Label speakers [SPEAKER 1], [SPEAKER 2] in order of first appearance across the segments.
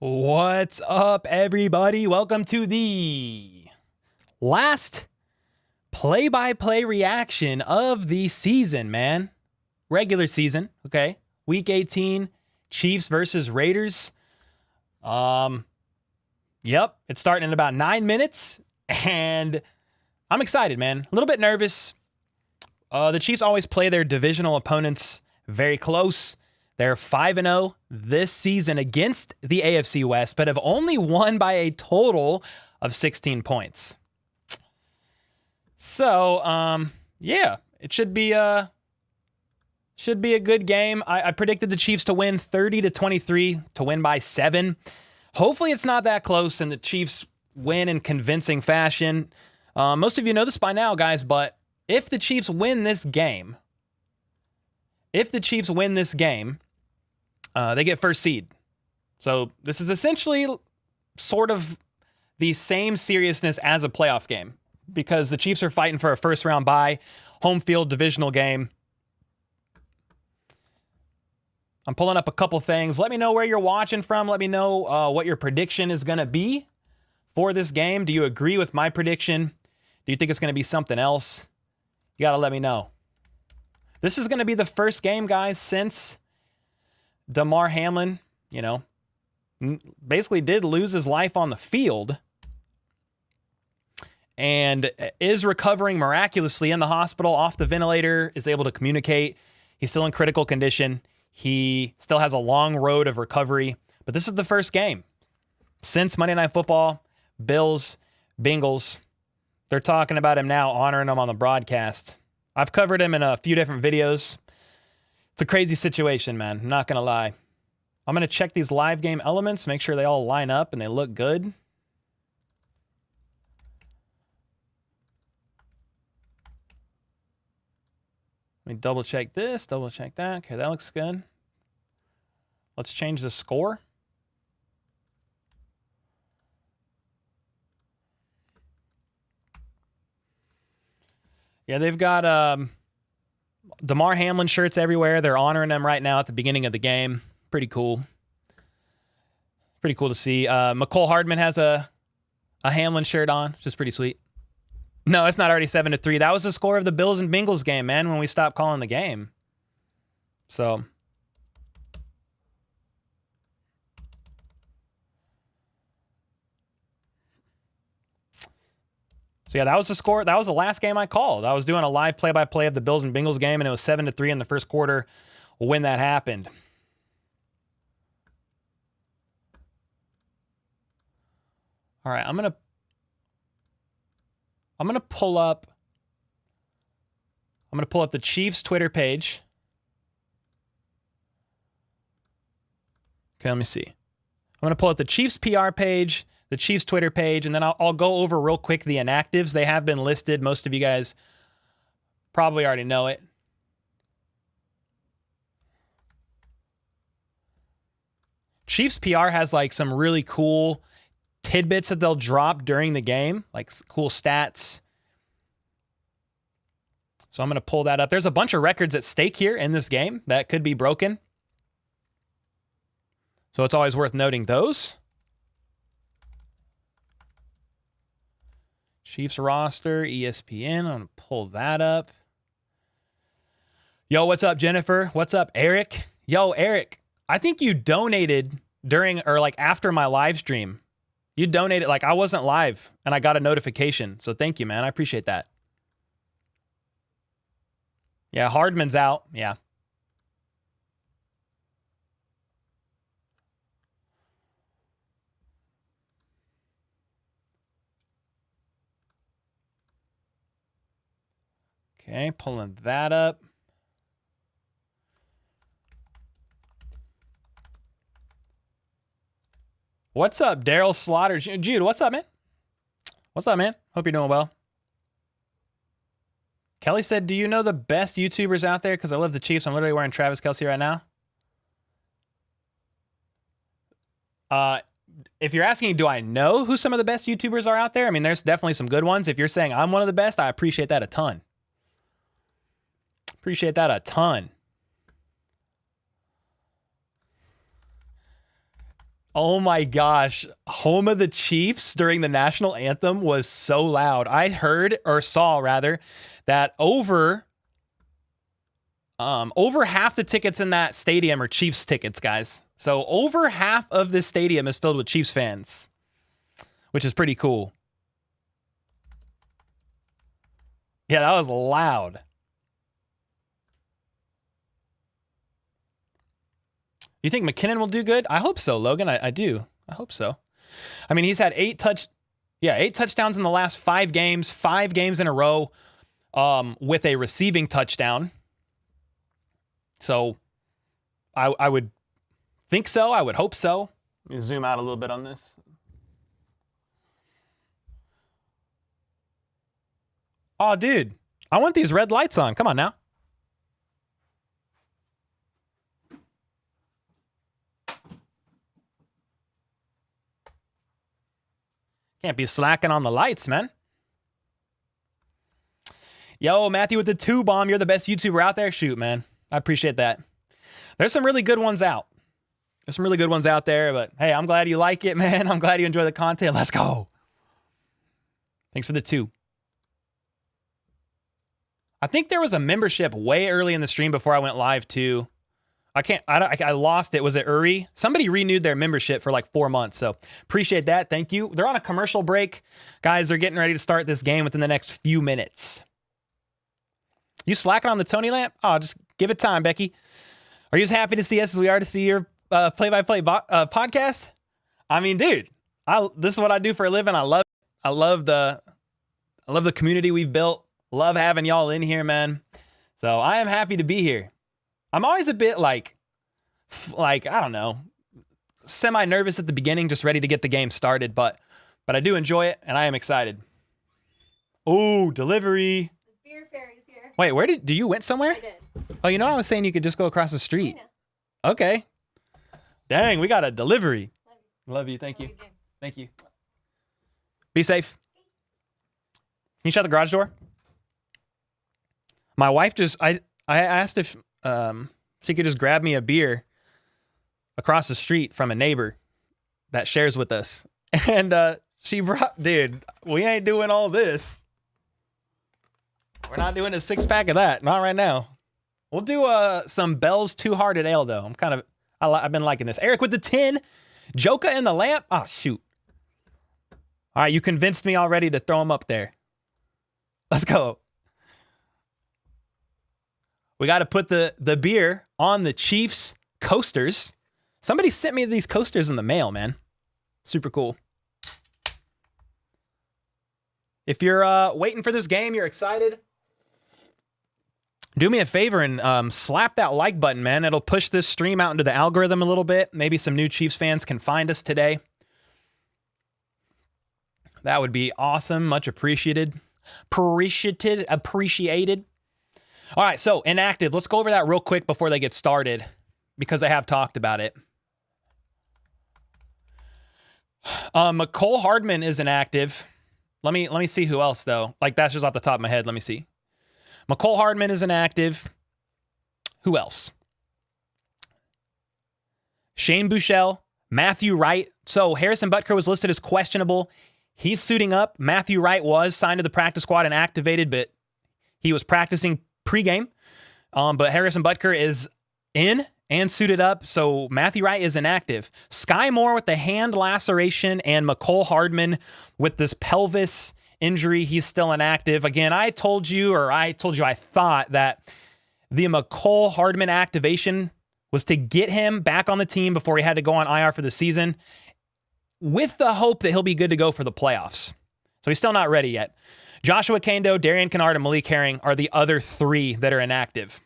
[SPEAKER 1] What's up, everybody? Welcome to the last play-by-play reaction of the season, man. Regular season, okay? Week 18, Chiefs versus Raiders. Yep, it's starting in about 9 minutes, and I'm excited, man. A little bit nervous. The Chiefs always play their divisional opponents very close. They're 5-0 this season against the AFC West, but have only won by a total of 16 points. So, yeah, it should be a good game. I predicted the Chiefs to win 30-23, to win by 7. Hopefully it's not that close and the Chiefs win in convincing fashion. Most of you know this by now, guys, but if the Chiefs win this game, they get first seed. So this is essentially sort of the same seriousness as a playoff game because the Chiefs are fighting for a first-round bye, home field divisional game. I'm pulling up a couple things. Let me know where you're watching from. Let me know what your prediction is going to be for this game. Do you agree with my prediction? Do you think it's going to be something else? You got to let me know. This is going to be the first game, guys, since Damar Hamlin, basically did lose his life on the field and is recovering miraculously in the hospital, off the ventilator, is able to communicate. He's still in critical condition. He still has a long road of recovery, but this is the first game since Monday Night Football, Bills, Bengals. They're talking about him now, honoring him on the broadcast. I've covered him in a few different videos. It's a crazy situation, man. I'm not going to lie. I'm going to check these live game elements, make sure they all line up and they look good. Let me double check this, double check that. Okay, that looks good. Let's change the score. Yeah, they've got Damar Hamlin shirts everywhere. They're honoring them right now at the beginning of the game. Pretty cool. Pretty cool to see. McCole Hardman has a Hamlin shirt on, which is pretty sweet. No, it's not already 7-3. That was the score of the Bills and Bengals game, man, when we stopped calling the game. So yeah, that was the score. That was the last game I called. I was doing a live play-by-play of the Bills and Bengals game, and it was 7-3 in the first quarter when that happened. All right, I'm gonna pull up the Chiefs Twitter page. Okay, let me see. I'm gonna pull up the Chiefs PR page, the Chiefs Twitter page, and then I'll go over real quick the inactives. They have been listed. Most of you guys probably already know it. Chiefs PR has like some really cool tidbits that they'll drop during the game, like cool stats. So I'm going to pull that up. There's a bunch of records at stake here in this game that could be broken. So it's always worth noting those. Chiefs roster, ESPN. I'm going to pull that up. Yo, what's up, Jennifer? What's up, Eric? Yo, Eric, I think you donated during or like after my live stream. You donated, like I wasn't live and I got a notification. So thank you, man. I appreciate that. Yeah, Hardman's out. Yeah. Okay, pulling that up. What's up, Daryl Slaughter? Jude, what's up, man? What's up, man? Hope you're doing well. Kelly said, do you know the best YouTubers out there? Because I love the Chiefs. I'm literally wearing Travis Kelce right now. If you're asking, do I know who some of the best YouTubers are out there? I mean, there's definitely some good ones. If you're saying I'm one of the best, I appreciate that a ton. Appreciate that a ton. Oh my gosh. Home of the Chiefs during the national anthem was so loud. I heard, or saw rather, that over half the tickets in that stadium are Chiefs tickets, guys. So over half of this stadium is filled with Chiefs fans, which is pretty cool. Yeah, that was loud. You think McKinnon will do good? I hope so, Logan. I do. I hope so. I mean, he's had 8 touchdowns in the last 5 games, 5 games in a row with a receiving touchdown. So I would think so. I would hope so. Let me zoom out a little bit on this. Oh, dude, I want these red lights on. Come on now. Can't be slacking on the lights, man. Yo, Matthew with the 2 bomb. You're the best YouTuber out there. Shoot, man. I appreciate that. There's some really good ones out. There's some really good ones out there, but hey, I'm glad you like it, man. I'm glad you enjoy the content. Let's go. Thanks for the 2. I think there was a membership way early in the stream before I went live too. I lost it. Was it Uri? Somebody renewed their membership for like 4 months. So appreciate that. Thank you. They're on a commercial break. Guys, they're getting ready to start this game within the next few minutes. You slacking on the Tony lamp? Oh, just give it time, Becky. Are you as happy to see us as we are to see your play-by-play podcast? I mean, dude, this is what I do for a living. I love the community we've built. Love having y'all in here, man. So I am happy to be here. I'm always a bit like, I don't know, semi-nervous at the beginning, just ready to get the game started, but I do enjoy it, and I am excited. Oh, delivery.
[SPEAKER 2] The beer fairy's here.
[SPEAKER 1] Wait, do you went somewhere?
[SPEAKER 2] I did.
[SPEAKER 1] Oh, you know, I was saying you could just go across the street. Okay. Dang, we got a delivery. Love you. Thank you. Thank you. Be safe. Can you shut the garage door? My wife I asked if she could just grab me a beer across the street from a neighbor that shares with us. And she brought, dude, we ain't doing all this. We're not doing a 6-pack of that. Not right now. We'll do some Bell's Two-Hearted Ale, though. I've been liking this. Eric with the 10. Joka in the lamp. Oh, shoot. All right, you convinced me already to throw him up there. Let's go. We got to put the beer on the Chiefs coasters. Somebody sent me these coasters in the mail, man. Super cool. If you're waiting for this game, you're excited, do me a favor and slap that like button, man. It'll push this stream out into the algorithm a little bit. Maybe some new Chiefs fans can find us today. That would be awesome. Much appreciated. Appreciated. All right, so Inactive. Let's go over that real quick before they get started, because I have talked about it. McCole Hardman is inactive. Let me see who else, though. Like, that's just off the top of my head. Let me see. McCole Hardman is inactive. Who else? Shane Buechele, Matthew Wright. So Harrison Butker was listed as questionable. He's suiting up. Matthew Wright was signed to the practice squad and activated, but he was practicing pregame. But Harrison Butker is in and suited up, so Matthew Wright is inactive. Sky Moore with the hand laceration and McCole Hardman with this pelvis injury, he's still inactive. Again, I told you I thought that the McCole Hardman activation was to get him back on the team before he had to go on IR for the season, with the hope that he'll be good to go for the playoffs. So he's still not ready yet. Joshua Kando, Darian Kennard, and Malik Herring are the other three that are inactive.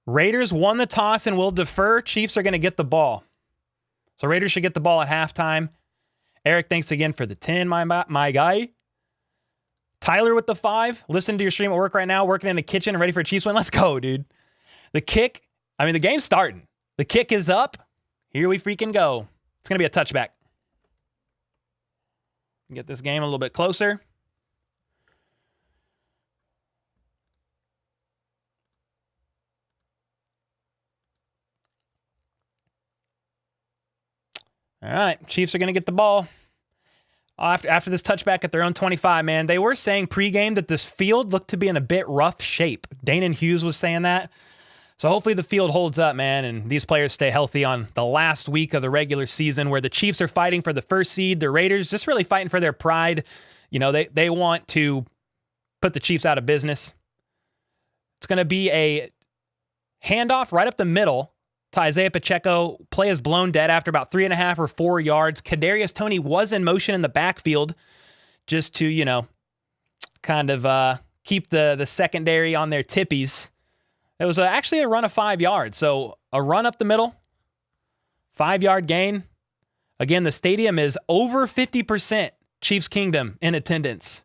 [SPEAKER 1] Raiders won the toss and will defer. Chiefs are going to get the ball. So Raiders should get the ball at halftime. Eric, thanks again for the 10, my guy. Tyler with the 5. Listen to your stream at work right now, working in the kitchen, ready for a Chiefs win. Let's go, dude. The game's starting. The kick is up. Here we freaking go. It's going to be a touchback. Get this game a little bit closer. All right, Chiefs are going to get the ball. After this touchback at their own 25, man, they were saying pregame that this field looked to be in a bit rough shape. Danon Hughes was saying that. So hopefully the field holds up, man, and these players stay healthy on the last week of the regular season where the Chiefs are fighting for the first seed. The Raiders just really fighting for their pride. You know, they want to put the Chiefs out of business. It's going to be a handoff right up the middle to Isaiah Pacheco. Play is blown dead after about 3.5 or 4 yards. Kadarius Toney was in motion in the backfield just to, you know, kind of keep the secondary on their tippies. It was actually a run of 5 yards. So a run up the middle, 5-yard gain. Again, the stadium is over 50% Chiefs Kingdom in attendance.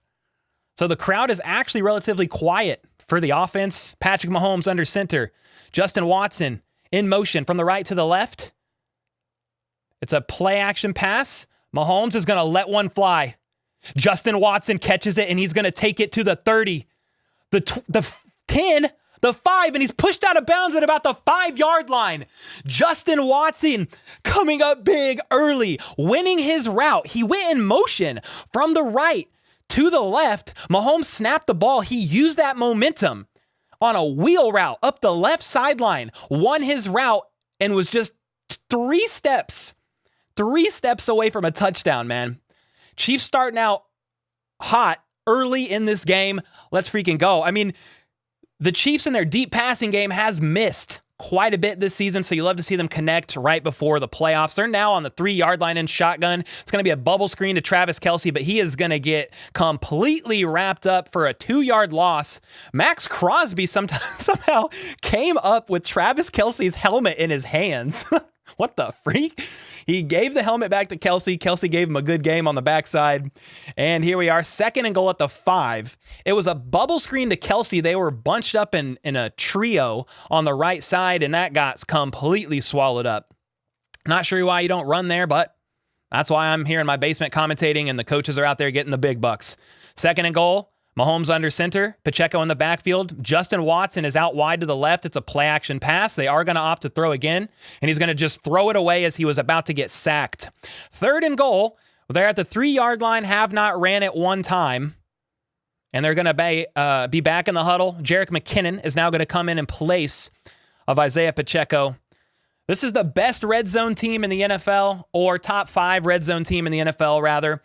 [SPEAKER 1] So the crowd is actually relatively quiet for the offense. Patrick Mahomes under center. Justin Watson in motion from the right to the left. It's a play action pass. Mahomes is going to let one fly. Justin Watson catches it, and he's going to take it to the 30, the 10, the 5, and he's pushed out of bounds at about the 5-yard line. Justin Watson coming up big early, winning his route. He went in motion from the right to the left. Mahomes snapped the ball. He used that momentum on a wheel route up the left sideline, won his route, and was just 3 steps away from a touchdown, man. Chiefs starting out hot early in this game. Let's freaking go. I mean, the Chiefs in their deep passing game has missed quite a bit this season, so you love to see them connect right before the playoffs. They're now on the 3-yard line in shotgun. It's going to be a bubble screen to Travis Kelce, but he is going to get completely wrapped up for a 2-yard loss. Max Crosby somehow came up with Travis Kelce's helmet in his hands. What the freak? He gave the helmet back to Kelce. Kelce gave him a good game on the backside. And here we are, 2nd and goal at the 5. It was a bubble screen to Kelce. They were bunched up in a trio on the right side, and that got completely swallowed up. Not sure why you don't run there, but that's why I'm here in my basement commentating, and the coaches are out there getting the big bucks. 2nd and goal. Mahomes under center, Pacheco in the backfield. Justin Watson is out wide to the left. It's a play-action pass. They are going to opt to throw again, and he's going to just throw it away as he was about to get sacked. 3rd and goal. They're at the 3-yard line, have not ran it one time, and they're going to be back in the huddle. Jerick McKinnon is now going to come in place of Isaiah Pacheco. This is the best red zone team in the NFL, or top 5 red zone team in the NFL, rather.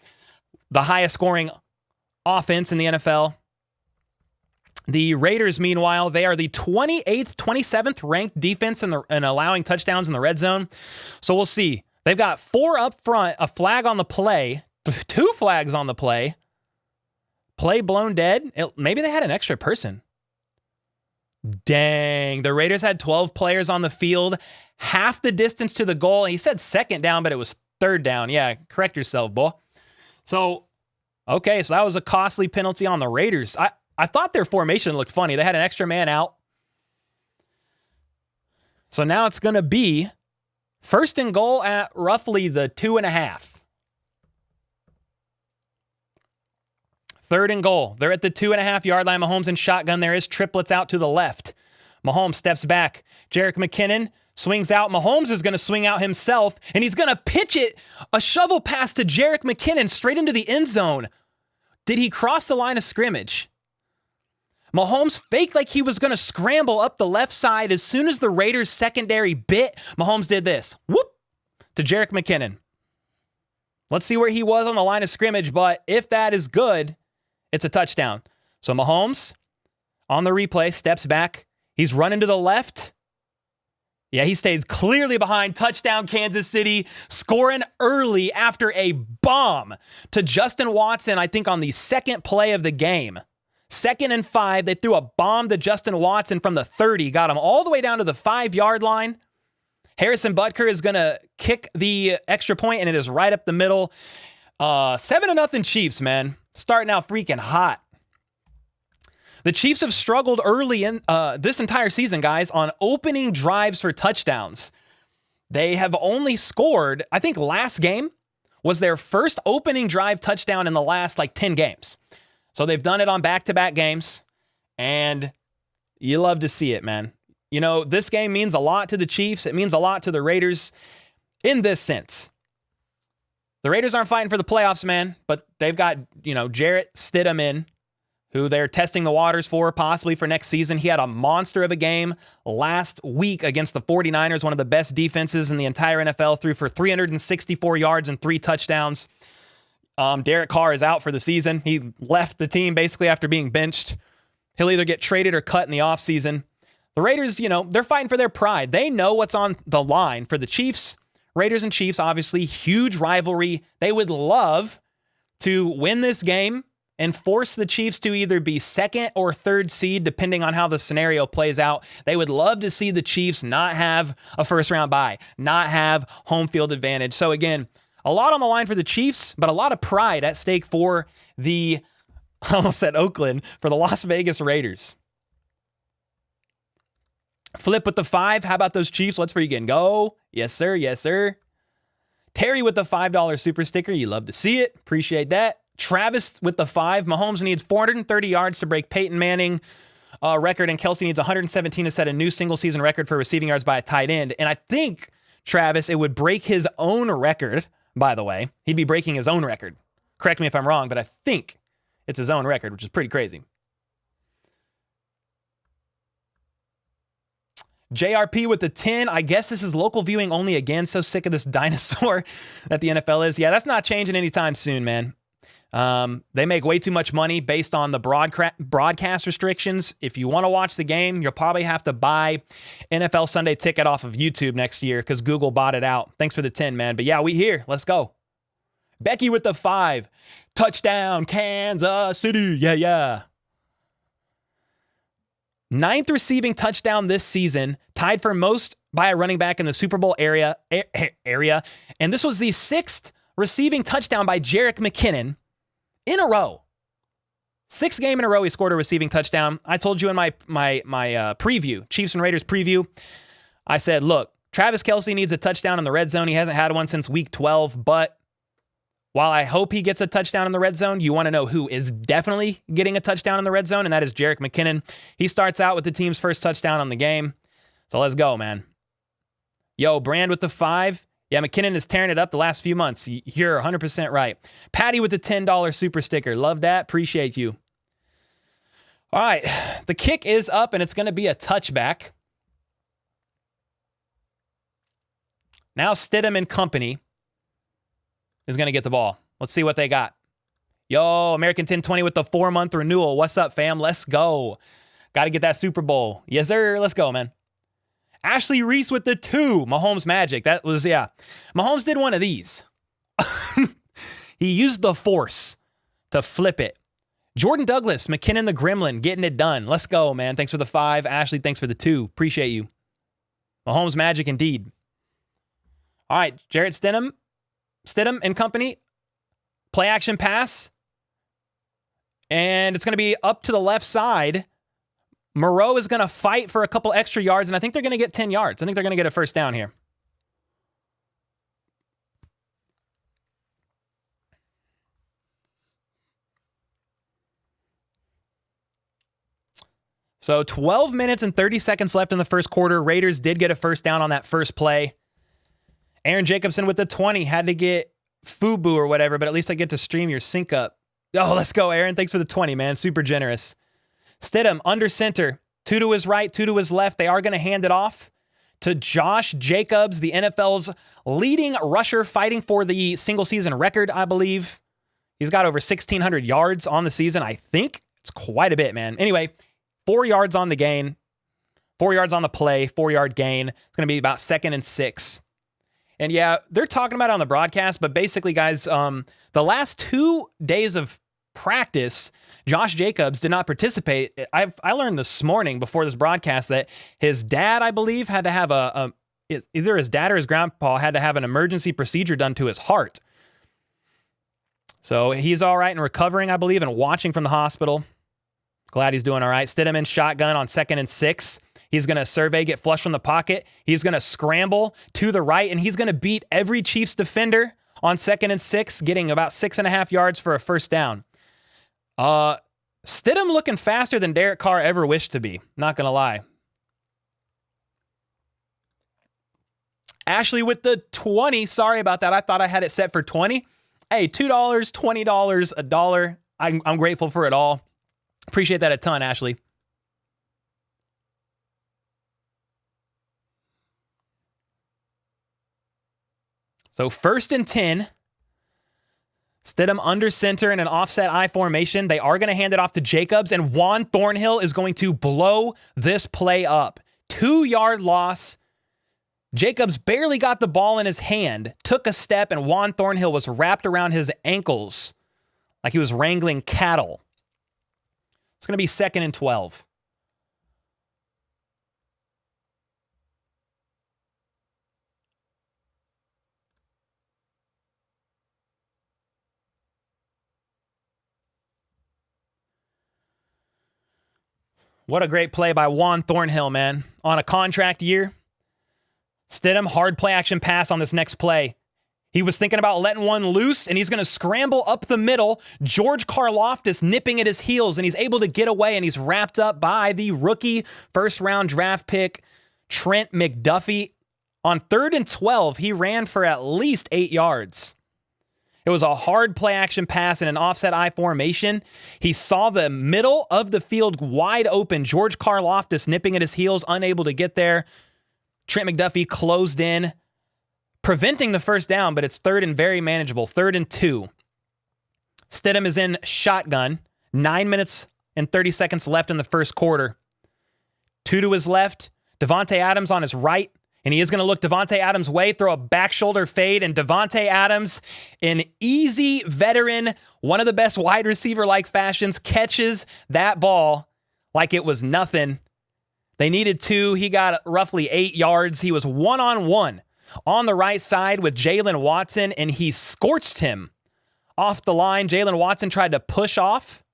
[SPEAKER 1] The highest scoring offense in the NFL. The Raiders, meanwhile, they are the 28th, 27th ranked defense in allowing touchdowns in the red zone. So we'll see. They've got 4 up front, a flag on the play, 2 flags on the play. Play blown dead. Maybe they had an extra person. Dang. The Raiders had 12 players on the field, half the distance to the goal. He said 2nd down, but it was 3rd down. Yeah, correct yourself, boy. So okay, so that was a costly penalty on the Raiders. I thought their formation looked funny. They had an extra man out. So now it's going to be first and goal at roughly the 2.5. Third and goal. They're at the 2.5-yard line. Mahomes in shotgun. There is triplets out to the left. Mahomes steps back. Jerick McKinnon swings out. Mahomes is going to swing out himself, and he's going to pitch it, a shovel pass to Jerick McKinnon straight into the end zone. Did he cross the line of scrimmage? Mahomes faked like he was going to scramble up the left side. As soon as the Raiders secondary bit, Mahomes did this. Whoop! To Jerick McKinnon. Let's see where he was on the line of scrimmage, but if that is good, it's a touchdown. So Mahomes, on the replay, steps back. He's running to the left. Yeah, he stays clearly behind. Touchdown, Kansas City, scoring early after a bomb to Justin Watson, I think on the second play of the game. 2nd and 5, they threw a bomb to Justin Watson from the 30, got him all the way down to the 5-yard line. Harrison Butker is going to kick the extra point, and it is right up the middle. 7-0 Chiefs, man. Starting out freaking hot. The Chiefs have struggled early in this entire season, guys, on opening drives for touchdowns. They have only scored, I think last game was their first opening drive touchdown in the last 10 games. So they've done it on back-to-back games, and you love to see it, man. You know, this game means a lot to the Chiefs. It means a lot to the Raiders in this sense. The Raiders aren't fighting for the playoffs, man, but they've got, Jarrett Stidham in, who they're testing the waters for, possibly for next season. He had a monster of a game last week against the 49ers, one of the best defenses in the entire NFL, threw for 364 yards and 3 touchdowns. Derek Carr is out for the season. He left the team basically after being benched. He'll either get traded or cut in the offseason. The Raiders, they're fighting for their pride. They know what's on the line for the Chiefs. Raiders and Chiefs, obviously, huge rivalry. They would love to win this game and force the Chiefs to either be 2nd or 3rd seed, depending on how the scenario plays out. They would love to see the Chiefs not have a first-round bye, not have home field advantage. So again, a lot on the line for the Chiefs, but a lot of pride at stake for I almost said Oakland, for the Las Vegas Raiders. Flip with the 5. How about those Chiefs? Let's freaking go. Yes, sir. Yes, sir. Terry with the $5 super sticker. You love to see it. Appreciate that. Travis with the 5. Mahomes needs 430 yards to break Peyton Manning record, and Kelsey needs 117 to set a new single-season record for receiving yards by a tight end. And I think, Travis, it would break his own record, by the way. He'd be breaking his own record. Correct me if I'm wrong, but I think it's his own record, which is pretty crazy. JRP with the 10. I guess this is local viewing only again. So sick of this dinosaur that the NFL is. Yeah, that's not changing anytime soon, man. They make way too much money based on the broadcast restrictions. If you want to watch the game, you'll probably have to buy NFL Sunday Ticket off of YouTube next year because Google bought it out. Thanks for the 10, man. But yeah, we here. Let's go. Becky with the 5. Touchdown, Kansas City. Yeah. 9th receiving touchdown this season, tied for most by a running back in the Super Bowl area. And this was the 6th receiving touchdown by Jerick McKinnon in a row. 6th game in a row he scored a receiving touchdown. I told you in my preview, Chiefs and Raiders preview, I said, look, Travis Kelce needs a touchdown in the red zone. He hasn't had one since week 12, but while I hope he gets a touchdown in the red zone, you want to know who is definitely getting a touchdown in the red zone, and that is Jerick McKinnon. He starts out with the team's first touchdown on the game. So let's go, man. Yo, Brand with the 5. Yeah, McKinnon is tearing it up the last few months. You're 100% right. Patty with the $10 super sticker. Love that. Appreciate you. All right. The kick is up, and it's going to be a touchback. Now Stidham and company is going to get the ball. Let's see what they got. Yo, American 1020 with the 4-month renewal. What's up, fam? Let's go. Got to get that Super Bowl. Yes, sir. Let's go, man. Ashley Reese with the 2. Mahomes magic. That was, yeah. Mahomes did one of these. He used the force to flip it. Jordan Douglas, McKinnon the Gremlin, getting it done. Let's go, man. Thanks for the 5. Ashley, thanks for the 2. Appreciate you. Mahomes magic indeed. All right, Jarrett Stidham and company. Play action pass. And it's going to be up to the left side. Moreau is going to fight for a couple extra yards, and I think they're going to get 10 yards. I think they're going to get a first down here. So 12 minutes and 30 seconds left in the first quarter. Raiders did get a first down on that first play. Aaron Jacobson with the 20. Had to get FUBU or whatever, but at least I get to stream your sync up. Oh, let's go, Aaron. Thanks for the 20, man. Super generous. Stidham under center. 2 to his right, 2 to his left. They are going to hand it off to Josh Jacobs, the NFL's leading rusher, fighting for the single-season record, I believe. He's got over 1,600 yards on the season, I think. It's quite a bit, man. Anyway, 4 yards on the gain, 4 yards on the play, 4-yard gain. It's going to be about 2nd and 6. And yeah, they're talking about it on the broadcast, but basically, guys, the last 2 days of practice, Josh Jacobs did not participate. I learned this morning before this broadcast that his dad, I believe, had to have either his dad or his grandpa had to have an emergency procedure done to his heart. So he's all right and recovering, I believe, and watching from the hospital. Glad he's doing all right. Stidham in shotgun on 2nd and 6. He's going to survey, get flush from the pocket. He's going to scramble to the right, and he's going to beat every Chiefs defender on 2nd and 6, getting about 6.5 yards for a first down. Stidham looking faster than Derek Carr ever wished to be. Not going to lie. Ashley with the 20. Sorry about that. I thought I had it set for 20. Hey, $2, $20, $1. I'm grateful for it all. Appreciate that a ton, Ashley. So 1st and 10. Stidham under center in an offset I formation. They are going to hand it off to Jacobs, and Juan Thornhill is going to blow this play up. 2-yard loss. Jacobs barely got the ball in his hand, took a step, and Juan Thornhill was wrapped around his ankles like he was wrangling cattle. It's going to be 2nd and 12. What a great play by Juan Thornhill, man. On a contract year. Stidham, hard play action pass on this next play. He was thinking about letting one loose, and he's going to scramble up the middle. George Karlaftis nipping at his heels, and he's able to get away, and he's wrapped up by the rookie first-round draft pick, Trent McDuffie. On 3rd and 12, he ran for at least 8 yards. It was a hard play action pass in an offset I formation. He saw the middle of the field wide open. George Karlaftis nipping at his heels, unable to get there. Trent McDuffie closed in, preventing the first down, but it's 3rd and very manageable. 3rd and 2. Stidham is in shotgun. 9 minutes and 30 seconds left in the first quarter. 2 to his left. Davante Adams on his right. And he is going to look Davante Adams' way, throw a back shoulder fade, and Davante Adams, an easy veteran, one of the best wide receiver-like fashions, catches that ball like it was nothing. They needed 2. He got roughly 8 yards. He was one-on-one on the right side with Jalen Watson, and he scorched him off the line. Jalen Watson tried to push off,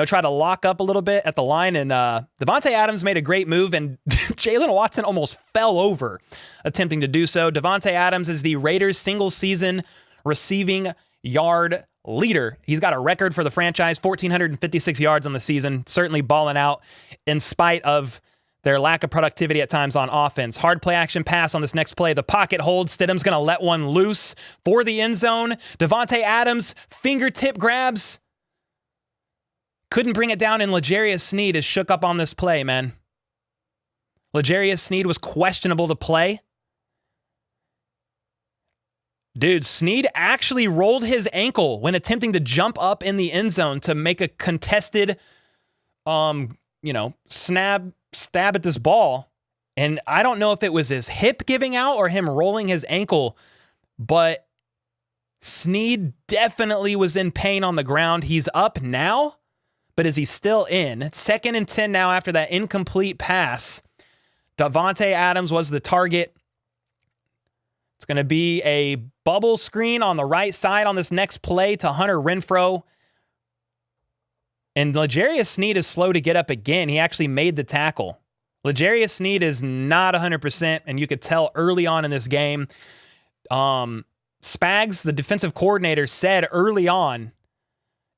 [SPEAKER 1] try to lock up a little bit at the line, and Davante Adams made a great move, and Jalen Watson almost fell over attempting to do so. Davante Adams is the Raiders' single-season receiving yard leader. He's got a record for the franchise, 1,456 yards on the season, certainly balling out in spite of their lack of productivity at times on offense. Hard play action pass on this next play. The pocket hold. Stidham's going to let one loose for the end zone. Davante Adams, fingertip grabs. Couldn't bring it down, and L'Jarius Sneed is shook up on this play, man. L'Jarius Sneed was questionable to play. Dude, Sneed actually rolled his ankle when attempting to jump up in the end zone to make a contested, stab at this ball. And I don't know if it was his hip giving out or him rolling his ankle, but Sneed definitely was in pain on the ground. He's up now. But is he still in? 2nd and 10 now after that incomplete pass. Davante Adams was the target. It's going to be a bubble screen on the right side on this next play to Hunter Renfrow. And L'Jarius Sneed is slow to get up again. He actually made the tackle. L'Jarius Sneed is not 100%, and you could tell early on in this game. Spags, the defensive coordinator, said early on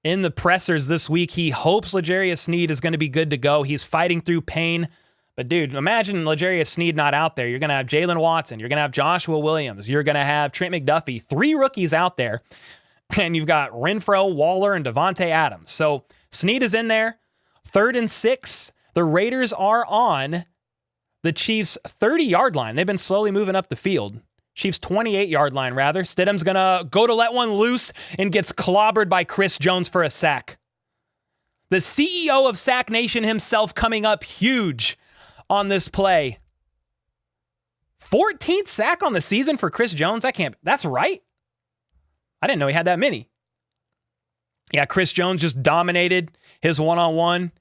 [SPEAKER 1] in the pressers this week, he hopes L'Jarius Sneed is going to be good to go. He's fighting through pain. But, dude, imagine L'Jarius Sneed not out there. You're going to have Jalen Watson. You're going to have Joshua Williams. You're going to have Trent McDuffie. 3 rookies out there. And you've got Renfro, Waller, and Devontae Adams. So Sneed is in there. 3rd and 6. The Raiders are on the Chiefs' 30-yard line. They've been slowly moving up the field. Chiefs' 28-yard line, rather. Stidham's going to go to let one loose and gets clobbered by Chris Jones for a sack. The CEO of Sack Nation himself coming up huge on this play. 14th sack on the season for Chris Jones? That's right. I didn't know he had that many. Yeah, Chris Jones just dominated his one-on-one,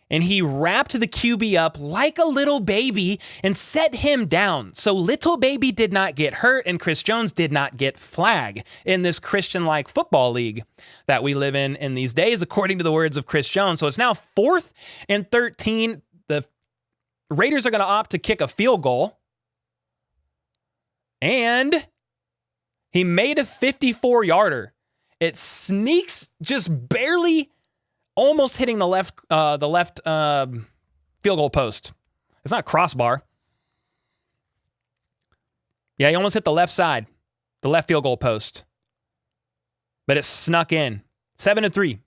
[SPEAKER 1] and he wrapped the QB up like a little baby and set him down. So little baby did not get hurt, and Chris Jones did not get flag in this Christian-like football league that we live in these days, according to the words of Chris Jones. So it's now 4th and 13. The Raiders are going to opt to kick a field goal. And he made a 54-yarder. It sneaks just barely, almost hitting the left field goal post. It's not crossbar. Yeah, he almost hit the left side, the left field goal post. But it snuck in. 7-3.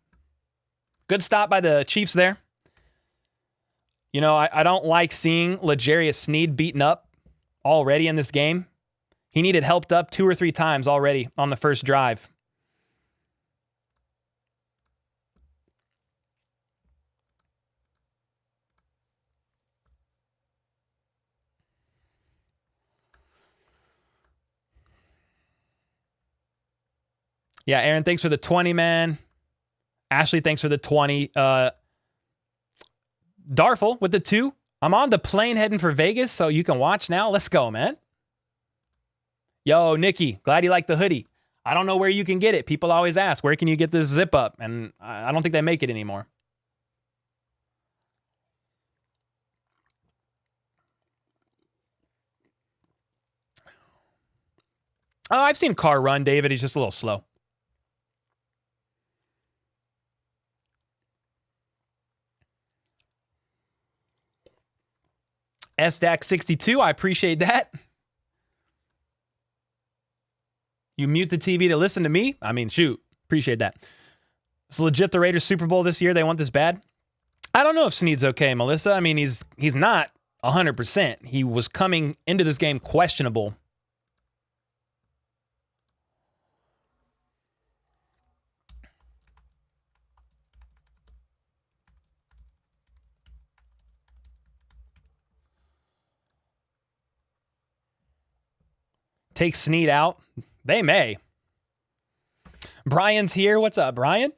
[SPEAKER 1] Good stop by the Chiefs there. You know, I don't like seeing L'Jarius Sneed beaten up already in this game. He needed helped up 2 or 3 times already on the first drive. Yeah, Aaron, thanks for the 20, man. Ashley, thanks for the 20. Darful with the 2. I'm on the plane heading for Vegas, so you can watch now. Let's go, man. Yo, Nikki, glad you like the hoodie. I don't know where you can get it. People always ask, where can you get this zip up? And I don't think they make it anymore. Oh, I've seen Carr run, David. He's just a little slow. SDAC62, I appreciate that. You mute the TV to listen to me? I mean, shoot. Appreciate that. It's legit the Raiders Super Bowl this year. They want this bad? I don't know if Sneed's okay, Melissa. I mean, he's not 100%. He was coming into this game questionable. Take Sneed out. They may. Brian's here. What's up, Brian?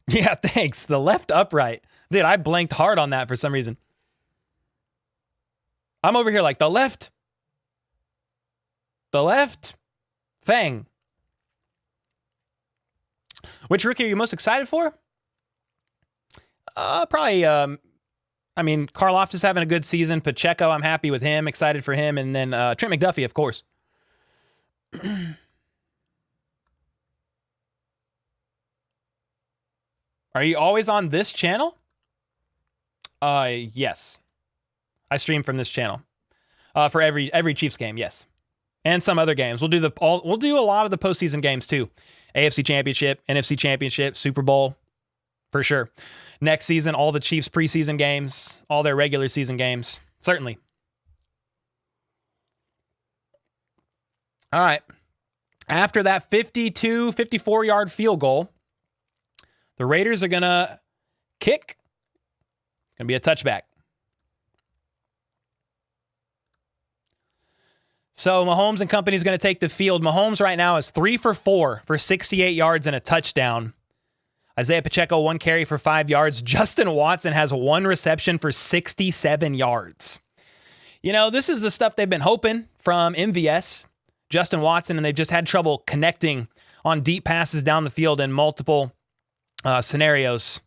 [SPEAKER 1] Yeah, thanks. The left upright. Dude, I blanked hard on that for some reason. I'm over here like the left thing. Which rookie are you most excited for? Probably, I mean, Karloff having a good season. Pacheco, I'm happy with him, excited for him. And then Trent McDuffie, of course. Are you always on this channel? Yes. I stream from this channel. For every Chiefs game, yes. And some other games. We'll do a lot of the postseason games too. AFC Championship, NFC Championship, Super Bowl. For sure. Next season, all the Chiefs preseason games, all their regular season games. Certainly. All right. After that 54-yard field goal, the Raiders are going to kick. It's going to be a touchback. So Mahomes and company is going to take the field. Mahomes right now is 3 for 4 for 68 yards and a touchdown. Isaiah Pacheco, 1 carry for 5 yards. Justin Watson has 1 reception for 67 yards. You know, this is the stuff they've been hoping from MVS, Justin Watson, and they've just had trouble connecting on deep passes down the field in multiple scenarios.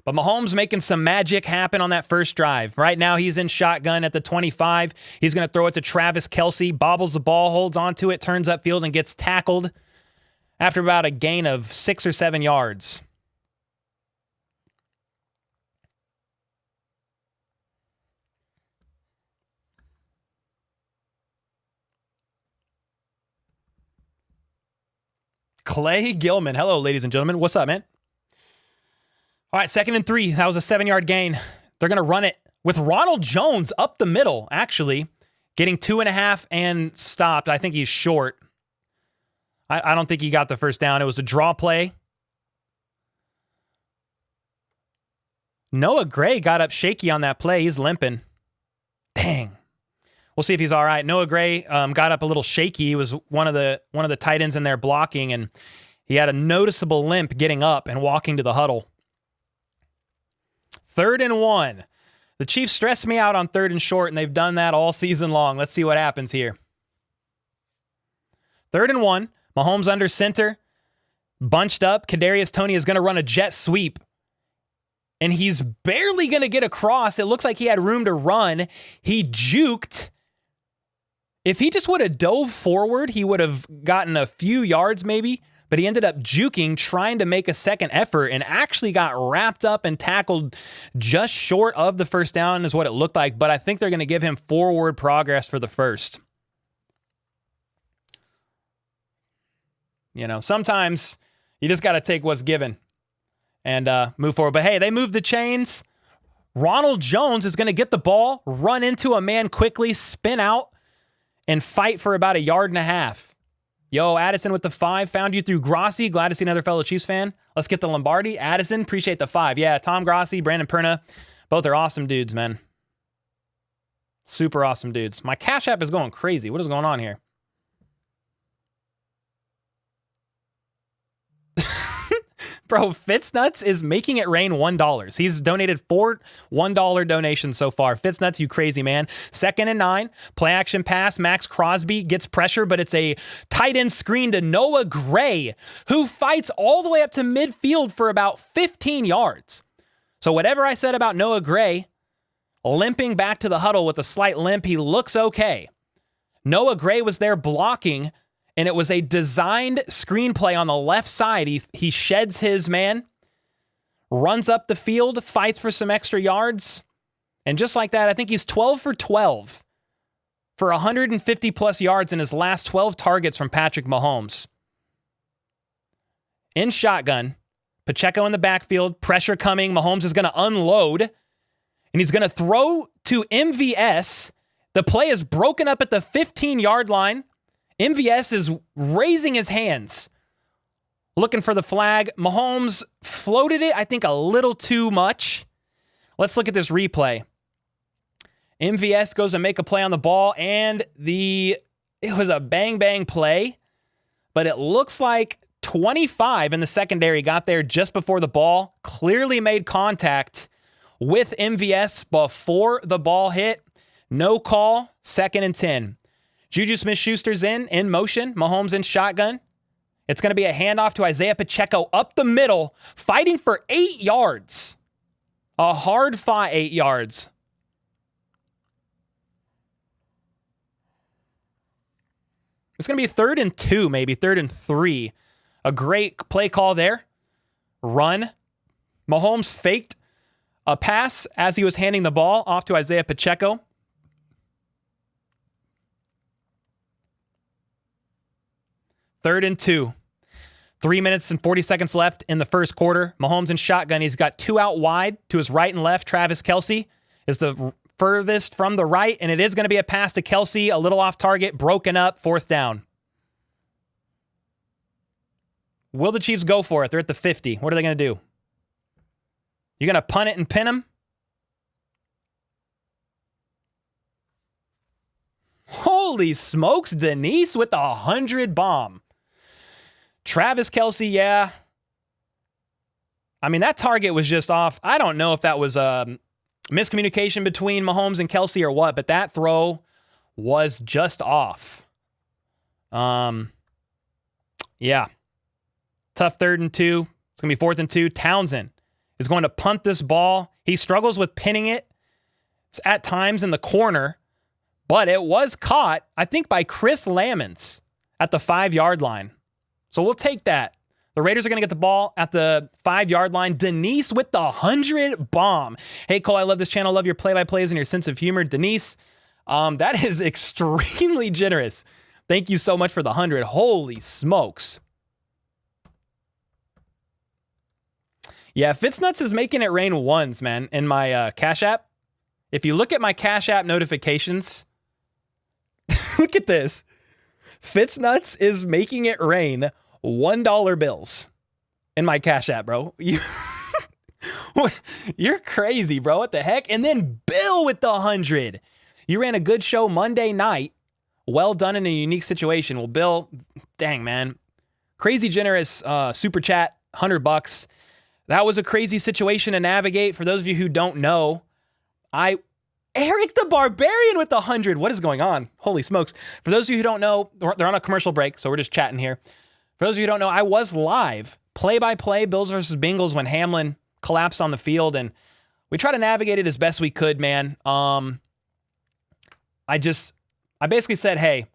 [SPEAKER 1] But Mahomes making some magic happen on that first drive. Right now, he's in shotgun at the 25. He's going to throw it to Travis Kelce, bobbles the ball, holds onto it, turns upfield, and gets tackled after about a gain of 6 or 7 yards. Clay Gilman. Hello, ladies and gentlemen. What's up, man? All right, 2nd and 3. That was a 7-yard gain. They're going to run it with Ronald Jones up the middle, actually, getting 2.5 and stopped. I think he's short. I don't think he got the first down. It was a draw play. Noah Gray got up shaky on that play. He's limping. Dang. We'll see if he's all right. Noah Gray got up a little shaky. He was one of the tight ends in there blocking, and he had a noticeable limp getting up and walking to the huddle. 3rd and 1. The Chiefs stressed me out on 3rd and short, and they've done that all season long. Let's see what happens here. 3rd and 1. Mahomes under center. Bunched up. Kadarius Toney is going to run a jet sweep. And he's barely going to get across. It looks like he had room to run. He juked. If he just would have dove forward, he would have gotten a few yards maybe. But he ended up juking, trying to make a second effort, and actually got wrapped up and tackled just short of the first down is what it looked like. But I think they're going to give him forward progress for the first. You know, sometimes you just got to take what's given and move forward. But hey, they moved the chains. Ronald Jones is going to get the ball, run into a man quickly, spin out, and fight for about 1.5 yards. Yo, Addison with the 5. Found you through Grossi. Glad to see another fellow Chiefs fan. Let's get the Lombardi. Addison, appreciate the 5. Yeah, Tom Grossi, Brandon Perna. Both are awesome dudes, man. Super awesome dudes. My Cash App is going crazy. What is going on here? Bro, Fitznutz is making it rain $1. He's donated 4 $1 donations so far. Fitznutz, you crazy man. 2nd and 9. Play action pass. Max Crosby gets pressure, but it's a tight end screen to Noah Gray, who fights all the way up to midfield for about 15 yards. So whatever I said about Noah Gray, limping back to the huddle with a slight limp, he looks okay. Noah Gray was there blocking, and it was a designed screenplay on the left side. He sheds his man, runs up the field, fights for some extra yards. And just like that, I think he's 12 for 12 for 150 plus yards in his last 12 targets from Patrick Mahomes. In shotgun, Pacheco in the backfield, pressure coming. Mahomes is going to unload, and he's going to throw to MVS. The play is broken up at the 15-yard line. MVS is raising his hands, looking for the flag. Mahomes floated it, I think, a little too much. Let's look at this replay. MVS goes to make a play on the ball, and it was a bang-bang play, but it looks like 25 in the secondary got there just before the ball, clearly made contact with MVS before the ball hit. No call, 2nd and 10. Juju Smith-Schuster's in motion. Mahomes in shotgun. It's going to be a handoff to Isaiah Pacheco up the middle, fighting for 8 yards. A hard-fought 8 yards. It's going to be 3rd and 2, maybe 3rd and 3. A great play call there. Run. Mahomes faked a pass as he was handing the ball off to Isaiah Pacheco. Third and 2. 3 minutes and 40 seconds left in the first quarter. Mahomes in shotgun. He's got 2 out wide to his right and left. Travis Kelce is the furthest from the right, and it is going to be a pass to Kelce, a little off target, broken up, 4th down. Will the Chiefs go for it? They're at the 50. What are they going to do? You're going to punt it and pin him? Holy smokes, Denise with the 100 bomb. Travis Kelce, yeah. I mean, that target was just off. I don't know if that was a miscommunication between Mahomes and Kelce or what, but that throw was just off. Yeah. Tough 3rd and 2. It's going to be 4th and 2. Townsend is going to punt this ball. He struggles with pinning it at times in the corner, but it was caught, I think, by Chris Lamons at the 5-yard line. So we'll take that. The Raiders are going to get the ball at the 5-yard line. Denise with the 100 bomb. Hey, Cole, I love this channel. Love your play-by-plays and your sense of humor. Denise, that is extremely generous. Thank you so much for the 100. Holy smokes. Yeah, Fitznutz is making it rain once, man, in my Cash App. If you look at my Cash App notifications, look at this. Fitznutz is making it rain $1 bills in my Cash App, bro. You're crazy, bro. What the heck? And then Bill with the 100. You ran a good show Monday night. Well done in a unique situation. Well, Bill, dang, man. Crazy generous super chat, $100. That was a crazy situation to navigate. For those of you who don't know, Eric the Barbarian with the 100. What is going on? Holy smokes. For those of you who don't know, they're on a commercial break, so we're just chatting here. For those of you who don't know, I was live, play-by-play, Bills versus Bengals, when Hamlin collapsed on the field, and we tried to navigate it as best we could, man. I basically said, hey,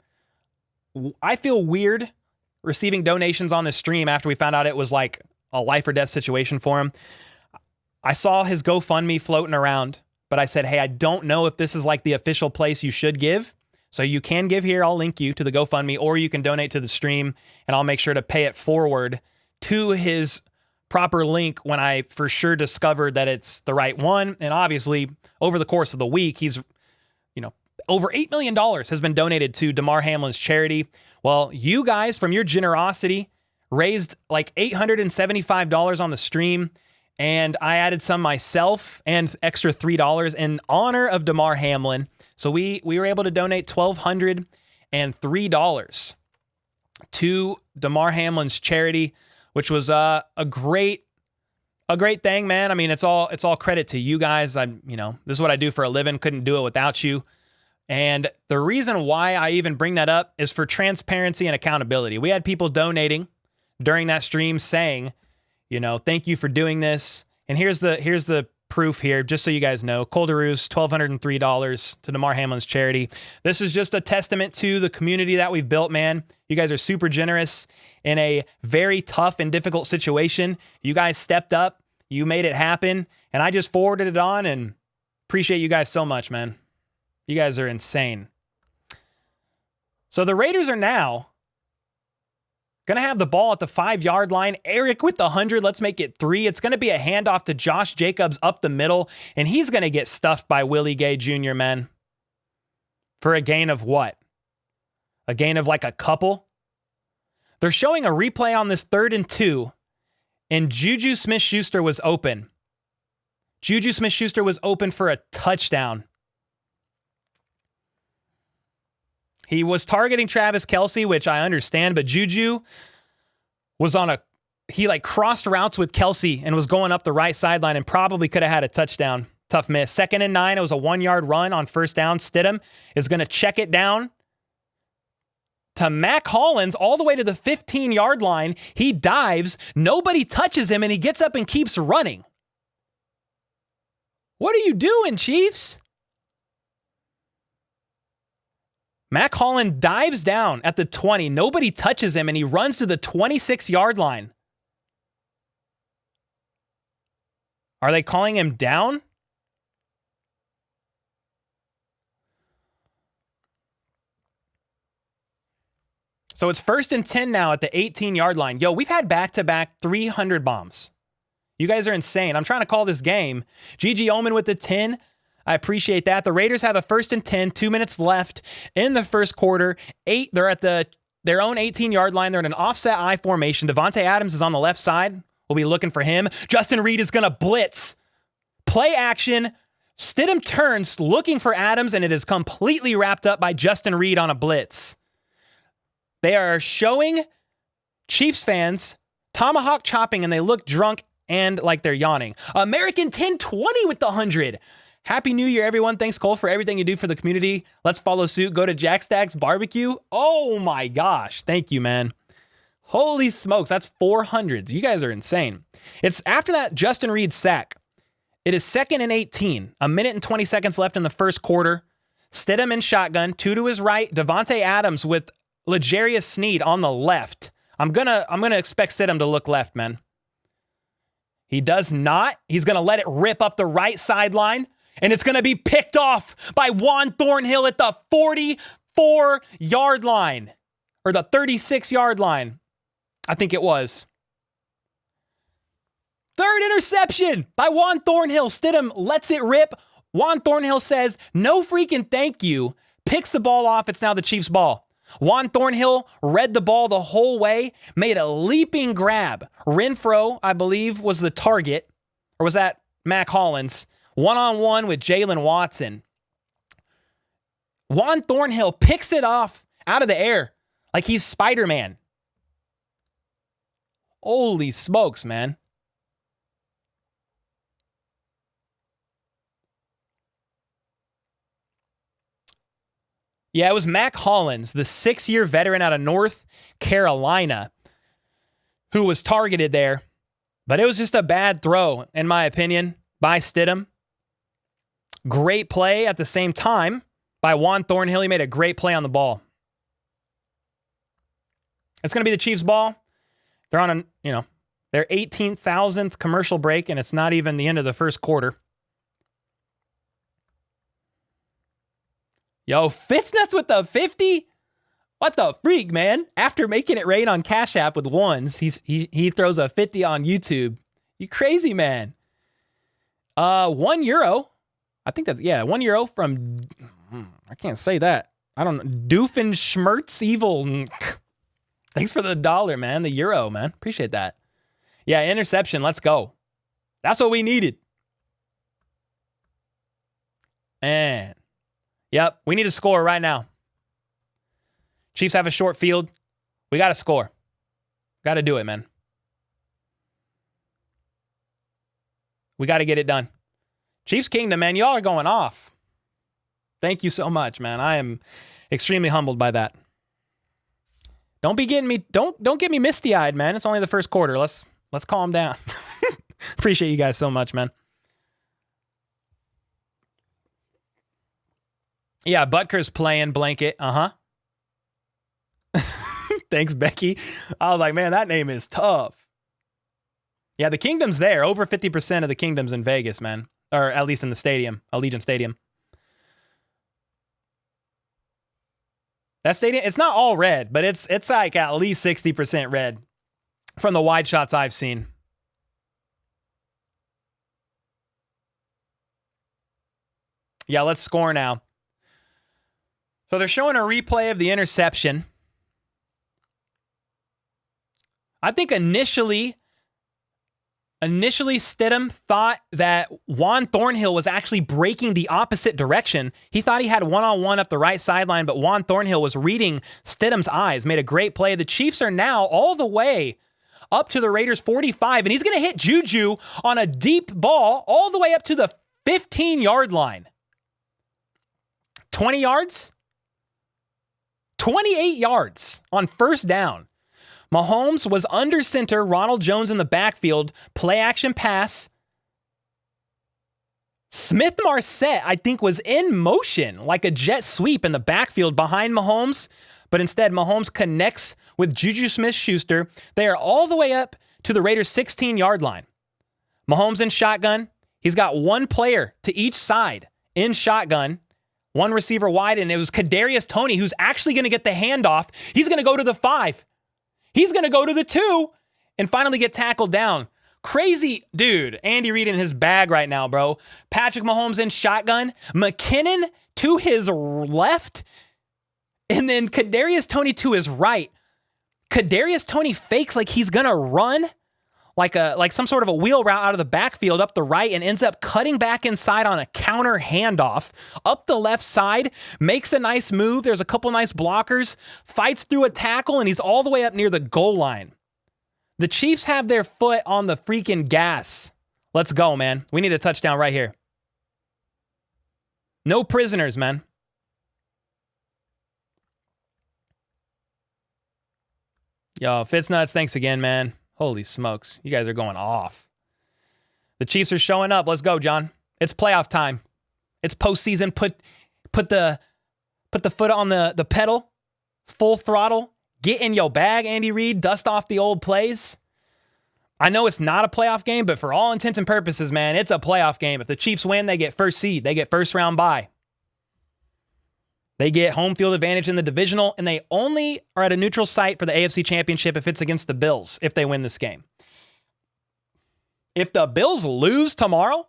[SPEAKER 1] I feel weird receiving donations on the stream after we found out it was like a life or death situation for him. I saw his GoFundMe floating around, but I said, hey, I don't know if this is like the official place you should give. So you can give here. I'll link you to the GoFundMe, or you can donate to the stream and I'll make sure to pay it forward to his proper link when I for sure discovered that it's the right one. And obviously over the course of the week, he's, over $8 million has been donated to Damar Hamlin's charity. Well, you guys from your generosity raised like $875 on the stream, and I added some myself and extra $3 in honor of Damar Hamlin. So we were able to donate $1,203 to Damar Hamlin's charity, which was a great thing, man. I mean, it's all credit to you guys. This is what I do for a living. Couldn't do it without you. And the reason why I even bring that up is for transparency and accountability. We had people donating during that stream saying, thank you for doing this. And here's the proof here, just so you guys know. Cole DeRuse, $1,203 to Damar Hamlin's charity. This is just a testament to the community that we've built, man. You guys are super generous in a very tough and difficult situation. You guys stepped up. You made it happen. And I just forwarded it on, and appreciate you guys so much, man. You guys are insane. So the Raiders are now going to have the ball at the 5-yard line. Eric with the 100. Let's make it 3. It's going to be a handoff to Josh Jacobs up the middle, and he's going to get stuffed by Willie Gay Jr., man. For a gain of what? A gain of like a couple? They're showing a replay on this 3rd and 2, and Juju Smith-Schuster was open. Juju Smith-Schuster was open for a touchdown. He was targeting Travis Kelce, which I understand, but Juju was he crossed routes with Kelce and was going up the right sideline and probably could have had a touchdown. Tough miss. 2nd and 9, it was a 1-yard run on 1st down. Stidham is going to check it down to Mac Hollins all the way to the 15-yard line. He dives, nobody touches him, and he gets up and keeps running. What are you doing, Chiefs? Mac Hollins dives down at the 20. Nobody touches him, and he runs to the 26-yard line. Are they calling him down? So it's 1st and 10 now at the 18-yard line. Yo, we've had back-to-back 300 bombs. You guys are insane. I'm trying to call this game. GG Omen with the 10. I appreciate that. The Raiders have a 1st and 10, 2 minutes left in the first quarter. They're at their own 18-yard line. They're in an offset I formation. Devontae Adams is on the left side. We'll be looking for him. Justin Reed is going to blitz. Play action. Stidham turns looking for Adams, and it is completely wrapped up by Justin Reed on a blitz. They are showing Chiefs fans tomahawk chopping, and they look drunk and like they're yawning. American 1020 with the 100. Happy New Year, everyone. Thanks, Cole, for everything you do for the community. Let's follow suit. Go to Jack Stack's Barbecue. Oh my gosh. Thank you, man. Holy smokes. That's 400s. You guys are insane. It's after that Justin Reed sack. It is 2nd and 18. A minute and 20 seconds left in the first quarter. Stidham in shotgun. 2 to his right. Devontae Adams with L'Jarius Sneed on the left. I'm gonna expect Stidham to look left, man. He does not. He's gonna let it rip up the right sideline. And it's going to be picked off by Juan Thornhill at the 44-yard line. Or the 36-yard line. I think it was. Third interception by Juan Thornhill. Stidham lets it rip. Juan Thornhill says, no freaking thank you. Picks the ball off. It's now the Chiefs' ball. Juan Thornhill read the ball the whole way. Made a leaping grab. Renfro, I believe, was the target. Or was that Mac Hollins? One-on-one with Jalen Watson. Juan Thornhill picks it off out of the air like he's Spider-Man. Holy smokes, man. Yeah, it was Mac Hollins, the 6-year veteran out of North Carolina, who was targeted there. But it was just a bad throw, in my opinion, by Stidham. Great play at the same time by Juan Thornhill. He made a great play on the ball. It's going to be the Chiefs' ball. They're on their 18,000th commercial break, and it's not even the end of the first quarter. Yo, Fitznut's with the 50? What the freak, man? After making it rain on Cash App with ones, he throws a 50 on YouTube. You crazy, man. €1. I think that's, yeah, €1 from, I can't say that. I don't know. Doofenshmirtz Evil. Thanks for the $1, man. The euro, man. Appreciate that. Yeah, interception. Let's go. That's what we needed. And, yep, we need to score right now. Chiefs have a short field. We got to score. Got to do it, man. We got to get it done. Chiefs Kingdom, man, y'all are going off. Thank you so much, man. I am extremely humbled by that. Don't be getting me, don't get me misty-eyed, man. It's only the first quarter. Let's calm down. Appreciate you guys so much, man. Yeah, Butker's playing blanket. Thanks, Becky. I was like, man, that name is tough. Yeah, the Kingdom's there. Over 50% of the Kingdom's in Vegas, man. Or at least in the stadium, Allegiant Stadium. That stadium, it's not all red, but it's like at least 60% red from the wide shots I've seen. Yeah, let's score now. So they're showing a replay of the interception. I think initially Stidham thought that Juan Thornhill was actually breaking the opposite direction. He thought he had one-on-one up the right sideline, but Juan Thornhill was reading Stidham's eyes, made a great play. The Chiefs are now all the way up to the Raiders' 45, and he's going to hit Juju on a deep ball all the way up to the 15-yard line. 20 yards? 28 yards on first down. Mahomes was under center, Ronald Jones in the backfield, play action pass. Smith Marset, I think, was in motion like a jet sweep in the backfield behind Mahomes, but instead Mahomes connects with Juju Smith-Schuster. They are all the way up to the Raiders' 16-yard line. Mahomes in shotgun. He's got one player to each side in shotgun. One receiver wide, and it was Kadarius Toney who's actually going to get the handoff. He's going to go to the 5. He's going to go to the 2 and finally get tackled down. Crazy dude. Andy Reid in his bag right now, bro. Patrick Mahomes in shotgun. McKinnon to his left. And then Kadarius Toney to his right. Kadarius Toney fakes like he's going to run like some sort of a wheel route out of the backfield up the right and ends up cutting back inside on a counter handoff up the left side, makes a nice move. There's a couple nice blockers, fights through a tackle, and he's all the way up near the goal line. The Chiefs have their foot on the freaking gas. Let's go, man. We need a touchdown right here. No prisoners, man. Yo, Fitz-Nuts, thanks again, man. Holy smokes. You guys are going off. The Chiefs are showing up. Let's go, John. It's playoff time. It's postseason. Put the foot on the pedal. Full throttle. Get in your bag, Andy Reid. Dust off the old plays. I know it's not a playoff game, but for all intents and purposes, man, it's a playoff game. If the Chiefs win, they get first seed. They get first round bye. They get home field advantage in the divisional, and they only are at a neutral site for the AFC Championship if it's against the Bills, if they win this game. If the Bills lose tomorrow,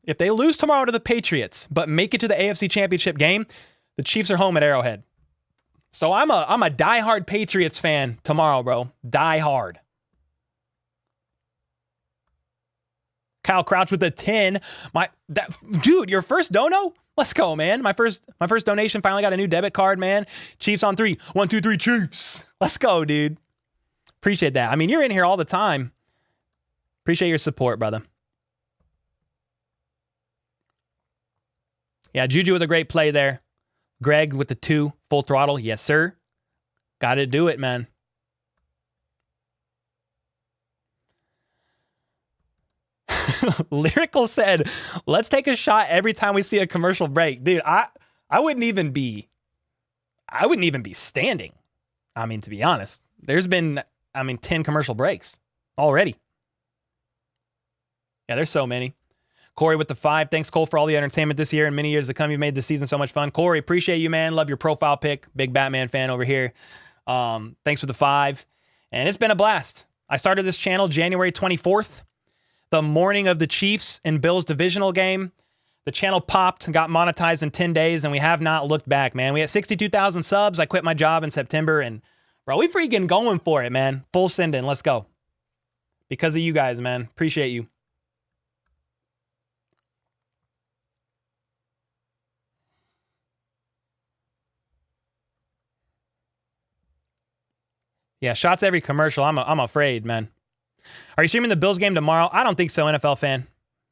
[SPEAKER 1] if they lose tomorrow to the Patriots, but make it to the AFC Championship game, the Chiefs are home at Arrowhead. So I'm a diehard Patriots fan tomorrow, bro. Die hard. Kyle Crouch with a 10. Dude, your first dono? Let's go, man. My first donation finally got a new debit card, man. Chiefs on 3. 1, 2, 3, Chiefs. Let's go, dude. Appreciate that. I mean, you're in here all the time. Appreciate your support, brother. Yeah, Juju with a great play there. Greg with the 2, full throttle. Yes, sir. Got to do it, man. Lyrical said, let's take a shot every time we see a commercial break. Dude, I wouldn't even be standing. I mean, to be honest, there's been, 10 commercial breaks already. Yeah, there's so many. Corey with the 5. Thanks, Cole, for all the entertainment this year and many years to come. You've made this season so much fun. Corey, appreciate you, man. Love your profile pic. Big Batman fan over here. Thanks for the 5. And it's been a blast. I started this channel January 24th. The morning of the Chiefs and Bills divisional game. The channel popped and got monetized in 10 days, and we have not looked back, man. We had 62,000 subs. I quit my job in September, and bro, we freaking going for it, man. Full send-in. Let's go. Because of you guys, man. Appreciate you. Yeah, shots every commercial. I'm afraid, man. Are you streaming the Bills game tomorrow? I don't think so, NFL fan.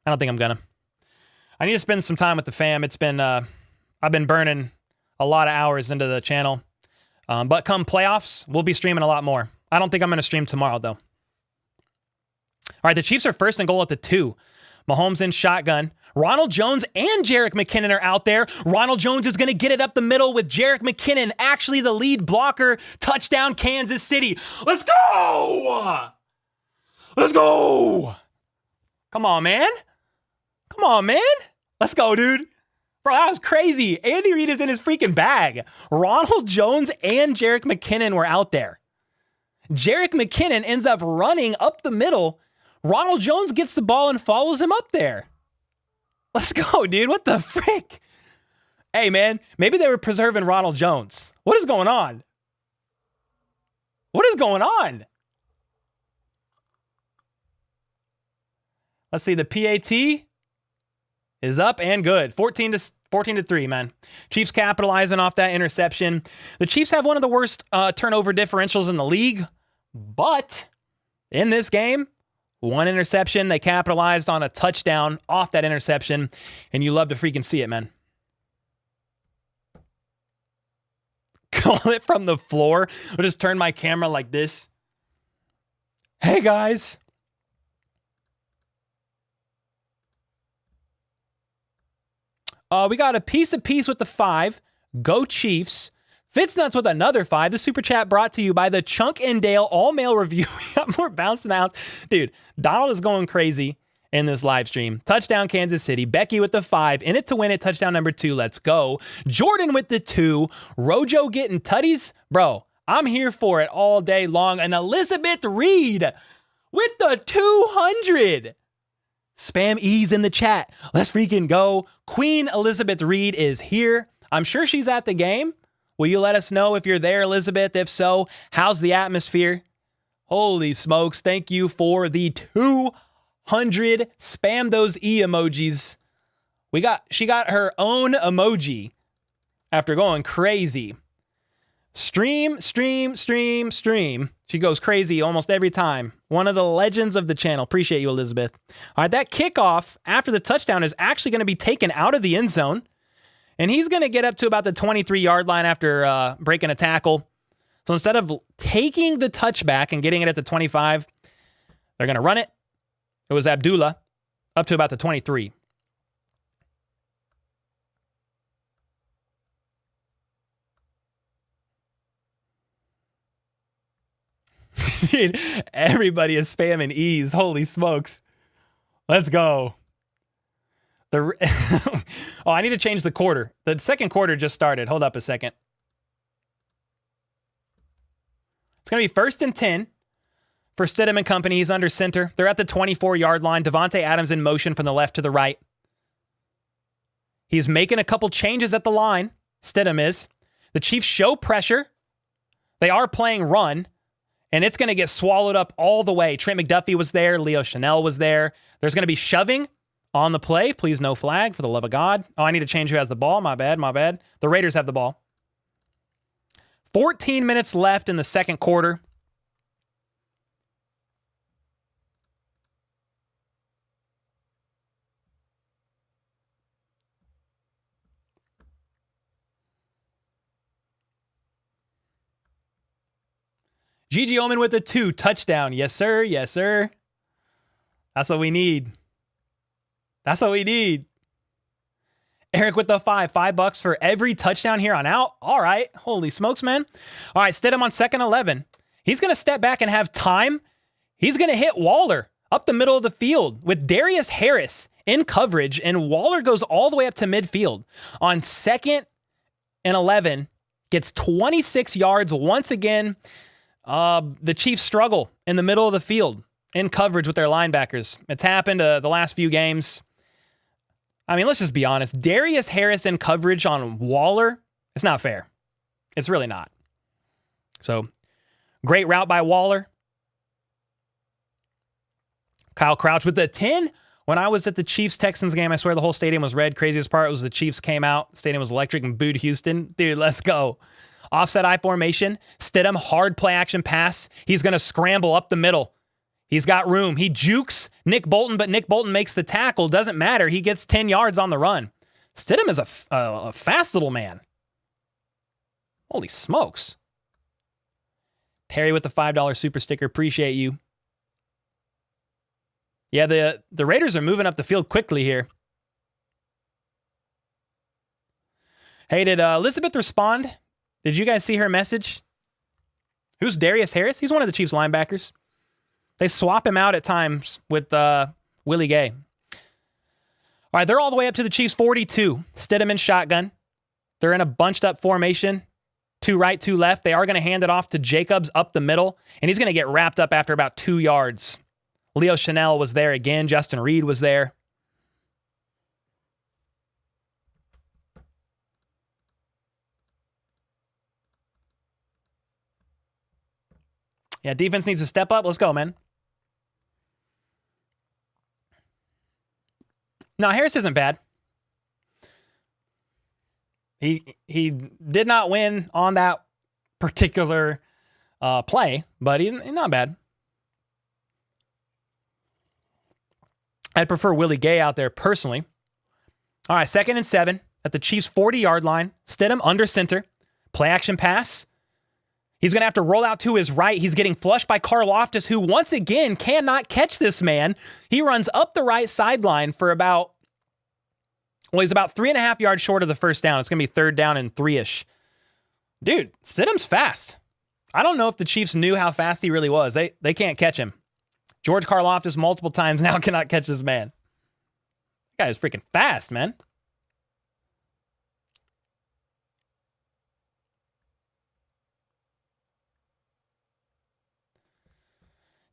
[SPEAKER 1] I don't think I'm gonna. I need to spend some time with the fam. It's been, I've been burning a lot of hours into the channel. But come playoffs, we'll be streaming a lot more. I don't think I'm gonna stream tomorrow, though. All right, the Chiefs are first and goal at the 2. Mahomes in shotgun. Ronald Jones and Jerick McKinnon are out there. Ronald Jones is going to get it up the middle with Jerick McKinnon, actually the lead blocker. Touchdown, Kansas City. Let's go! Let's go! Come on, man. Come on, man. Let's go, dude. Bro, that was crazy. Andy Reid is in his freaking bag. Ronald Jones and Jerick McKinnon were out there. Jerick McKinnon ends up running up the middle. Ronald Jones gets the ball and follows him up there. Let's go, dude. What the frick? Hey, man, maybe they were preserving Ronald Jones. What is going on? What is going on? Let's see. The PAT is up and good. 14 to 3, man. Chiefs capitalizing off that interception. The Chiefs have one of the worst turnover differentials in the league, but in this game, 1 interception. They capitalized on a touchdown off that interception, and you love to freaking see it, man. Call it from the floor. I'll just turn my camera like this. Hey, guys. We got a piece with the 5. Go Chiefs. Fitz-Nuts with another 5. The super chat brought to you by the Chunk and Dale all-mail review. We got more bounce announced. Dude, Donald is going crazy in this live stream. Touchdown, Kansas City. Becky with the 5. In it to win it. Touchdown number 2. Let's go. Jordan with the 2. Rojo getting tutties. Bro, I'm here for it all day long. And Elizabeth Reed with the 200. Spam E's in the chat. Let's freaking go. Queen Elizabeth Reed is here. I'm sure she's at the game. Will you let us know if you're there, Elizabeth? If so, how's the atmosphere? Holy smokes. Thank you for the 200. Spam those E emojis. She got her own emoji after going crazy. Stream. She goes crazy almost every time. One of the legends of the channel. Appreciate you, Elizabeth. All right, that kickoff after the touchdown is actually going to be taken out of the end zone. And he's going to get up to about the 23-yard line after breaking a tackle. So instead of taking the touchback and getting it at the 25, they're going to run it. It was Abdullah up to about the 23. Dude, everybody is spamming E's. Holy smokes. Let's go. Oh, I need to change the quarter. The second quarter just started. Hold up a second. It's going to be 1st and 10 for Stidham and company. He's under center. They're at the 24-yard line. Davante Adams in motion from the left to the right. He's making a couple changes at the line. Stidham is. The Chiefs show pressure. They are playing run. And it's going to get swallowed up all the way. Trent McDuffie was there. Leo Chanel was there. There's going to be shoving on the play. Please no flag for the love of God. Oh, I need to change who has the ball. My bad. The Raiders have the ball. 14 minutes left in the second quarter. Gigi Omen with a 2 touchdown. Yes, sir. Yes, sir. That's what we need. That's what we need. Eric with the $5 for every touchdown here on out. All right. Holy smokes, man. All right. Stidham on 2nd 11. He's going to step back and have time. He's going to hit Waller up the middle of the field with Darius Harris in coverage, and Waller goes all the way up to midfield. On 2nd and 11, gets 26 yards once again. The Chiefs struggle in the middle of the field in coverage with their linebackers. It's happened the last few games. I mean, let's just be honest. Darius Harris in coverage on Waller, it's not fair. It's really not. So, great route by Waller. Kyle Crouch with the 10. When I was at the Chiefs-Texans game, I swear the whole stadium was red. Craziest part was the Chiefs came out. The stadium was electric and booed Houston. Dude, let's go. Offset I formation. Stidham, hard play action pass. He's going to scramble up the middle. He's got room. He jukes Nick Bolton, but Nick Bolton makes the tackle. Doesn't matter. He gets 10 yards on the run. Stidham is a fast little man. Holy smokes. Perry with the $5 super sticker. Appreciate you. Yeah, the Raiders are moving up the field quickly here. Hey, did Elizabeth respond? Did you guys see her message? Who's Darius Harris? He's one of the Chiefs linebackers. They swap him out at times with Willie Gay. All right, they're all the way up to the Chiefs 42. Stidham in shotgun. They're in a bunched up formation. 2 right, 2 left. They are going to hand it off to Jacobs up the middle, and he's going to get wrapped up after about 2 yards. Leo Chanel was there again. Justin Reed was there. Yeah, defense needs to step up. Let's go, man. No, Harris isn't bad. He did not win on that particular play, but he's not bad. I'd prefer Willie Gay out there personally. All right, 2nd and 7 at the Chiefs 40-yard line. Stidham under center. Play action pass. He's going to have to roll out to his right. He's getting flushed by Karlaftis, who once again cannot catch this man. He runs up the right sideline for about, well, he's about 3.5 yards short of the first down. It's going to be 3rd down and 3-ish. Dude, Stidham's fast. I don't know if the Chiefs knew how fast he really was. They can't catch him. George Karlaftis multiple times now cannot catch this man. That guy is freaking fast, man.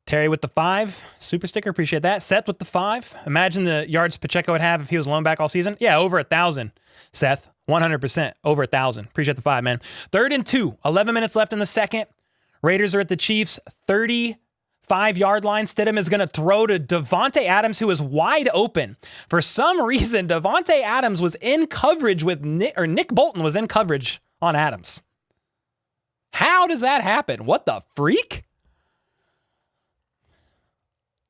[SPEAKER 1] Terry with the 5. Super sticker. Appreciate that. Seth with the 5. Imagine the yards Pacheco would have if he was loaned back all season. Yeah, over 1,000. Seth, 100%. Over 1,000. Appreciate the 5, man. 3rd and 2. 11 minutes left in the second. Raiders are at the Chiefs 35-yard line. Stidham is going to throw to Davante Adams, who is wide open. For some reason, Davante Adams was in coverage with Nick Bolton was in coverage on Adams. How does that happen? What the freak?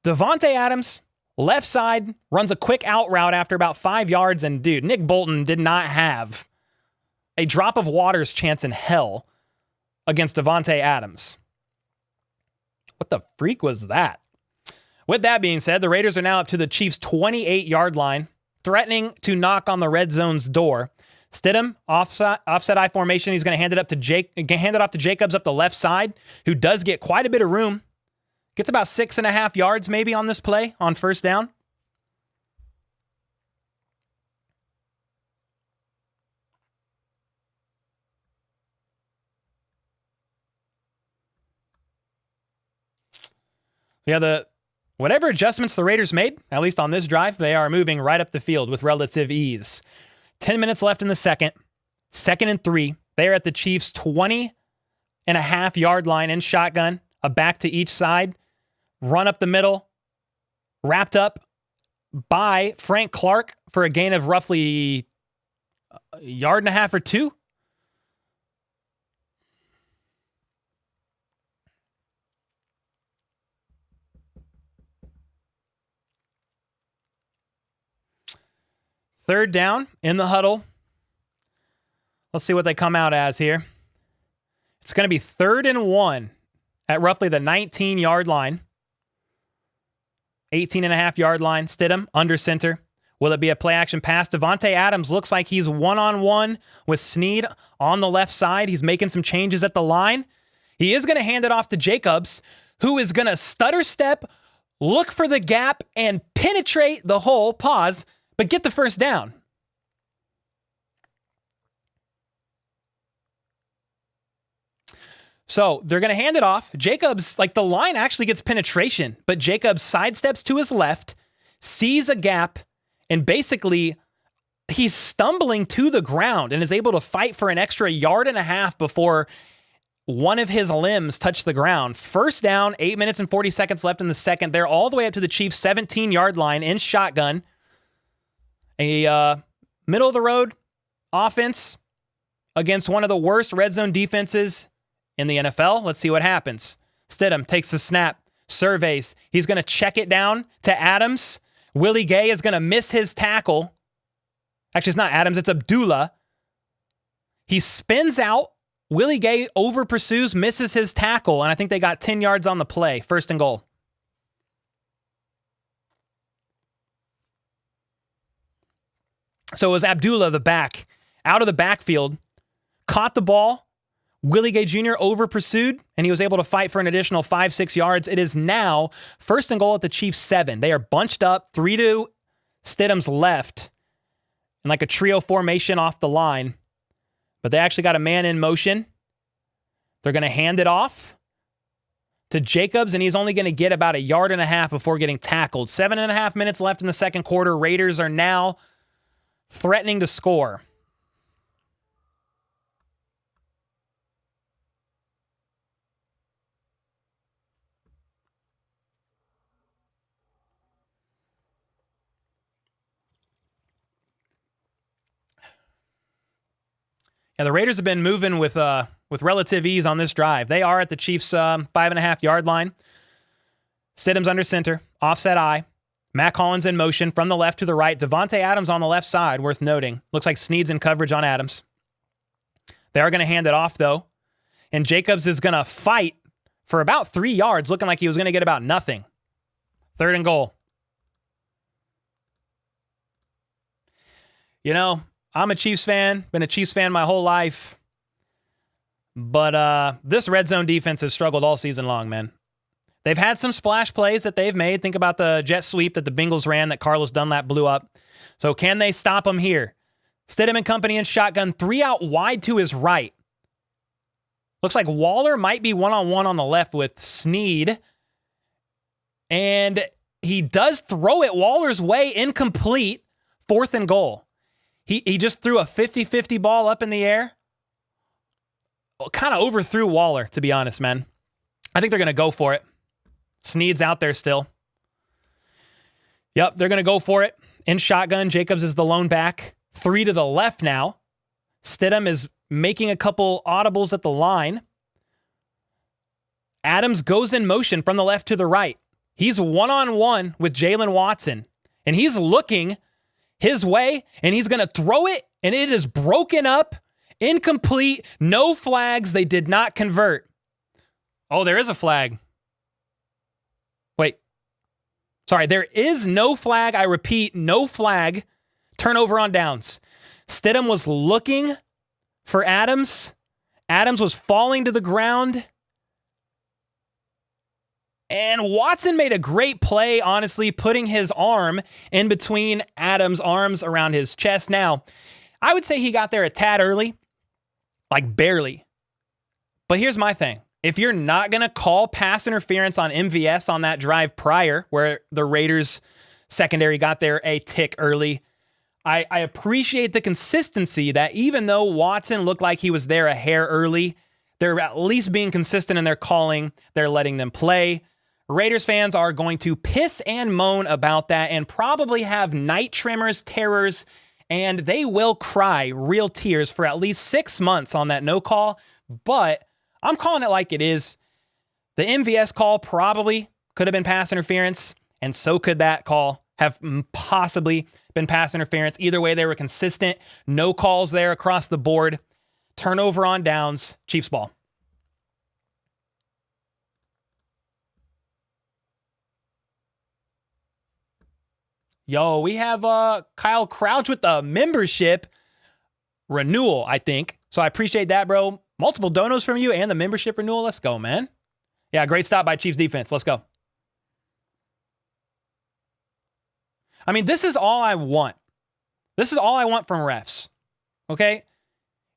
[SPEAKER 1] Davante Adams, left side, runs a quick out route after about 5 yards. And dude, Nick Bolton did not have a drop of water's chance in hell against Davante Adams. What the freak was that? With that being said, the Raiders are now up to the Chiefs' 28-yard line, threatening to knock on the red zone's door. Stidham, offset I formation. He's going to hand it off to Jacobs up the left side, who does get quite a bit of room. Gets about 6.5 yards maybe on this play on first down. Yeah, whatever adjustments the Raiders made, at least on this drive, they are moving right up the field with relative ease. 10 minutes left in the second. 2nd and 3. They are at the Chiefs' 20.5-yard line in shotgun. A back to each side. Run up the middle. Wrapped up by Frank Clark for a gain of roughly a yard and a half or 2. Third down in the huddle. Let's see what they come out as here. It's going to be 3rd and 1 at roughly the 19-yard line. 18.5-yard line. Stidham under center. Will it be a play action pass? Davante Adams looks like he's one-on-one with Snead on the left side. He's making some changes at the line. He is going to hand it off to Jacobs, who is going to stutter step, look for the gap, and penetrate the hole. Pause. But get the first down. So they're going to hand it off. Jacobs, the line actually gets penetration, but Jacobs sidesteps to his left, sees a gap, and basically he's stumbling to the ground and is able to fight for an extra yard and a half before one of his limbs touched the ground. First down, 8 minutes and 40 seconds left in the second. They're all the way up to the Chiefs' 17-yard line in shotgun. A middle-of-the-road offense against one of the worst red zone defenses in the NFL. Let's see what happens. Stidham takes the snap, surveys. He's going to check it down to Adams. Willie Gay is going to miss his tackle. Actually, it's not Adams, it's Abdullah. He spins out. Willie Gay over pursues, misses his tackle, and I think they got 10 yards on the play. 1st and goal. So it was Abdullah, the back, out of the backfield, caught the ball. Willie Gay Jr. over pursued, and he was able to fight for an additional 5-6 yards. It is now 1st and goal at the Chiefs' 7. They are bunched up, 3 to Stidham's left, in a trio formation off the line. But they actually got a man in motion. They're going to hand it off to Jacobs, and he's only going to get about a yard and a half before getting tackled. 7.5 minutes left in the second quarter. Raiders are now threatening to score. Yeah, the Raiders have been moving with relative ease on this drive. They are at the Chiefs' 5.5-yard line. Stidham's under center, offset I. Matt Collins in motion from the left to the right. Davante Adams on the left side, worth noting. Looks like Snead's in coverage on Adams. They are going to hand it off, though. And Jacobs is going to fight for about 3 yards, looking like he was going to get about nothing. 3rd and goal. You know, I'm a Chiefs fan, been a Chiefs fan my whole life. But this red zone defense has struggled all season long, man. They've had some splash plays that they've made. Think about the jet sweep that the Bengals ran that Carlos Dunlap blew up. So can they stop them here? Stidham and company in shotgun, 3 out wide to his right. Looks like Waller might be one-on-one on the left with Snead. And he does throw it Waller's way, incomplete. 4th and goal. He just threw a 50-50 ball up in the air. Kind of overthrew Waller, to be honest, man. I think they're going to go for it. Snead's out there still. Yep, they're going to go for it. In shotgun, Jacobs is the lone back. 3 to the left now. Stidham is making a couple audibles at the line. Adams goes in motion from the left to the right. He's one-on-one with Jalen Watson, and he's looking his way, and he's going to throw it, and it is broken up, incomplete, no flags. They did not convert. Oh, there is a flag. Wait. Sorry, there is no flag. I repeat, no flag. Turnover on downs. Stidham was looking for Adams. Adams was falling to the ground. And Watson made a great play, honestly, putting his arm in between Adams' arms around his chest. Now, I would say he got there a tad early, like barely. But here's my thing. If you're not going to call pass interference on MVS on that drive prior, where the Raiders secondary got there a tick early, I appreciate the consistency that even though Watson looked like he was there a hair early, they're at least being consistent in their calling. They're letting them play. Raiders fans are going to piss and moan about that and probably have night tremors, terrors, and they will cry real tears for at least 6 months on that no call. But I'm calling it like it is. The MVS call probably could have been pass interference, and so could that call have possibly been pass interference. Either way, they were consistent. No calls there across the board. Turnover on downs. Chiefs ball. Yo, we have Kyle Crouch with the membership renewal, I think. So I appreciate that, bro. Multiple donos from you and the membership renewal. Let's go, man. Yeah, great stop by Chiefs defense. Let's go. I mean, this is all I want. This is all I want from refs. Okay?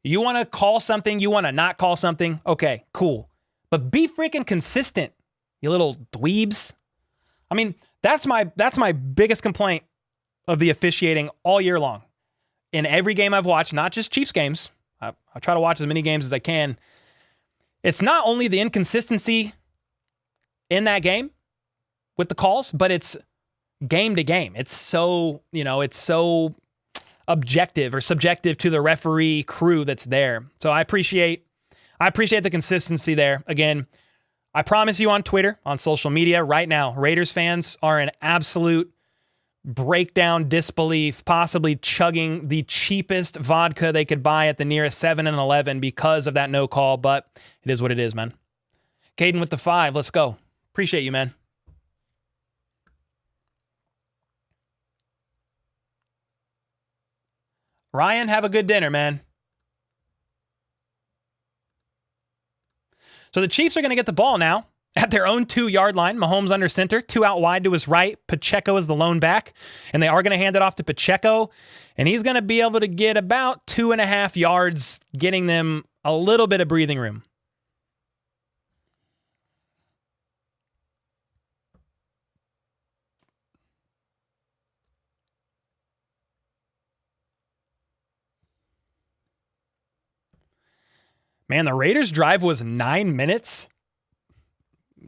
[SPEAKER 1] You want to call something, you want to not call something. Okay, cool. But be freaking consistent, you little dweebs. I mean, that's my biggest complaint of the officiating all year long. In every game I've watched, not just Chiefs games. I try to watch as many games as I can. It's not only the inconsistency in that game with the calls, but it's game to game. It's so, it's so objective or subjective to the referee crew that's there. So I appreciate the consistency there. Again, I promise you on Twitter, on social media right now, Raiders fans are in absolute breakdown disbelief, possibly chugging the cheapest vodka they could buy at the nearest 7-Eleven because of that no call, but it is what it is, man. Caden with the 5. Let's go. Appreciate you, man. Ryan, have a good dinner, man. So the Chiefs are going to get the ball now at their own 2-yard line. Mahomes under center, 2 out wide to his right. Pacheco is the lone back, and they are going to hand it off to Pacheco, and he's going to be able to get about 2.5 yards, getting them a little bit of breathing room. Man, the Raiders' drive was 9 minutes.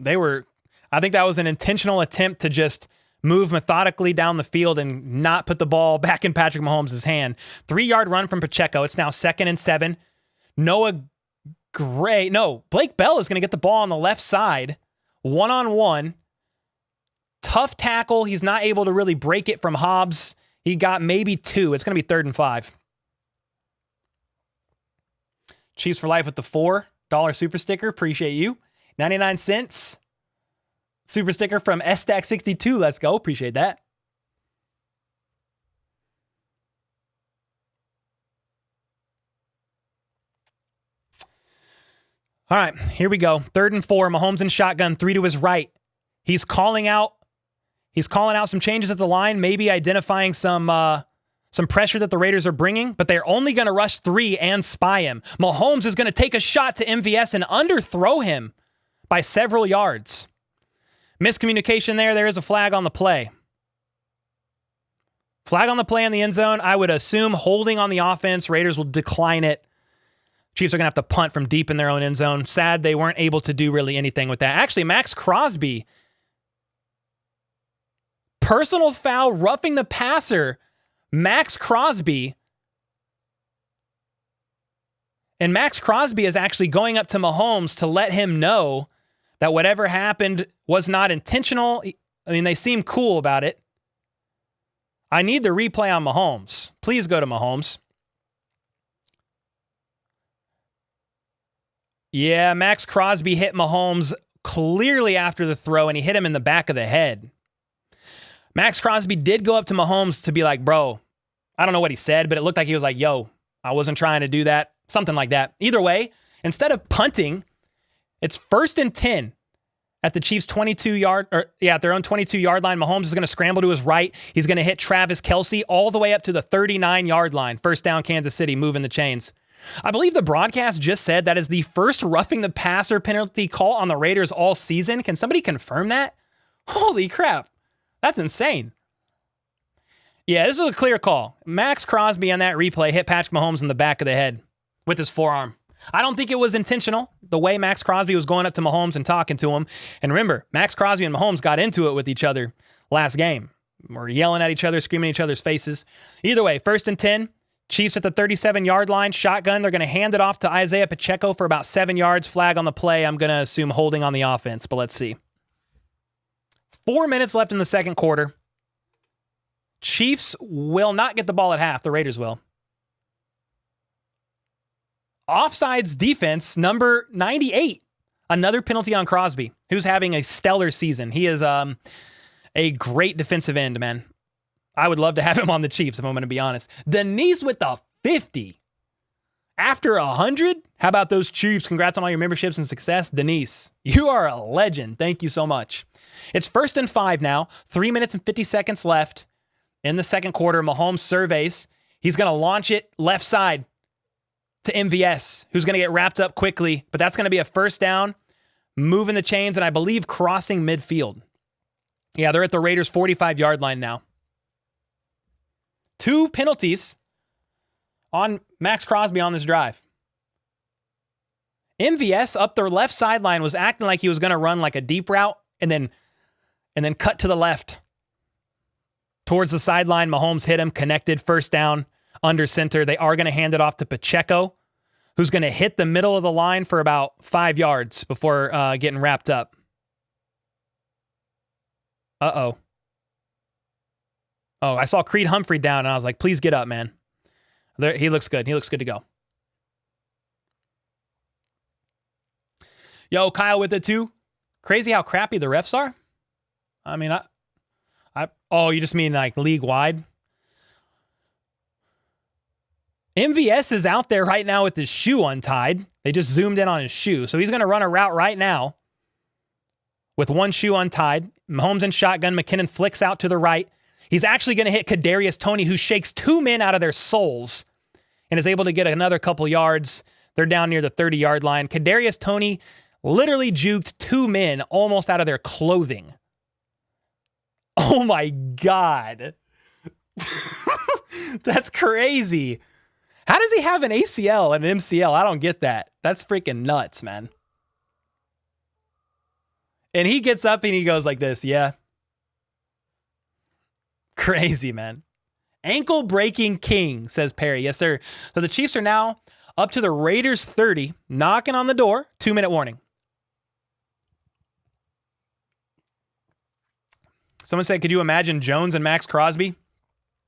[SPEAKER 1] I think that was an intentional attempt to just move methodically down the field and not put the ball back in Patrick Mahomes' hand. 3-yard run from Pacheco. It's now 2nd and 7. Blake Bell is going to get the ball on the left side. One-on-one. Tough tackle. He's not able to really break it from Hobbs. He got maybe 2. It's going to be 3rd and 5. Chiefs for life with the $4 super sticker. Appreciate you. 99 cents. Super sticker from STAck62. Let's go. Appreciate that. All right, here we go. 3rd and 4. Mahomes in shotgun. 3 to his right. He's calling out some changes at the line, maybe identifying some pressure that the Raiders are bringing, but they're only going to rush 3 and spy him. Mahomes is going to take a shot to MVS and underthrow him by several yards. Miscommunication there. There is a flag on the play. Flag on the play in the end zone. I would assume holding on the offense. Raiders will decline it. Chiefs are going to have to punt from deep in their own end zone. Sad they weren't able to do really anything with that. Actually, Max Crosby. Personal foul, roughing the passer. Max Crosby. And Max Crosby is actually going up to Mahomes to let him know that whatever happened was not intentional. I mean, they seem cool about it. I need the replay on Mahomes. Please go to Mahomes. Yeah, Max Crosby hit Mahomes clearly after the throw, and he hit him in the back of the head. Max Crosby did go up to Mahomes to be like, bro, I don't know what he said, but it looked like he was like, yo, I wasn't trying to do that. Something like that. Either way, instead of punting, it's 1st and 10 at the Chiefs' at their own 22-yard line. Mahomes is going to scramble to his right. He's going to hit Travis Kelce all the way up to the 39-yard line. First down, Kansas City, moving the chains. I believe the broadcast just said that is the first roughing the passer penalty call on the Raiders all season. Can somebody confirm that? Holy crap. That's insane. Yeah, this was a clear call. Max Crosby on that replay hit Patrick Mahomes in the back of the head with his forearm. I don't think it was intentional, the way Max Crosby was going up to Mahomes and talking to him. And remember, Max Crosby and Mahomes got into it with each other last game. We're yelling at each other, screaming in each other's faces. Either way, 1st and 10, Chiefs at the 37-yard line, shotgun. They're going to hand it off to Isaiah Pacheco for about 7 yards. Flag on the play. I'm going to assume holding on the offense, but let's see. 4 minutes left in the second quarter. Chiefs will not get the ball at half. The Raiders will. Offsides defense, number 98. Another penalty on Crosby, who's having a stellar season. He is a great defensive end, man. I would love to have him on the Chiefs, if I'm going to be honest. DeRuse with the 50. After 100? How about those Chiefs? Congrats on all your memberships and success. DeRuse, you are a legend. Thank you so much. It's 1st and 5 now. 3 minutes and 50 seconds left in the second quarter. Mahomes surveys. He's going to launch it left side to MVS, who's going to get wrapped up quickly. But that's going to be a first down, moving the chains, and I believe crossing midfield. Yeah, they're at the Raiders' 45-yard line now. 2 penalties on Max Crosby on this drive. MVS up their left sideline was acting like he was going to run like a deep route and then cut to the left towards the sideline. Mahomes hit him, connected, first down, under center. They are going to hand it off to Pacheco, who's going to hit the middle of the line for about 5 yards before getting wrapped up. Uh-oh. Oh, I saw Creed Humphrey down, and I was like, please get up, man. He looks good. He looks good to go. Yo, Kyle with it too. Crazy how crappy the refs are. I mean, oh, you just mean like league-wide? MVS is out there right now with his shoe untied. They just zoomed in on his shoe. So he's going to run a route right now with one shoe untied. Mahomes in shotgun. McKinnon flicks out to the right. He's actually going to hit Kadarius Toney, who shakes 2 men out of their souls and is able to get another couple yards. They're down near the 30-yard line. Kadarius Toney literally juked 2 men almost out of their clothing. Oh my God. That's crazy. How does he have an ACL and an MCL? I don't get that. That's freaking nuts, man. And he gets up and he goes like this, yeah. Crazy, man. Ankle breaking king, says Perry. Yes, sir. So the Chiefs are now up to the Raiders 30, knocking on the door. 2-minute warning. Someone said, could you imagine Jones and Max Crosby?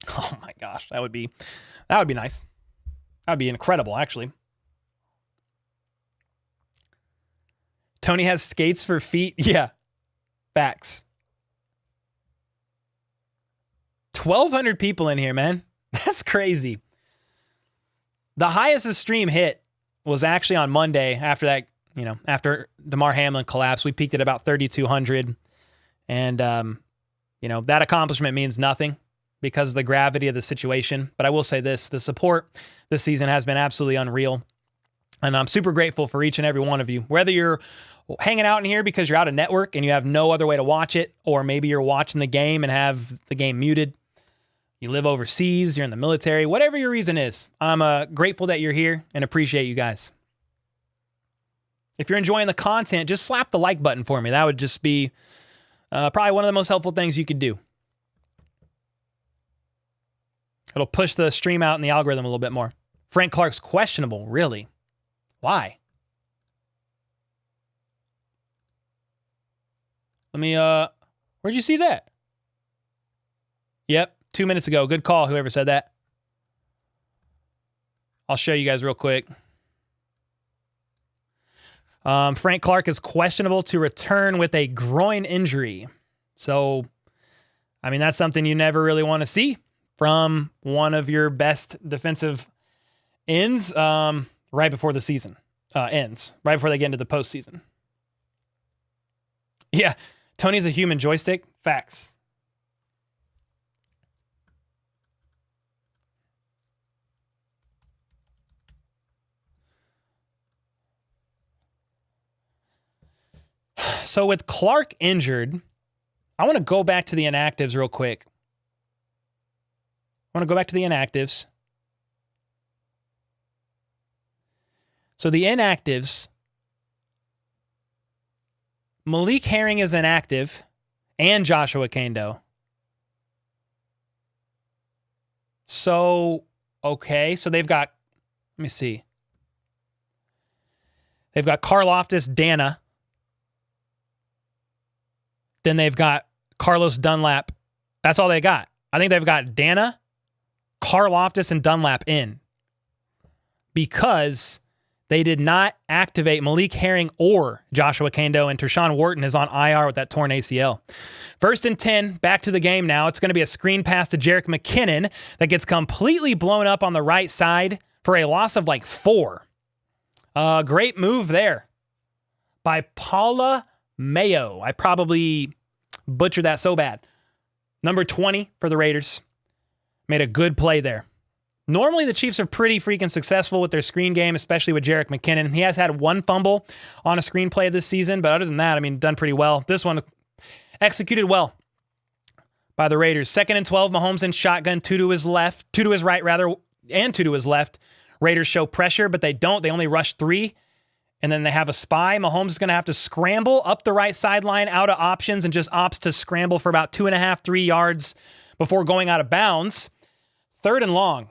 [SPEAKER 1] Oh my gosh, that would be nice. That would be incredible, actually. Tony has skates for feet. Yeah. Facts. 1,200 people in here, man. That's crazy. The highest the stream hit was actually on Monday after that, after Damar Hamlin collapsed. We peaked at about 3,200. And, that accomplishment means nothing because of the gravity of the situation. But I will say this, the support this season has been absolutely unreal. And I'm super grateful for each and every one of you. Whether you're hanging out in here because you're out of network and you have no other way to watch it, or maybe you're watching the game and have the game muted. You live overseas, you're in the military, whatever your reason is, I'm grateful that you're here and appreciate you guys. If you're enjoying the content, just slap the like button for me. That would just be probably one of the most helpful things you could do. It'll push the stream out in the algorithm a little bit more. Frank Clark's questionable, really? Why? Let me, where'd you see that? Yep, 2 minutes ago. Good call, whoever said that. I'll show you guys real quick. Frank Clark is questionable to return with a groin injury. So, I mean, that's something you never really want to see from one of your best defensive ends right before the season ends, right before they get into the postseason. Yeah, Tony's a human joystick. Facts. So with Clark injured, I want to go back to the inactives real quick. I want to go back to the inactives. So the inactives, Malik Herring is inactive and Joshua Kando. So, okay, so they've got, let me see. They've got Karlaftis, Dana. Then they've got Carlos Dunlap. That's all they got. I think they've got Dana, Karlaftis, and Dunlap in because they did not activate Malik Herring or Joshua Kando, and Tershawn Wharton is on IR with that torn ACL. 1st and 10, back to the game now. It's going to be a screen pass to Jerick McKinnon that gets completely blown up on the right side for a loss of like 4. Great move there by Paula Mayo. I probably butchered that so bad. Number 20 for the Raiders. Made a good play there. Normally, the Chiefs are pretty freaking successful with their screen game, especially with Jerick McKinnon. He has had 1 fumble on a screen play this season, but other than that, I mean, done pretty well. This one executed well by the Raiders. 2nd and 12, Mahomes in shotgun, 2 to his right, and 2 to his left. Raiders show pressure, but they don't. They only rush 3. And then they have a spy. Mahomes is going to have to scramble up the right sideline out of options and just opts to scramble for about 2.5, 3 yards before going out of bounds. 3rd and long.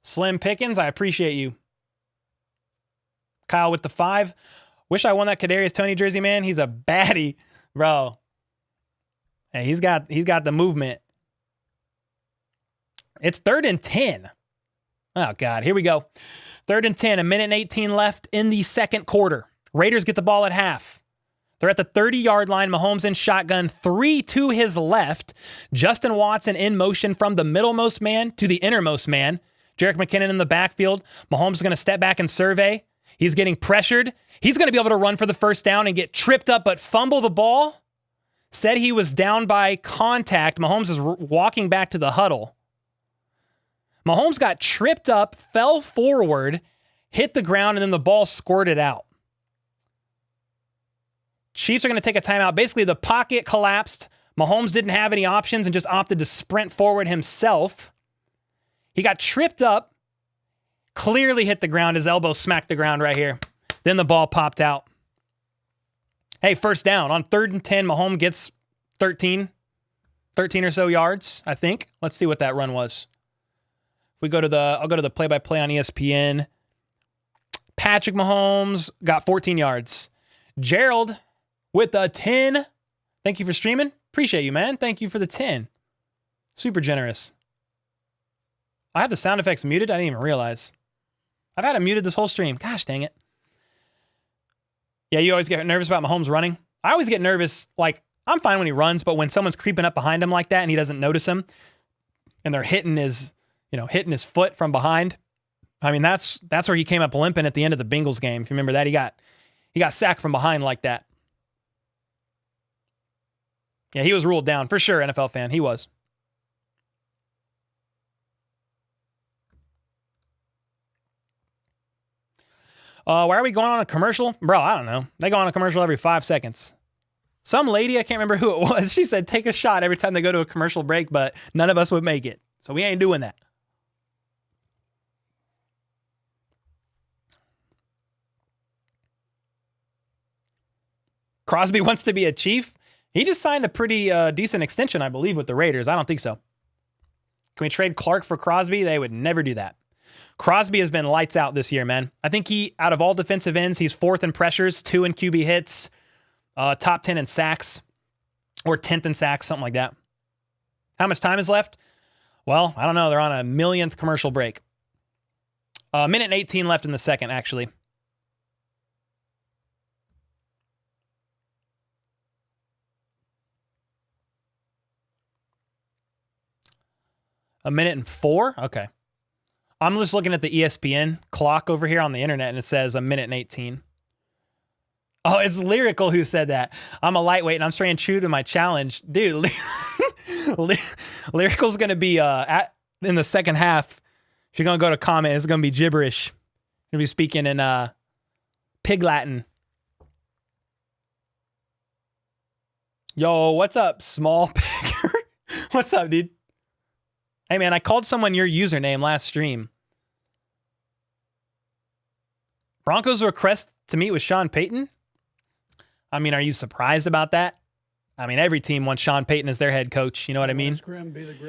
[SPEAKER 1] Slim Pickens, I appreciate you. Kyle with the 5. Wish I won that Kadarius Toney jersey, man. He's a baddie, bro. Hey, he's got the movement. It's 3rd and 10. Oh, God. Here we go. 3rd and 10, 1 minute and 18 left in the second quarter. Raiders get the ball at half. They're at the 30-yard line. Mahomes in shotgun, 3 to his left. Justin Watson in motion from the middlemost man to the innermost man. Jerick McKinnon in the backfield. Mahomes is going to step back and survey. He's getting pressured. He's going to be able to run for the first down and get tripped up, but fumble the ball. Said he was down by contact. Mahomes is walking back to the huddle. Mahomes got tripped up, fell forward, hit the ground, and then the ball squirted out. Chiefs are going to take a timeout. Basically, the pocket collapsed. Mahomes didn't have any options and just opted to sprint forward himself. He got tripped up, clearly hit the ground. His elbow smacked the ground right here. Then the ball popped out. Hey, first down. On 3rd and 10, Mahomes gets 13 or so yards, I think. Let's see what that run was. If we go to I'll go to the play-by-play on ESPN. Patrick Mahomes got 14 yards. Gerald with a 10. Thank you for streaming. Appreciate you, man. Thank you for the 10. Super generous. I have the sound effects muted. I didn't even realize. I've had it muted this whole stream. Gosh, dang it. Yeah, you always get nervous about Mahomes running. I always get nervous. Like, I'm fine when he runs, but when someone's creeping up behind him like that and he doesn't notice him and they're hitting his foot from behind. I mean, that's where he came up limping at the end of the Bengals game. If you remember that, he got sacked from behind like that. Yeah, he was ruled down for sure. NFL fan, he was. Why are we going on a commercial? Bro, I don't know. They go on a commercial every 5 seconds. Some lady, I can't remember who it was, she said take a shot every time they go to a commercial break, but none of us would make it. So we ain't doing that. Crosby wants to be a Chief. He just signed a pretty decent extension, I believe, with the Raiders. I don't think so. Can we trade Clark for Crosby? They would never do that. Crosby has been lights out this year, man. I think out of all defensive ends, he's 4th in pressures, 2 in QB hits, top 10 in sacks, or 10th in sacks, something like that. How much time is left? Well, I don't know. They're on a millionth commercial break. A minute and 18 left in the second, actually. A minute and 4? Okay. I'm just looking at the ESPN clock over here on the internet, and it says a minute and 18. Oh, it's Lyrical who said that. I'm a lightweight, and I'm staying true to my challenge. Dude, Lyrical's going to be in the second half. She's going to go to comment. It's going to be gibberish. Going to be speaking in Pig Latin. Yo, what's up, Small Pigger? What's up, dude? Hey, man, I called someone your username last stream. Broncos request to meet with Sean Payton? I mean, are you surprised about that? I mean, every team wants Sean Payton as their head coach. You know what I mean?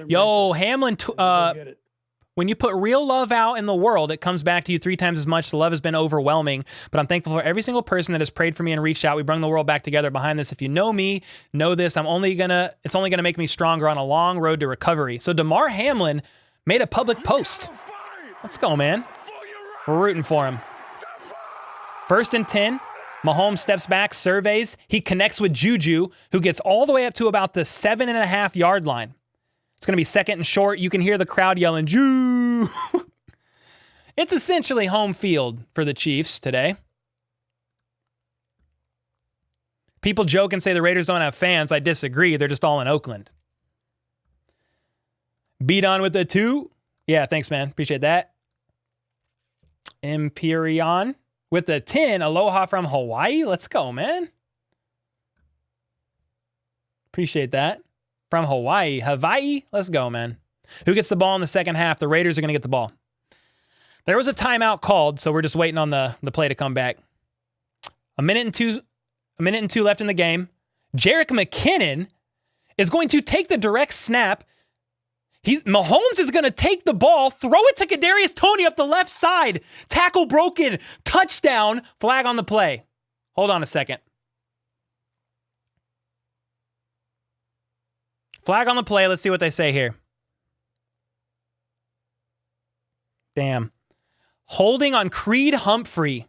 [SPEAKER 1] Yo, Hamlin, when you put real love out in the world, it comes back to you 3 times as much. The love has been overwhelming, but I'm thankful for every single person that has prayed for me and reached out. We bring the world back together behind this. If you know me, know this. It's only gonna make me stronger on a long road to recovery. So Damar Hamlin made a public post. Let's go, man. We're rooting for him. 1st and 10. Mahomes steps back, surveys. He connects with Juju, who gets all the way up to about the 7.5-yard line. It's going to be 2nd and short. You can hear the crowd yelling, Jew. It's essentially home field for the Chiefs today. People joke and say the Raiders don't have fans. I disagree. They're just all in Oakland. Beat on with the 2. Yeah, thanks, man. Appreciate that. Empyrean with the 10. Aloha from Hawaii. Let's go, man. Appreciate that. From Hawaii. Let's go, man. Who gets the ball in the second half? The Raiders are going to get the ball. There was a timeout called, so we're just waiting on the play to come back. A minute and two left in the game. Jerick McKinnon is going to take the direct snap. Mahomes is going to take the ball, throw it to Kadarius Toney up the left side. Tackle broken. Touchdown. Flag on the play. Hold on a second. Flag on the play. Let's see what they say here. Damn. Holding on Creed Humphrey.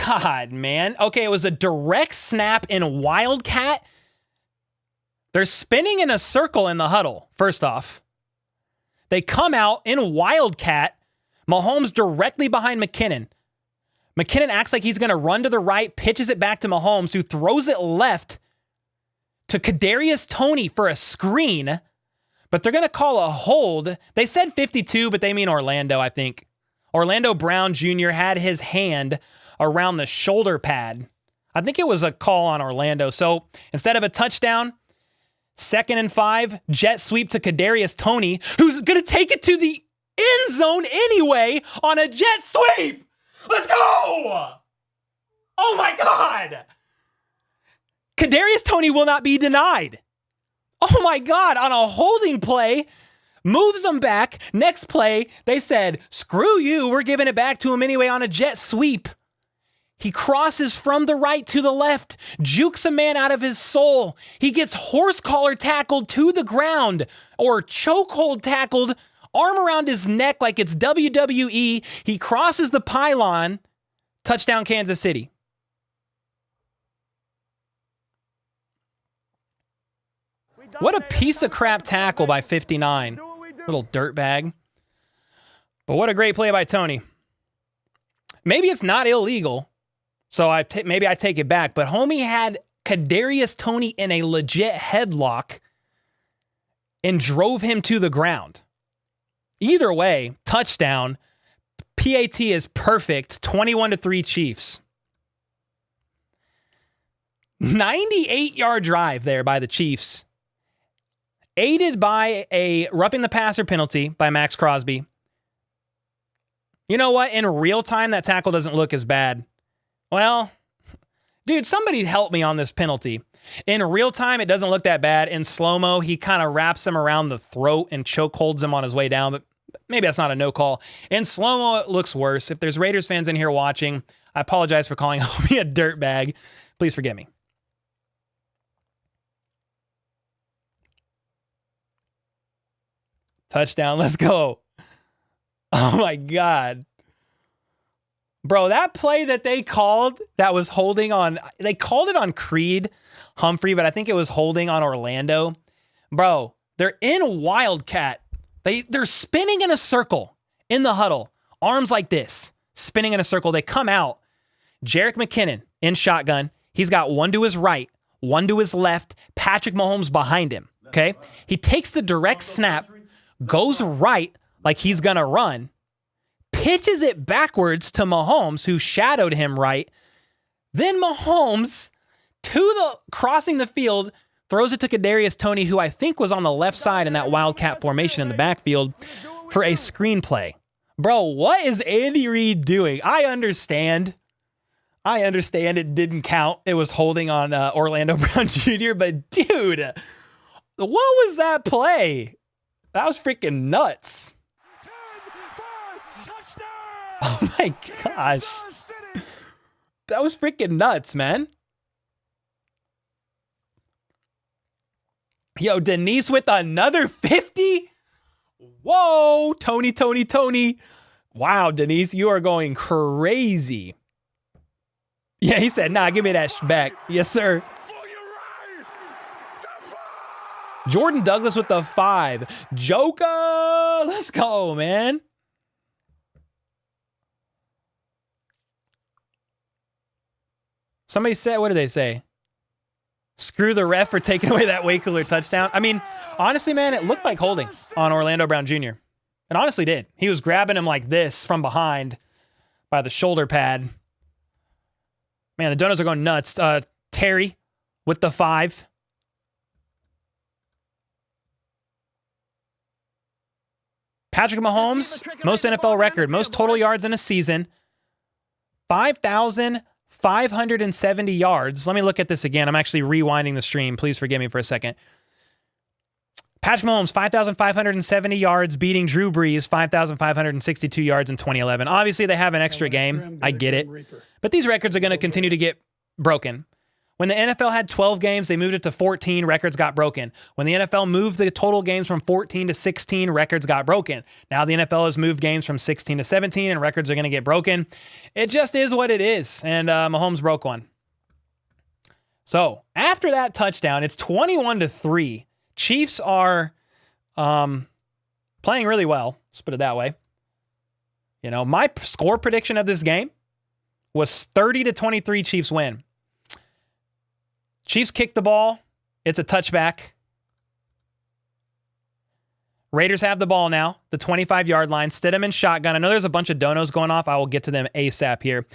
[SPEAKER 1] God, man. Okay, it was a direct snap in Wildcat. They're spinning in a circle in the huddle, first off. They come out in Wildcat. Mahomes directly behind McKinnon. McKinnon acts like he's going to run to the right, pitches it back to Mahomes, who throws it left to Kadarius Toney for a screen, but they're going to call a hold. They said 52, but they mean Orlando, I think. Orlando Brown Jr. had his hand around the shoulder pad. I think it was a call on Orlando. So instead of a touchdown, 2nd and 5, jet sweep to Kadarius Toney, who's going to take it to the end zone anyway on a jet sweep. Let's go! Oh my God! Kadarius Toney will not be denied. Oh my God, on a holding play, moves them back. Next play, they said, screw you, we're giving it back to him anyway on a jet sweep. He crosses from the right to the left, jukes a man out of his soul. He gets horse collar tackled to the ground, or chokehold tackled, arm around his neck like it's WWE. He crosses the pylon, touchdown Kansas City. What a piece of crap tackle by 59. Little dirtbag. But what a great play by Toney. Maybe it's not illegal, so maybe I take it back. But homie had Kadarius Toney in a legit headlock and drove him to the ground. Either way, touchdown. PAT is perfect. 21-3 Chiefs. 98-yard drive there by the Chiefs. Aided by a roughing the passer penalty by Max Crosby. You know what? In real time, that tackle doesn't look as bad. Well, dude, somebody help me on this penalty. In real time, it doesn't look that bad. In slow-mo, he kind of wraps him around the throat and choke holds him on his way down. But Maybe that's not a no call. In slow-mo, it looks worse. If there's Raiders fans in here watching, I apologize for calling me a dirtbag. Please forgive me. Touchdown, let's go. Oh my God. Bro, that play that they called that was holding on, they called it on Creed Humphrey, but I think it was holding on Orlando. Bro, they're in Wildcat. They're spinning in a circle in the huddle. Arms like this, spinning in a circle. They come out. Jerick McKinnon in shotgun. He's got one to his right, one to his left. Patrick Mahomes behind him, okay? He takes the direct snap, goes right like he's going to run, pitches it backwards to Mahomes, who shadowed him right. Then Mahomes, crossing the field, throws it to Kadarius Toney, who I think was on the left side in that Wildcat formation in the backfield for a screenplay. Bro, what is Andy Reid doing? I understand it didn't count. It was holding on Orlando Brown Jr., but dude, what was that play? That was freaking nuts.
[SPEAKER 2] 10-5, touchdown!
[SPEAKER 1] Oh my gosh. That was freaking nuts, man. Yo, Denise with another 50? Whoa, Tony. Wow, Denise, you are going crazy. Yeah, he said, nah, give me that back. Yes, sir. Jordan Douglas with the 5. Joker, let's go, man. Somebody said, what did they say? Screw the ref for taking away that way cooler touchdown. I mean, honestly, man, it looked like holding on Orlando Brown Jr. It honestly did. He was grabbing him like this from behind by the shoulder pad. Man, the donuts are going nuts. Terry with the 5. Patrick Mahomes, most NFL record, most total yards in a season. 5,570 yards. Let me look at this again. I'm actually rewinding the stream. Please forgive me for a second. Patrick Mahomes, 5,570 yards, beating Drew Brees, 5,562 yards in 2011. Obviously, they have an extra game. I get it. But these records are going to continue to get broken. When the NFL had 12 games, they moved it to 14, records got broken. When the NFL moved the total games from 14 to 16, records got broken. Now the NFL has moved games from 16 to 17, and records are going to get broken. It just is what it is, and Mahomes broke one. So after that touchdown, it's 21-3. Chiefs are playing really well. Let's put it that way. You know, my score prediction of this game was 30-23 Chiefs win. Chiefs kick the ball. It's a touchback. Raiders have the ball now, the 25-yard line. Stidham in shotgun. I know there's a bunch of donos going off. I will get to them ASAP here.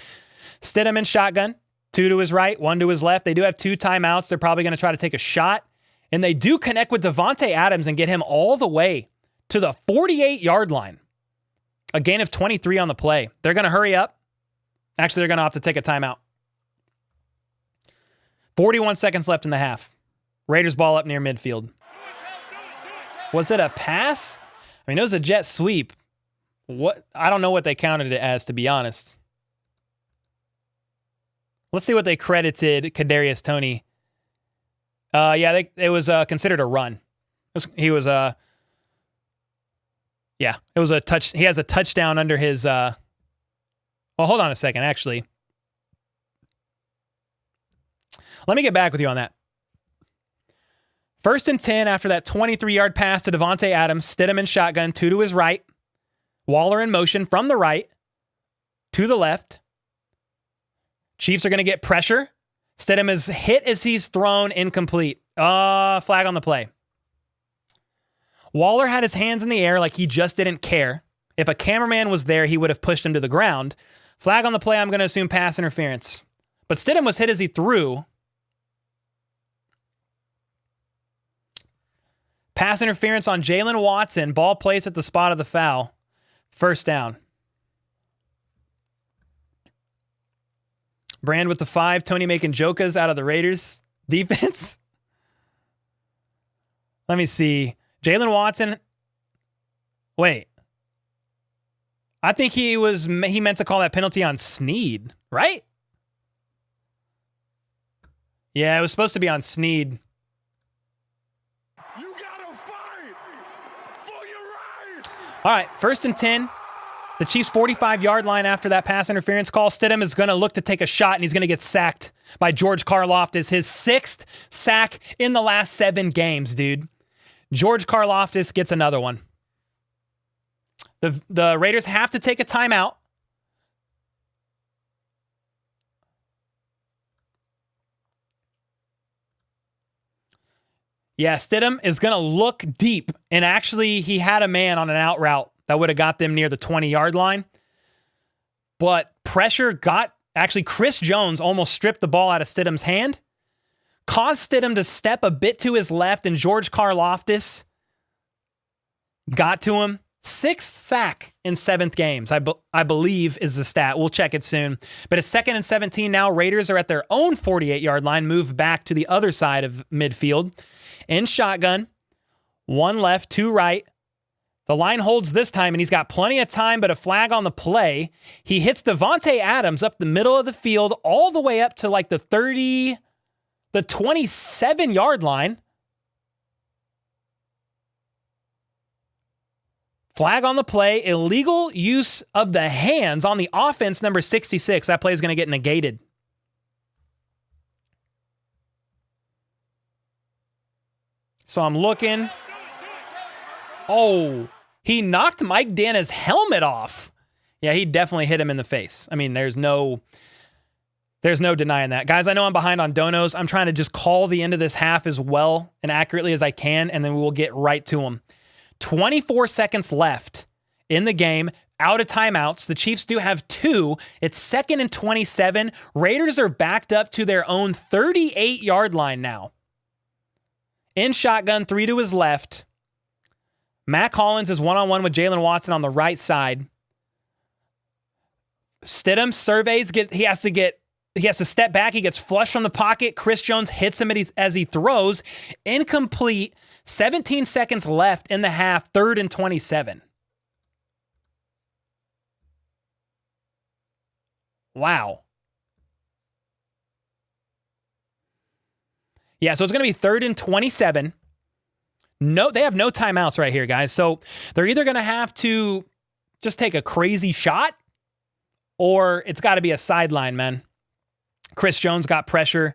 [SPEAKER 1] Stidham in shotgun. 2 to his right, 1 to his left. They do have 2 timeouts. They're probably going to try to take a shot. And they do connect with Davante Adams and get him all the way to the 48-yard line. A gain of 23 on the play. They're going to hurry up. Actually, they're going to opt to take a timeout. 41 seconds left in the half. Raiders ball up near midfield. Was it a pass? I mean, it was a jet sweep. What? I don't know what they counted it as, to be honest. Let's see what they credited Kadarius Toney. Yeah, it was considered a run. It was a touch. He has a touchdown under his. Well, hold on a second, actually. Let me get back with you on that. 1st and 10 after that 23-yard pass to Davante Adams. Stidham in shotgun, 2 to his right. Waller in motion from the right to the left. Chiefs are going to get pressure. Stidham is hit as he's thrown, incomplete. Flag on the play. Waller had his hands in the air like he just didn't care. If a cameraman was there, he would have pushed him to the ground. Flag on the play, I'm going to assume pass interference. But Stidham was hit as he threw. Pass interference on Jalen Watson. Ball placed at the spot of the foul. 1st down. Brand with the 5. Toney making jokas out of the Raiders defense. Let me see. Jalen Watson. Wait. I think he meant to call that penalty on Sneed, right? Yeah, it was supposed to be on Sneed.
[SPEAKER 2] You gotta fight for your right.
[SPEAKER 1] All right, 1st and 10. The Chiefs' 45-yard line after that pass interference call. Stidham is going to look to take a shot, and he's going to get sacked by George Karlaftis. His 6th sack in the last 7 games, dude. George Karlaftis gets another one. The Raiders have to take a timeout. Yeah, Stidham is going to look deep, and actually he had a man on an out route that would have got them near the 20-yard line. But pressure actually Chris Jones almost stripped the ball out of Stidham's hand, caused Stidham to step a bit to his left, and George Karlaftis got to him. 6th sack in 7th games, I believe is the stat. We'll check it soon. But it's 2nd and 17 now. Raiders are at their own 48-yard line, move back to the other side of midfield. In shotgun, 1 left, 2 right. The line holds this time, and he's got plenty of time, but a flag on the play. He hits Devontae Adams up the middle of the field, all the way up to like the 27-yard line. Flag on the play, illegal use of the hands on the offense, number 66. That play is going to get negated. So I'm looking. Oh, he knocked Mike Dana's helmet off. Yeah, he definitely hit him in the face. I mean, there's no denying that. Guys, I know I'm behind on donos. I'm trying to just call the end of this half as well and accurately as I can, and then we'll get right to them. 24 seconds left in the game, out of timeouts. The Chiefs do have 2. It's 2nd and 27. Raiders are backed up to their own 38-yard line now. In shotgun, 3 to his left. Mac Hollins is one-on-one with Jalen Watson on the right side. Stidham surveys, he has to step back. He gets flushed from the pocket. Chris Jones hits him as he throws. Incomplete. 17 seconds left in the half, 3rd and 27. Wow. Yeah, so it's going to be 3rd and 27. No, they have no timeouts right here, guys. So they're either going to have to just take a crazy shot, or it's got to be a sideline, man. Chris Jones got pressure,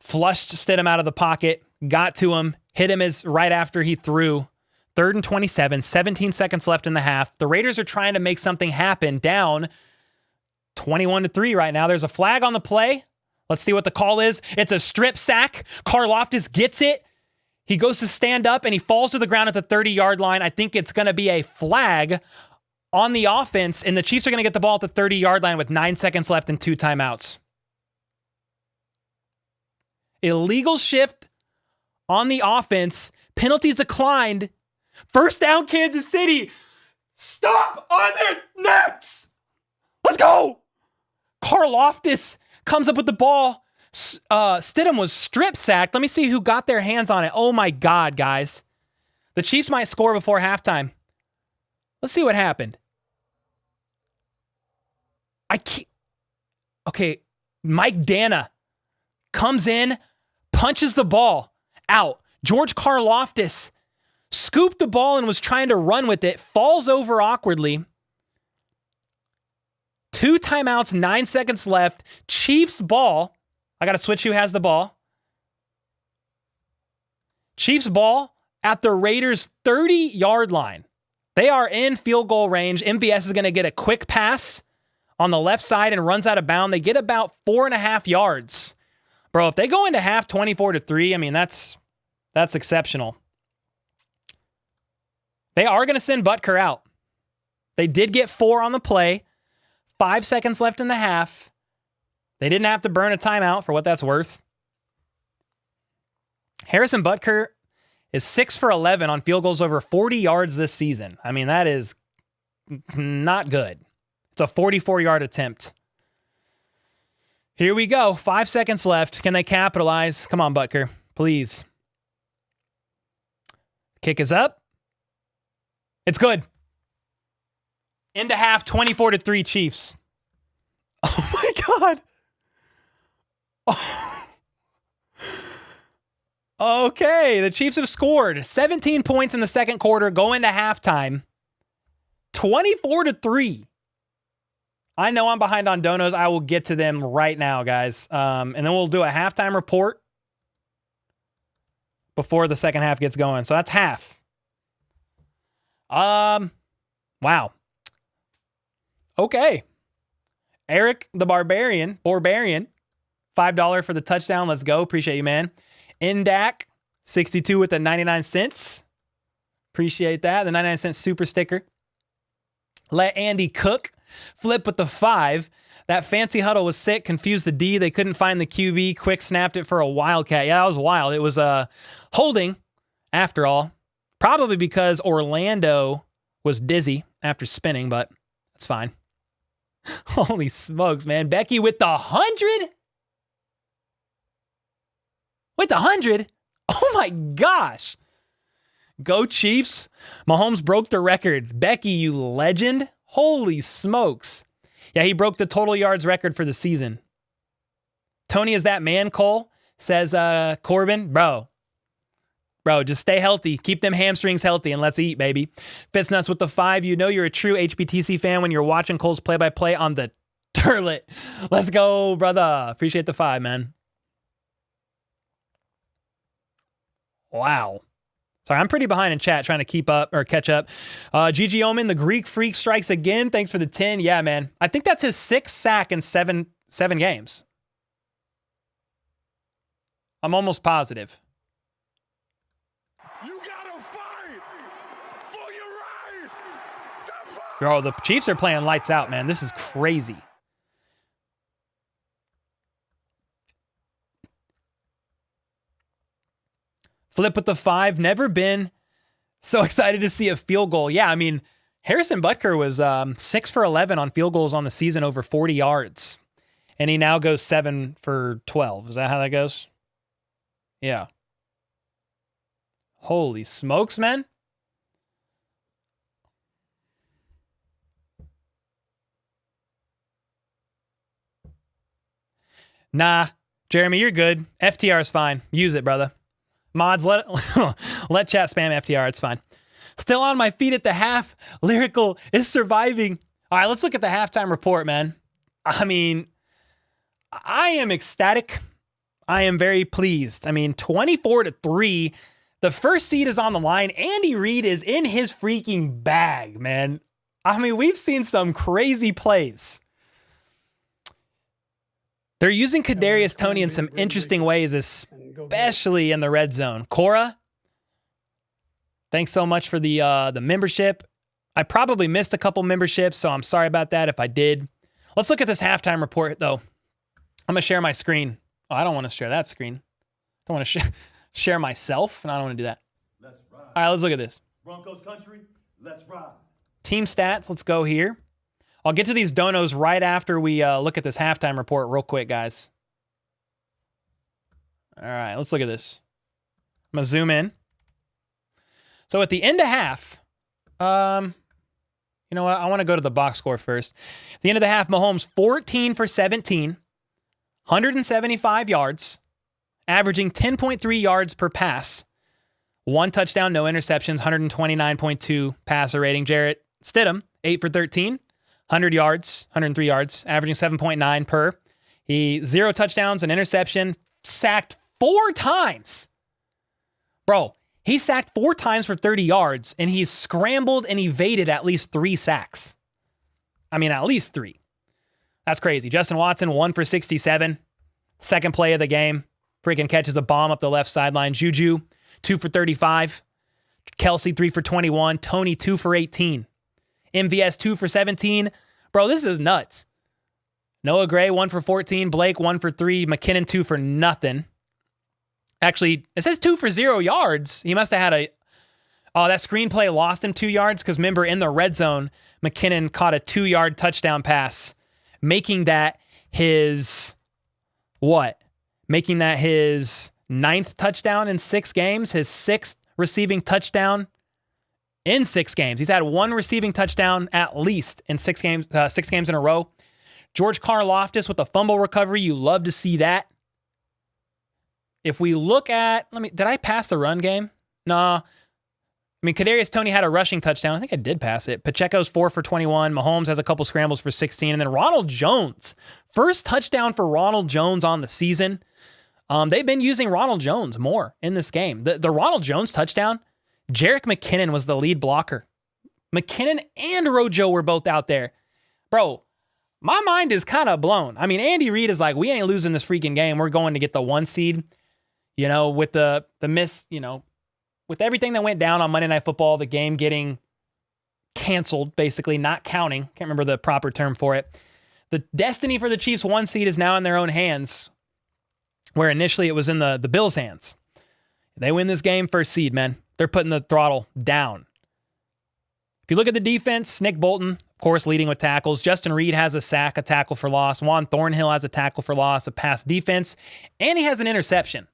[SPEAKER 1] flushed Stidham out of the pocket, got to him, hit him right after he threw. 3rd and 27, 17 seconds left in the half. The Raiders are trying to make something happen, down 21-3 right now. There's a flag on the play. Let's see what the call is. It's a strip sack. Karlaftis gets it. He goes to stand up, and he falls to the ground at the 30-yard line. I think it's going to be a flag on the offense, and the Chiefs are going to get the ball at the 30-yard line with 9 seconds left and 2 timeouts. Illegal shift on the offense. Penalties declined. 1st down, Kansas City. Stop on their necks. Let's go. Karlaftis comes up with the ball. Stidham was strip sacked. Let me see who got their hands on it. Oh my God, guys. The Chiefs might score before halftime. Let's see what happened. Okay, Mike Dana comes in, punches the ball out. George Karlaftis scooped the ball and was trying to run with it, falls over awkwardly. 2 timeouts, 9 seconds left. Chiefs ball. I got to switch who has the ball. Chiefs ball at the Raiders' 30-yard line. They are in field goal range. MVS is going to get a quick pass on the left side and runs out of bounds. They get about 4.5 yards. Bro, if they go into half 24-3, I mean, that's exceptional. They are going to send Butker out. They did get 4 on the play. 5 seconds left in the half. They didn't have to burn a timeout for what that's worth. Harrison Butker is 6 for 11 on field goals over 40 yards this season. I mean, that is not good. It's a 44-yard attempt. Here we go. 5 seconds left. Can they capitalize? Come on, Butker. Please. Kick is up. It's good. Into half, 24-3 Chiefs. Oh my God. Oh. Okay, the Chiefs have scored 17 points in the second quarter, go into halftime. 24-3. I know I'm behind on donos. I will get to them right now, guys. And then we'll do a halftime report before the second half gets going. So that's half. Wow. Okay. Eric the Barbarian, $5 for the touchdown. Let's go. Appreciate you, man. Indak, 62 with the 99 cents. Appreciate that. The 99 cent super sticker. Let Andy cook. Flip with the 5. That fancy huddle was sick. Confused the D. They couldn't find the QB. Quick snapped it for a wildcat. Yeah, that was wild. It was holding after all. Probably because Orlando was dizzy after spinning, but that's fine. Holy smokes, man. Becky with the 100? With the 100? Oh my gosh. Go Chiefs. Mahomes broke the record. Becky, you legend. Holy smokes. Yeah, he broke the total yards record for the season. Tony is that man, Cole, says Corbin. Bro, just stay healthy. Keep them hamstrings healthy and let's eat, baby. Fitz-Nuts with the 5. You know you're a true HBTC fan when you're watching Cole's play-by-play on the turlet. Let's go, brother. Appreciate the 5, man. Wow. Sorry, I'm pretty behind in chat trying to keep up or catch up. GG Omen, the Greek Freak strikes again. Thanks for the 10. Yeah, man. I think that's his 6th sack in seven games. I'm almost positive.
[SPEAKER 2] You gotta fight for your right to fight.
[SPEAKER 1] Bro, the Chiefs are playing lights out, man. This is crazy. Flip with the 5. Never been so excited to see a field goal. Yeah, I mean, Harrison Butker was 6 for 11 on field goals on the season over 40 yards. And he now goes 7 for 12. Is that how that goes? Yeah. Holy smokes, man. Nah, Jeremy, you're good. FTR is fine. Use it, brother. Mods, let chat spam FTR. It's fine. Still on my feet at the half. Lyrical is surviving. All right, let's look at the halftime report, man. I mean, I am ecstatic. I am very pleased. I mean, 24-3. The first seed is on the line. Andy Reid is in his freaking bag, man. I mean, we've seen some crazy plays. They're using Kadarius Toney in some interesting ways, especially in the red zone. Cora, thanks so much for the membership. I probably missed a couple memberships, so I'm sorry about that if I did. Let's look at this halftime report, though. I'm going to share my screen. Oh, I don't want to share that screen. I want to share myself, and I don't want to do that.
[SPEAKER 2] Let's ride.
[SPEAKER 1] All right, let's look at this.
[SPEAKER 2] Broncos country, let's ride.
[SPEAKER 1] Team stats, let's go here. I'll get to these donos right after we look at this halftime report real quick, guys. All right, let's look at this. I'm going to zoom in. So at the end of half, you know what? I want to go to the box score first. At the end of the half, Mahomes 14 for 17, 175 yards, averaging 10.3 yards per pass, 1 touchdown, no interceptions, 129.2 passer rating. Jarrett Stidham, 8 for 13. 100 yards, 103 yards, averaging 7.9 per. He 0 touchdowns, an interception, sacked 4 times. Bro, he sacked 4 times for 30 yards, and he's scrambled and evaded at least 3 sacks. I mean, at least 3. That's crazy. Justin Watson, 1 for 67. Second play of the game. Freaking catches a bomb up the left sideline. Juju, 2 for 35. Kelsey, 3 for 21. Tony, 2 for 18. MVS 2 for 17. Bro, this is nuts. Noah Gray 1 for 14. Blake 1 for 3. McKinnon 2 for nothing. Actually, it says 2 for 0 yards. He must have had a... Oh, that screenplay lost him 2 yards because remember, in the red zone, McKinnon caught a 2-yard touchdown pass, making that his... What? Making that his 9th touchdown in 6 games, his 6th receiving touchdown in 6 games. He's had 1 receiving touchdown at least in 6 games in a row. George Karlaftis with a fumble recovery. You love to see that. If we look at, did I pass the run game? Nah. I mean, Kadarius Toney had a rushing touchdown. I think I did pass it. Pacheco's 4 for 21. Mahomes has a couple scrambles for 16. And then Ronald Jones, first touchdown for Ronald Jones on the season. They've been using Ronald Jones more in this game. The Ronald Jones touchdown, Jerick McKinnon was the lead blocker. McKinnon and Rojo were both out there. Bro, my mind is kind of blown. I mean, Andy Reid is like, we ain't losing this freaking game. We're going to get the 1 seed. You know, with the miss, you know, with everything that went down on Monday Night Football, the game getting canceled, basically not counting. Can't remember the proper term for it. The destiny for the Chiefs 1 seed is now in their own hands, where initially it was in the Bills' hands. If they win this game, 1st seed, man. They're putting the throttle down. If you look at the defense, Nick Bolton, of course, leading with tackles. Justin Reed has a sack, a tackle for loss. Juan Thornhill has a tackle for loss, a pass defense, and he has an interception.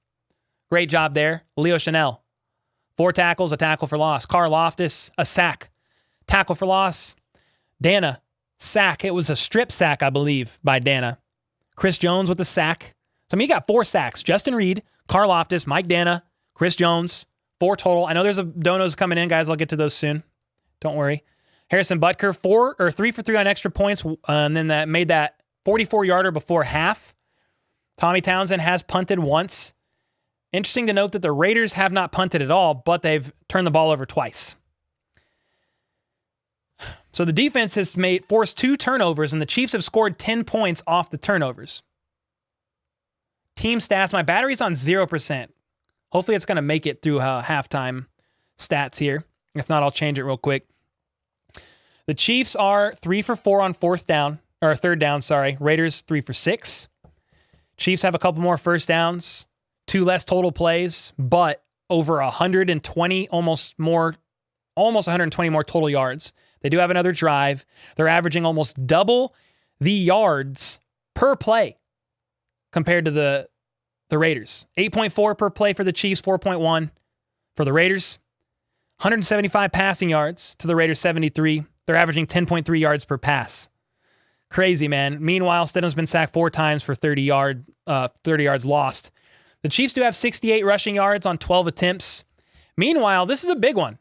[SPEAKER 1] Great job there. Leo Chanel, 4 tackles, a tackle for loss. Karlaftis, a sack, tackle for loss. Dana, sack. It was a strip sack, I believe, by Dana. Chris Jones with a sack. So, I mean, you got 4 sacks. Justin Reed, Karlaftis, Mike Dana, Chris Jones, 4 total. I know there's a donos coming in, guys. I'll get to those soon. Don't worry. Harrison Butker, 3 for 3 on extra points, and then that made that 44-yarder before half. Tommy Townsend has punted once. Interesting to note that the Raiders have not punted at all, but they've turned the ball over twice. So the defense has forced 2 turnovers, and the Chiefs have scored 10 points off the turnovers. Team stats, my battery's on 0%. Hopefully it's going to make it through halftime stats here. If not, I'll change it real quick. The Chiefs are 3 for 4 on 3rd down. Raiders 3 for 6. Chiefs have a couple more first downs, 2 less total plays, but over 120, almost 120 more total yards. They do have another drive. They're averaging almost double the yards per play compared to the Raiders. 8.4 per play for the Chiefs, 4.1 for the Raiders. 175 passing yards to the Raiders, 73. They're averaging 10.3 yards per pass. Crazy, man. Meanwhile, Stidham's been sacked 4 times for 30 yards lost. The Chiefs do have 68 rushing yards on 12 attempts. Meanwhile, this is a big one.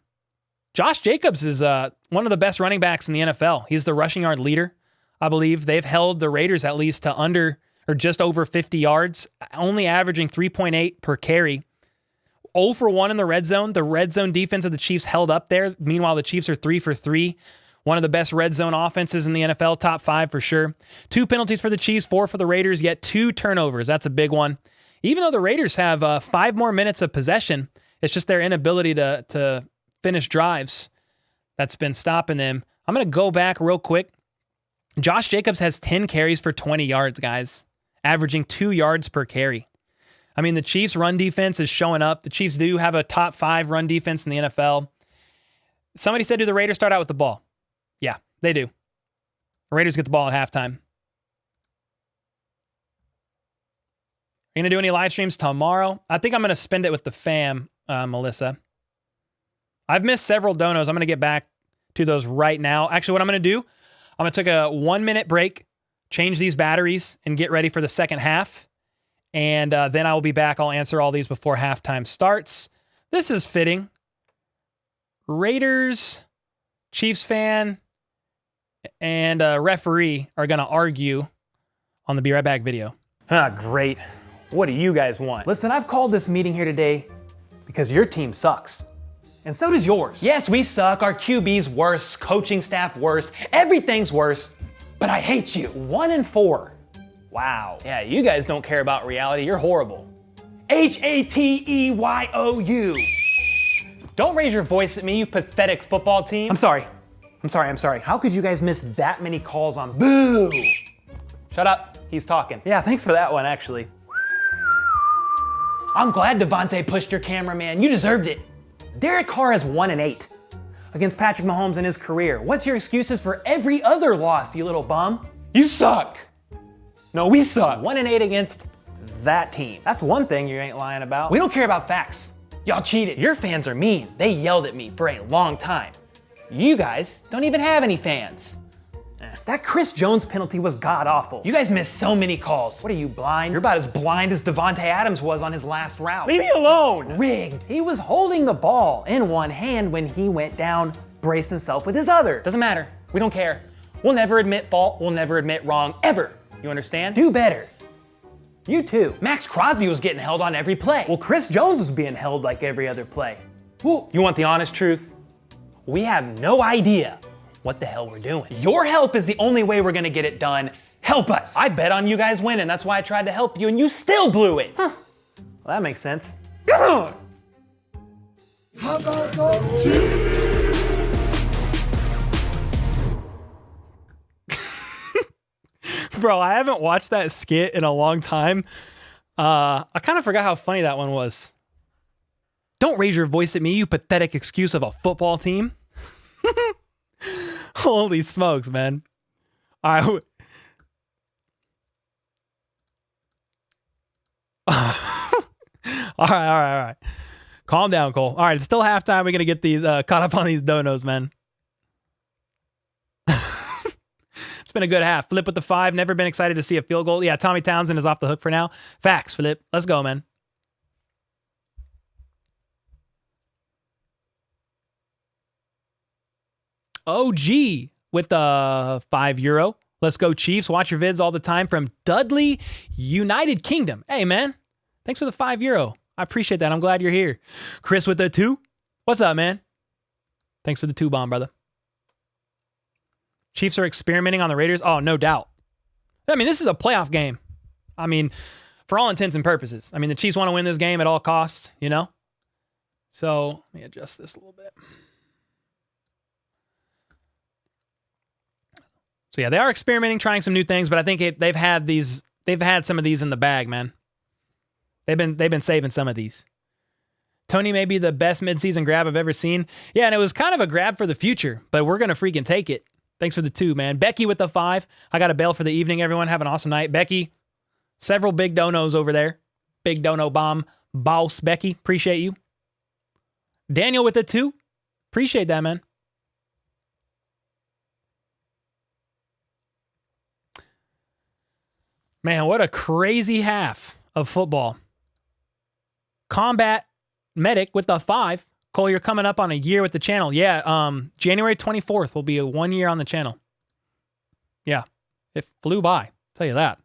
[SPEAKER 1] Josh Jacobs is one of the best running backs in the NFL. He's the rushing yard leader, I believe. They've held the Raiders at least to under or just over 50 yards, only averaging 3.8 per carry. 0 for 1 in the red zone. The red zone defense of the Chiefs held up there. Meanwhile, the Chiefs are 3 for 3. One of the best red zone offenses in the NFL, top 5 for sure. 2 penalties for the Chiefs, 4 for the Raiders, yet 2 turnovers. That's a big one. Even though the Raiders have 5 more minutes of possession, it's just their inability to finish drives that's been stopping them. I'm going to go back real quick. Josh Jacobs has 10 carries for 20 yards, guys, averaging 2 yards per carry. I mean, the Chiefs' run defense is showing up. The Chiefs do have a top 5 run defense in the NFL. Somebody said, do the Raiders start out with the ball? Yeah, they do. The Raiders get the ball at halftime. Are you going to do any live streams tomorrow? I think I'm going to spend it with the fam, Melissa. I've missed several donos. I'm going to get back to those right now. Actually, what I'm going to do, I'm going to take a 1-minute break, change these batteries, and get ready for the second half. And then I will be back. I'll answer all these before halftime starts. This is fitting. Raiders, Chiefs fan, and referee are going to argue on the Be Right Back video. Great. What do you guys want? Listen, I've called this meeting here today because your team sucks. And so does yours. Yes, we suck. Our QB's worse, coaching staff worse, everything's worse. But I hate you. 1-4. Wow. Yeah, you guys don't care about reality. You're horrible. HATEYOU. Don't raise your voice at me, you pathetic football team. I'm sorry. How could you guys miss that many calls on boo? Shut up. He's talking. Yeah, thanks for that one, actually. I'm glad Devontae pushed your cameraman. You deserved it. Derek Carr is 1-8 against Patrick Mahomes in his career. What's your excuses for every other loss, you little bum? You suck. No, we suck. 1-8 against that team. That's one thing you ain't lying about. We don't care about facts. Y'all cheated. Your fans are mean. They yelled at me for a long time. You guys don't even have any fans. That Chris Jones penalty was god-awful. You guys missed so many calls. What are you, blind? You're about as blind as Devontae Adams was on his last route. Leave me alone! Rigged. He was holding the ball in one hand when he went down, braced himself with his other. Doesn't matter. We don't care. We'll never admit fault. We'll never admit wrong, ever. You understand? Do better. You too. Max Crosby was getting held on every play. Well, Chris Jones was being held like every other play. Well, you want the honest truth? We have no idea what the hell we're doing. Your help is the only way we're gonna get it done. Help us. I bet on you guys winning. That's why I tried to help you and you still blew it. Huh. Well, that makes sense.
[SPEAKER 2] How about those Chiefs?
[SPEAKER 1] Bro, I haven't watched that skit in a long time. I kind of forgot how funny that one was. Don't raise your voice at me, you pathetic excuse of a football team. Holy smokes, man. All right. All right. Calm down, Cole. All right, it's still halftime. We're going to get these caught up on these donos, man. It's been a good half. Flip with the 5. Never been excited to see a field goal. Yeah, Tommy Townsend is off the hook for now. Facts, Flip. Let's go, man. OG with the €5. Let's go, Chiefs. Watch your vids all the time from Dudley, United Kingdom. Hey, man. Thanks for the €5. I appreciate that. I'm glad you're here. Chris with the 2. What's up, man? Thanks for the 2 bomb, brother. Chiefs are experimenting on the Raiders. Oh, no doubt. I mean, this is a playoff game. I mean, for all intents and purposes. I mean, the Chiefs want to win this game at all costs, you know? So let me adjust this a little bit. So yeah, they are experimenting, trying some new things, but I think they've had some of these in the bag, man. They've been saving some of these. Tony may be the best midseason grab I've ever seen. Yeah, and it was kind of a grab for the future, but we're gonna freaking take it. Thanks for the 2, man. Becky with the 5. I got a bail for the evening, everyone. Have an awesome night. Becky, several big donos over there. Big dono bomb. Boss, Becky. Appreciate you. Daniel with the 2. Appreciate that, man. Man, what a crazy half of football. Combat Medic with the 5. Cole, you're coming up on a year with the channel. Yeah, January 24th will be a 1 year on the channel. Yeah, it flew by. I'll tell you that.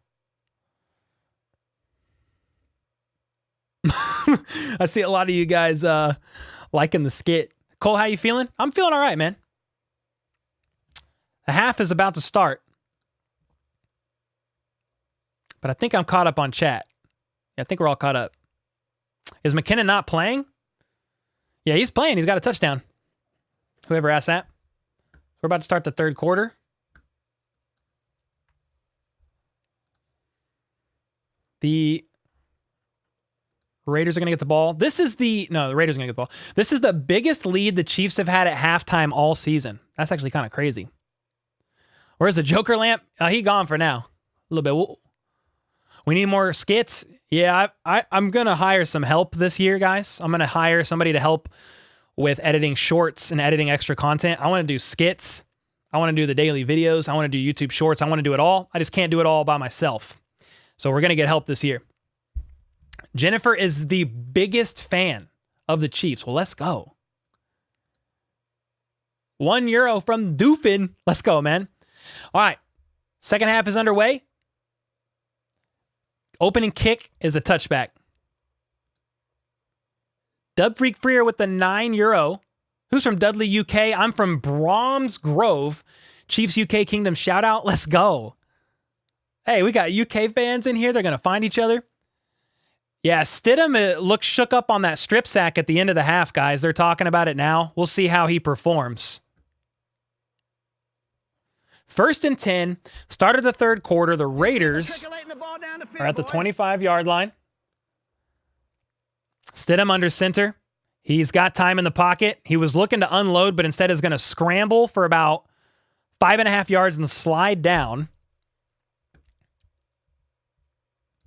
[SPEAKER 1] I see a lot of you guys liking the skit. Cole, how you feeling? I'm feeling all right, man. The half is about to start. But I think I'm caught up on chat. Yeah, I think we're all caught up. Is McKinnon not playing? Yeah, he's playing. He's got a touchdown. Whoever asked that. We're about to start the third quarter. The Raiders are going to get the ball. The Raiders are going to get the ball. This is the biggest lead the Chiefs have had at halftime all season. That's actually kind of crazy. Where's the Joker lamp? He gone for now. A little bit. We need more skits. Yeah, I'm going to hire some help this year, guys. I'm going to hire somebody to help with editing shorts and editing extra content. I want to do skits. I want to do the daily videos. I want to do YouTube shorts. I want to do it all. I just can't do it all by myself. So we're going to get help this year. Jennifer is the biggest fan of the Chiefs. Well, let's go. €1 from Doofin. Let's go, man. All right. Second half is underway. Opening kick is a touchback. Dub Freak Freer with the €9. Who's from Dudley, UK? I'm from Brahms Grove. Chiefs UK Kingdom shout out. Let's go. Hey, we got UK fans in here. They're going to find each other. Yeah, Stidham looks shook up on that strip sack at the end of the half, guys. They're talking about it now. We'll see how he performs. 1st and 10, start of the third quarter. The Raiders are at the 25-yard line. Stidham under center. He's got time in the pocket. He was looking to unload, but instead is going to scramble for about 5.5 yards and slide down.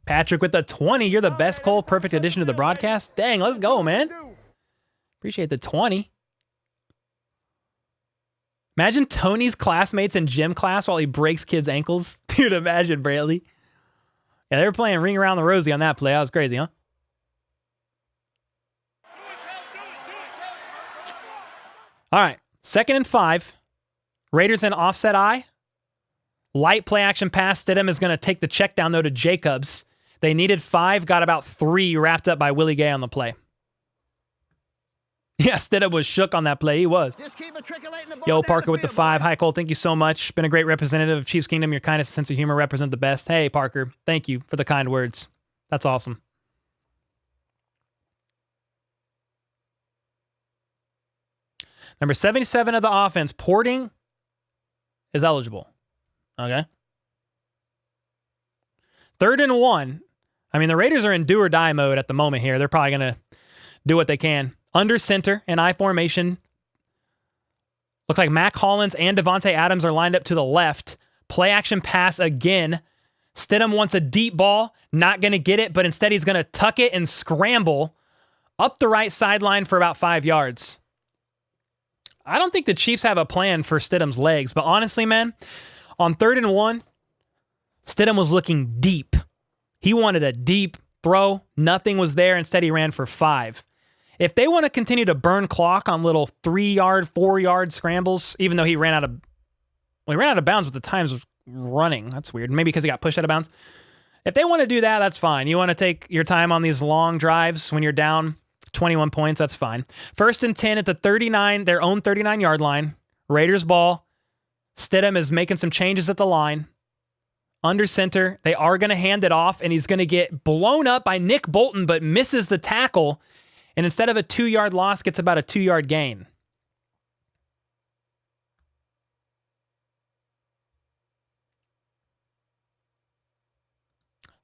[SPEAKER 1] Patrick with the 20. You're the best, Cole. Perfect addition to the broadcast. Dang, let's go, man. Appreciate the 20. Imagine Tony's classmates in gym class while he breaks kids' ankles. Dude, imagine, Brantley. Yeah, they were playing Ring Around the Rosie on that play. That was crazy, huh? All right, 2nd and 5. Raiders in offset I. Light play action pass. Stidham is going to take the check down, though, to Jacobs. They needed 5, got about 3 wrapped up by Willie Gay on the play. Yeah, Stidham was shook on that play. He was. Yo, Parker with the 5. Hi, Cole. Thank you so much. Been a great representative of Chiefs Kingdom. Your kindness and sense of humor represent the best. Hey, Parker. Thank you for the kind words. That's awesome. Number 77 of the offense, Porting, is eligible. Okay. 3rd and 1. I mean, the Raiders are in do or die mode at the moment here. They're probably going to do what they can. Under center in I formation. Looks like Mac Hollins and Devontae Adams are lined up to the left. Play action pass again. Stidham wants a deep ball. Not going to get it, but instead he's going to tuck it and scramble up the right sideline for about 5 yards. I don't think the Chiefs have a plan for Stidham's legs, but honestly, man, on 3rd and 1, Stidham was looking deep. He wanted a deep throw. Nothing was there. Instead, he ran for 5. If they want to continue to burn clock on little 3-yard, 4-yard scrambles, even though he ran out of bounds with the times of running. That's weird. Maybe because he got pushed out of bounds. If they want to do that, that's fine. You want to take your time on these long drives when you're down 21 points, that's fine. 1st and 10 at the 39, their own 39-yard line. Raiders ball. Stidham is making some changes at the line. Under center, they are going to hand it off, and he's going to get blown up by Nick Bolton, but misses the tackle, and instead of a 2-yard loss, gets about a 2-yard gain.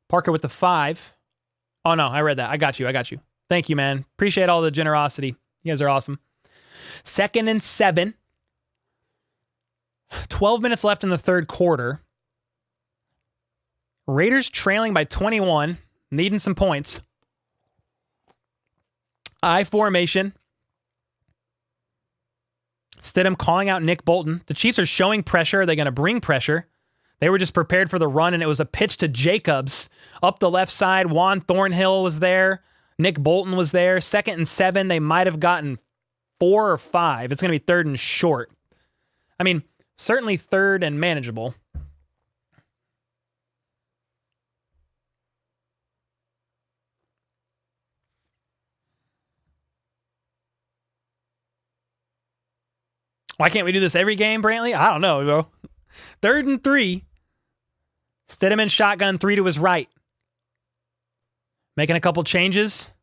[SPEAKER 1] Parker with the 5. Oh, no, I read that. I got you. Thank you, man. Appreciate all the generosity. You guys are awesome. 2nd and 7. 12 minutes left in the 3rd quarter. Raiders trailing by 21, needing some points. I formation. Stidham calling out Nick Bolton. The Chiefs are showing pressure. Are they going to bring pressure? They were just prepared for the run, and it was a pitch to Jacobs. Up the left side, Juan Thornhill was there. Nick Bolton was there. 2nd and 7. They might have gotten 4 or 5. It's going to be 3rd and short. I mean, certainly 3rd and manageable. Why can't we do this every game, Brantley? I don't know, bro. 3rd and 3. Stidham in shotgun, 3 to his right. Making a couple changes.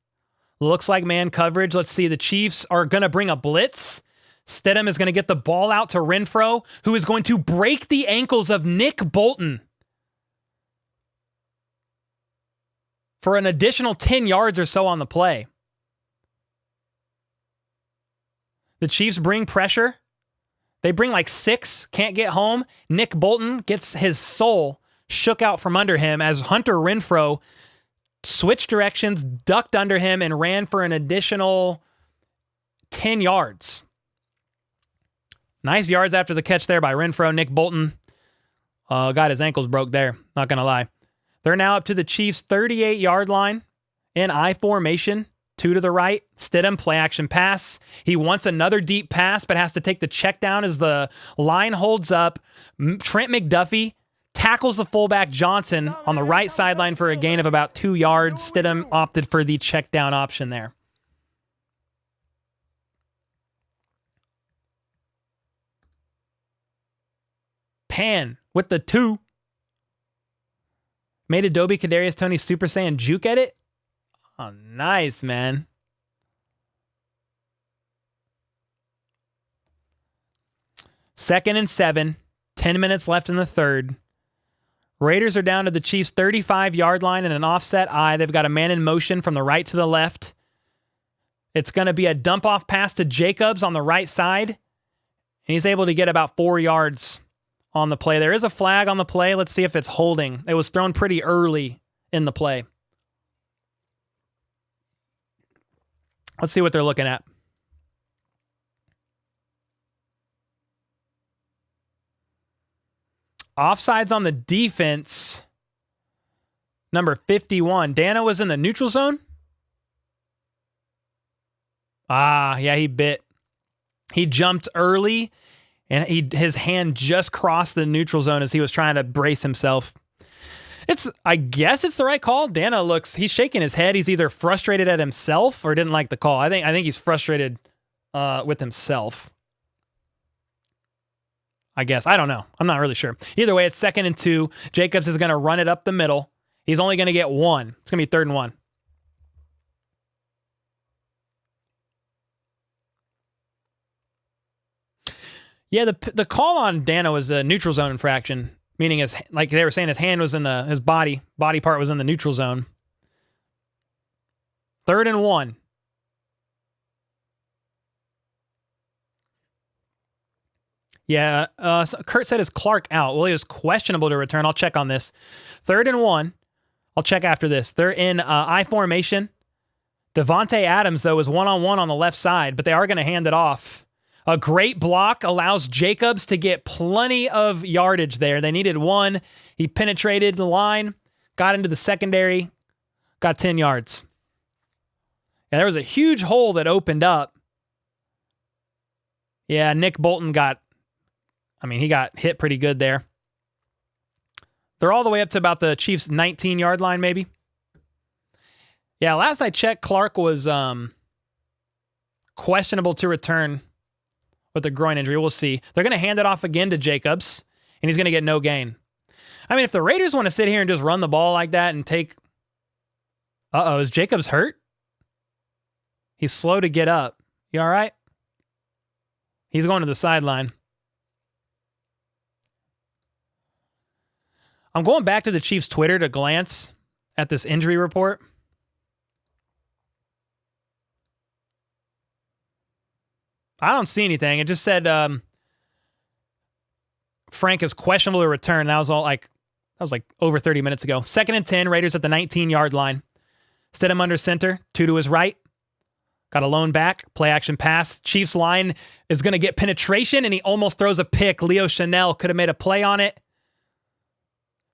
[SPEAKER 1] Looks like man coverage. Let's see. The Chiefs are going to bring a blitz. Stidham is going to get the ball out to Renfro, who is going to break the ankles of Nick Bolton for an additional 10 yards or so on the play. The Chiefs bring pressure. They bring like 6, can't get home. Nick Bolton gets his soul shook out from under him as Hunter Renfro switched directions, ducked under him, and ran for an additional 10 yards. Nice yards after the catch there by Renfro. Nick Bolton got his ankles broke there, not going to lie. They're now up to the Chiefs' 38-yard line in I formation. 2 to the right. Stidham, play action pass. He wants another deep pass, but has to take the check down as the line holds up. Trent McDuffie tackles the fullback Johnson on the right sideline for a gain of about 2 yards. Stidham opted for the check down option there. Pan with the 2. Made Adobe Kadarius Toney Super Saiyan juke edit. Oh, nice, man. Second and 7. 10 minutes left in the 3rd. Raiders are down to the Chiefs' 35-yard line in an offset I. They've got a man in motion from the right to the left. It's going to be a dump-off pass to Jacobs on the right side. And he's able to get about 4 yards on the play. There is a flag on the play. Let's see if it's holding. It was thrown pretty early in the play. Let's see what they're looking at. Offsides on the defense. Number 51. Dana was in the neutral zone. Ah, yeah, he bit. He jumped early, and his hand just crossed the neutral zone as he was trying to brace himself. I guess it's the right call. Dana he's shaking his head. He's either frustrated at himself or didn't like the call. I think he's frustrated with himself. I guess. I don't know. I'm not really sure. Either way, it's 2nd and 2. Jacobs is going to run it up the middle. He's only going to get 1. It's going to be 3rd and 1. Yeah, the call on Dana was a neutral zone infraction, meaning like they were saying, his hand was in his body part was in the neutral zone. 3rd and 1. Yeah, so Kurt said, is Clark out? Well, he was questionable to return. I'll check on this. 3rd and 1. I'll check after this. They're in I formation. Devontae Adams, though, is one-on-one on the left side, but they are going to hand it off. A great block allows Jacobs to get plenty of yardage there. They needed 1. He penetrated the line, got into the secondary, got 10 yards. Yeah, there was a huge hole that opened up. Yeah, Nick Bolton he got hit pretty good there. They're all the way up to about the Chiefs' 19-yard line, maybe. Yeah, last I checked, Clark was questionable to return with a groin injury. We'll see. They're going to hand it off again to Jacobs, and he's going to get no gain. I mean, if the Raiders want to sit here and just run the ball like that and take... Uh-oh, is Jacobs hurt? He's slow to get up. You all right? He's going to the sideline. I'm going back to the Chiefs' Twitter to glance at this injury report. I don't see anything. It just said Frank is questionable to return. That was like over 30 minutes ago. 2nd and 10, Raiders at the 19-yard line. Stidham under center, 2 to his right. Got a lone back, play action pass. Chiefs line is going to get penetration, and he almost throws a pick. Leo Chanel could have made a play on it.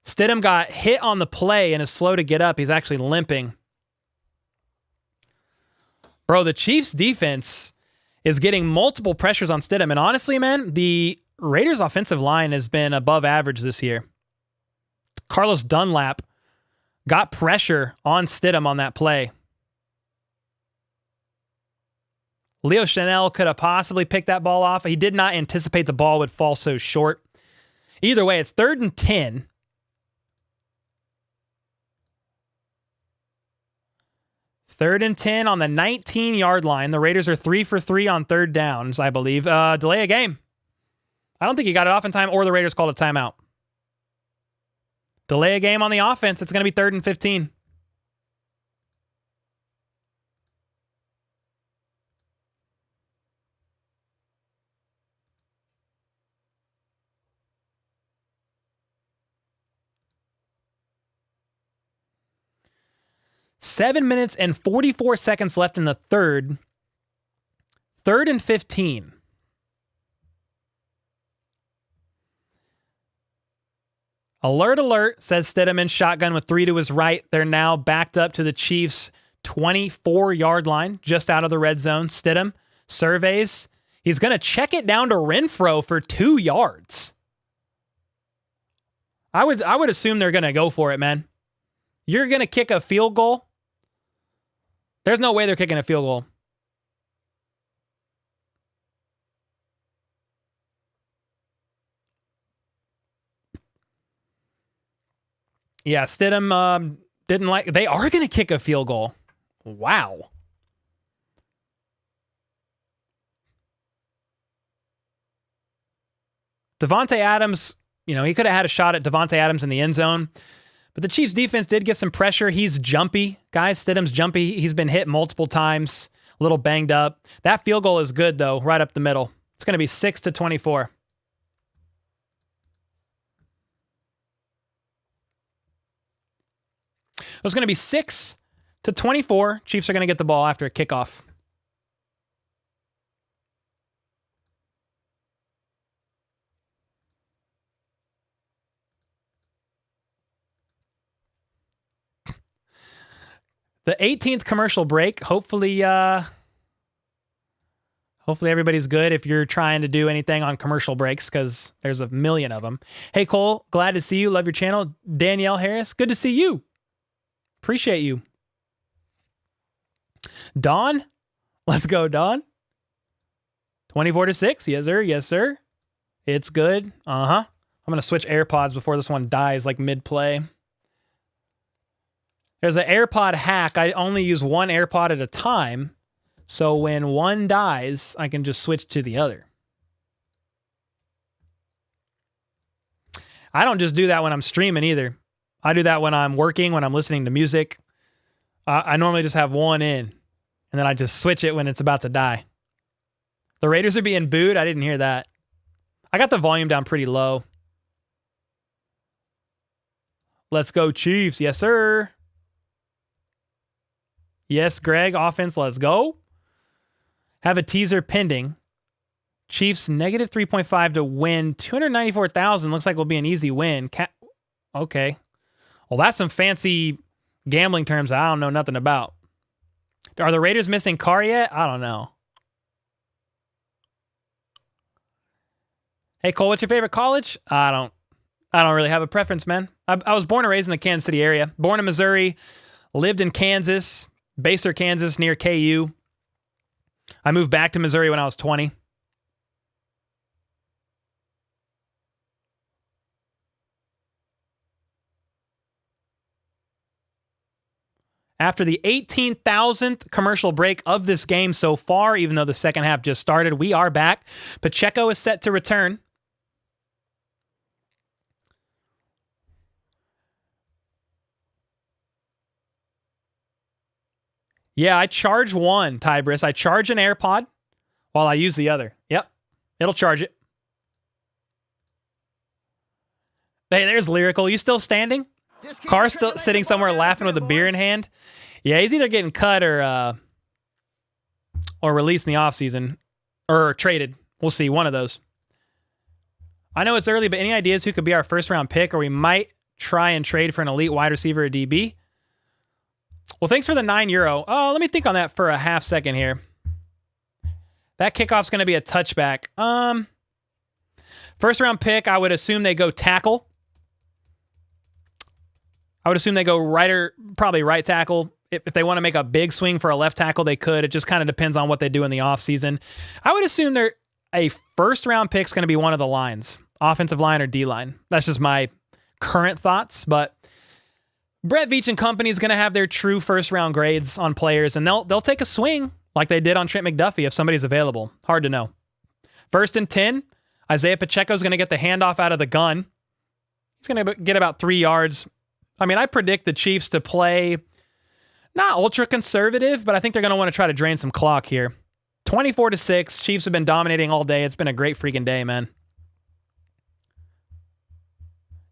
[SPEAKER 1] Stidham got hit on the play and is slow to get up. He's actually limping. Bro, the Chiefs defense is getting multiple pressures on Stidham. And honestly, man, the Raiders offensive line has been above average this year. Carlos Dunlap got pressure on Stidham on that play. Leo Chanel could have possibly picked that ball off. He did not anticipate the ball would fall so short. Either way, it's 3rd and 10. 3rd and 10 on the 19-yard line. The Raiders are 3 for 3 on 3rd downs, I believe. Delay a game. I don't think he got it off in time, or the Raiders called a timeout. Delay a game on the offense. It's going to be 3rd and 15. Seven minutes and 44 seconds left in the third. 3rd and 15. Alert, alert, says Stidham in shotgun with 3 to his right. They're now backed up to the Chiefs' 24-yard line, just out of the red zone. Stidham surveys. He's going to check it down to Renfro for 2 yards. I would assume they're going to go for it, man. You're going to kick a field goal? There's no way they're kicking a field goal. Yeah, Stidham didn't like... They are going to kick a field goal. Wow. Devontae Adams, he could have had a shot at Devontae Adams in the end zone. But the Chiefs defense did get some pressure. He's jumpy. Guys, Stidham's jumpy. He's been hit multiple times. A little banged up. That field goal is good, though, right up the middle. It's going to be 6-24. It's going to be 6-24. Chiefs are going to get the ball after a kickoff. The 18th commercial break. Hopefully everybody's good if you're trying to do anything on commercial breaks, because there's a million of them. Hey, Cole, glad to see you. Love your channel. Danielle Harris, good to see you. Appreciate you. Dawn, let's go, Dawn. 24-6. Yes, sir. Yes, sir. It's good. I'm going to switch AirPods before this one dies, like mid-play. There's an AirPod hack. I only use one AirPod at a time. So when one dies, I can just switch to the other. I don't just do that when I'm streaming either. I do that when I'm working, when I'm listening to music. I normally just have one in, and then I just switch it when it's about to die. The Raiders are being booed. I didn't hear that. I got the volume down pretty low. Let's go, Chiefs. Yes, sir. Yes, Greg. Offense, let's go. Have a teaser pending. Chiefs negative 3.5 to win. 294,000 looks like will be an easy win. Okay. Well, that's some fancy gambling terms I don't know nothing about. Are the Raiders missing Carr yet? I don't know. Hey, Cole, what's your favorite college? I don't really have a preference, man. I was born and raised in the Kansas City area. Born in Missouri, lived in Kansas, Baser, Kansas, near KU. I moved back to Missouri when I was 20. After the 18,000th commercial break of this game so far, even though the second half just started, we are back. Pacheco is set to return. Yeah, I charge one, Tybris. I charge an AirPod while I use the other. Yep, it'll charge it. Hey, there's Lyrical. You still standing? Carr's still sitting somewhere laughing with a beer in hand. Yeah, he's either getting cut or released in the offseason. Or traded. We'll see. One of those. I know it's early, but any ideas who could be our first-round pick? Or we might try and trade for an elite wide receiver or DB? Well, thanks for the €9. Oh, let me think on that for a half second here. That kickoff's going to be a touchback. First-round pick, I would assume they go tackle. I would assume they go probably right tackle. If they want to make a big swing for a left tackle, they could. It just kind of depends on what they do in the offseason. I would assume a first-round pick's going to be one of the lines, offensive line or D-line. That's just my current thoughts, but Brett Veach and company is going to have their true first-round grades on players, and they'll take a swing like they did on Trent McDuffie if somebody's available. Hard to know. 1st and 10, Isaiah Pacheco is going to get the handoff out of the gun. He's going to get about 3 yards. I mean, I predict the Chiefs to play not ultra-conservative, but I think they're going to want to try to drain some clock here. 24-6. Chiefs have been dominating all day. It's been a great freaking day, man.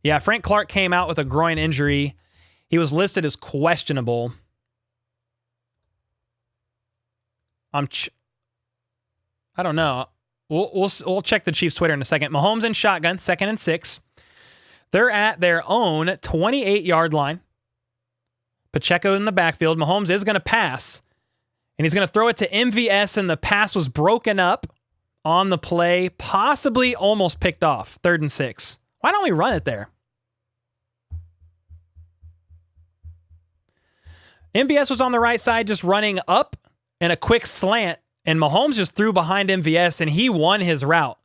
[SPEAKER 1] Yeah, Frank Clark came out with a groin injury. He was listed as questionable. I don't know. We'll check the Chiefs' Twitter in a second. Mahomes in shotgun, 2nd and 6. They're at their own 28-yard line. Pacheco in the backfield. Mahomes is going to pass, and he's going to throw it to MVS, and the pass was broken up on the play, possibly almost picked off. 3rd and 6. Why don't we run it there? MVS was on the right side just running up in a quick slant, and Mahomes just threw behind MVS, and he won his route.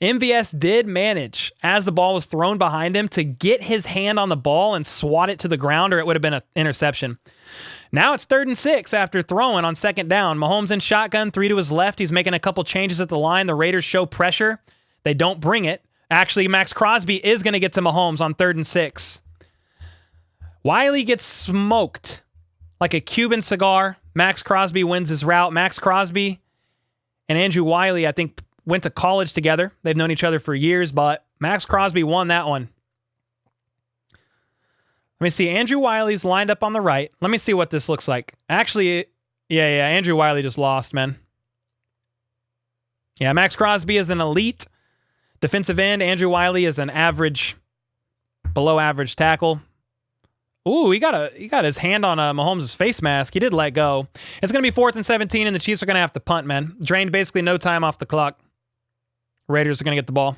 [SPEAKER 1] MVS did manage, as the ball was thrown behind him, to get his hand on the ball and swat it to the ground, or it would have been an interception. Now it's 3rd and 6 after throwing on 2nd down. Mahomes in shotgun, 3 to his left. He's making a couple changes at the line. The Raiders show pressure. They don't bring it. Actually, Max Crosby is going to get to Mahomes on 3rd and 6. Wiley gets smoked like a Cuban cigar. Max Crosby wins his route. Max Crosby and Andrew Wiley, I think, went to college together. They've known each other for years, but Max Crosby won that one. Let me see. Andrew Wiley's lined up on the right. Let me see what this looks like. Actually, yeah, Andrew Wiley just lost, man. Yeah, Max Crosby is an elite defensive end. Andrew Wiley is an average, below average tackle. Ooh, he got his hand on Mahomes' face mask. He did let go. It's going to be 4th and 17, and the Chiefs are going to have to punt, man. Drained basically no time off the clock. Raiders are going to get the ball.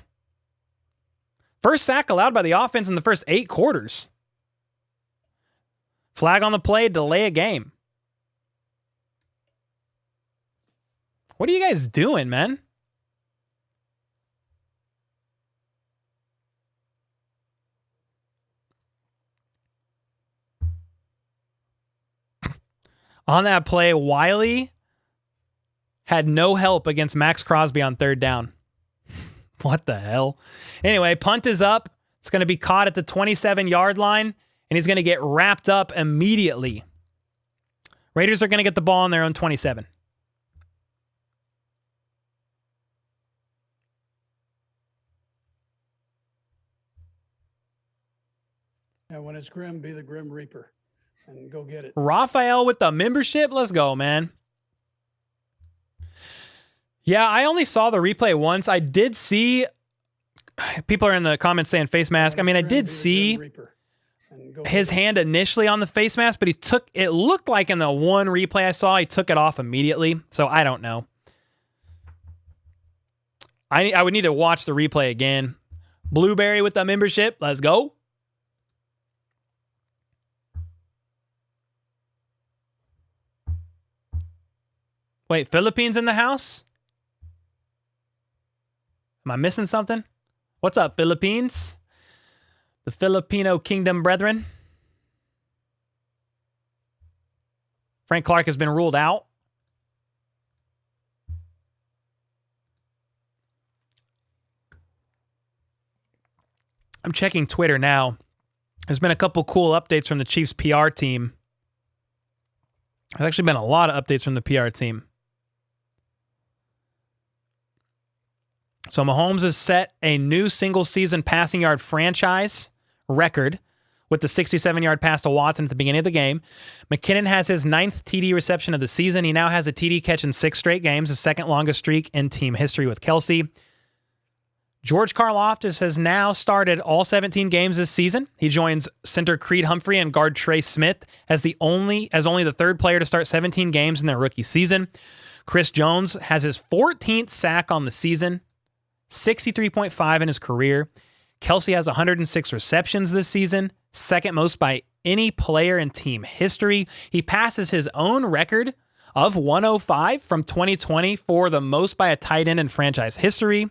[SPEAKER 1] First sack allowed by the offense in the first 8 quarters. Flag on the play, delay a game. What are you guys doing, man? On that play, Wiley had no help against Max Crosby on 3rd down. What the hell? Anyway, punt is up. It's going to be caught at the 27-yard line, and he's going to get wrapped up immediately. Raiders are going to get the ball on their own 27.
[SPEAKER 3] And when it's grim, be the Grim Reaper and go get it.
[SPEAKER 1] Raphael with the membership. Let's go, man. Yeah, I only saw the replay once. I did see people are in the comments saying face mask. I mean, I did see his hand initially on the face mask, but it looked like in the one replay I saw, he took it off immediately. So I don't know. I would need to watch the replay again. Blueberry with the membership. Let's go. Wait, Philippines in the house? Am I missing something? What's up, Philippines? The Filipino Kingdom brethren. Frank Clark has been ruled out. I'm checking Twitter now. There's been a couple cool updates from the Chiefs PR team. There's actually been a lot of updates from the PR team. So Mahomes has set a new single-season passing yard franchise record with the 67-yard pass to Watson at the beginning of the game. McKinnon has his 9th TD reception of the season. He now has a TD catch in 6 straight games, the second longest streak in team history with Kelsey. George Karlaftis has now started all 17 games this season. He joins center Creed Humphrey and guard Trey Smith as only the 3rd player to start 17 games in their rookie season. Chris Jones has his 14th sack on the season, 63.5 in his career. Kelsey has 106 receptions this season, second most by any player in team history. He passes his own record of 105 from 2020 for the most by a tight end in franchise history.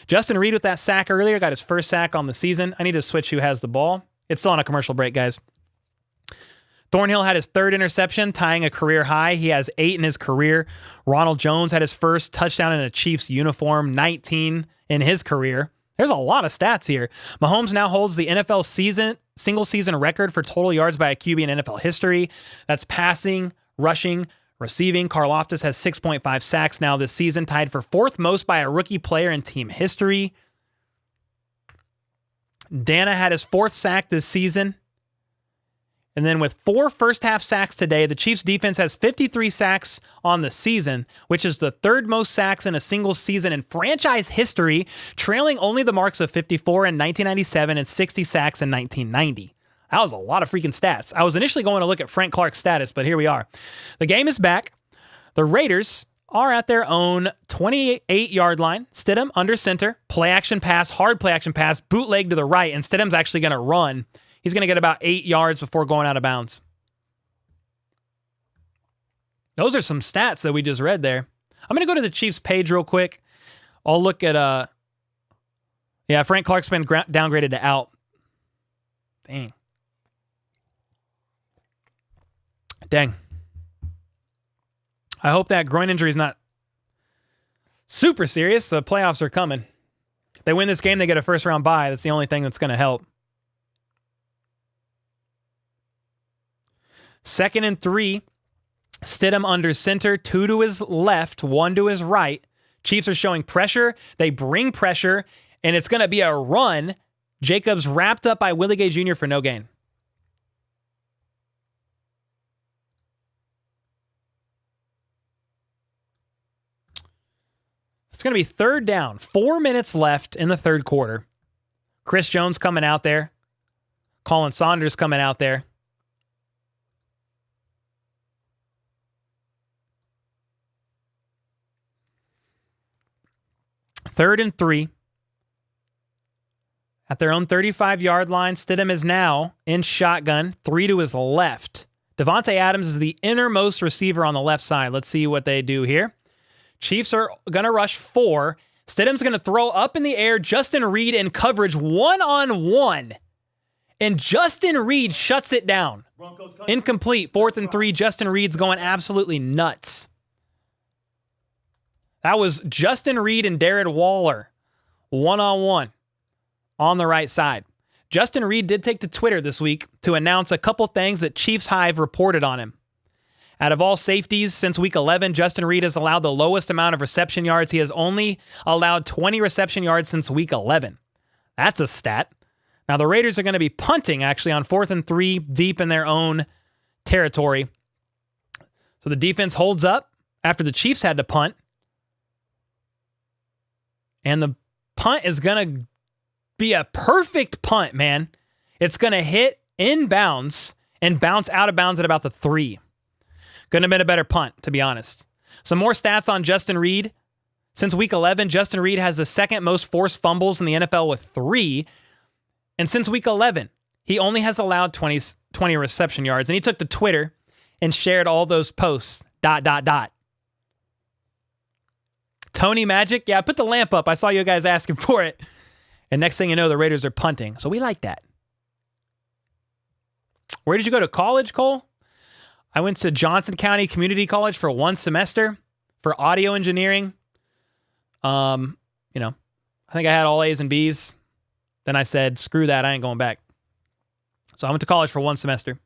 [SPEAKER 1] Justin Reed with that sack earlier got his first sack on the season. I need to switch who has the ball. It's still on a commercial break, guys. Thornhill had his 3rd interception, tying a career high. He has 8 in his career. Ronald Jones had his first touchdown in a Chiefs uniform, 19 in his career. There's a lot of stats here. Mahomes now holds the NFL single-season record for total yards by a QB in NFL history. That's passing, rushing, receiving. Karlaftis has 6.5 sacks now this season, tied for 4th most by a rookie player in team history. Dana had his 4th sack this season. And then with 4 first-half sacks today, the Chiefs' defense has 53 sacks on the season, which is the 3rd most sacks in a single season in franchise history, trailing only the marks of 54 in 1997 and 60 sacks in 1990. That was a lot of freaking stats. I was initially going to look at Frank Clark's status, but here we are. The game is back. The Raiders are at their own 28-yard line. Stidham under center, play action pass, hard play action pass, bootleg to the right, and Stidham's actually going to run. He's going to get about 8 yards before going out of bounds. Those are some stats that we just read there. I'm going to go to the Chiefs page real quick. I'll look at, Frank Clark's been downgraded to out. Dang. I hope that groin injury is not super serious. The playoffs are coming. If they win this game, they get a first-round bye. That's the only thing that's going to help. 2nd and 3. Stidham under center, 2 to his left, 1 to his right. Chiefs are showing pressure. They bring pressure, and it's going to be a run. Jacobs wrapped up by Willie Gay Jr. for no gain. It's going to be 3rd down. 4 minutes left in the 3rd quarter. Chris Jones coming out there. Colin Saunders coming out there. 3rd and 3. At their own 35-yard line, Stidham is now in shotgun, 3 to his left. Devontae Adams is the innermost receiver on the left side. Let's see what they do here. Chiefs are going to rush 4. Stidham's going to throw up in the air. Justin Reed in coverage one-on-one. And Justin Reed shuts it down. Incomplete. 4th and 3. Justin Reed's going absolutely nuts. That was Justin Reed and Darren Waller one-on-one on the right side. Justin Reed did take to Twitter this week to announce a couple things that Chiefs Hive reported on him. Out of all safeties since week 11, Justin Reed has allowed the lowest amount of reception yards. He has only allowed 20 reception yards since week 11. That's a stat. Now, the Raiders are going to be punting, actually, on 4th and 3, deep in their own territory. So the defense holds up after the Chiefs had to punt. And the punt is going to be a perfect punt, man. It's going to hit inbounds and bounce out of bounds at about the 3. Couldn't have been a better punt, to be honest. Some more stats on Justin Reed. Since week 11, Justin Reed has the 2nd most forced fumbles in the NFL with 3. And since week 11, he only has allowed 20 reception yards. And he took to Twitter and shared all those posts, ... Tony Magic, yeah, put the lamp up. I saw you guys asking for it. And next thing you know, the Raiders are punting. So we like that. Where did you go to college, Cole? I went to Johnson County Community College for 1 semester for audio engineering. I think I had all A's and B's. Then I said, screw that, I ain't going back. So I went to college for 1 semester.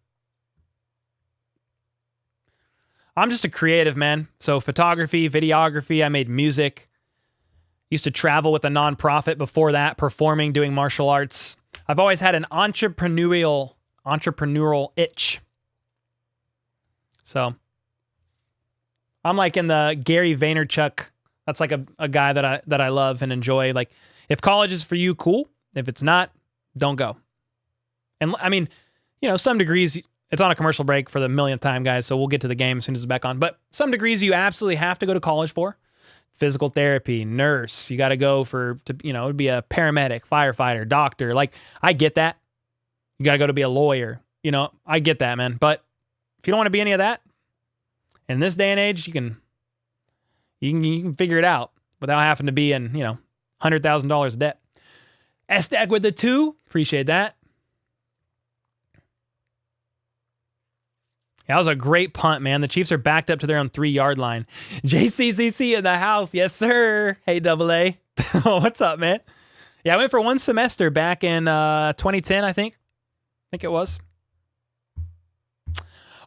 [SPEAKER 1] I'm just a creative, man. So photography, videography, I made music. Used to travel with a nonprofit before that, performing, doing martial arts. I've always had an entrepreneurial itch. So I'm like in the Gary Vaynerchuk. That's like a guy that I love and enjoy. Like, if college is for you, cool. If it's not, don't go. And I mean, some degrees, it's on a commercial break for the millionth time, guys. So we'll get to the game as soon as it's back on. But some degrees you absolutely have to go to college for. Physical therapy, nurse. You got to go to be a paramedic, firefighter, doctor. Like, I get that. You got to go to be a lawyer. I get that, man. But if you don't want to be any of that, in this day and age, you can figure it out without having to be in, $100,000 of debt. S-Stack with the 2. Appreciate that. That was a great punt, man. The Chiefs are backed up to their own 3-yard line. JCCC in the house. Yes, sir. Hey, AA. What's up, man? Yeah, I went for 1 semester back in 2010, I think. I think it was.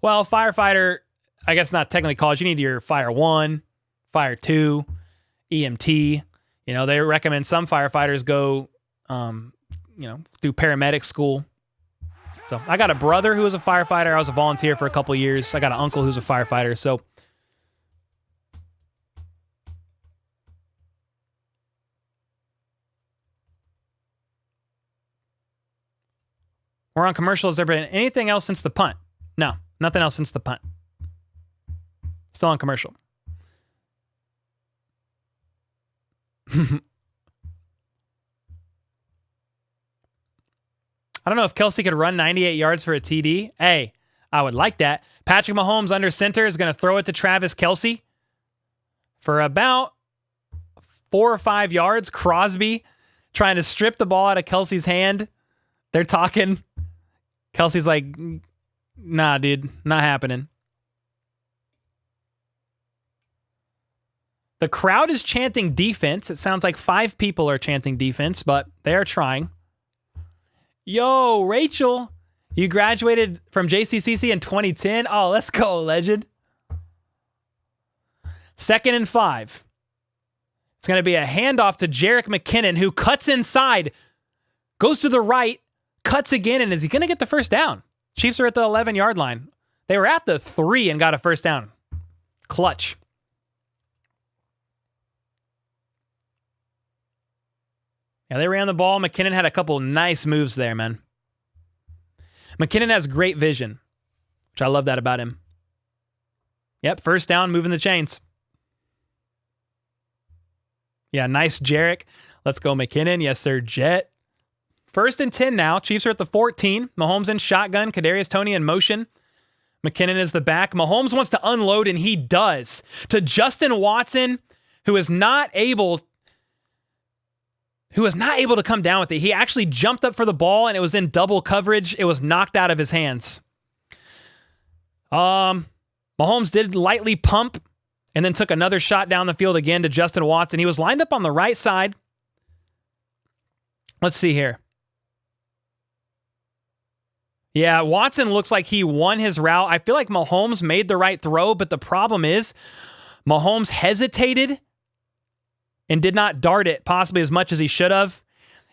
[SPEAKER 1] Well, firefighter, I guess not technically college. You need your Fire 1, Fire 2, EMT. They recommend some firefighters go, through paramedic school. So I got a brother who was a firefighter. I was a volunteer for a couple years. I got an uncle who's a firefighter. So we're on commercial. Has there been anything else since the punt? No, nothing else since the punt. Still on commercial. I don't know if Kelsey could run 98 yards for a TD. Hey, I would like that. Patrick Mahomes under center is going to throw it to Travis Kelsey for about 4 or 5 yards. Crosby trying to strip the ball out of Kelsey's hand. They're talking. Kelsey's like, nah, dude, not happening. The crowd is chanting defense. It sounds like 5 people are chanting defense, but they are trying. Yo, Rachel, you graduated from JCCC in 2010. Oh, let's go, legend. 2nd and 5. It's going to be a handoff to Jerick McKinnon, who cuts inside, goes to the right, cuts again, and is he going to get the first down? Chiefs are at the 11-yard line. They were at the 3 and got a first down. Clutch. Yeah, they ran the ball. McKinnon had a couple nice moves there, man. McKinnon has great vision, which I love that about him. Yep, first down, moving the chains. Yeah, nice, Jarek. Let's go, McKinnon. Yes, sir, Jet. 1st and 10 now. Chiefs are at the 14. Mahomes in shotgun. Kadarius Toney in motion. McKinnon is the back. Mahomes wants to unload, and he does. To Justin Watson, who is not able to come down with it. He actually jumped up for the ball, and it was in double coverage. It was knocked out of his hands. Mahomes did lightly pump and then took another shot down the field again to Justin Watson. He was lined up on the right side. Let's see here. Yeah, Watson looks like he won his route. I feel like Mahomes made the right throw, but the problem is Mahomes hesitated and did not dart it possibly as much as he should have.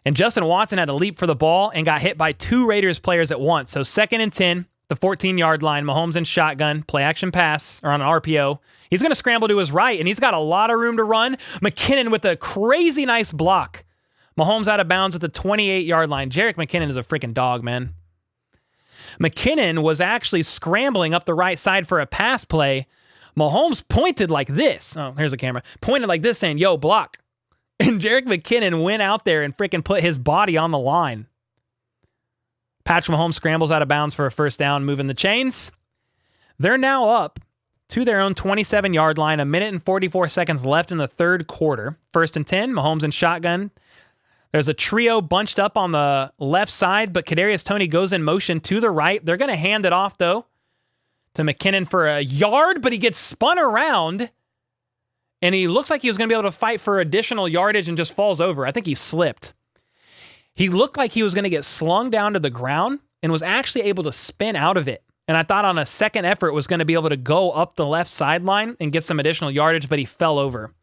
[SPEAKER 1] And Justin Watson had to leap for the ball and got hit by 2 Raiders players at once. So 2nd and 10, the 14-yard line. Mahomes in shotgun, play action pass, or on an RPO. He's going to scramble to his right, and he's got a lot of room to run. McKinnon with a crazy nice block. Mahomes out of bounds at the 28-yard line. Jerick McKinnon is a freaking dog, man. McKinnon was actually scrambling up the right side for a pass play. Mahomes pointed like this. Oh, here's the camera. Pointed like this saying, yo, block. And Jerick McKinnon went out there and freaking put his body on the line. Patrick Mahomes scrambles out of bounds for a first down, moving the chains. They're now up to their own 27-yard line. 1 minute and 44 seconds left in the third quarter. 1st and 10, Mahomes in shotgun. There's a trio bunched up on the left side, but Kadarius Toney goes in motion to the right. They're going to hand it off, though, to McKinnon for a yard, but he gets spun around, and he looks like he was going to be able to fight for additional yardage and just falls over. I think he slipped. He looked like he was going to get slung down to the ground and was actually able to spin out of it. And I thought on a second effort was going to be able to go up the left sideline and get some additional yardage, but he fell over.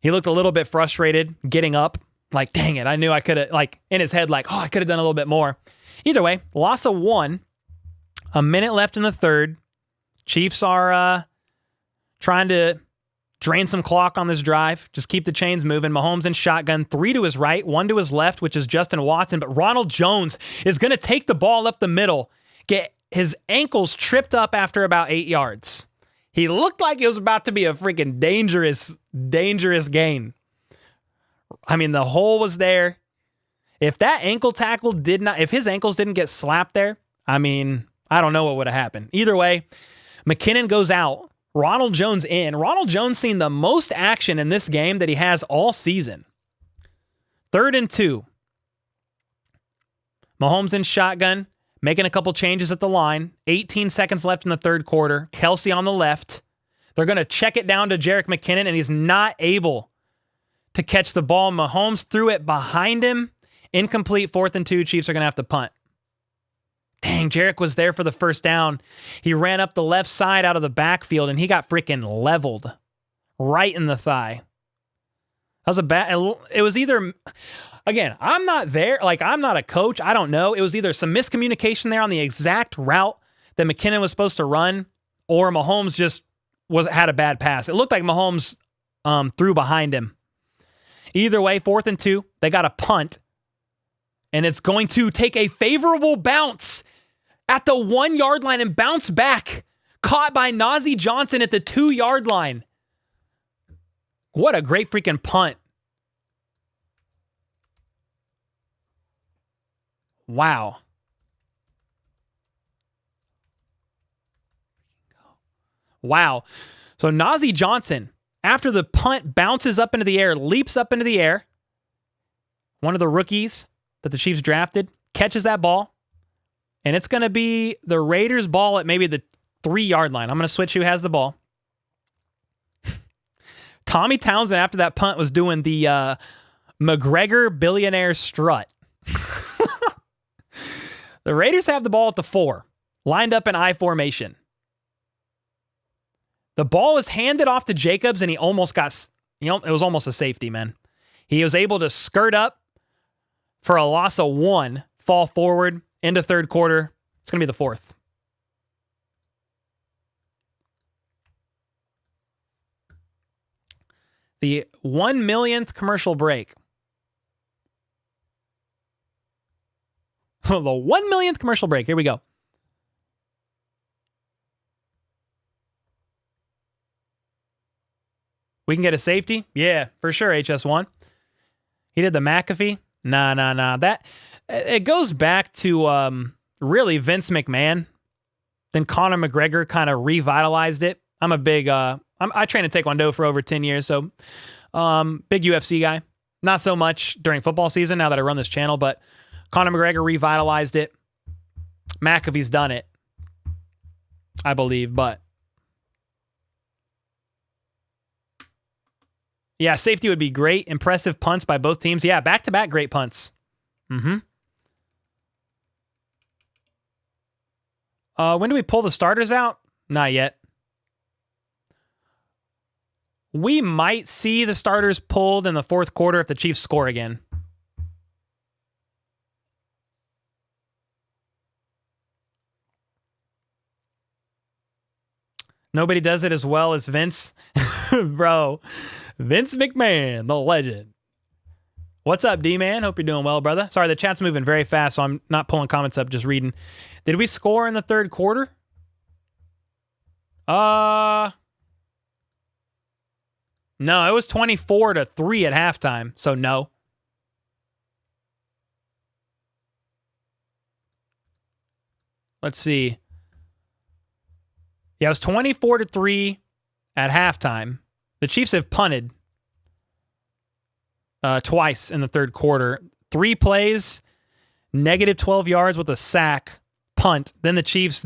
[SPEAKER 1] He looked a little bit frustrated getting up. Like, dang it, I knew I could have, like, in his head, like, oh, I could have done a little bit more. Either way, loss of 1. 1 minute left in the third. Chiefs are trying to drain some clock on this drive. Just keep the chains moving. Mahomes in shotgun. 3 to his right, 1 to his left, which is Justin Watson. But Ronald Jones is going to take the ball up the middle, get his ankles tripped up after about 8 yards. He looked like it was about to be a freaking dangerous gain. I mean, the hole was there. If that ankle tackle if his ankles didn't get slapped there, I mean, I don't know what would have happened. Either way, McKinnon goes out. Ronald Jones in. Ronald Jones seen the most action in this game that he has all season. 3rd and 2. Mahomes in shotgun, making a couple changes at the line. 18 seconds left in the third quarter. Kelsey on the left. They're going to check it down to Jerick McKinnon, and he's not able to catch the ball. Mahomes threw it behind him. Incomplete. 4th and 2. Chiefs are going to have to punt. Dang, Jerick was there for the first down. He ran up the left side out of the backfield, and he got freaking leveled right in the thigh. That was a bad. It was either, again, I'm not there. Like, I'm not a coach. I don't know. It was either some miscommunication there on the exact route that McKinnon was supposed to run, or Mahomes just had a bad pass. It looked like Mahomes threw behind him. Either way, 4th and 2, they got a punt, and it's going to take a favorable bounce at the 1-yard line and bounce back, caught by Najee Johnson at the 2-yard line. What a great freaking punt. Wow. Wow. So Najee Johnson, after the punt bounces up into the air, leaps up into the air, one of the rookies that the Chiefs drafted catches that ball, and it's going to be the Raiders' ball at maybe the 3-yard line. I'm going to switch who has the ball. Tommy Townsend, after that punt, was doing the McGregor billionaire strut. The Raiders have the ball at the 4, lined up in I formation. The ball is handed off to Jacobs, and he almost got, it was almost a safety, man. He was able to skirt up for a loss of 1, fall forward into third quarter. It's going to be the 4th. The 1 millionth commercial break. The 1 millionth commercial break. Here we go. We can get a safety? Yeah, for sure, HS1. He did the McAfee? Nah. It goes back to really Vince McMahon. Then Conor McGregor kind of revitalized it. I'm a big, I trained in Taekwondo for over 10 years, so big UFC guy. Not so much during football season now that I run this channel, but Conor McGregor revitalized it. McAfee's done it, I believe, but yeah, safety would be great. Impressive punts by both teams. Yeah, back-to-back great punts. When do we pull the starters out? Not yet. We might see the starters pulled in the fourth quarter if the Chiefs score again. Nobody does it as well as Vince. Bro, Vince McMahon, the legend. What's up, D-Man? Hope you're doing well, brother. Sorry, the chat's moving very fast, so I'm not pulling comments up, just reading. Did we score in the third quarter? No, it was 24-3 at halftime, so no. Let's see. Yeah, it was 24-3 at halftime. The Chiefs have punted twice in the third quarter. 3 plays, negative 12 yards with a sack, punt. Then the Chiefs,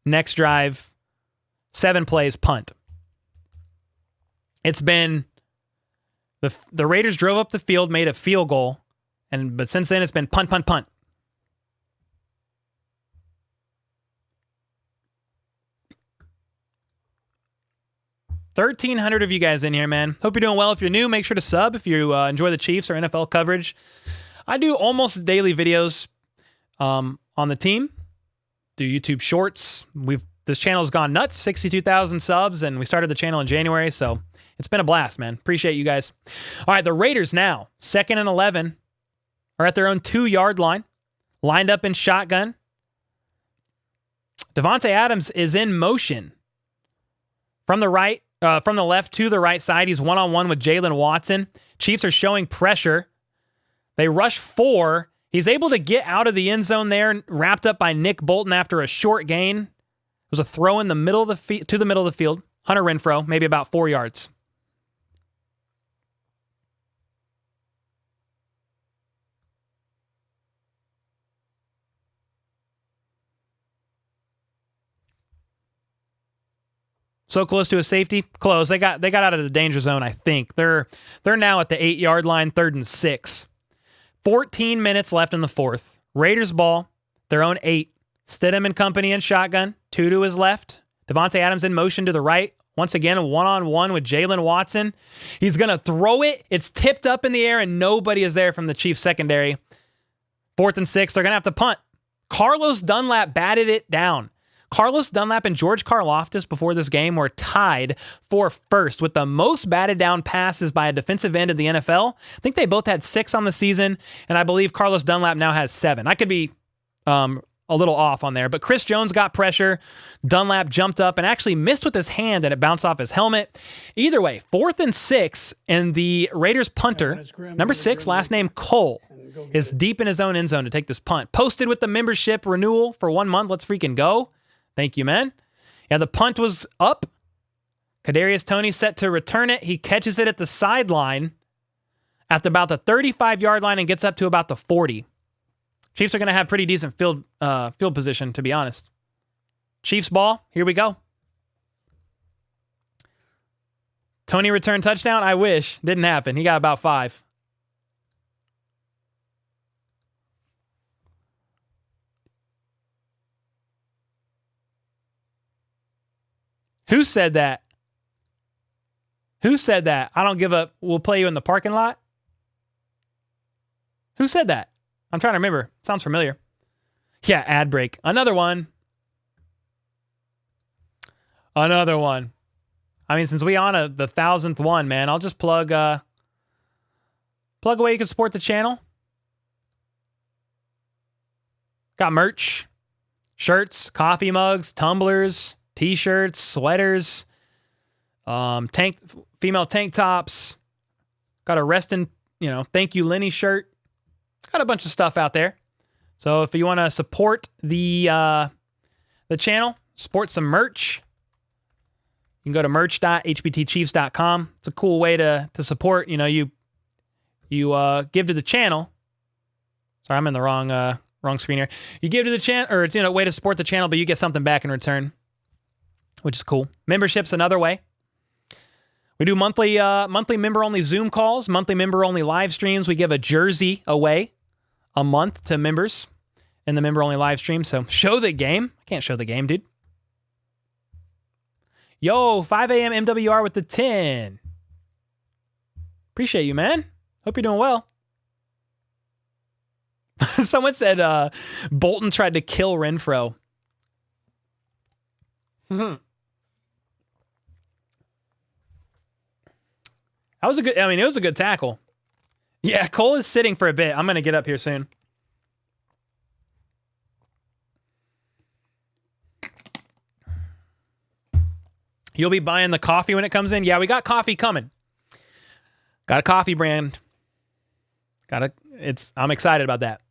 [SPEAKER 1] next drive, 7 plays, punt. It's been the Raiders drove up the field, made a field goal, but since then it's been punt. 1,300 of you guys in here, man. Hope you're doing well. If you're new, make sure to sub if you enjoy the Chiefs or NFL coverage. I do almost daily videos on the team. Do YouTube shorts. This channel's gone nuts, 62,000 subs, and we started the channel in January, so it's been a blast, man. Appreciate you guys. All right, the Raiders now, 2nd and 11, are at their own 2-yard line, lined up in shotgun. Davante Adams is in motion from the left to the right side. He's one-on-one with Jalen Watson. Chiefs are showing pressure. They rush 4. He's able to get out of the end zone there, wrapped up by Nick Bolton after a short gain. It was a throw in the middle of to the middle of the field. Hunter Renfrow, maybe about 4 yards. So close to a safety? Close. They got out of the danger zone, I think. They're now at the 8-yard line, 3rd and 6. 14 minutes left in the fourth. Raiders ball, their own 8. Stidham and company in shotgun. 2 to his left. Davante Adams in motion to the right. Once again, a one-on-one with Jalen Watson. He's going to throw it. It's tipped up in the air, and nobody is there from the Chiefs secondary. 4th and 6. They're going to have to punt. Carlos Dunlap batted it down. Carlos Dunlap and George Karlaftis before this game were tied for first with the most batted down passes by a defensive end in the NFL. I think they both had 6 on the season, and I believe Carlos Dunlap now has 7. I could be a little off on there, but Chris Jones got pressure. Dunlap jumped up and actually missed with his hand, and it bounced off his helmet. Either way, 4th and 6, and the Raiders punter, number 6, last name Cole, is deep in his own end zone to take this punt. Posted with the membership renewal for 1 month. Let's freaking go. Thank you, man. Yeah, the punt was up. Kadarius Toney set to return it. He catches it at the sideline at about the 35-yard line and gets up to about the 40. Chiefs are going to have pretty decent field position, to be honest. Chiefs ball. Here we go. Toney return touchdown. I wish. Didn't happen. He got about 5. Who said that? Who said that? I don't give up. We'll play you in the parking lot. Who said that? I'm trying to remember. Sounds familiar. Yeah, ad break. Another one. Another one. I mean, since we on the 1,000th one, man, I'll just plug away. You can support the channel. Got merch, shirts, coffee mugs, tumblers, t-shirts, sweaters, Female tank tops. Got a restin', thank you Lenny shirt. Got a bunch of stuff out there. So if you want to support the channel, support some merch, you can go to merch.hbtchiefs.com. It's a cool way to support. You give to the channel. Sorry, I'm in the wrong screen here. You give to the channel, or it's a way to support the channel, but you get something back in return, which is cool. Membership's another way. We do monthly member-only Zoom calls, monthly member-only live streams. We give a jersey away a month to members in the member-only live stream. So show the game. I can't show the game, dude. Yo, 5 a.m. MWR with the 10. Appreciate you, man. Hope you're doing well. Someone said Bolton tried to kill Renfro. It was a good tackle. Yeah, Cole is sitting for a bit. I'm going to get up here soon. You'll be buying the coffee when it comes in? Yeah, we got coffee coming. Got a coffee brand. I'm excited about that.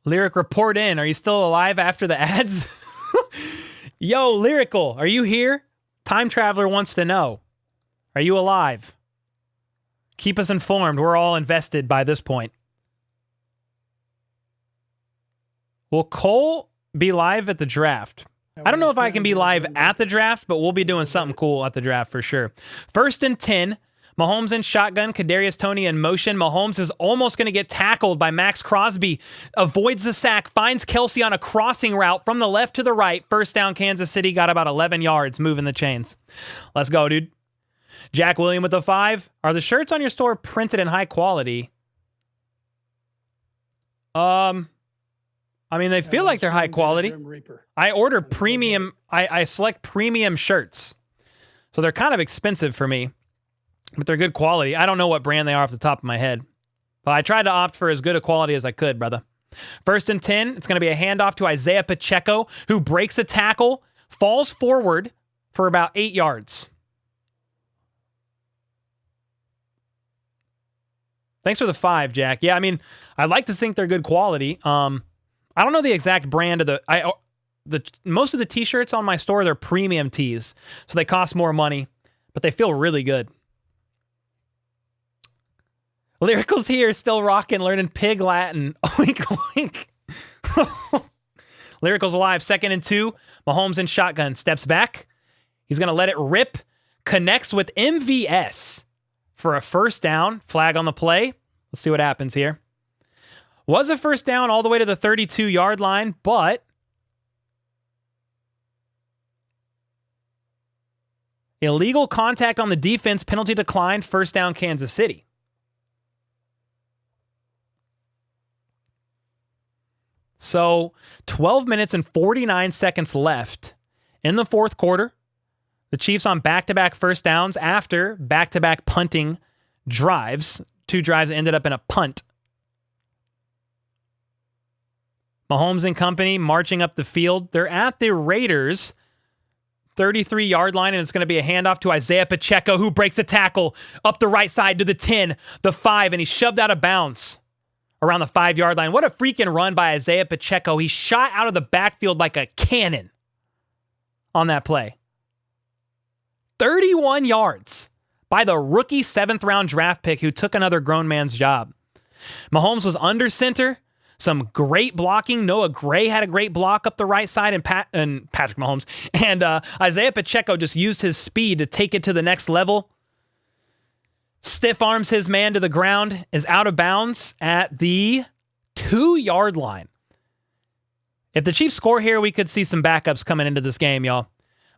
[SPEAKER 1] Lyric, report in. Are you still alive after the ads? Yo, Lyrical, are you here? Time Traveler wants to know. Are you alive? Keep us informed. We're all invested by this point. Will Cole be live at the draft? I don't know if I can be live at the draft, but we'll be doing something cool at the draft for sure. 1st and 10. Mahomes in shotgun, Kadarius Toney in motion. Mahomes is almost going to get tackled by Max Crosby. Avoids the sack, finds Kelsey on a crossing route from the left to the right. First down, Kansas City. Got about 11 yards, moving the chains. Let's go, dude. Jack William with the 5. Are the shirts on your store printed in high quality? They feel like they're high quality. I order premium. I select premium shirts. So they're kind of expensive for me. But they're good quality. I don't know what brand they are off the top of my head. But I tried to opt for as good a quality as I could, brother. 1st and 10. It's going to be a handoff to Isaiah Pacheco, who breaks a tackle, falls forward for about 8 yards. Thanks for the 5, Jack. Yeah, I like to think they're good quality. I don't know the exact brand of most of the t-shirts on my store, they're premium tees. So they cost more money, but they feel really good. Lyrical's here, still rocking, learning pig Latin. Oink, oink. Lyrical's alive. 2nd and 2. Mahomes in shotgun. Steps back. He's going to let it rip. Connects with MVS for a first down. Flag on the play. Let's see what happens here. Was a first down all the way to the 32-yard line, but illegal contact on the defense. Penalty declined. First down, Kansas City. So 12 minutes and 49 seconds left in the 4th quarter. The Chiefs on back-to-back first downs after back-to-back punting drives. 2 drives ended up in a punt. Mahomes and company marching up the field. They're at the Raiders' 33-yard line, and it's going to be a handoff to Isaiah Pacheco, who breaks a tackle up the right side to the 10, the 5, and he's shoved out of bounds around the 5-yard line. What a freaking run by Isaiah Pacheco. He shot out of the backfield like a cannon on that play. 31 yards by the rookie 7th-round draft pick who took another grown man's job. Mahomes was under center. Some great blocking. Noah Gray had a great block up the right side, and Patrick Mahomes. And Isaiah Pacheco just used his speed to take it to the next level. Stiff arms his man to the ground, is out of bounds at the 2-yard line. If the Chiefs score here, we could see some backups coming into this game, y'all.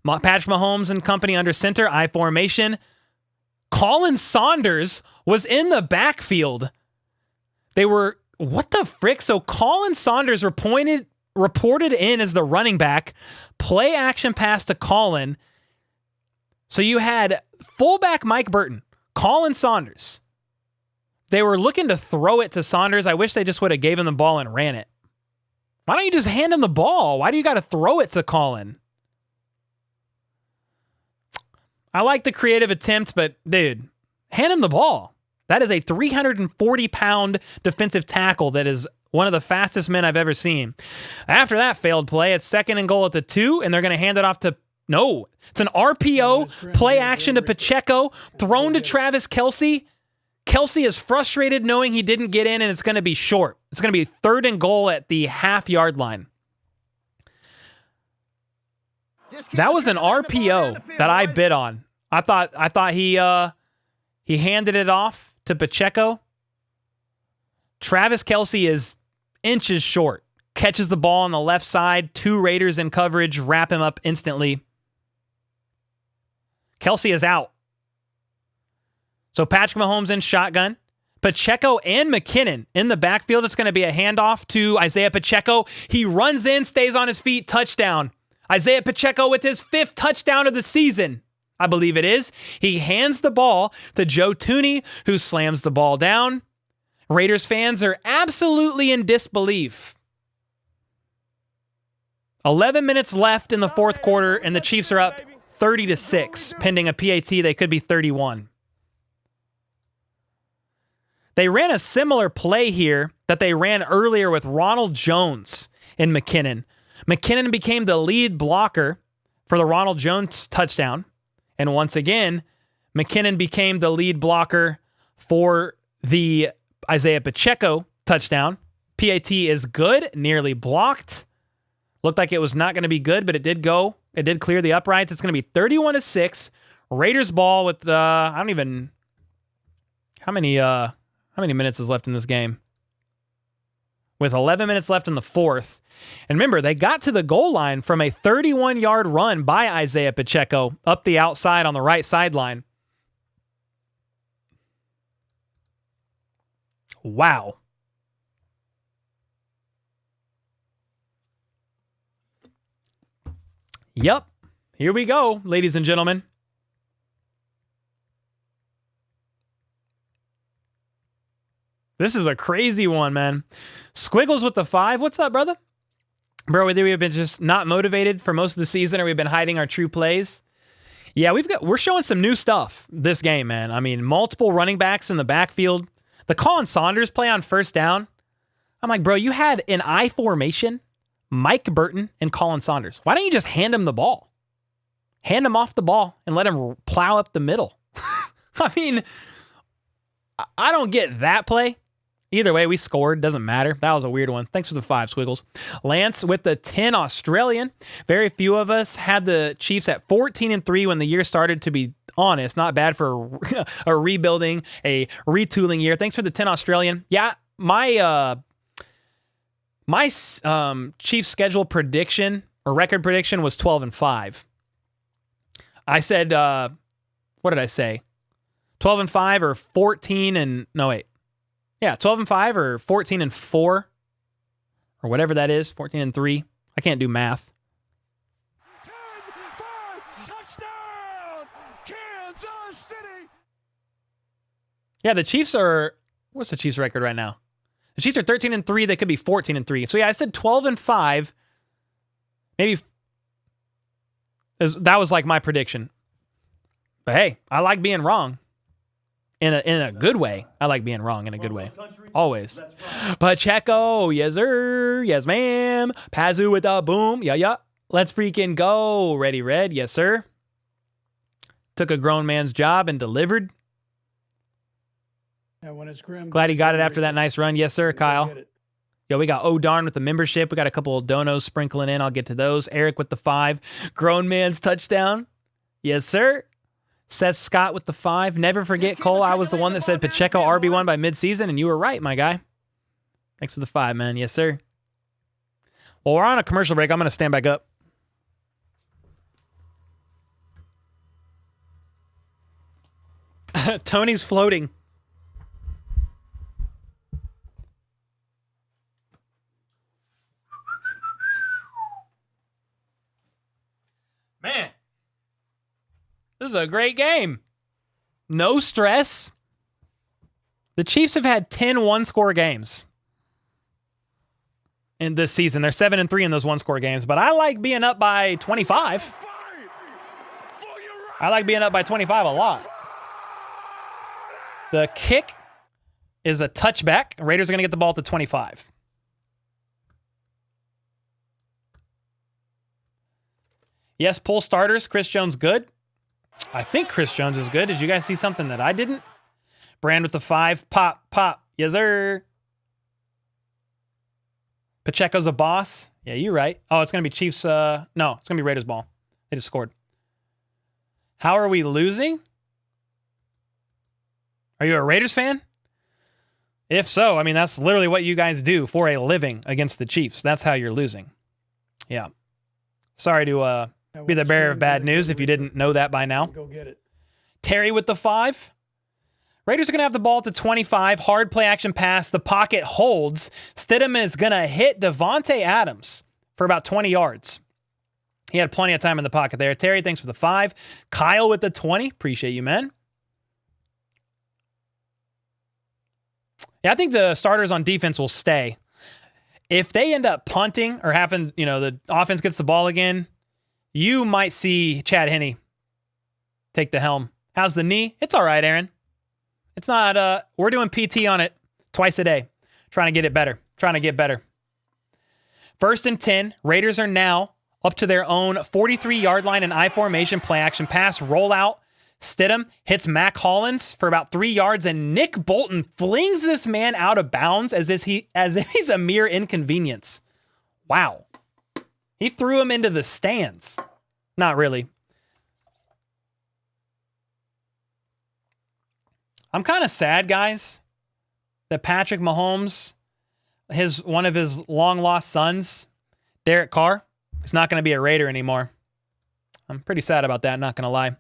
[SPEAKER 1] Patrick Mahomes and company under center, I formation. Colin Saunders was in the backfield. What the frick? So Colin Saunders reported in as the running back. Play action pass to Colin. So you had fullback Mike Burton, Colin Saunders, They were looking to throw it to Saunders. I wish they just would have gave him the ball and ran it. Why don't you just hand him the ball? Why do you got to throw it to Colin? I like the creative attempt, but dude, hand him the ball. That is a 340-pound defensive tackle that is one of the fastest men I've ever seen. After that failed play, it's 2nd and goal at the 2, and they're going to hand it off to... No, it's an RPO, play action to Pacheco, thrown to Travis Kelce. Kelce is frustrated knowing he didn't get in, and it's going to be short. It's going to be 3rd and goal at the half-yard line. That was an RPO that I bid on. I thought he handed it off to Pacheco. Travis Kelce is inches short. Catches the ball on the left side. 2 Raiders in coverage. Wrap him up instantly. Kelce is out. So Patrick Mahomes in shotgun. Pacheco and McKinnon in the backfield. It's going to be a handoff to Isaiah Pacheco. He runs in, stays on his feet, touchdown. Isaiah Pacheco with his 5th touchdown of the season. I believe it is. He hands the ball to Joe Thuney, who slams the ball down. Raiders fans are absolutely in disbelief. 11 minutes left in the 4th quarter, and the Chiefs are up 30-6. Pending a PAT, they could be 31. They ran a similar play here that they ran earlier with Ronald Jones and McKinnon. McKinnon became the lead blocker for the Ronald Jones touchdown. And once again, McKinnon became the lead blocker for the Isaiah Pacheco touchdown. PAT is good, nearly blocked. Looked like it was not going to be good, but it did go. It did clear the uprights. It's going to be 31-6. Raiders ball with I don't even how many minutes is left in this game? With 11 minutes left in the 4th. And remember, they got to the goal line from a 31-yard run by Isaiah Pacheco up the outside on the right sideline. Wow. Yep. Here we go, ladies and gentlemen. This is a crazy one, man. Squiggles with the 5. What's up, brother? Bro, whether we've been just not motivated for most of the season or we've been hiding our true plays. Yeah, we're showing some new stuff this game, man. I mean, multiple running backs in the backfield. The Colin Saunders play on 1st down. I'm like, bro, you had an I formation, Mike Burton and Colin Saunders. Why don't you just hand him the ball? Hand him off the ball and let him plow up the middle. I mean, I don't get that play. Either way, we scored. Doesn't matter. That was a weird one. Thanks for the 5, Squiggles. Lance with the 10 Australian. Very few of us had the Chiefs at 14-3 when the year started, to be honest. Not bad for a rebuilding, a retooling year. Thanks for the 10 Australian. Yeah, my Chiefs schedule prediction or record prediction was 12-5. I said, what did I say? 12-5 or 14 and no, wait. Yeah, 12-5 or 14-4 or whatever that is, 14-3. I can't do math.
[SPEAKER 2] 10-5 touchdown, Kansas City.
[SPEAKER 1] Yeah, the Chiefs are, what's the Chiefs record right now? The Chiefs are 13-3. They could be 14-3. So yeah, I said 12-5. Maybe that was like my prediction. But hey, I like being wrong. In a good way. I like being wrong in a good way. Always. Pacheco, yes sir, yes ma'am. Pazu with the boom, yeah. Let's freaking go. Ready, red, yes sir. Took a grown man's job and delivered.
[SPEAKER 3] And when it's grim,
[SPEAKER 1] Glad he got it after that nice run, yes sir, Kyle. Yo, we got O'Darn with the membership. We got a couple of donos sprinkling in. I'll get to those. Eric with the 5. Grown man's touchdown. Yes sir. Seth Scott with the 5. Never forget, Cole, I was the one that said Pacheco RB1 by midseason, and you were right, my guy. Thanks for the 5, man. Yes, sir. Well, we're on a commercial break. I'm going to stand back up. Tony's floating. Man. This is a great game. No stress. The Chiefs have had 10 one-score games in this season. They're 7-3 in those one-score games, but I like being up by 25. I like being up by 25 a lot. The kick is a touchback. Raiders are going to get the ball at the 25. Yes, pull starters. Chris Jones good. I think Chris Jones is good. Did you guys see something that I didn't? Brand with the 5. Pop, pop. Yes, sir. Pacheco's a boss. Yeah, you're right. Oh, it's going to be Chiefs. No, it's going to be Raiders ball. They just scored. How are we losing? Are you a Raiders fan? If so, I mean, that's literally what you guys do for a living against the Chiefs. That's how you're losing. Yeah. Sorry to be the bearer of bad news if you didn't know that by now.
[SPEAKER 3] Go get it.
[SPEAKER 1] Terry with the 5. Raiders are going to have the ball at the 25. Hard play action pass. The pocket holds. Stidham is going to hit Devontae Adams for about 20 yards. He had plenty of time in the pocket there. Terry, thanks for the 5. Kyle with the 20. Appreciate you, man. Yeah, I think the starters on defense will stay. If they end up punting or having, the offense gets the ball again, you might see Chad Henne take the helm. How's the knee? It's all right, Aaron. It's not, we're doing PT on it twice a day. Trying to get it better. Trying to get better. 1st and 10. Raiders are now up to their own 43-yard line in I formation, play action pass, rollout. Stidham hits Mac Hollins for about 3 yards, and Nick Bolton flings this man out of bounds as if he's a mere inconvenience. Wow. He threw him into the stands. Not really. I'm kind of sad, guys, that Patrick Mahomes, one of his long-lost sons, Derek Carr, is not going to be a Raider anymore. I'm pretty sad about that, not going to lie.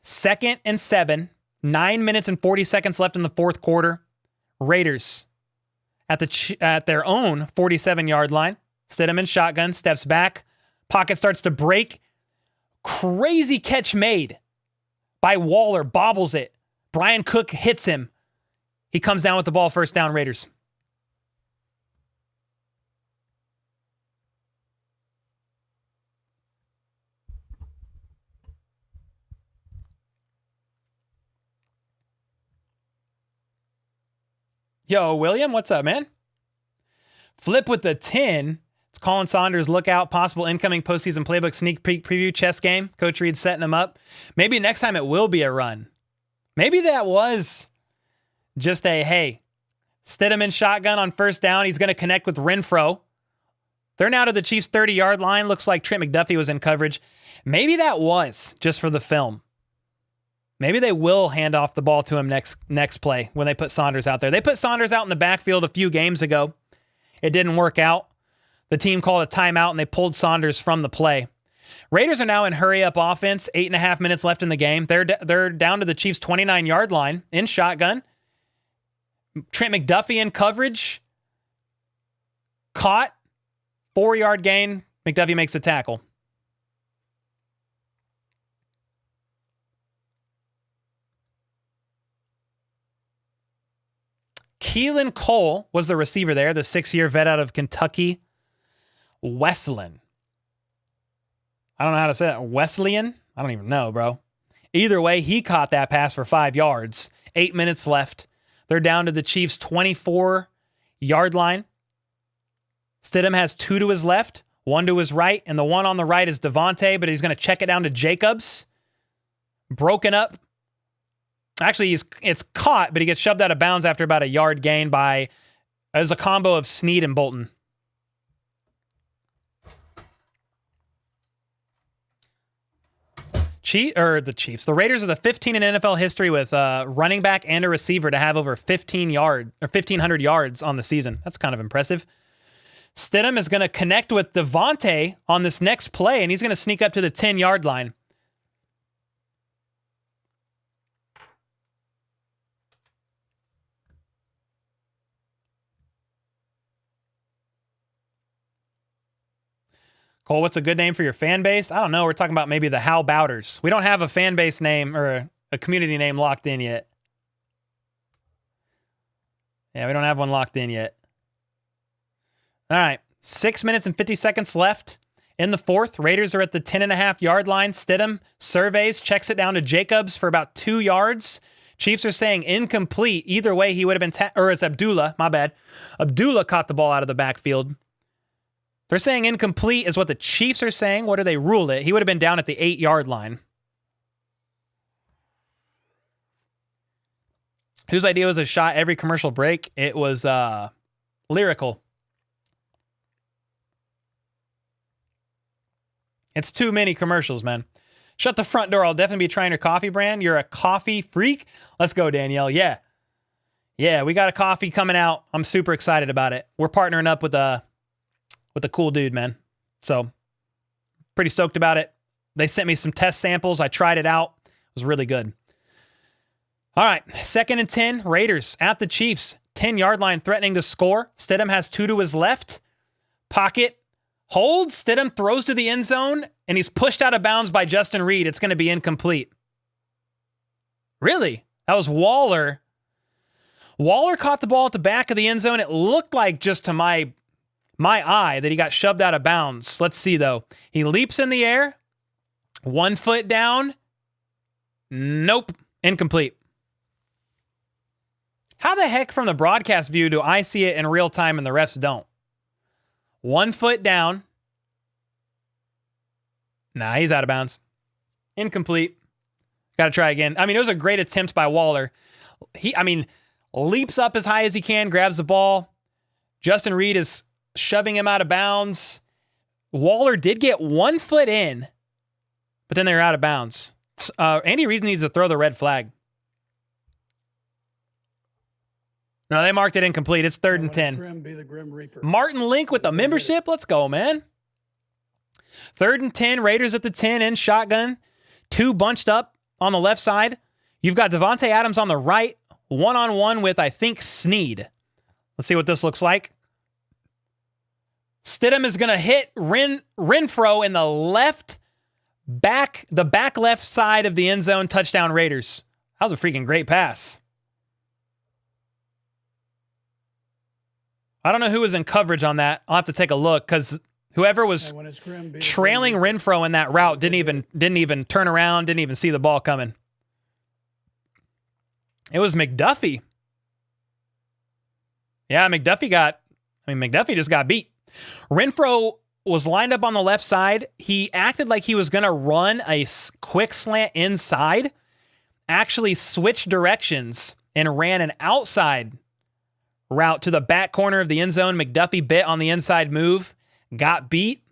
[SPEAKER 1] 2nd and 7, 9 minutes and 40 seconds left in the fourth quarter. Raiders at their own 47-yard line. Stidham in shotgun, steps back. Pocket starts to break. Crazy catch made by Waller, bobbles it. Brian Cook hits him. He comes down with the ball, first down, Raiders. Yo, William, what's up, man? Flip with the 10. It's Colin Saunders. Look out. Possible incoming postseason playbook sneak peek preview chess game. Coach Reed setting him up. Maybe next time it will be a run. Maybe that was just a, hey, Stidham in shotgun on first down. He's going to connect with Renfro. They're now to the Chiefs' 30-yard line. Looks like Trent McDuffie was in coverage. Maybe that was just for the film. Maybe they will hand off the ball to him next play when they put Saunders out there. They put Saunders out in the backfield a few games ago. It didn't work out. The team called a timeout, and they pulled Saunders from the play. Raiders are now in hurry-up offense. 8.5 minutes left in the game. They're down to the Chiefs' 29-yard line in shotgun. Trent McDuffie in coverage. Caught. 4-yard gain. McDuffie makes the tackle. Keelan Cole was the receiver there, the 6-year vet out of Kentucky. Wesleyan. I don't know how to say that. Wesleyan? I don't even know, bro. Either way, he caught that pass for 5 yards. 8 minutes left. They're down to the Chiefs' 24-yard line. Stidham has 2 to his left, 1 to his right, and the one on the right is Devontae, but he's going to check it down to Jacobs. Broken up. Actually, it's caught, but he gets shoved out of bounds after about a yard gain by, as a combo of Snead and Bolton. The Chiefs. The Raiders are the 15 in NFL history with a running back and a receiver to have over 1,500 yards on the season. That's kind of impressive. Stidham is going to connect with Devontae on this next play, and he's going to sneak up to the 10-yard line. Cole, what's a good name for your fan base? I don't know. We're talking about maybe the How Bouters. We don't have a fan base name or a community name locked in yet. Yeah, we don't have one locked in yet. All right. 6 minutes and 50 seconds left in the fourth. Raiders are at the 10.5-yard line. Stidham surveys, checks it down to Jacobs for about 2 yards. Chiefs are saying incomplete. Either way, he would have been, or it's Abdullah, my bad. Abdullah caught the ball out of the backfield. They're saying incomplete is what the Chiefs are saying. What do they rule it? He would have been down at the 8-yard line. Whose idea was a shot every commercial break? It was Lyrical. It's too many commercials, man. Shut the front door. I'll definitely be trying your coffee brand. You're a coffee freak. Let's go, Danielle. Yeah. Yeah, we got a coffee coming out. I'm super excited about it. We're partnering up with a cool dude, man. So, pretty stoked about it. They sent me some test samples. I tried it out. It was really good. All right, 2nd and 10. Raiders at the Chiefs. 10-yard line threatening to score. Stidham has 2 to his left. Pocket. Holds. Stidham throws to the end zone, and he's pushed out of bounds by Justin Reed. It's going to be incomplete. Really? That was Waller. Waller caught the ball at the back of the end zone. It looked like, just to my eye, that he got shoved out of bounds. Let's see, though. He leaps in the air. 1 foot down. Nope. Incomplete. How the heck from the broadcast view do I see it in real time and the refs don't? 1 foot down. Nah, he's out of bounds. Incomplete. Got to try again. I mean, it was a great attempt by Waller. Leaps up as high as he can, grabs the ball. Justin Reed is shoving him out of bounds. Waller did get 1 foot in, but then they're out of bounds. Andy Reid needs to throw the red flag. No, they marked it incomplete. It's 3rd and 10.
[SPEAKER 3] Grim be the Grim Reaper.
[SPEAKER 1] Martin Link with the membership. Let's go, man. 3rd and 10. Raiders at the 10 in shotgun. 2 bunched up on the left side. You've got Devontae Adams on the right. 1-on-1 with, I think, Snead. Let's see what this looks like. Stidham is going to hit Renfro in the back left side of the end zone. Touchdown Raiders. That was a freaking great pass. I don't know who was in coverage on that. I'll have to take a look, because whoever was trailing Renfro in that route didn't even turn around, didn't even see the ball coming. It was McDuffie. Yeah, McDuffie just got beat. Renfro was lined up on the left side. He acted like he was going to run a quick slant inside, actually switched directions and ran an outside route to the back corner of the end zone. McDuffie bit on the inside move, got beat.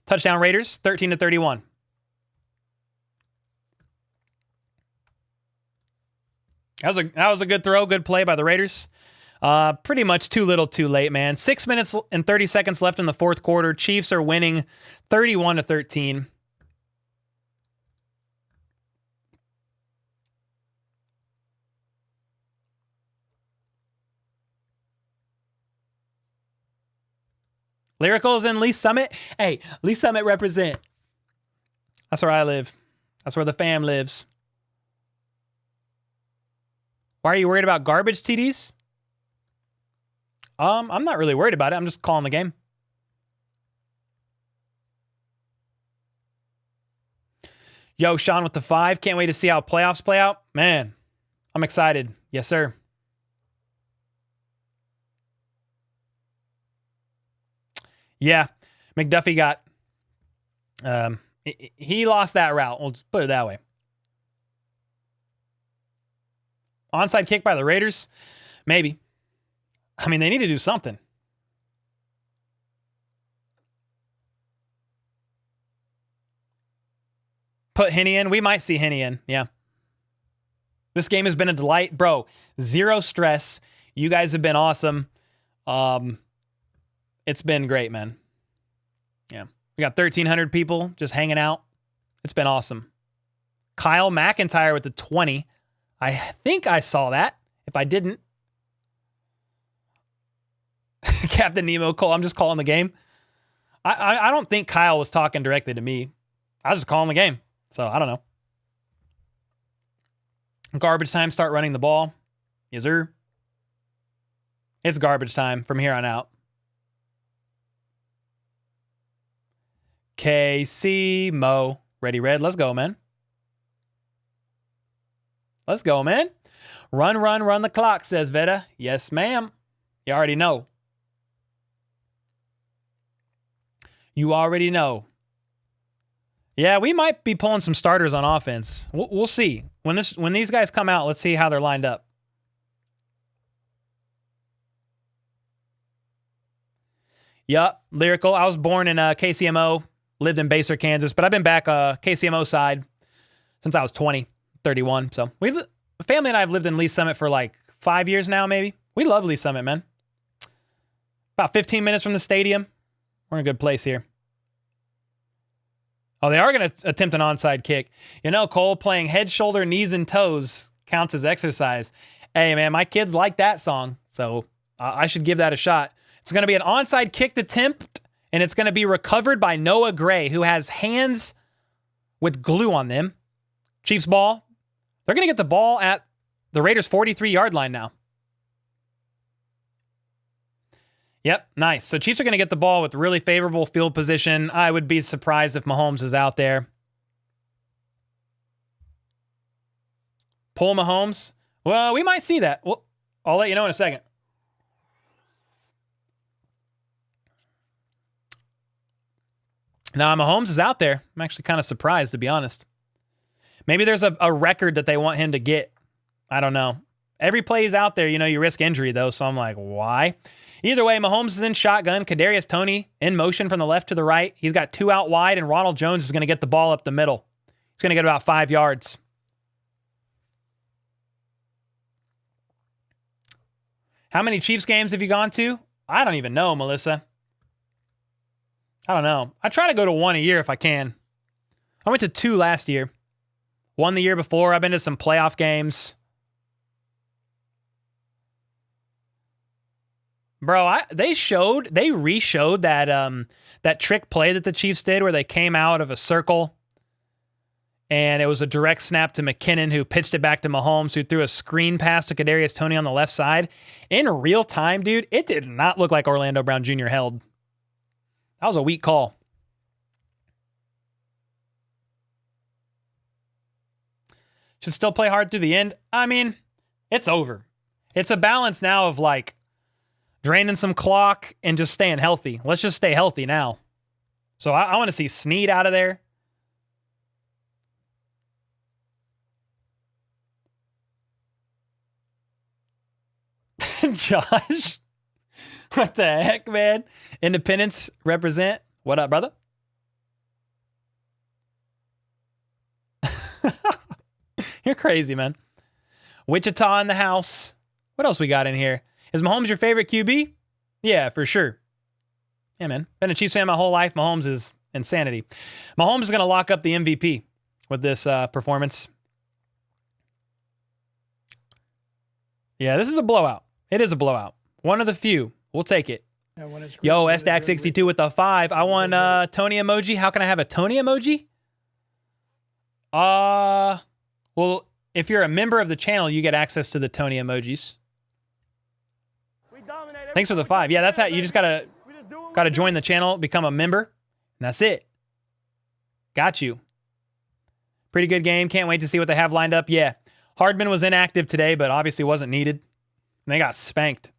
[SPEAKER 1] Touchdown Raiders, 13-31. That was a good throw, good play by the Raiders. Pretty much too little, too late, man. 6 minutes and 30 seconds left in the fourth quarter. Chiefs are winning 31-13. Lyrical is in Lee Summit. Hey, Lee Summit represent. That's where I live. That's where the fam lives. Why are you worried about garbage TDs? I'm not really worried about it. I'm just calling the game. Yo, Sean with the 5. Can't wait to see how playoffs play out. Man, I'm excited. Yes, sir. Yeah, McDuffie got, he lost that route. We'll just put it that way. Onside kick by the Raiders? Maybe. I mean, they need to do something. Put Henny in. We might see Henny in. Yeah. This game has been a delight. Bro, zero stress. You guys have been awesome. It's been great, man. Yeah. We got 1,300 people just hanging out. It's been awesome. Kyle McIntyre with the 20. I think I saw that. If I didn't. Captain Nemo Cole. I'm just calling the game. I don't think Kyle was talking directly to me. I was just calling the game. So I don't know. Garbage time, start running the ball. Yes, sir. It's garbage time from here on out. KC, Mo, ready, red. Let's go, man. Let's go, man. Run, run, run the clock, says Veta. Yes, ma'am. You already know. You already know. Yeah, we might be pulling some starters on offense. We'll see. When these guys come out, let's see how they're lined up. Yup, Lyrical. I was born in KCMO, lived in Baser, Kansas, but I've been back KCMO side since I was 20, 31. So family and I have lived in Lee Summit for like 5 years now, maybe. We love Lee Summit, man. About 15 minutes from the stadium. We're in a good place here. Oh, they are going to attempt an onside kick. You know, Cole, playing head, shoulder, knees, and toes counts as exercise. Hey, man, my kids like that song, so I should give that a shot. It's going to be an onside kick attempt, and it's going to be recovered by Noah Gray, who has hands with glue on them. Chiefs ball. They're going to get the ball at the Raiders' 43-yard line now. Yep, nice. So Chiefs are going to get the ball with really favorable field position. I would be surprised if Mahomes is out there. Pull Mahomes. Well, we might see that. Well, I'll let you know in a second. Now, Mahomes is out there. I'm actually kind of surprised, to be honest. Maybe there's a record that they want him to get. I don't know. Every play is out there, you know, you risk injury, though, so I'm like, why? Either way, Mahomes is in shotgun. Kadarius Toney in motion from the left to the right. He's got two out wide, and Ronald Jones is going to get the ball up the middle. He's going to get about 5 yards. How many Chiefs games have you gone to? I don't even know, Melissa. I don't know. I try to go to one a year if I can. I went to 2 last year. 1 the year before. I've been to some playoff games. Bro, they re-showed that trick play that the Chiefs did where they came out of a circle and it was a direct snap to McKinnon, who pitched it back to Mahomes, who threw a screen pass to Kadarius Toney on the left side. In real time, dude, it did not look like Orlando Brown Jr. held. That was a weak call. Should still play hard through the end. I mean, it's over. It's a balance now of like draining some clock and just staying healthy. Let's just stay healthy now. So I want to see Snead out of there. Josh, what the heck, man? Independence represent. What up, brother? You're crazy, man. Wichita in the house. What else we got in here? Is Mahomes your favorite QB? Yeah, for sure. Yeah, man. Been a Chiefs fan my whole life. Mahomes is insanity. Mahomes is going to lock up the MVP with this performance. Yeah, this is a blowout. It is a blowout. One of the few. We'll take it. Yo, SDAC62 with the 5. I want Tony emoji. How can I have a Tony emoji? Well, if you're a member of the channel, you get access to the Tony emojis. Thanks for the 5. Yeah, that's how you just gotta join the channel, become a member, and that's it. Got you. Pretty good game. Can't wait to see what they have lined up. Yeah, Hardman was inactive today, but obviously wasn't needed. And they got spanked.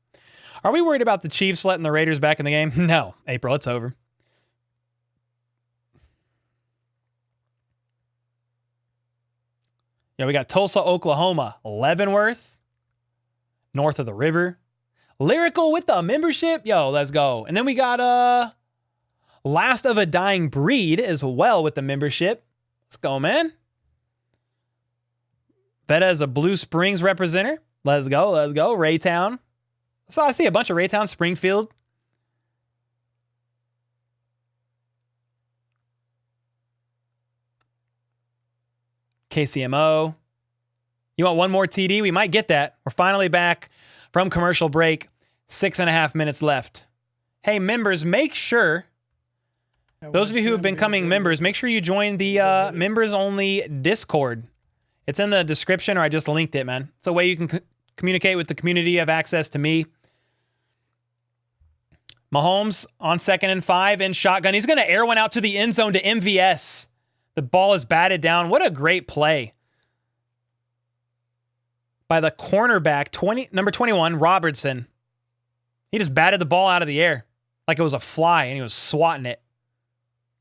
[SPEAKER 1] Are we worried about the Chiefs letting the Raiders back in the game? No, April, it's over. Yeah, we got Tulsa, Oklahoma, Leavenworth, north of the river. Lyrical with the membership. Yo, let's go. And then we got Last of a Dying Breed as well with the membership. Let's go, man. Betta is a Blue Springs representative. Let's go. Let's go. Raytown. So I see a bunch of Raytown, Springfield. KCMO. You want one more TD? We might get that. We're finally back from commercial break. 6.5 minutes left. Hey, members, make sure, those of you who have been becoming members, make sure you join the members-only Discord. It's in the description, or I just linked it, man. It's a way you can communicate with the community, have access to me. Mahomes on 2nd and 5 in shotgun. He's going to air one out to the end zone to MVS. The ball is batted down. What a great play by the cornerback, number 21, Robertson. He just batted the ball out of the air like it was a fly, and he was swatting it.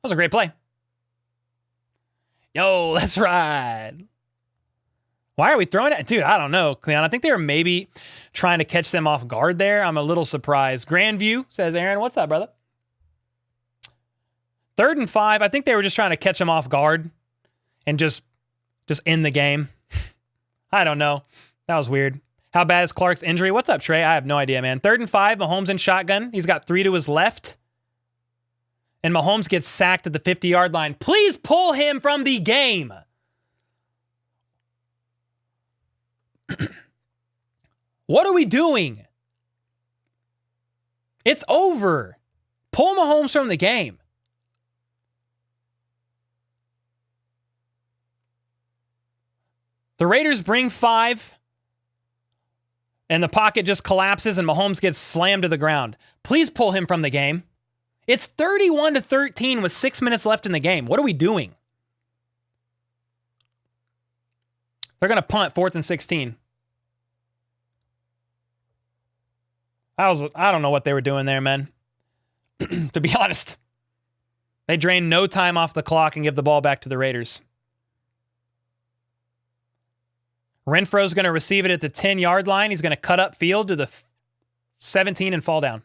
[SPEAKER 1] That was a great play. Yo, let's ride. Why are we throwing it? Dude, I don't know, Cleon. I think they were maybe trying to catch them off guard there. I'm a little surprised. Grandview, says Aaron. What's up, brother? 3rd and 5. I think they were just trying to catch them off guard and just end the game. I don't know. That was weird. How bad is Clark's injury? What's up, Trey? I have no idea, man. 3rd and 5. Mahomes in shotgun. He's got 3 to his left. And Mahomes gets sacked at the 50-yard line. Please pull him from the game. What are we doing? It's over. Pull Mahomes from the game. The Raiders bring 5, and the pocket just collapses, and Mahomes gets slammed to the ground. Please pull him from the game. It's 31-13 with 6 minutes left in the game. What are we doing? They're going to punt 4th and 16. I don't know what they were doing there, man. To be honest. They drain no time off the clock and give the ball back to the Raiders. Renfro's going to receive it at the 10-yard line. He's going to cut up field to the 17 and fall down.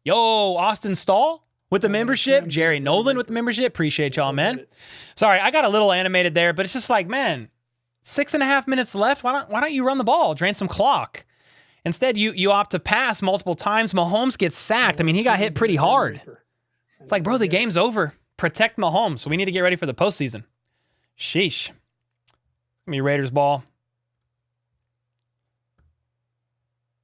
[SPEAKER 1] Yo, Austin Stahl with the membership. Jerry Nolan with the membership. Appreciate y'all, man. Sorry, I got a little animated there, but it's just like, man, 6.5 minutes left. Why don't you run the ball? Drain some clock. Instead, you opt to pass multiple times. Mahomes gets sacked. I mean, he got hit pretty hard. It's like, bro, the game's over. Protect Mahomes. So we need to get ready for the postseason. Sheesh. Give me Raiders ball.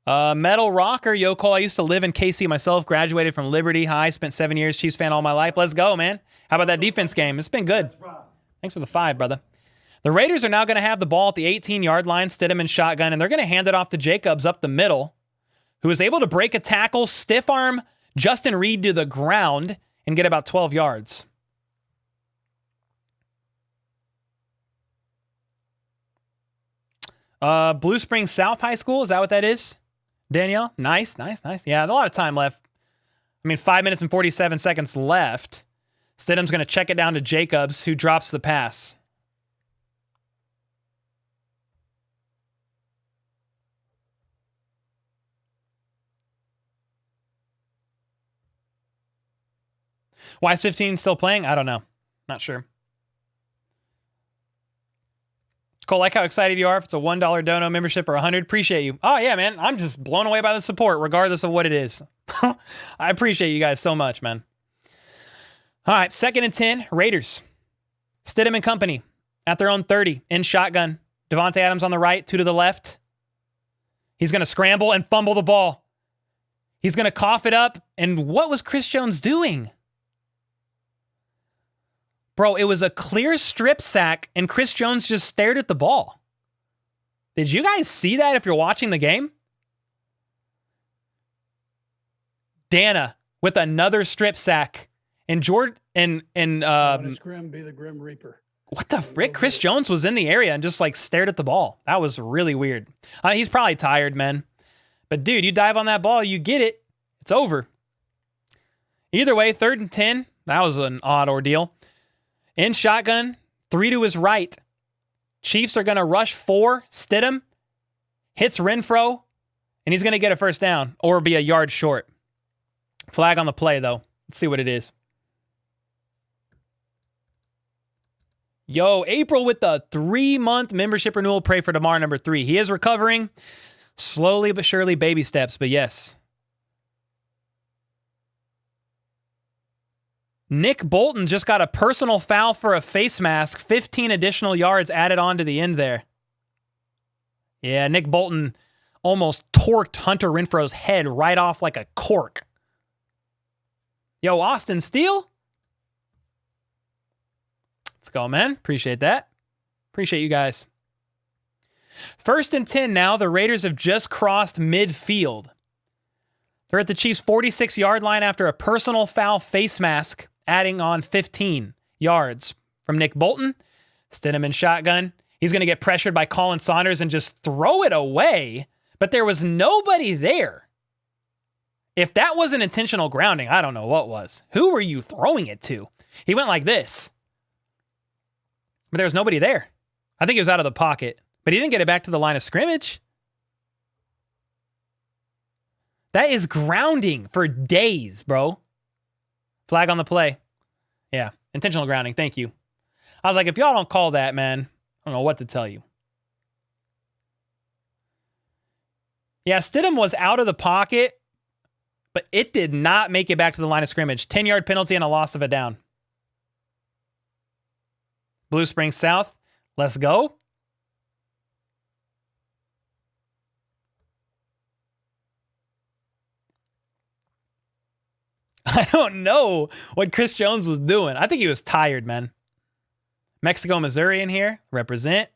[SPEAKER 1] Metal Rocker, yo, Cole. I used to live in KC myself. Graduated from Liberty High. Spent 7 years. Chiefs fan all my life. Let's go, man. How about that defense game? It's been good. Thanks for the 5, brother. The Raiders are now going to have the ball at the 18-yard line, Stidham in shotgun, and they're going to hand it off to Jacobs up the middle, who is able to break a tackle, stiff arm Justin Reed to the ground, and get about 12 yards. Blue Springs South High School, is that what that is? Danielle? Nice. Yeah, a lot of time left. I mean, 5 minutes and 47 seconds left. Stidham's going to check it down to Jacobs, who drops the pass. Why is 15 still playing? I don't know. Not sure. Cole, like how excited you are if it's a $1 dono membership or 100. Appreciate you. Oh, yeah, man. I'm just blown away by the support, regardless of what it is. I appreciate you guys so much, man. All right, 2nd and 10, Raiders. Stidham and company at their own 30 in shotgun. Devontae Adams on the right, 2 to the left. He's going to scramble and fumble the ball. He's going to cough it up. And what was Chris Jones doing? Bro, it was a clear strip sack, and Chris Jones just stared at the ball. Did you guys see that if you're watching the game? Dana with another strip sack. And Jordan and
[SPEAKER 3] it's Grim, be the Grim Reaper.
[SPEAKER 1] What the frick? Chris Jones was in the area and just like stared at the ball. That was really weird. He's probably tired, man. But dude, you dive on that ball, you get it. It's over. Either way, 3rd and 10. That was an odd ordeal. In shotgun, 3 to his right. Chiefs are going to rush 4. Stidham hits Renfro, and he's going to get a first down or be a yard short. Flag on the play, though. Let's see what it is. Yo, April with the 3-month membership renewal. Pray for Damar, number 3. He is recovering slowly but surely, baby steps, but yes. Nick Bolton just got a personal foul for a face mask. 15 additional yards added on to the end there. Yeah, Nick Bolton almost torqued Hunter Renfro's head right off like a cork. Yo, Austin Steele. Let's go, man. Appreciate that. Appreciate you guys. 1st and 10 now. The Raiders have just crossed midfield. They're at the Chiefs' 46-yard line after a personal foul face mask, adding on 15 yards from Nick Bolton. Stidham in shotgun. He's going to get pressured by Colin Saunders and just throw it away, but there was nobody there. If that wasn't intentional grounding, I don't know what was. Who were you throwing it to? He went like this, but there was nobody there. I think he was out of the pocket, but he didn't get it back to the line of scrimmage. That is grounding for days, bro. Flag on the play. Yeah, intentional grounding. Thank you. I was like, if y'all don't call that, man, I don't know what to tell you. Yeah, Stidham was out of the pocket, but it did not make it back to the line of scrimmage. 10-yard penalty and a loss of a down. Blue Springs South. Let's go. I don't know what Chris Jones was doing. I think he was tired, man. Mexico, Missouri in here. Represent.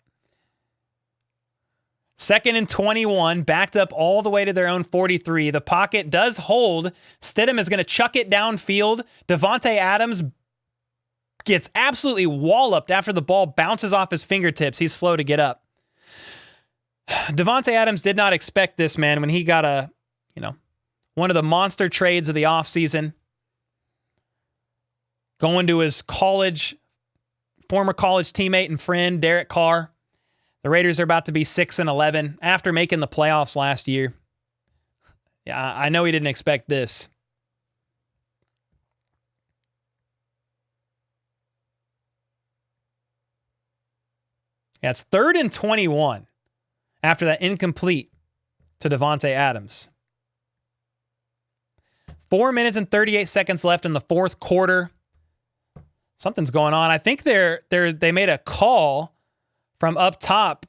[SPEAKER 1] 2nd and 21. Backed up all the way to their own 43. The pocket does hold. Stidham is going to chuck it downfield. Davante Adams gets absolutely walloped after the ball bounces off his fingertips. He's slow to get up. Davante Adams did not expect this, man, when he got one of the monster trades of the offseason. Going to his former college teammate and friend, Derek Carr. The Raiders are about to be 6-11 after making the playoffs last year. Yeah, I know he didn't expect this. Yeah, it's 3rd and 21 after that incomplete to Davante Adams. 4 minutes and 38 seconds left in the 4th quarter. Something's going on. I think they made a call from up top.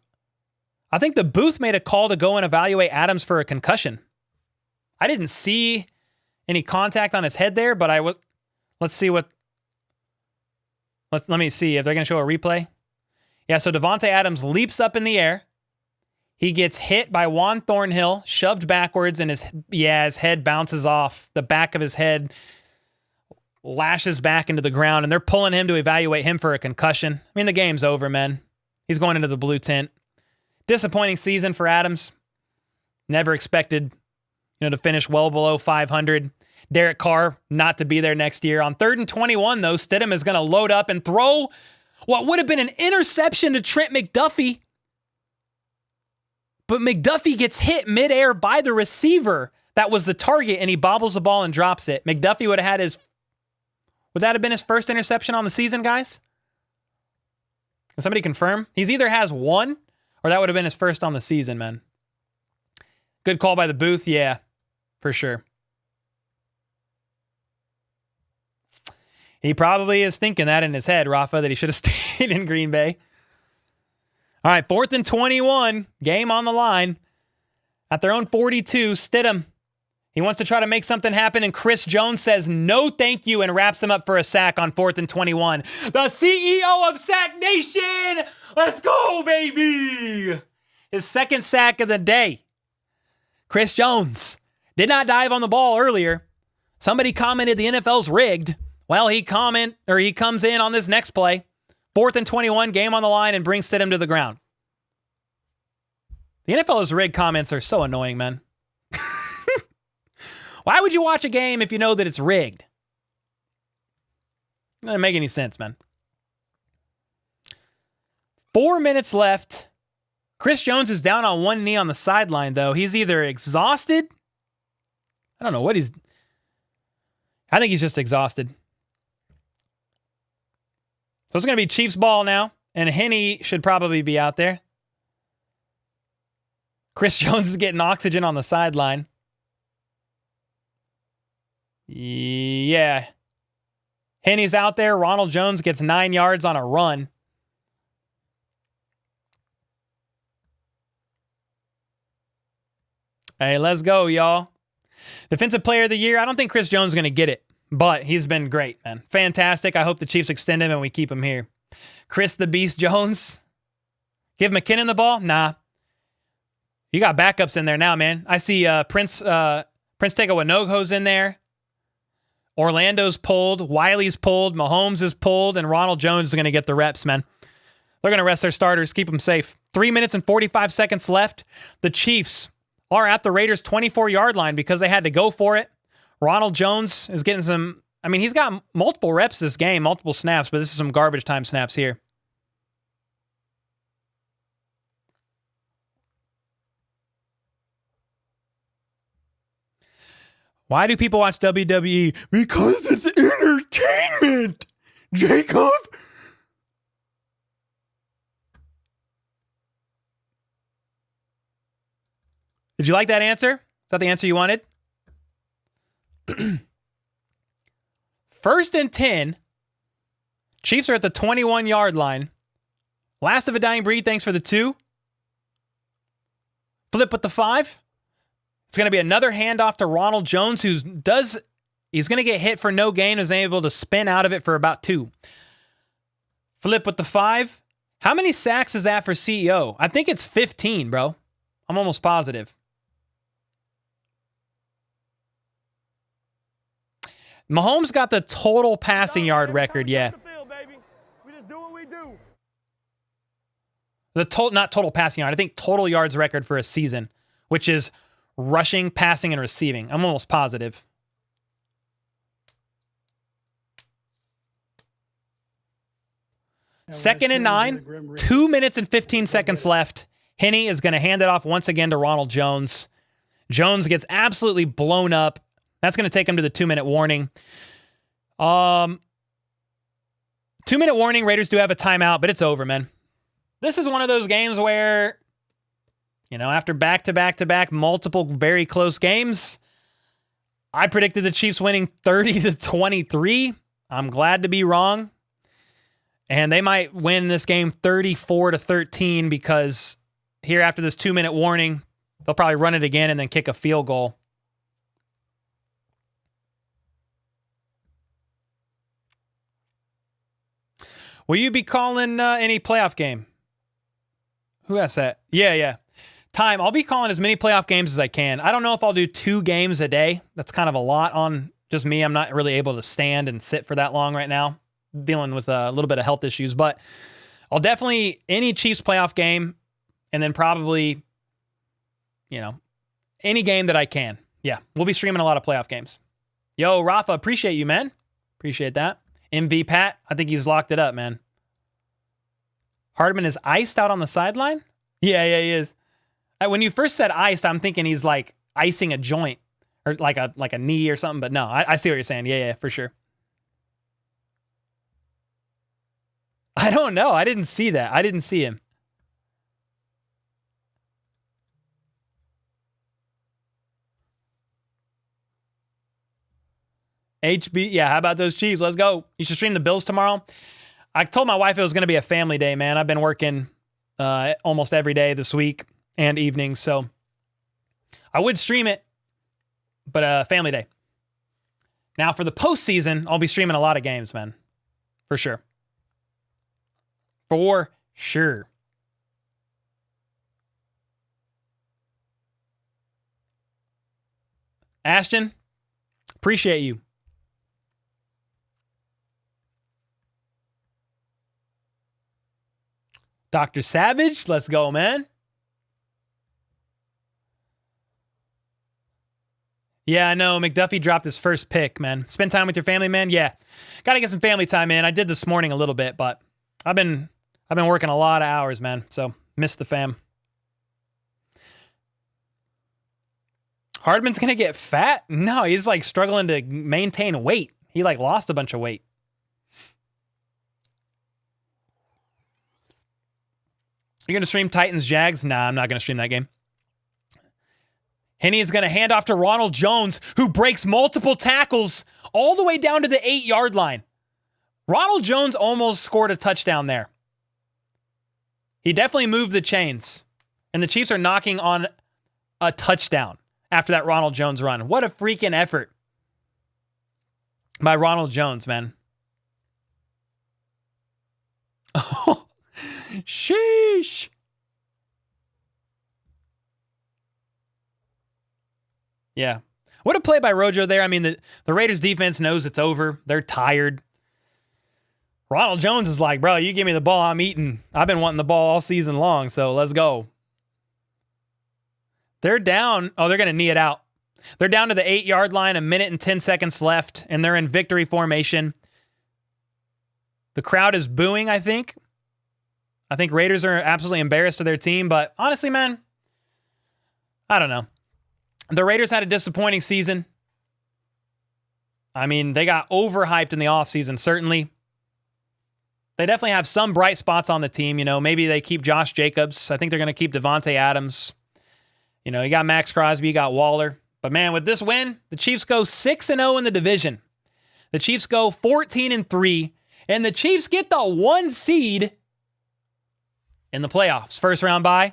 [SPEAKER 1] I think the booth made a call to go and evaluate Adams for a concussion. I didn't see any contact on his head there, but let me see if they're going to show a replay. Yeah, so Davante Adams leaps up in the air. He gets hit by Juan Thornhill, shoved backwards, and his head bounces off. The back of his head lashes back into the ground, and they're pulling him to evaluate him for a concussion. I mean, the game's over, man. He's going into the blue tent. Disappointing season for Adams. Never expected, to finish well below 500. Derek Carr not to be there next year. On 3rd and 21, though, Stidham is going to load up and throw what would have been an interception to Trent McDuffie. But McDuffie gets hit midair by the receiver. That was the target, and he bobbles the ball and drops it. McDuffie would that have been his first interception on the season, guys? Can somebody confirm? He's either has one, or that would have been his first on the season, man. Good call by the booth. Yeah, for sure. He probably is thinking that in his head, Rafa, that he should have stayed in Green Bay. All right, 4th and 21. Game on the line. At their own 42, Stidham. He wants to try to make something happen, and Chris Jones says no thank you and wraps him up for a sack on 4th and 21. The CEO of Sack Nation! Let's go, baby! His 2nd sack of the day. Chris Jones did not dive on the ball earlier. Somebody commented the NFL's rigged. Well, he comes in on this next play. 4th and 21, game on the line, and brings Stidham to the ground. The NFL's rigged comments are so annoying, man. Why would you watch a game if you know that it's rigged? Doesn't make any sense, man. 4 minutes left. Chris Jones is down on one knee on the sideline, though. He's either exhausted. I don't know what I think he's just exhausted. So it's going to be Chiefs ball now, and Henne should probably be out there. Chris Jones is getting oxygen on the sideline. Yeah. Henne's out there. Ronald Jones gets 9 yards on a run. Hey, let's go, y'all. Defensive player of the year. I don't think Chris Jones is going to get it, but he's been great, man. Fantastic. I hope the Chiefs extend him and we keep him here. Chris the Beast Jones. Give McKinnon the ball? Nah. You got backups in there now, man. I see Prince Tegawanogo's in there. Orlando's pulled. Wiley's pulled. Mahomes is pulled. And Ronald Jones is going to get the reps, man. They're going to rest their starters, keep them safe. 3 minutes and 45 seconds left. The Chiefs are at the Raiders' 24-yard line because they had to go for it. Ronald Jones is getting some... I mean, he's got multiple reps this game, multiple snaps, but this is some garbage time snaps here. Why do people watch WWE? Because it's entertainment, Jacob. Did you like that answer? Is that the answer you wanted? 1st and 10. Chiefs are at the 21-yard line. Last of a dying breed, thanks for the 2. Flip with the 5. It's going to be another handoff to Ronald Jones, he's going to get hit for no gain, is able to spin out of it for about 2. Flip with the 5. How many sacks is that for CEO? I think it's 15, bro. I'm almost positive. Mahomes got the total passing yard record, yeah.
[SPEAKER 2] We just do what we do.
[SPEAKER 1] Not total passing yard. I think total yards record for a season, which is rushing, passing, and receiving. I'm almost positive. Second and 9, 2 minutes and 15 seconds left. Henne is going to hand it off once again to Ronald Jones. Jones gets absolutely blown up. That's going to take him to the 2-minute warning. 2-minute warning. Raiders do have a timeout, but it's over, man. This is one of those games where, you know, after back-to-back-to-back, multiple very close games, I predicted the Chiefs winning 30-23. I'm glad to be wrong. And they might win this game 34-13 because here after this 2-minute warning, they'll probably run it again and then kick a field goal. Will you be calling any playoff game? Who asked that? Yeah. Time. I'll be calling as many playoff games as I can. I don't know if I'll do 2 games a day. That's kind of a lot on just me. I'm not really able to stand and sit for that long right now. Dealing with a little bit of health issues. But I'll definitely any Chiefs playoff game and then probably, you know, any game that I can. Yeah, we'll be streaming a lot of playoff games. Yo, Rafa, appreciate you, man. Appreciate that. MV Pat, I think he's locked it up, man. Hardman is iced out on the sideline? Yeah, he is. When you first said iced, I'm thinking he's like icing a joint or like a knee or something, but no, I see what you're saying. Yeah, for sure. I don't know. I didn't see that. I didn't see him. HB, yeah, how about those Chiefs? Let's go. You should stream the Bills tomorrow. I told my wife it was going to be a family day, man. I've been working almost every day this week and evenings, so I would stream it, but family day. Now, for the postseason, I'll be streaming a lot of games, man. For sure. For sure. Ashton, appreciate you. Dr. Savage, let's go, man. Yeah, I know. McDuffie dropped his first pick, man. Spend time with your family, man. Yeah. Got to get some family time, man. I did this morning a little bit, but I've been working a lot of hours, man. So missed the fam. Hardman's going to get fat? No, he's like struggling to maintain weight. He like lost a bunch of weight. You're going to stream Titans-Jags? Nah, I'm not going to stream that game. Henne is going to hand off to Ronald Jones, who breaks multiple tackles all the way down to the 8-yard line. Ronald Jones almost scored a touchdown there. He definitely moved the chains. And the Chiefs are knocking on a touchdown after that Ronald Jones run. What a freaking effort by Ronald Jones, man. Oh, sheesh. Yeah. What a play by Rojo there. I mean, the Raiders defense knows it's over. They're tired. Ronald Jones is like, bro, you give me the ball, I'm eating. I've been wanting the ball all season long, so let's go. They're down. Oh, they're going to knee it out. They're down to the 8-yard line, 1 minute and 10 seconds left, and they're in victory formation. The crowd is booing, I think. I think Raiders are absolutely embarrassed of their team, but honestly, man, I don't know. The Raiders had a disappointing season. I mean, they got overhyped in the offseason, certainly. They definitely have some bright spots on the team. You know, maybe they keep Josh Jacobs. I think they're going to keep Devontae Adams. You know, you got Max Crosby, you got Waller. But man, with this win, the Chiefs go 6-0 in the division. The Chiefs go 14-3, and the Chiefs get the 1 seed in the playoffs. First round bye.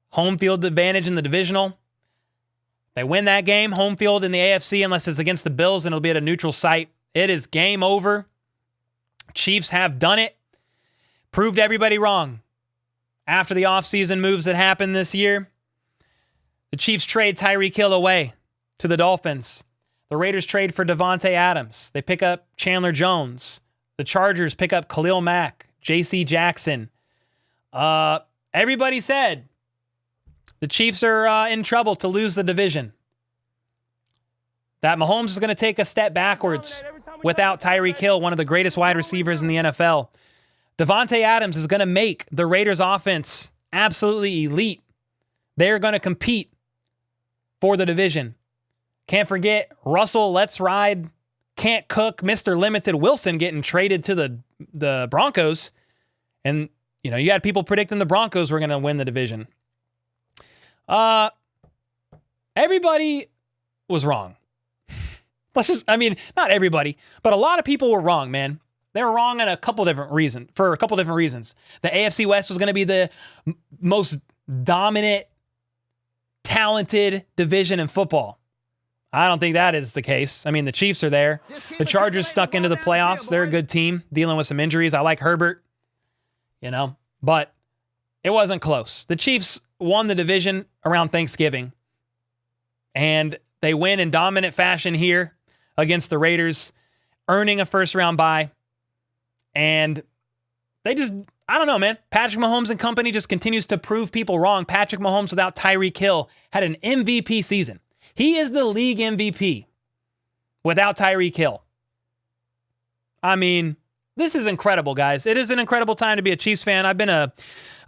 [SPEAKER 1] Home field advantage in the divisional. They win that game, home field in the AFC, unless it's against the Bills, and it'll be at a neutral site. It is game over. Chiefs have done it. Proved everybody wrong. After the offseason moves that happened this year, the Chiefs trade Tyreek Hill away to the Dolphins. The Raiders trade for Devontae Adams. They pick up Chandler Jones. The Chargers pick up Khalil Mack, J.C. Jackson. Everybody said the Chiefs are in trouble to lose the division. That Mahomes is going to take a step backwards without Tyreek Hill, one of the greatest wide receivers in the NFL. Devontae Adams is going to make the Raiders offense absolutely elite. They're going to compete for the division. Can't forget Russell, Let's Ride, Can't Cook, Mr. Limited Wilson getting traded to the Broncos. And, you know, you had people predicting the Broncos were going to win the division. Everybody was wrong. Not everybody, but a lot of people were wrong, man. They were wrong for a couple different reasons. The AFC West was going to be the most dominant, talented division in football. I don't think that is the case. I mean, the Chiefs are there. The Chargers stuck into the playoffs. They're a good team, dealing with some injuries. I like Herbert, but it wasn't close. The Chiefs won the division around Thanksgiving, and they win in dominant fashion here against the Raiders, earning a first-round bye. And they just, I don't know, man. Patrick Mahomes and company just continues to prove people wrong. Patrick Mahomes without Tyreek Hill had an MVP season. He is the league MVP without Tyreek Hill. I mean, this is incredible, guys. It is an incredible time to be a Chiefs fan. I've been a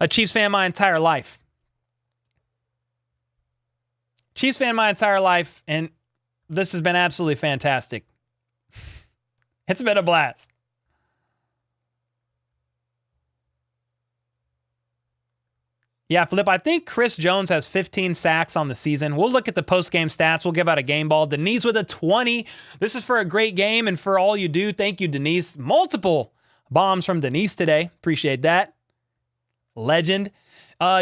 [SPEAKER 1] Chiefs fan my entire life. Chiefs fan my entire life, and this has been absolutely fantastic. It's been a blast. Yeah, Flip, I think Chris Jones has 15 sacks on the season. We'll look at the post-game stats. We'll give out a game ball. Denise with a 20. This is for a great game and for all you do. Thank you, Denise. Multiple bombs from Denise today. Appreciate that. Legend.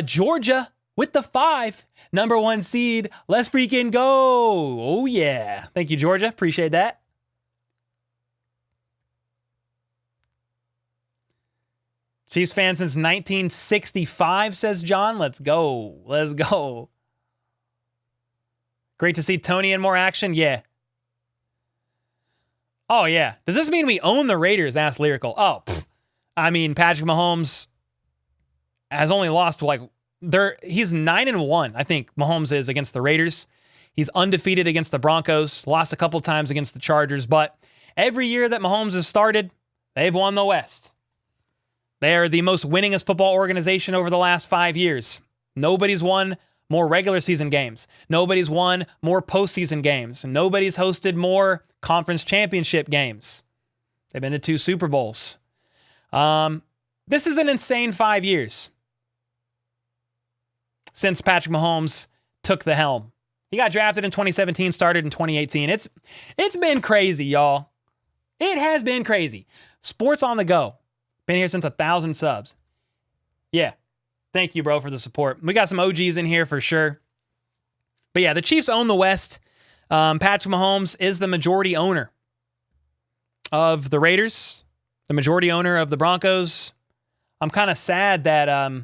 [SPEAKER 1] Georgia with the 5. Number 1 seed. Let's freaking go. Oh, yeah. Thank you, Georgia. Appreciate that. Chiefs fan since 1965, says John. Let's go. Let's go. Great to see Tony in more action. Yeah. Oh, yeah. Does this mean we own the Raiders? Asked Lyrical. Oh, I mean, Patrick Mahomes has only lost he's 9-1, I think Mahomes is against the Raiders. He's undefeated against the Broncos, lost a couple times against the Chargers, but every year that Mahomes has started, they've won the West. They are the most winningest football organization over the last 5 years. Nobody's won more regular season games. Nobody's won more postseason games. Nobody's hosted more conference championship games. They've been to 2 Super Bowls. This is an insane 5 years since Patrick Mahomes took the helm. He got drafted in 2017, started in 2018. It's been crazy, y'all. It has been crazy. Sports on the go. Been here since 1,000 subs. Yeah. Thank you, bro, for the support. We got some OGs in here for sure. But yeah, the Chiefs own the West. Patrick Mahomes is the majority owner of the Raiders, the majority owner of the Broncos. I'm kind of sad that,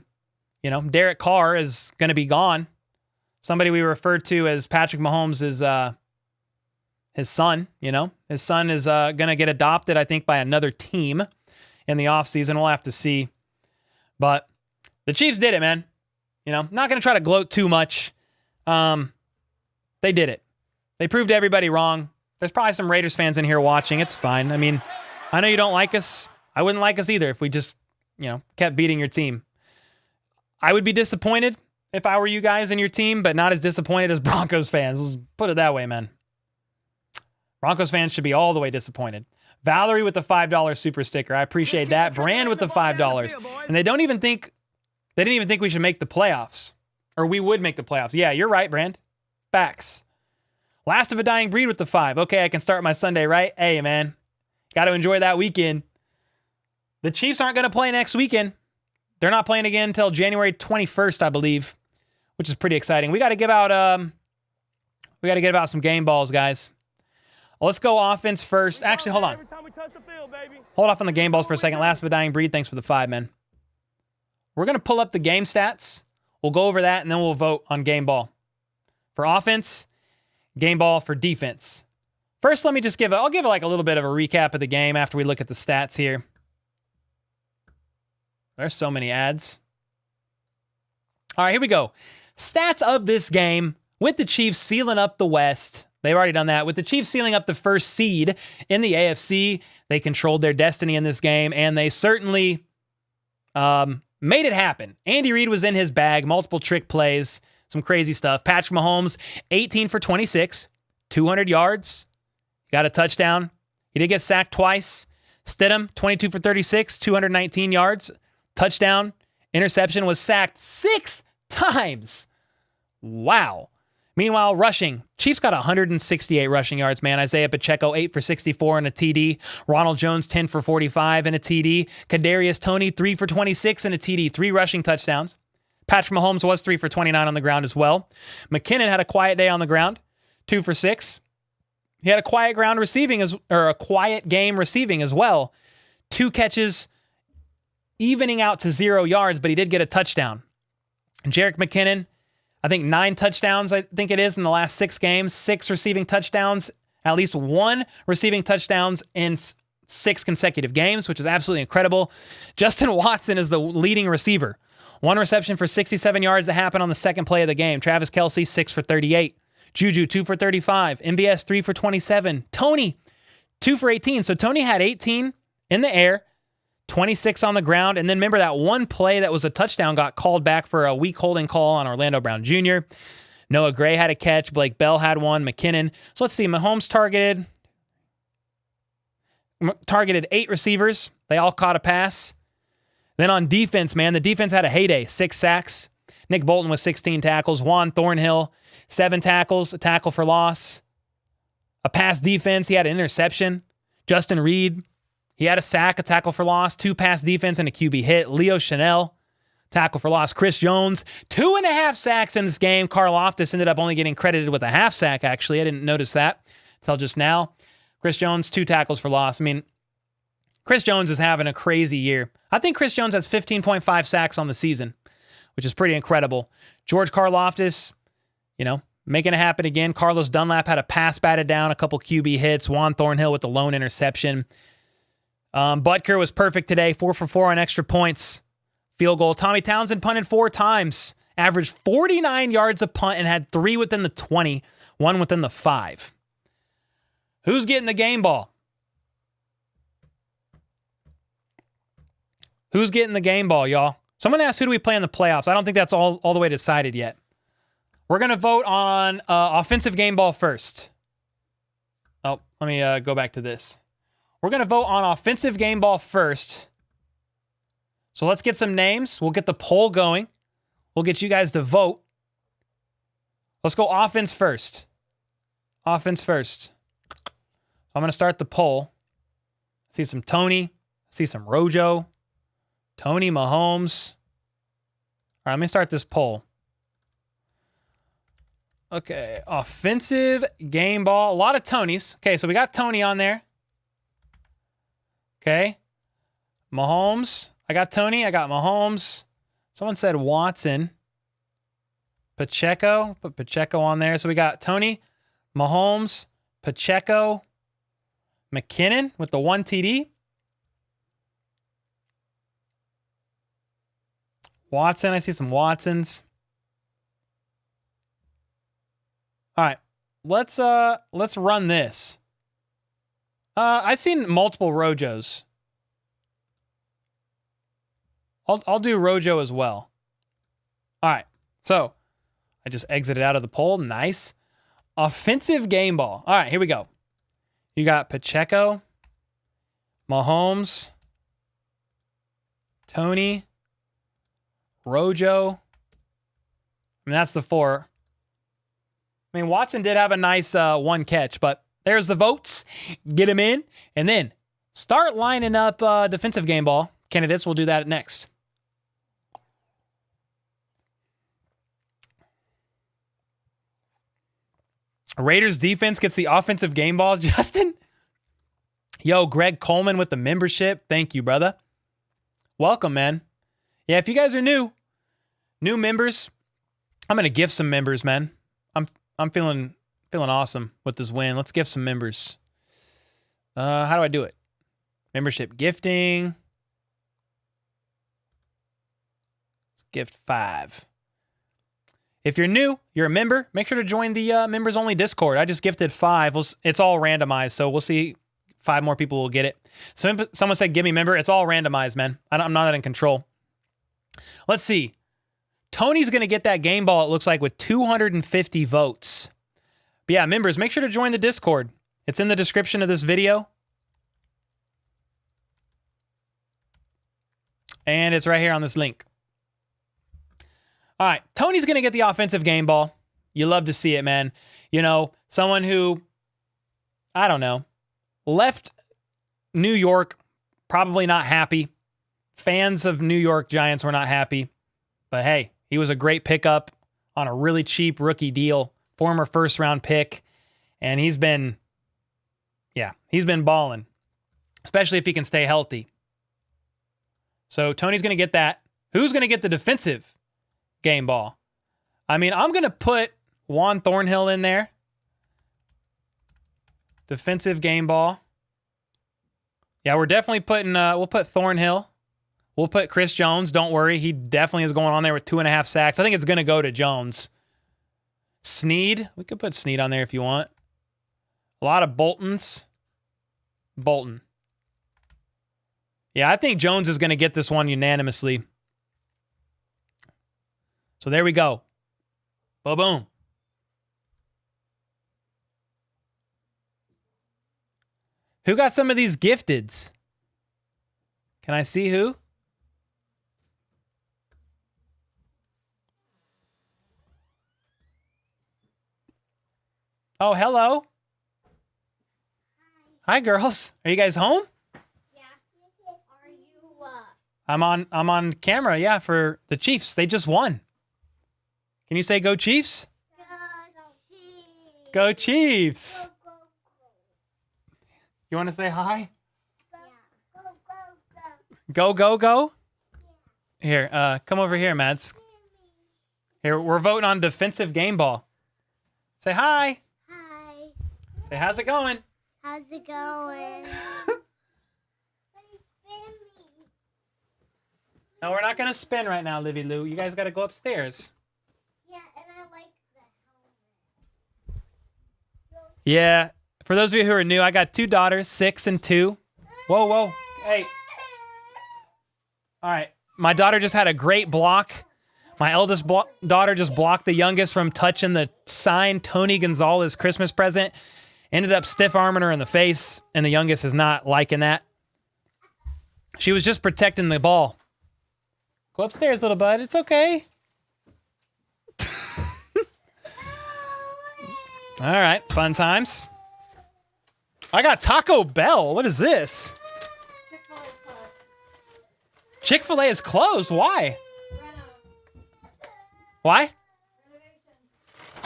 [SPEAKER 1] Derek Carr is going to be gone. Somebody we refer to as Patrick Mahomes is his son, you know. His son is going to get adopted, I think, by another team in the offseason. We'll have to see. But the Chiefs did it, man. You know, not going to try to gloat too much. They did it. They proved everybody wrong. There's probably some Raiders fans in here watching. It's fine. I mean, I know you don't like us. I wouldn't like us either if we just, you know, kept beating your team. I would be disappointed if I were you guys and your team, but not as disappointed as Broncos fans. Let's put it that way, man. Broncos fans should be all the way disappointed. Valerie with the $5 super sticker. I appreciate that. Brand with the $5. And they didn't even think we should make the playoffs. Or we would make the playoffs. Yeah, you're right, Brand. Facts. Last of a Dying Breed with the 5. Okay, I can start my Sunday, right? Hey, man. Got to enjoy that weekend. The Chiefs aren't going to play next weekend. They're not playing again until January 21st, I believe, which is pretty exciting. We got to give out some game balls, guys. Well, let's go offense first. Actually, hold on. Hold off on the game balls for a second. Last of a Dying Breed, thanks for the 5, man. We're going to pull up the game stats. We'll go over that, and then we'll vote on game ball. For offense, game ball for defense. First, let me just I'll give like a little bit of a recap of the game after we look at the stats here. There's so many ads. All right, here we go. Stats of this game with the Chiefs sealing up the West. They've already done that. With the Chiefs sealing up the first seed in the AFC, they controlled their destiny in this game, and they certainly made it happen. Andy Reid was in his bag, multiple trick plays, some crazy stuff. Patrick Mahomes, 18 for 26, 200 yards, got a touchdown. He did get sacked twice. Stidham, 22 for 36, 219 yards, touchdown. Interception, was sacked 6 times. Wow. Meanwhile, rushing. Chiefs got 168 rushing yards, man. Isaiah Pacheco, 8 for 64 and a TD. Ronald Jones, 10 for 45 and a TD. Kadarius Toney, 3 for 26 and a TD. 3 rushing touchdowns. Patrick Mahomes was 3 for 29 on the ground as well. McKinnon had a quiet day on the ground, 2 for 6. He had a quiet game receiving as well. 2 catches, evening out to 0 yards, but he did get a touchdown. And Jerick McKinnon, I think 9 touchdowns, I think it is, in the last 6 games. 6 receiving touchdowns, at least 1 receiving touchdowns in 6 consecutive games, which is absolutely incredible. Justin Watson is the leading receiver. 1 reception for 67 yards that happened on the second play of the game. Travis Kelce, 6 for 38. Juju, 2 for 35. MVS, 3 for 27. Toney, 2 for 18. So Toney had 18 in the air, 26 on the ground. And then remember that one play that was a touchdown got called back for a weak holding call on Orlando Brown Jr. Noah Gray had a catch. Blake Bell had one. McKinnon. So let's see. Mahomes targeted 8 receivers. They all caught a pass. Then on defense, man, the defense had a heyday. 6 sacks. Nick Bolton with 16 tackles. Juan Thornhill, 7 tackles, a tackle for loss. A pass defense. He had an interception. Justin Reed, he had a sack, a tackle for loss, 2 pass defense, and a QB hit. Leo Chanel, tackle for loss. Chris Jones, 2.5 sacks in this game. Karlaftis ended up only getting credited with a half sack, actually. I didn't notice that until just now. Chris Jones, 2 tackles for loss. I mean, Chris Jones is having a crazy year. I think Chris Jones has 15.5 sacks on the season, which is pretty incredible. George Karlaftis, making it happen again. Carlos Dunlap had a pass batted down, a couple QB hits. Juan Thornhill with the lone interception. Butker was perfect today, 4 for 4 on extra points. Field goal. Tommy Townsend punted 4 times, averaged 49 yards a punt, and had 3 within the 20, 1 within the 5. Who's getting the game ball? Who's getting the game ball, y'all? Someone asked, who do we play in the playoffs? I don't think that's all the way decided yet. We're going to vote on offensive game ball first. Oh, let me go back to this. We're going to vote on offensive game ball first. So let's get some names. We'll get the poll going. We'll get you guys to vote. Let's go offense first. Offense first. I'm going to start the poll. I see some Toney. I see some Rojo. Toney, Mahomes. All right, let me start this poll. Okay, offensive game ball. A lot of Toneys. Okay, so we got Toney on there. Okay. Mahomes. I got Toney. I got Mahomes. Someone said Watson. Pacheco. Put Pacheco on there. So we got Tony, Mahomes, Pacheco, McKinnon with the 1 TD. Watson. I see some Watsons. All right. Let's run this. I've seen multiple Rojos. I'll do Rojo as well. All right. So I just exited out of the poll. Nice. Offensive game ball. All right, here we go. You got Pacheco, Mahomes, Tony, Rojo. I mean, that's the 4. I mean, Watson did have a nice 1 catch, but there's the votes. Get him in. And then start lining up defensive game ball candidates. We'll do that next. Raiders defense gets the offensive game ball, Justin. Yo, Greg Coleman with the membership. Thank you, brother. Welcome, man. Yeah, if you guys are new members, I'm going to gift some members, man. I'm feeling awesome with this win. Let's gift some members. How do I do it? Membership gifting. Let's gift 5. If you're new, you're a member, make sure to join the members only Discord. I just gifted 5. It's all randomized, so we'll see 5 more people will get it. Someone said, give me member. It's all randomized, man. I'm not in control. Let's see. Tony's going to get that game ball, it looks like, with 250 votes. But yeah, members, make sure to join the Discord. It's in the description of this video. And it's right here on this link. All right, Tony's going to get the offensive game ball. You love to see it, man. You know, someone who, I don't know, left New York, probably not happy. Fans of New York Giants were not happy. But hey, he was a great pickup on a really cheap rookie deal, former first-round pick, and he's been balling, especially if he can stay healthy. So Tony's going to get that. Who's going to get the defensive game ball? I mean, I'm going to put Juan Thornhill in there. Defensive game ball. Yeah, we're definitely putting, we'll put Thornhill. We'll put Chris Jones. Don't worry. He definitely is going on there with 2.5 sacks. I think it's going to go to Jones. Snead. We could put Snead on there if you want. A lot of Boltons. Bolton. Yeah, I think Jones is going to get this one unanimously. So there we go. Boom. Who got some of these gifteds? Can I see who? Oh, hello. Hi, girls. Are you guys home?
[SPEAKER 4] Yeah. Are you?
[SPEAKER 1] I'm on camera, yeah, for the Chiefs. They just won. Can you say go Chiefs? Go Chiefs. You want to say hi? Go. Here, come over here, Mads. Here, we're voting on defensive game ball. Say hi.
[SPEAKER 4] Hi.
[SPEAKER 1] Say, how's it going?
[SPEAKER 4] How's it going?
[SPEAKER 1] No, we're not going to spin right now, Livy Lou. You guys got to go upstairs.
[SPEAKER 4] Yeah, and I like the helmet.
[SPEAKER 1] Yeah. For those of you who are new, I got 2 daughters, 6 and 2. Whoa. Hey. All right. My daughter just had a great block. My eldest daughter just blocked the youngest from touching the signed Tony Gonzalez Christmas present. Ended up stiff-arming her in the face, and the youngest is not liking that. She was just protecting the ball. Go upstairs, little bud. It's okay. All right. Fun times. I got Taco Bell. What is this? Chick-fil-A is closed. Why? Why?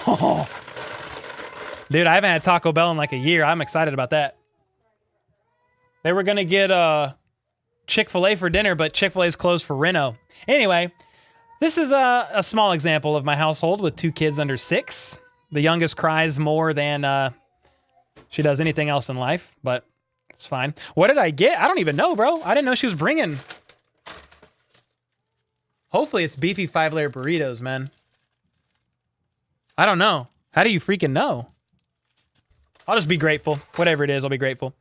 [SPEAKER 1] Oh. Dude, I haven't had Taco Bell in like a year. I'm excited about that. They were going to get Chick-fil-A for dinner, but Chick-fil-A is closed for reno. Anyway, This is a small example of my household with 2 kids under 6. The youngest cries more than she does anything else in life, but it's fine. What did I get? I don't even know, bro. I didn't know she was bringing. Hopefully it's beefy 5-layer burritos, man. I don't know. How do you freaking know? I'll just be grateful. Whatever it is, I'll be grateful.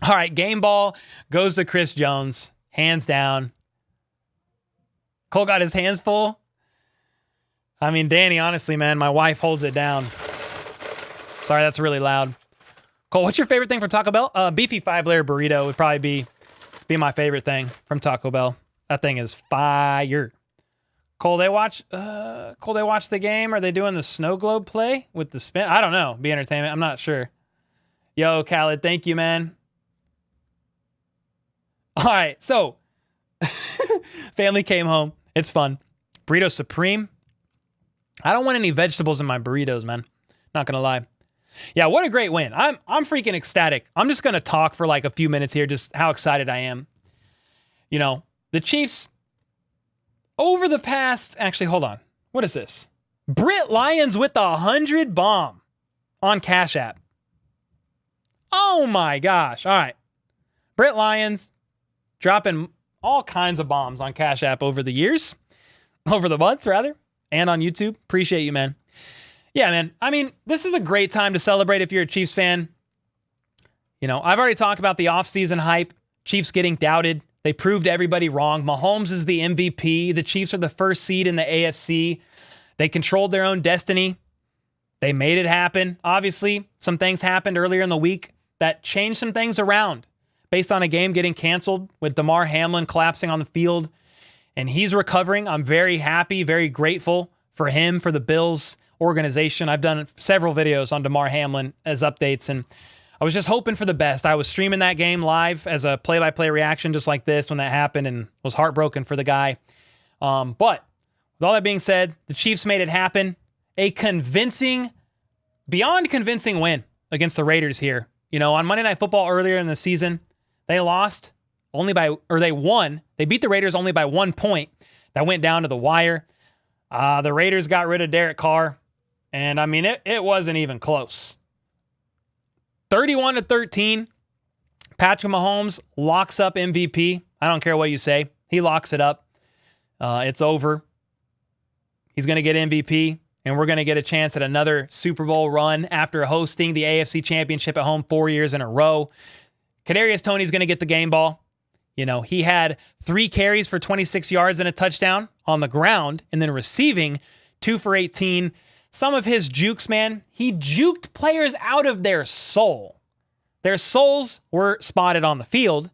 [SPEAKER 1] All right, game ball goes to Chris Jones. Hands down. Cole got his hands full. I mean, Danny, honestly, man, my wife holds it down. Sorry, that's really loud. Cole, what's your favorite thing from Taco Bell? Beefy 5-layer burrito would probably be my favorite thing from Taco Bell. That thing is fire. Cole, they watch the game. Are they doing the snow globe play with the spin? I don't know. Be entertainment. I'm not sure. Yo, Khaled, thank you, man. All right, so family came home. It's fun. Burrito Supreme. I don't want any vegetables in my burritos, man. Not gonna lie. Yeah, what a great win. I'm freaking ecstatic. I'm just gonna talk for like a few minutes here, just how excited I am. You know, the Chiefs over the past, actually, hold on. What is this? Britt Lyons with the 100 bomb on Cash App. Oh my gosh. All right. Britt Lyons dropping all kinds of bombs on Cash App over the years, over the months rather, and on YouTube. Appreciate you, man. Yeah, man. I mean, this is a great time to celebrate if you're a Chiefs fan. You know, I've already talked about the offseason hype, Chiefs getting doubted. They proved everybody wrong. Mahomes is the MVP. The Chiefs are the first seed in the AFC. They controlled their own destiny. They made it happen. Obviously, some things happened earlier in the week that changed some things around based on a game getting canceled with Damar Hamlin collapsing on the field. And he's recovering. I'm very happy, very grateful for him, for the Bills organization. I've done several videos on Damar Hamlin as updates, and I was just hoping for the best. I was streaming that game live as a play-by-play reaction just like this when that happened and was heartbroken for the guy. But with all that being said, the Chiefs made it happen. A convincing, beyond convincing win against the Raiders here. You know, on Monday Night Football earlier in the season, they lost only by, or they won. They beat the Raiders only by 1 point. That went down to the wire. The Raiders got rid of Derek Carr. And I mean, it wasn't even close. 31-13. Patrick Mahomes locks up MVP. I don't care what you say. He locks it up. It's over. He's going to get MVP, and we're going to get a chance at another Super Bowl run after hosting the AFC Championship at home 4 years in a row. Kadarius Toney's going to get the game ball. You know, he had 3 carries for 26 yards and a touchdown on the ground, and then receiving 2 for 18. Some of his jukes, man, he juked players out of their soul. Their souls were spotted on the field.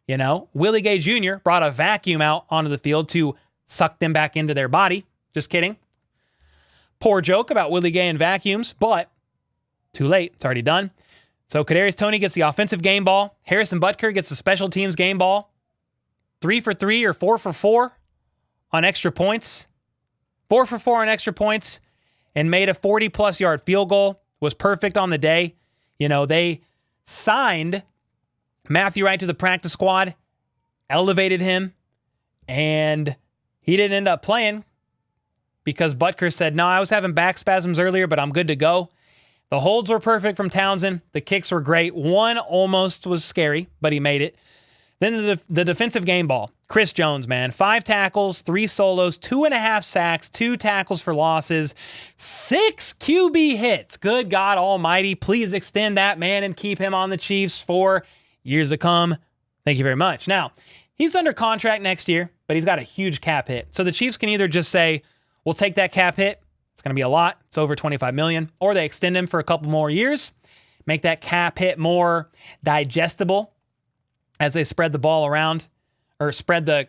[SPEAKER 1] You know, Willie Gay Jr. brought a vacuum out onto the field to suck them back into their body. Just kidding. Poor joke about Willie Gay and vacuums, but too late. It's already done. So Kadarius Toney gets the offensive game ball. Harrison Butker gets the special teams game ball. 3 for 3 or 4 for 4 on extra points. 4 for 4 on extra points. And made a 40-plus yard field goal. Was perfect on the day. You know, they signed Matthew Wright to the practice squad, elevated him, and he didn't end up playing because Butker said, no, I was having back spasms earlier, but I'm good to go. The holds were perfect from Townsend. The kicks were great. One almost was scary, but he made it. Then the defensive game ball. Chris Jones, man. 5 tackles, 3 solos, 2.5 sacks, 2 tackles for losses, 6 QB hits. Good God almighty. Please extend that man and keep him on the Chiefs for years to come. Thank you very much. Now, he's under contract next year, but he's got a huge cap hit. So the Chiefs can either just say, we'll take that cap hit. It's going to be a lot. It's over $25 million. Or they extend him for a couple more years, make that cap hit more digestible as they spread the ball around, or spread the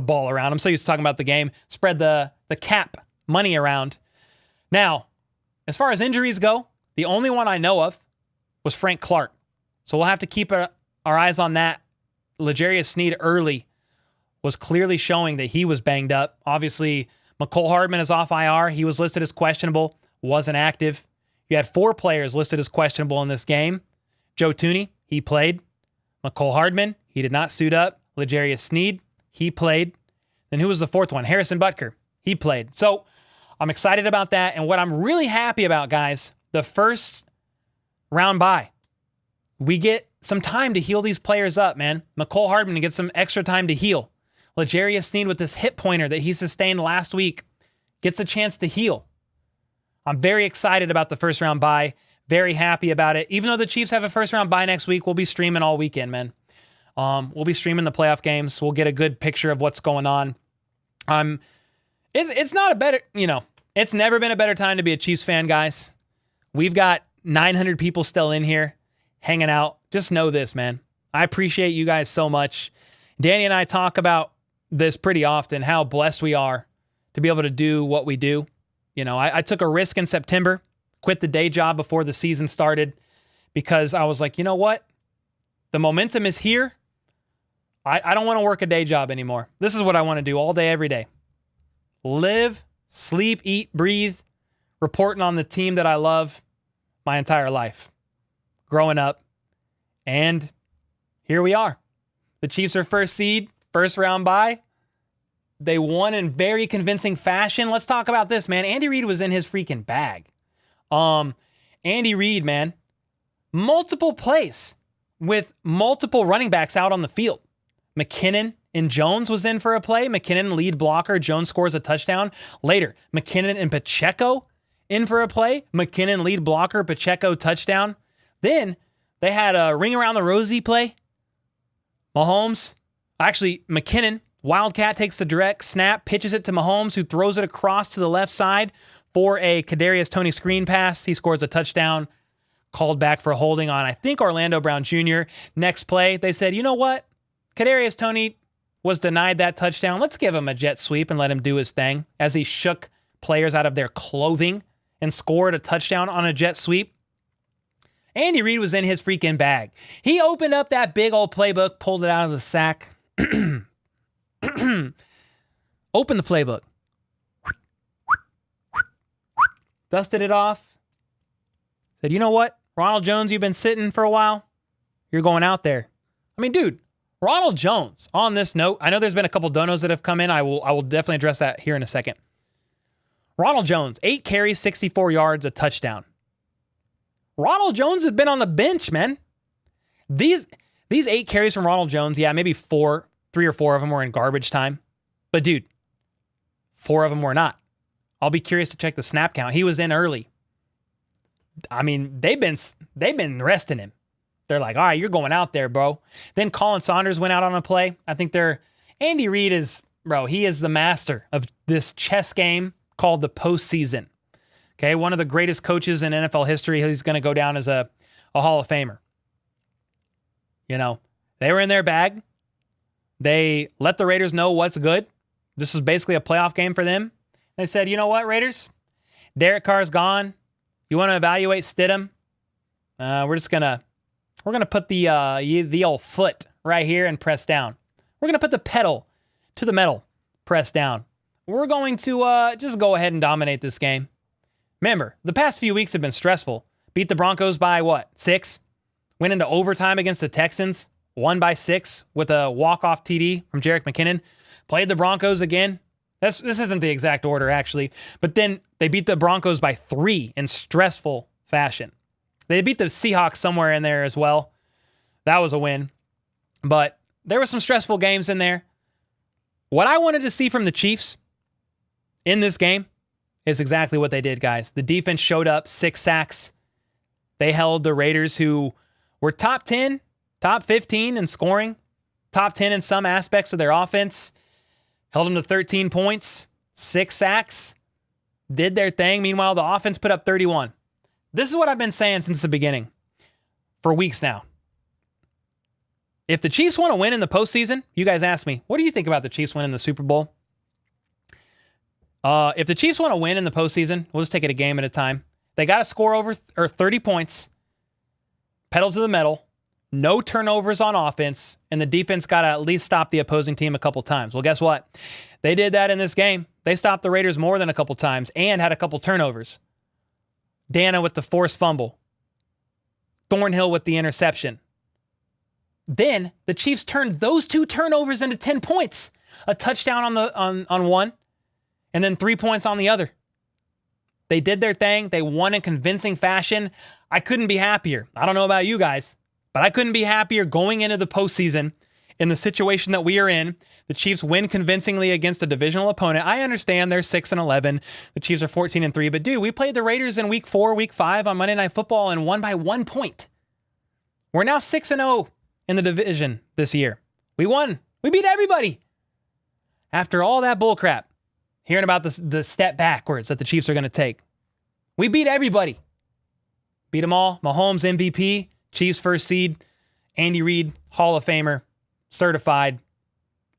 [SPEAKER 1] ball around. I'm so used to talking about the game. Spread the cap money around. Now, as far as injuries go, the only one I know of was Frank Clark. So we'll have to keep our eyes on that. L'Jarius Sneed early was clearly showing that he was banged up. Obviously, McCole Hardman is off IR. He was listed as questionable, wasn't active. You had 4 players listed as questionable in this game. Joe Thuney, he played. McCole Hardman, he did not suit up. L'Jarius Sneed, he played. Then who was the fourth one? Harrison Butker. He played. So I'm excited about that. And what I'm really happy about, guys, the first round bye, we get some time to heal these players up, man. McCole Hardman gets some extra time to heal. L'Jarius Sneed with this hip pointer that he sustained last week gets a chance to heal. I'm very excited about the first round bye. Very happy about it. Even though the Chiefs have a first round bye next week, we'll be streaming all weekend, man. We'll be streaming the playoff games. We'll get a good picture of what's going on. It's not a better, it's never been a better time to be a Chiefs fan, guys. We've got 900 people still in here hanging out. Just know this, man. I appreciate you guys so much. Danny and I talk about this pretty often, how blessed we are to be able to do what we do. I took a risk in September, quit the day job before the season started because I was like, you know what? The momentum is here. I don't want to work a day job anymore. This is what I want to do all day, every day. Live, sleep, eat, breathe, reporting on the team that I love my entire life, growing up. And here we are. The Chiefs are first seed, first round bye. They won in very convincing fashion. Let's talk about this, man. Andy Reid was in his freaking bag. Andy Reid, man, multiple plays with multiple running backs out on the field. McKinnon and Jones was in for a play. McKinnon, lead blocker. Jones scores a touchdown. Later, McKinnon and Pacheco in for a play. McKinnon, lead blocker. Pacheco, touchdown. Then they had a ring around the rosy play. McKinnon, Wildcat takes the direct snap, pitches it to Mahomes, who throws it across to the left side for a Kadarius Toney screen pass. He scores a touchdown. Called back for holding on, I think, Orlando Brown Jr. Next play, they said, you know what? Kadarius Toney was denied that touchdown. Let's give him a jet sweep and let him do his thing, as he shook players out of their clothing and scored a touchdown on a jet sweep. Andy Reid was in his freaking bag. He opened up that big old playbook, pulled it out of the sack. Opened the playbook. Dusted it off. Said, you know what? Ronald Jones, you've been sitting for a while. You're going out there. I mean, dude, Ronald Jones, on this note, I know there's been a couple donos that have come in. I will definitely address that here in a second. Ronald Jones, 8 carries, 64 yards, a touchdown. Ronald Jones has been on the bench, man. These 8 carries from Ronald Jones, yeah, maybe 3 or 4 of them were in garbage time. But dude, 4 of them were not. I'll be curious to check the snap count. He was in early. I mean, they've been resting him. They're like, all right, you're going out there, bro. Then Colin Saunders went out on a play. I think Andy Reid is, bro, he is the master of this chess game called the postseason. Okay, one of the greatest coaches in NFL history. He's going to go down as a Hall of Famer. They were in their bag. They let the Raiders know what's good. This was basically a playoff game for them. They said, you know what, Raiders? Derek Carr's gone. You want to evaluate Stidham? We're going to put the old foot right here and press down. We're going to put the pedal to the metal, press down. We're going to just go ahead and dominate this game. Remember, the past few weeks have been stressful. Beat the Broncos by 6? Went into overtime against the Texans, won by 6 with a walk-off TD from Jerick McKinnon. Played the Broncos again. This isn't the exact order, actually. But then they beat the Broncos by 3 in stressful fashion. They beat the Seahawks somewhere in there as well. That was a win. But there were some stressful games in there. What I wanted to see from the Chiefs in this game is exactly what they did, guys. The defense showed up, 6 sacks. They held the Raiders, who were top 10, top 15 in scoring, top 10 in some aspects of their offense. Held them to 13 points, 6 sacks, did their thing. Meanwhile, the offense put up 31. This is what I've been saying since the beginning for weeks now. If the Chiefs want to win in the postseason, you guys ask me, what do you think about the Chiefs winning the Super Bowl? If the Chiefs want to win in the postseason, we'll just take it a game at a time. They got to score over 30 points, pedal to the metal, no turnovers on offense, and the defense got to at least stop the opposing team a couple times. Well, guess what? They did that in this game. They stopped the Raiders more than a couple times and had a couple turnovers. Dana with the forced fumble. Thornhill with the interception. Then the Chiefs turned those 2 turnovers into 10 points. A touchdown on one, and then 3 points on the other. They did their thing. They won in convincing fashion. I couldn't be happier. I don't know about you guys, but I couldn't be happier going into the postseason in the situation that we are in. The Chiefs win convincingly against a divisional opponent. I understand they're 6-11. The Chiefs are 14-3. But dude, we played the Raiders in week 4, week 5 on Monday Night Football and won by 1 point. We're now 6-0 in the division this year. We won. We beat everybody. After all that bullcrap, hearing about the step backwards that the Chiefs are going to take. We beat everybody. Beat them all. Mahomes MVP, Chiefs first seed, Andy Reid, Hall of Famer, certified.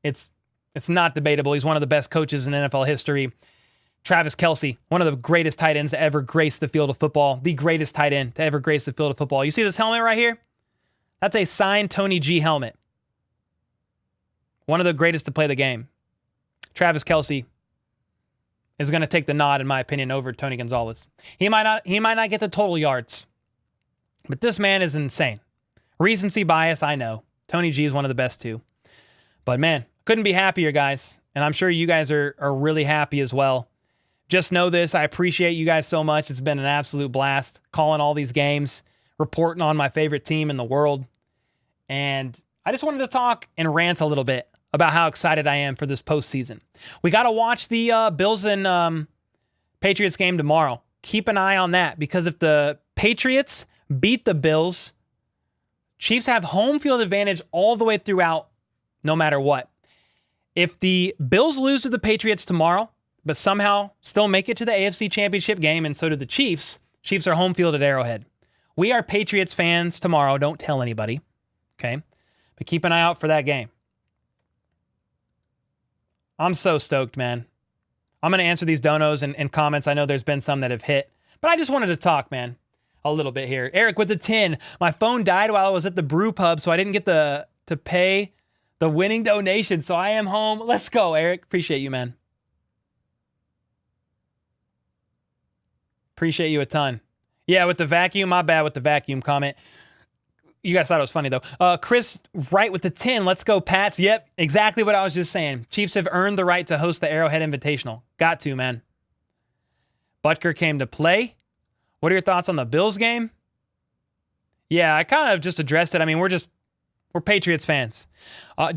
[SPEAKER 1] It's not debatable. He's one of the best coaches in NFL history. Travis Kelce, one of the greatest tight ends to ever grace the field of football. The greatest tight end to ever grace the field of football. You see this helmet right here? That's a signed Tony G helmet. One of the greatest to play the game. Travis Kelce is going to take the nod, in my opinion, over Tony Gonzalez. He might not get the total yards, but this man is insane. Recency bias, I know. Tony G is one of the best too. But man, couldn't be happier, guys. And I'm sure you guys are really happy as well. Just know this. I appreciate you guys so much. It's been an absolute blast calling all these games, reporting on my favorite team in the world. And I just wanted to talk and rant a little bit about how excited I am for this postseason. We got to watch the Bills and Patriots game tomorrow. Keep an eye on that, because if the Patriots beat the Bills, Chiefs have home field advantage all the way throughout, no matter what. If the Bills lose to the Patriots tomorrow, but somehow still make it to the AFC Championship game, and so do the Chiefs, Chiefs are home field at Arrowhead. We are Patriots fans tomorrow. Don't tell anybody, okay? But keep an eye out for that game. I'm so stoked, man. I'm going to answer these donos and comments. I know there's been some that have hit, but I just wanted to talk, man, a little bit here. Eric with the 10. My phone died while I was at the brew pub, so I didn't get to pay the winning donation, so I am home. Let's go, Eric. Appreciate you, man. Appreciate you a ton. Yeah, with the vacuum, my bad with the vacuum comment. You guys thought it was funny, though. Chris Wright with the 10. Let's go, Pats. Yep, exactly what I was just saying. Chiefs have earned the right to host the Arrowhead Invitational. Got to, man. Butker came to play. What are your thoughts on the Bills game? Yeah, I kind of just addressed it. I mean, we're Patriots fans. My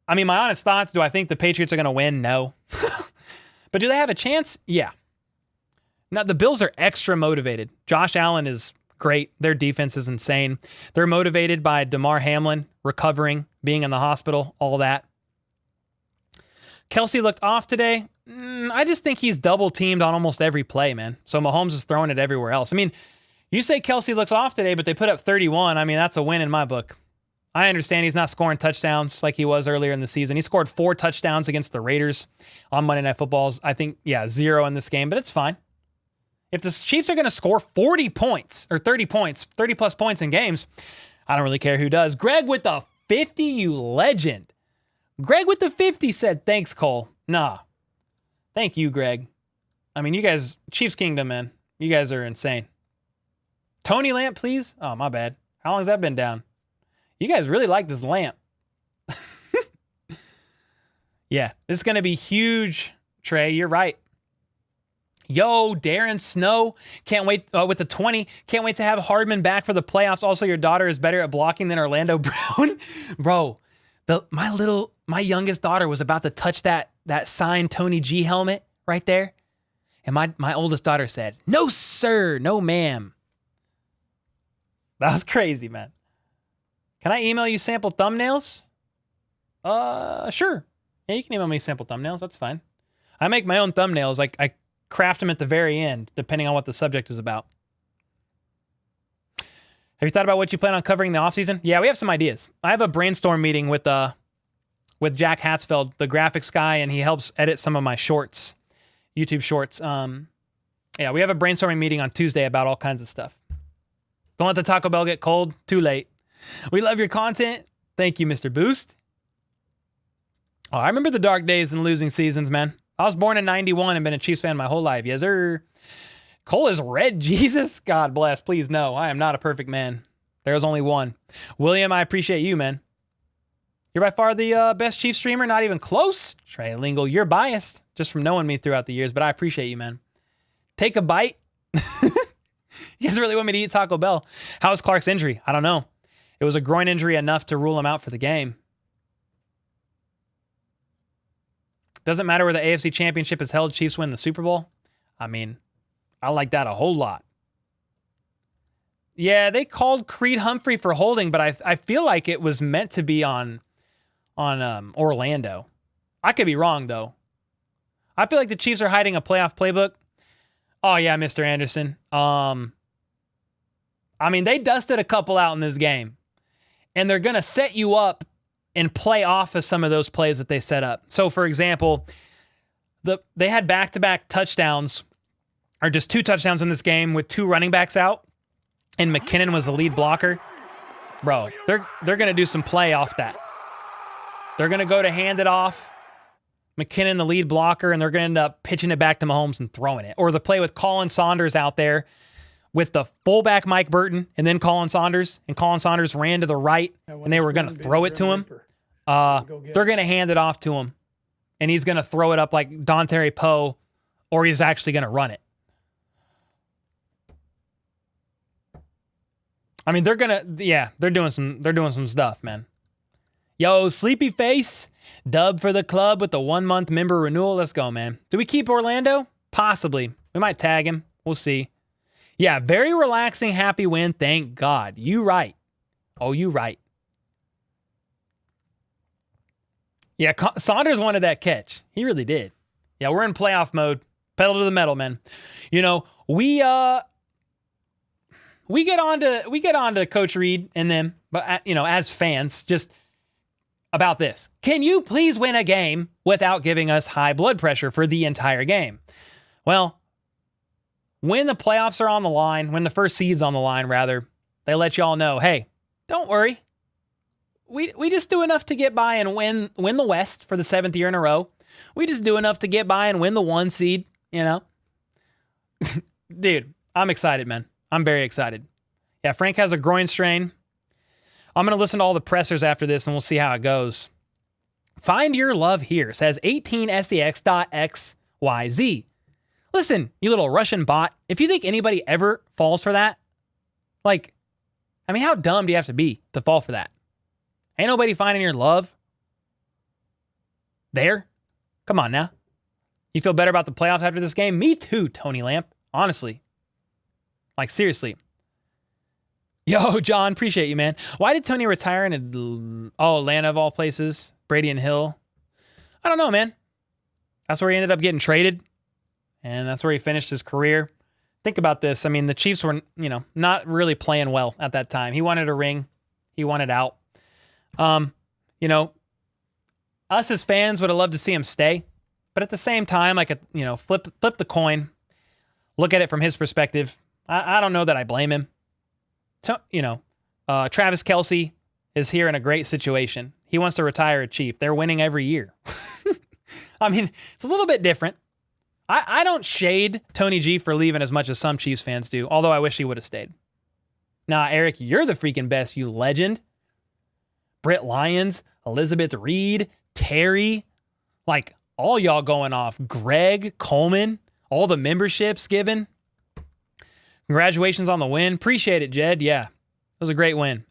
[SPEAKER 1] honest thoughts, do I think the Patriots are going to win? No. But do they have a chance? Yeah. Now, the Bills are extra motivated. Josh Allen is great. Their defense is insane. They're motivated by Damar Hamlin recovering, being in the hospital, all that. Kelce looked off today. I just think he's double teamed on almost every play, man. So Mahomes is throwing it everywhere else. I mean, you say Kelce looks off today, but they put up 31. I mean, that's a win in my book. I understand he's not scoring touchdowns like he was earlier in the season. He scored 4 touchdowns against the Raiders on Monday Night Football. I think, 0 in this game, but it's fine. If the Chiefs are going to score 40 points or 30 points, 30 plus points in games, I don't really care who does. Greg with the 50, you legend. Greg with the 50 said, thanks, Cole. Nah. Thank you, Greg. I mean, you guys, Chiefs Kingdom, man. You guys are insane. Tony Lamp, please. Oh, my bad. How long has that been down? You guys really like this lamp. Yeah, this is going to be huge, Trey. You're right. Yo, Darren Snow. Can't wait with the 20. Can't wait to have Hardman back for the playoffs. Also, your daughter is better at blocking than Orlando Brown. Bro, my youngest daughter was about to touch that signed Tony G helmet right there. And my oldest daughter said, no, sir. No, ma'am. That was crazy, man. Can I email you sample thumbnails? Sure. Yeah, you can email me sample thumbnails. That's fine. I make my own thumbnails. I craft them at the very end, depending on what the subject is about. Have you thought about what you plan on covering in the offseason? Yeah, we have some ideas. I have a brainstorm meeting with Jack Hatzfeld, the graphics guy, and he helps edit some of my shorts, YouTube shorts. Yeah, we have a brainstorming meeting on Tuesday about all kinds of stuff. Don't let the Taco Bell get cold. Too late. We love your content. Thank you, Mr. Boost. Oh, I remember the dark days and losing seasons, man. I was born in 91 and been a Chiefs fan my whole life. Yes, sir. Cole is red, Jesus. God bless. Please, no. I am not a perfect man. There was only one. William, I appreciate you, man. You're by far the best Chiefs streamer, not even close. Trey Lingle, you're biased just from knowing me throughout the years, but I appreciate you, man. Take a bite. You guys really want me to eat Taco Bell? How was Clark's injury? I don't know. It was a groin injury enough to rule him out for the game. Doesn't matter where the AFC Championship is held. Chiefs win the Super Bowl. I mean, I like that a whole lot. Yeah, they called Creed Humphrey for holding, but I feel like it was meant to be on Orlando. I could be wrong, though. I feel like the Chiefs are hiding a playoff playbook. Oh, yeah, Mr. Anderson. I mean, they dusted a couple out in this game, and they're going to set you up and play off of some of those plays that they set up. So, for example, they had back-to-back touchdowns, or just 2 touchdowns in this game with 2 running backs out, and McKinnon was the lead blocker. Bro, they're going to do some play off that. They're going to go to hand it off, McKinnon the lead blocker, and they're going to end up pitching it back to Mahomes and throwing it. Or the play with Colin Saunders out there with the fullback Mike Burton and then Colin Saunders, and Colin Saunders ran to the right, and they were going to throw it to him. They're going to hand it off to him, and he's going to throw it up like Dontari Poe, or he's actually going to run it. I mean, they're doing some stuff, man. Yo, Sleepy Face, dub for the club with the 1-month member renewal. Let's go, man. Do we keep Orlando? Possibly. We might tag him. We'll see. Yeah, very relaxing, happy win. Thank God. You right. Oh, you right. Yeah, Saunders wanted that catch. He really did. Yeah, we're in playoff mode. Pedal to the metal, man. You know, we get on to Coach Reed and them, but as fans, just about this. Can you please win a game without giving us high blood pressure for the entire game? Well, when the playoffs are on the line, when the first seed's on the line, rather, they let y'all know, hey, don't worry. We just do enough to get by and win the West for the 7th year in a row. We just do enough to get by and win the 1 seed, Dude, I'm excited, man. I'm very excited. Yeah, Frank has a groin strain. I'm going to listen to all the pressers after this, and we'll see how it goes. Find your love here, says 18sex.xyz. Listen, you little Russian bot, if you think anybody ever falls for that, how dumb do you have to be to fall for that? Ain't nobody finding your love there? Come on now. You feel better about the playoffs after this game? Me too, Tony Lamp. Honestly. Seriously. Yo, John, appreciate you, man. Why did Tony retire in Atlanta of all places? Brady and Hill? I don't know, man. That's where he ended up getting traded. And that's where he finished his career. Think about this. I mean, the Chiefs were, not really playing well at that time. He wanted a ring. He wanted out. Us as fans would have loved to see him stay. But at the same time, flip the coin. Look at it from his perspective. I don't know that I blame him. So, Travis Kelce is here in a great situation. He wants to retire a Chief. They're winning every year. I mean, it's a little bit different. I don't shade Tony G for leaving as much as some Chiefs fans do, although I wish he would have stayed. Nah, Eric, you're the freaking best, you legend. Britt Lyons, Elizabeth Reed, Terry, all y'all going off. Greg, Coleman, all the memberships given. Congratulations on the win. Appreciate it, Jed. Yeah, it was a great win.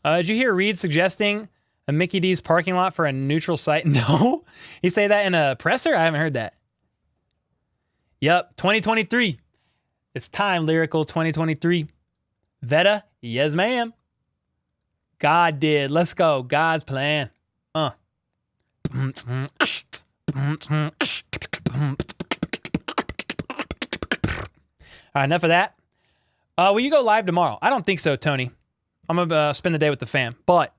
[SPEAKER 1] Did you hear Reed suggesting a Mickey D's parking lot for a neutral site? No. He say that in a presser? I haven't heard that. Yep, 2023. It's time, Lyrical 2023. Veta, yes, ma'am. God did. Let's go. God's plan. All right, enough of that. Will you go live tomorrow? I don't think so, Tony. I'm going to spend the day with the fam. But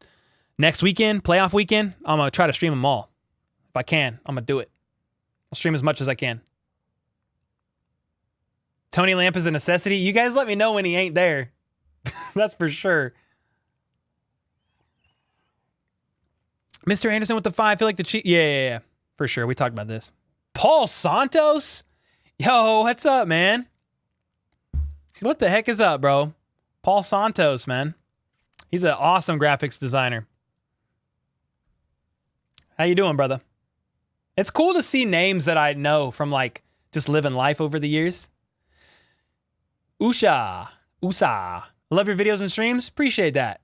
[SPEAKER 1] next weekend, playoff weekend, I'm going to try to stream them all. If I can, I'm going to do it. I'll stream as much as I can. Tony Lamp is a necessity. You guys let me know when he ain't there. That's for sure. Mr. Anderson with the 5. I feel like the Chiefs. Yeah. For sure. We talked about this. Paul Santos? Yo, what's up, man? What the heck is up, bro? Paul Santos, man. He's an awesome graphics designer. How you doing, brother? It's cool to see names that I know from like just living life over the years. Usa. Love your videos and streams. Appreciate that.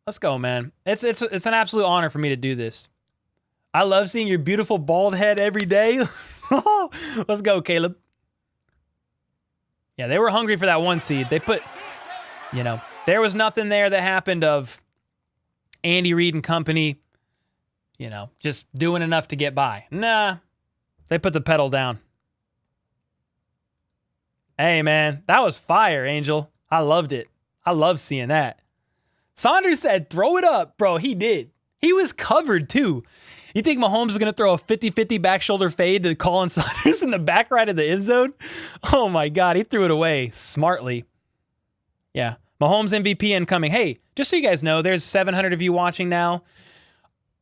[SPEAKER 1] Let's go, man. It's an absolute honor for me to do this. I love seeing your beautiful bald head every day. Let's go, Caleb. Yeah, they were hungry for that 1 seed. They put, you know, there was nothing there that happened of Andy Reid and company, you know, just doing enough to get by. Nah, they put the pedal down. Hey, man, that was fire, Angel. I loved it. I love seeing that. Saunders said, throw it up. Bro, he did. He was covered, too. You think Mahomes is going to throw a 50-50 back shoulder fade to Colin Saunders in the back right of the end zone? Oh, my God. He threw it away smartly. Yeah. Mahomes MVP incoming. Hey, just so you guys know, there's 700 of you watching now.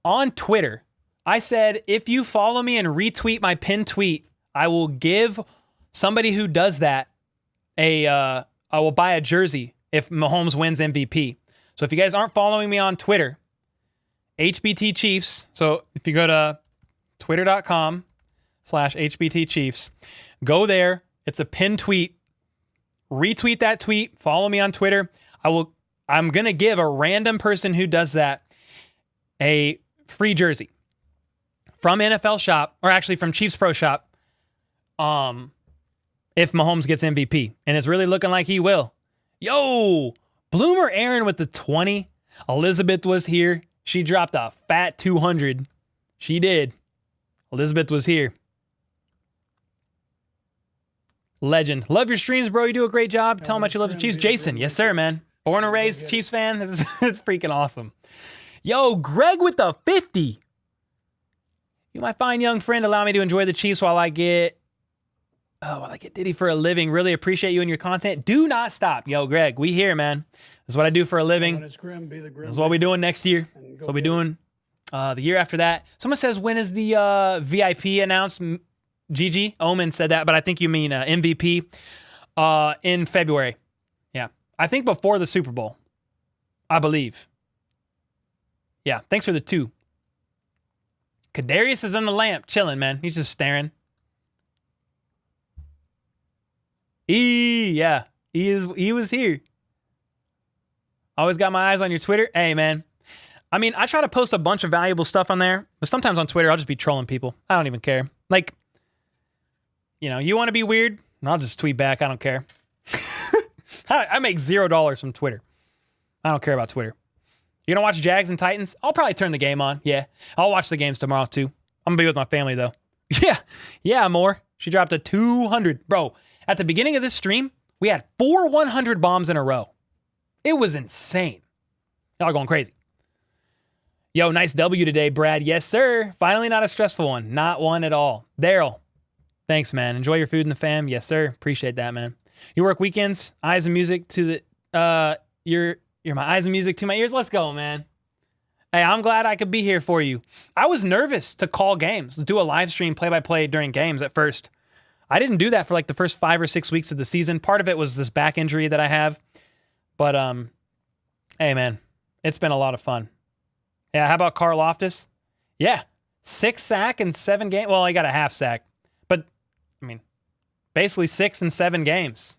[SPEAKER 1] On Twitter, I said, if you follow me and retweet my pinned tweet, I will give somebody who does that I will buy a jersey if Mahomes wins MVP. So if you guys aren't following me on Twitter, HBT Chiefs. So if you go to twitter.com/HBT Chiefs, go there. It's a pinned tweet. Retweet that tweet. Follow me on Twitter. I'm going to give a random person who does that a free jersey from NFL Shop, or actually from Chiefs Pro Shop. If Mahomes gets MVP, and it's really looking like he will. Yo, Bloomer Aaron with the 20. Elizabeth was here. She dropped a fat 200. She did. Elizabeth was here. Legend. Love your streams, bro. You do a great job. Tell them how much you love the Chiefs. Jason, yes, sir, man. Born and raised Chiefs fan. It's freaking awesome. Yo, Greg with the 50. You, my fine young friend, allow me to enjoy the Chiefs while I get Diddy for a living. Really appreciate you and your content. Do not stop. Yo, Greg, we here, man. This is what I do for a living.
[SPEAKER 3] When it's grim, be the grim.
[SPEAKER 1] That's what we're doing next year. That's what we're doing the year after that. Someone says, when is the VIP announced? GG, Omen said that, but I think you mean MVP in February. Yeah. I think before the Super Bowl, I believe. Yeah, thanks for the 2. Kadarius is in the lamp, chilling, man. He's just staring. He was here. Always got my eyes on your Twitter. Hey, man. I mean, I try to post a bunch of valuable stuff on there, but sometimes on Twitter, I'll just be trolling people. I don't even care. Like, you know, you want to be weird? I'll just tweet back. I don't care. I make $0 from Twitter. I don't care about Twitter. You gonna watch Jags and Titans? I'll probably turn the game on. Yeah. I'll watch the games tomorrow, too. I'm gonna be with my family, though. Yeah, more. She dropped a 200. Bro, at the beginning of this stream, we had 4 100 bombs in a row. It was insane. Y'all going crazy. Yo, nice W today, Brad. Yes, sir. Finally not a stressful one. Not one at all. Daryl, thanks, man. Enjoy your food and the fam. Yes, sir. Appreciate that, man. You work weekends, eyes and music to the, you're my eyes and music to my ears. Let's go, man. Hey, I'm glad I could be here for you. I was nervous to call games, to do a live stream play-by-play during games at first. I didn't do that for like the first 5 or 6 weeks of the season. Part of it was this back injury that I have. But, hey, man, it's been a lot of fun. Yeah, how about Carl Loftus? Yeah, 6 sack and 7 games. Well, he got a half sack. But, I mean, basically 6 and 7 games.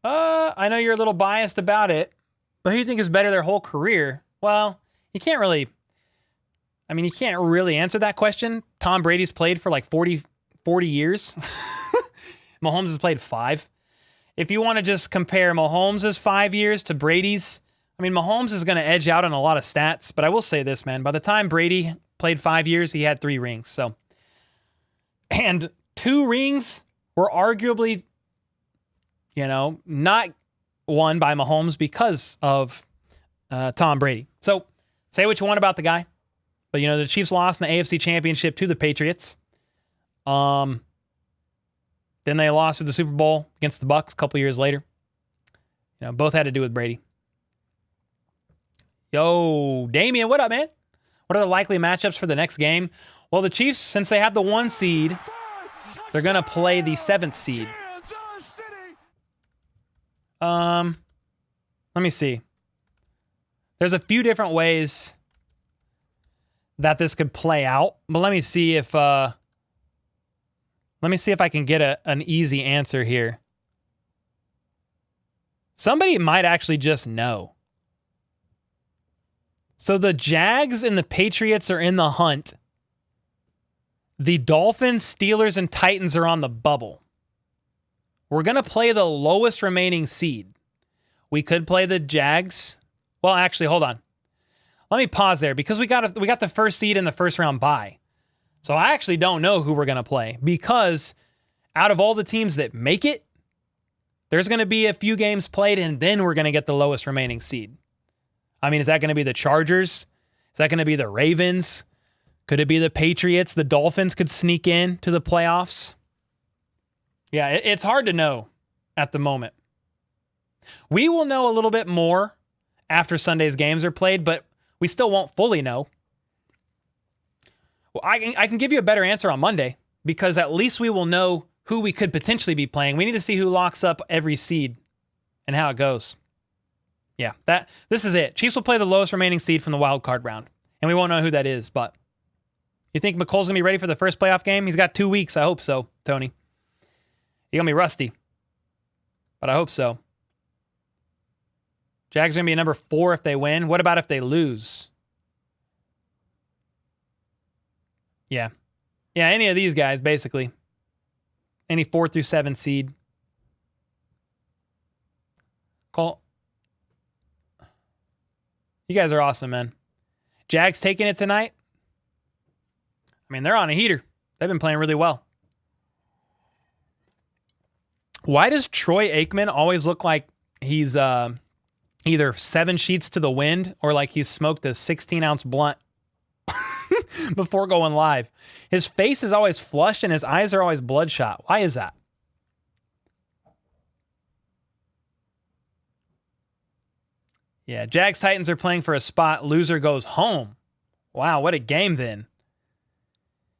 [SPEAKER 1] I know you're a little biased about it, but who do you think is better their whole career? Well, you can't really answer that question. Tom Brady's played for like 40 years. Mahomes has played 5. If you want to just compare Mahomes' 5 years to Brady's, I mean, Mahomes is going to edge out on a lot of stats, but I will say this, man. By the time Brady played 5 years, he had 3 rings. So, and 2 rings were arguably, not won by Mahomes because of Tom Brady. So, say what you want about the guy, but the Chiefs lost in the AFC Championship to the Patriots. Then they lost to the Super Bowl against the Bucs a couple years later. Both had to do with Brady. Yo, Damian, what up, man? What are the likely matchups for the next game? Well, the Chiefs, since they have the 1 seed, they're going to play the 7th seed. Let me see. There's a few different ways that this could play out, but let me see if I can get an easy answer here. Somebody might actually just know. So the Jags and the Patriots are in the hunt. The Dolphins, Steelers, and Titans are on the bubble. We're going to play the lowest remaining seed. We could play the Jags. Well, actually, hold on. Let me pause there because we got the first seed in the first round bye. So I actually don't know who we're going to play because out of all the teams that make it, there's going to be a few games played and then we're going to get the lowest remaining seed. I mean, is that going to be the Chargers? Is that going to be the Ravens? Could it be the Patriots? The Dolphins could sneak in to the playoffs. Yeah, it's hard to know at the moment. We will know a little bit more after Sunday's games are played, but we still won't fully know. Well, I can give you a better answer on Monday because at least we will know who we could potentially be playing. We need to see who locks up every seed and how it goes. Yeah, this is it. Chiefs will play the lowest remaining seed from the wild card round, and we won't know who that is, but you think McColl's going to be ready for the first playoff game? He's got 2 weeks. I hope so, Tony. He's going to be rusty, but I hope so. Jags are going to be number 4 if they win. What about if they lose? Yeah. Yeah, any of these guys, basically. Any 4 through 7 seed. Call. You guys are awesome, man. Jags taking it tonight. I mean, they're on a heater. They've been playing really well. Why does Troy Aikman always look like he's either 7 sheets to the wind or like he's smoked a 16-ounce blunt before going live? His face is always flushed and his eyes are always bloodshot. Why is that? Yeah, Jags Titans are playing for a spot. Loser goes home. Wow, what a game then.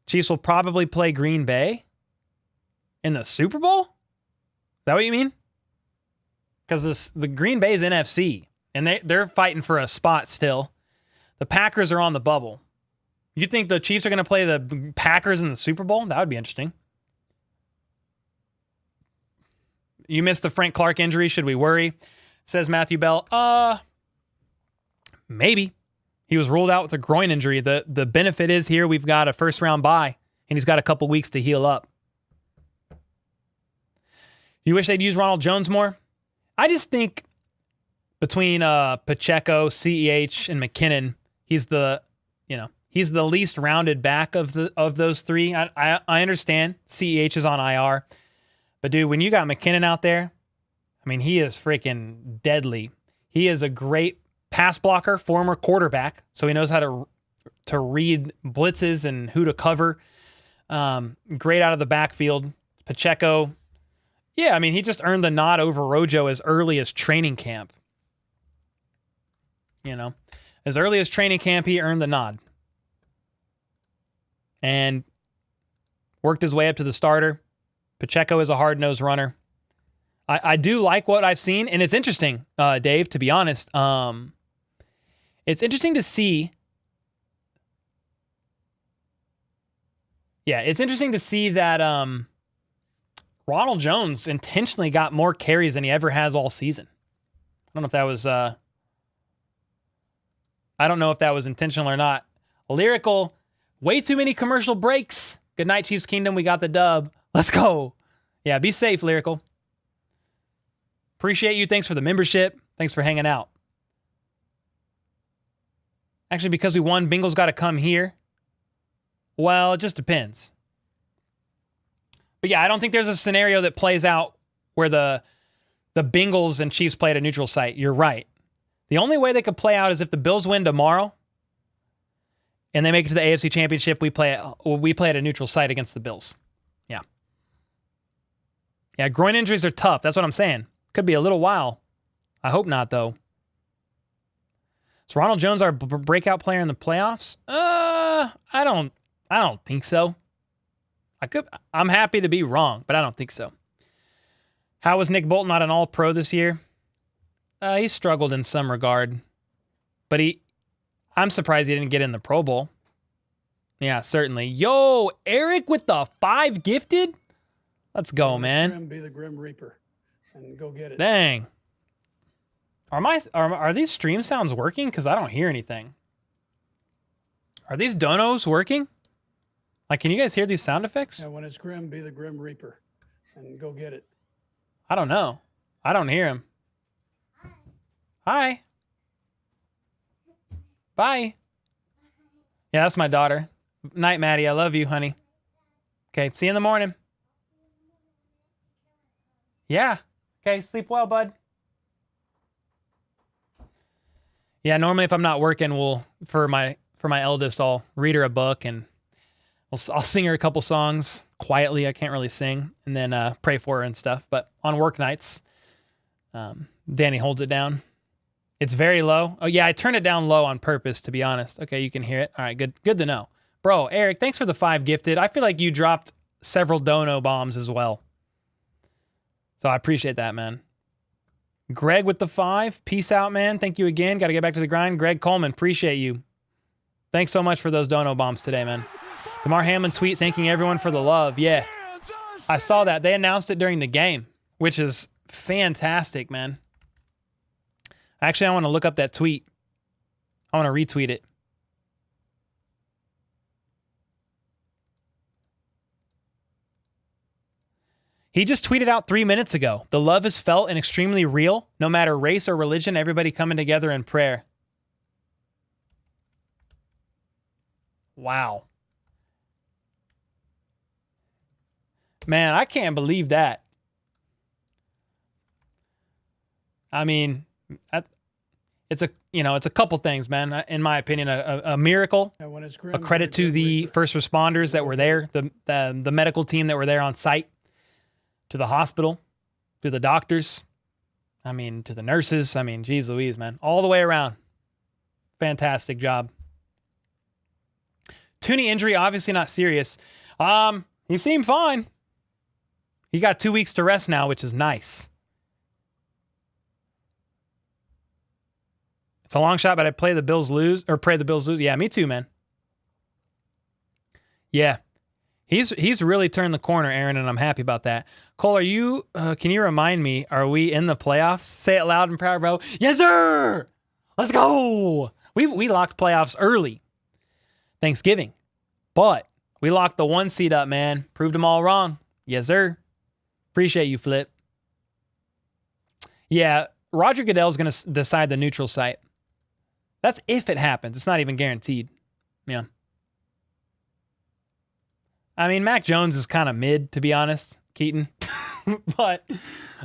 [SPEAKER 1] Chiefs will probably play Green Bay in the Super Bowl? Is that what you mean? Because the Green Bay's NFC, and they're fighting for a spot still. The Packers are on the bubble. You think the Chiefs are going to play the Packers in the Super Bowl? That would be interesting. You missed the Frank Clark injury. Should we worry? Says Matthew Bell. Maybe. He was ruled out with a groin injury. The benefit is here we've got a first-round bye, and he's got a couple weeks to heal up. You wish they'd use Ronald Jones more? I just think between Pacheco, CEH, and McKinnon, he's the least rounded back of those three. I understand CEH is on IR, but dude, when you got McKinnon out there, I mean, he is freaking deadly. He is a great pass blocker, former quarterback, so he knows how to read blitzes and who to cover. Great out of the backfield. Pacheco, yeah, I mean, he just earned the nod over Rojo as early as training camp. You know, as early as training camp, he earned the nod. And worked his way up to the starter. Pacheco is a hard-nosed runner. I do like what I've seen, and it's interesting, Dave, to be honest. It's interesting to see. Yeah, it's interesting to see that Ronald Jones intentionally got more carries than he ever has all season. I don't know if that was intentional or not. Lyrical, way too many commercial breaks. Good night, Chiefs Kingdom. We got the dub. Let's go. Yeah, be safe, Lyrical. Appreciate you. Thanks for the membership. Thanks for hanging out. Actually, because we won, Bengals got to come here. Well, it just depends. But yeah, I don't think there's a scenario that plays out where the Bengals and Chiefs play at a neutral site. You're right. The only way they could play out is if the Bills win tomorrow and they make it to the AFC Championship, we play at a neutral site against the Bills. Yeah. Yeah, groin injuries are tough. That's what I'm saying. Could be a little while. I hope not, though. Is Ronald Jones our breakout player in the playoffs? I don't think so. I'm happy to be wrong, but I don't think so. How was Nick Bolton not an all-pro this year? He struggled in some regard, but I'm surprised he didn't get in the Pro Bowl. Yeah, certainly. Yo, Eric with the 5 gifted. Let's go, man.
[SPEAKER 3] Grim be the Grim Reaper and go get it.
[SPEAKER 1] Dang. Are these stream sounds working? Because I don't hear anything. Are these donos working? Like, can you guys hear these sound effects?
[SPEAKER 3] Yeah, when it's Grim, be the Grim Reaper and go get it.
[SPEAKER 1] I don't know. I don't hear him. Hi. Bye. Yeah, that's my daughter. Night, Maddie. I love you, honey. Okay, see you in the morning. Yeah. Okay, sleep well, bud. Yeah, normally if I'm not working, for my eldest, I'll read her a book and I'll sing her a couple songs quietly. I can't really sing, and then pray for her and stuff. But on work nights, Danny holds it down. It's very low. Oh yeah, I turned it down low on purpose, to be honest. Okay, you can hear it. All right, good to know. Bro, Eric, thanks for the 5 gifted. I feel like you dropped several dono bombs as well. So I appreciate that, man. Greg with the 5. Peace out, man. Thank you again. Got to get back to the grind. Greg Coleman, appreciate you. Thanks so much for those dono bombs today, man. Damar Hamlin tweet thanking everyone for the love. Yeah, I saw that. They announced it during the game, which is fantastic, man. Actually, I want to look up that tweet. I want to retweet it. He just tweeted out 3 minutes ago. The love is felt and extremely real. No matter race or religion, everybody coming together in prayer. Wow. Man, I can't believe that. I mean, it's a couple things, man. In my opinion, a miracle.
[SPEAKER 3] Yeah, when it's Grim,
[SPEAKER 1] A credit to the first responders that were there, the medical team that were there on site, to the hospital, to the doctors, I mean, to the nurses. I mean, geez Louise, man. All the way around. Fantastic job. Tooney injury, obviously not serious. He seemed fine. He got 2 weeks to rest now, which is nice. It's a long shot, but I pray the Bills lose. Yeah, me too, man. Yeah. He's really turned the corner, Aaron, and I'm happy about that. Cole, can you remind me, are we in the playoffs? Say it loud and proud, bro. Yes, sir! Let's go! We locked playoffs early. Thanksgiving. But we locked the 1 seed up, man. Proved them all wrong. Yes, sir. Appreciate you, Flip. Yeah, Roger Goodell's going to decide the neutral site. That's if it happens. It's not even guaranteed. Yeah. I mean, Mac Jones is kind of mid, to be honest, Keaton. But,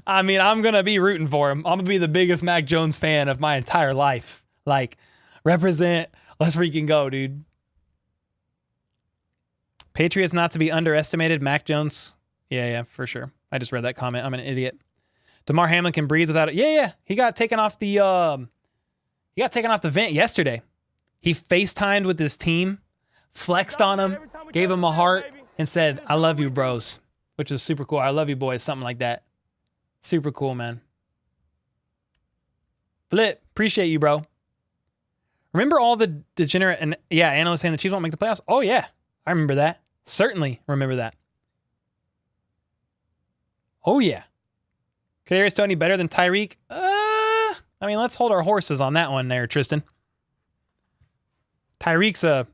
[SPEAKER 1] I mean, I'm going to be rooting for him. I'm going to be the biggest Mac Jones fan of my entire life. Like, represent. Let's freaking go, dude. Patriots not to be underestimated. Mac Jones. Yeah, for sure. I just read that comment. I'm an idiot. Damar Hamlin can breathe without it. Yeah. He got taken off the vent yesterday. He FaceTimed with his team, flexed on him, gave him a heart, and said, I love you, bros, which is super cool. I love you, boys, something like that. Super cool, man. Flip, appreciate you, bro. Remember all the degenerate and, analysts saying the Chiefs won't make the playoffs? Oh, yeah. I remember that. Certainly remember that. Oh, yeah. Kadarius Toney better than Tyreek? I mean, let's hold our horses on that one there, Tristan. Tyreek's a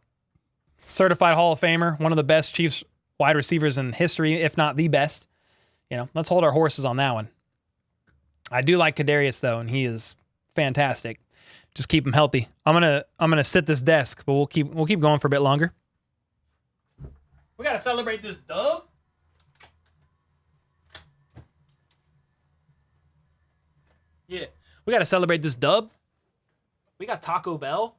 [SPEAKER 1] certified Hall of Famer, one of the best Chiefs wide receivers in history, if not the best. Let's hold our horses on that one. I do like Kadarius though, and he is fantastic. Just keep him healthy. I'm gonna sit this desk, but we'll keep going for a bit longer. We gotta celebrate this dub. Yeah, we gotta celebrate this dub. We got Taco Bell.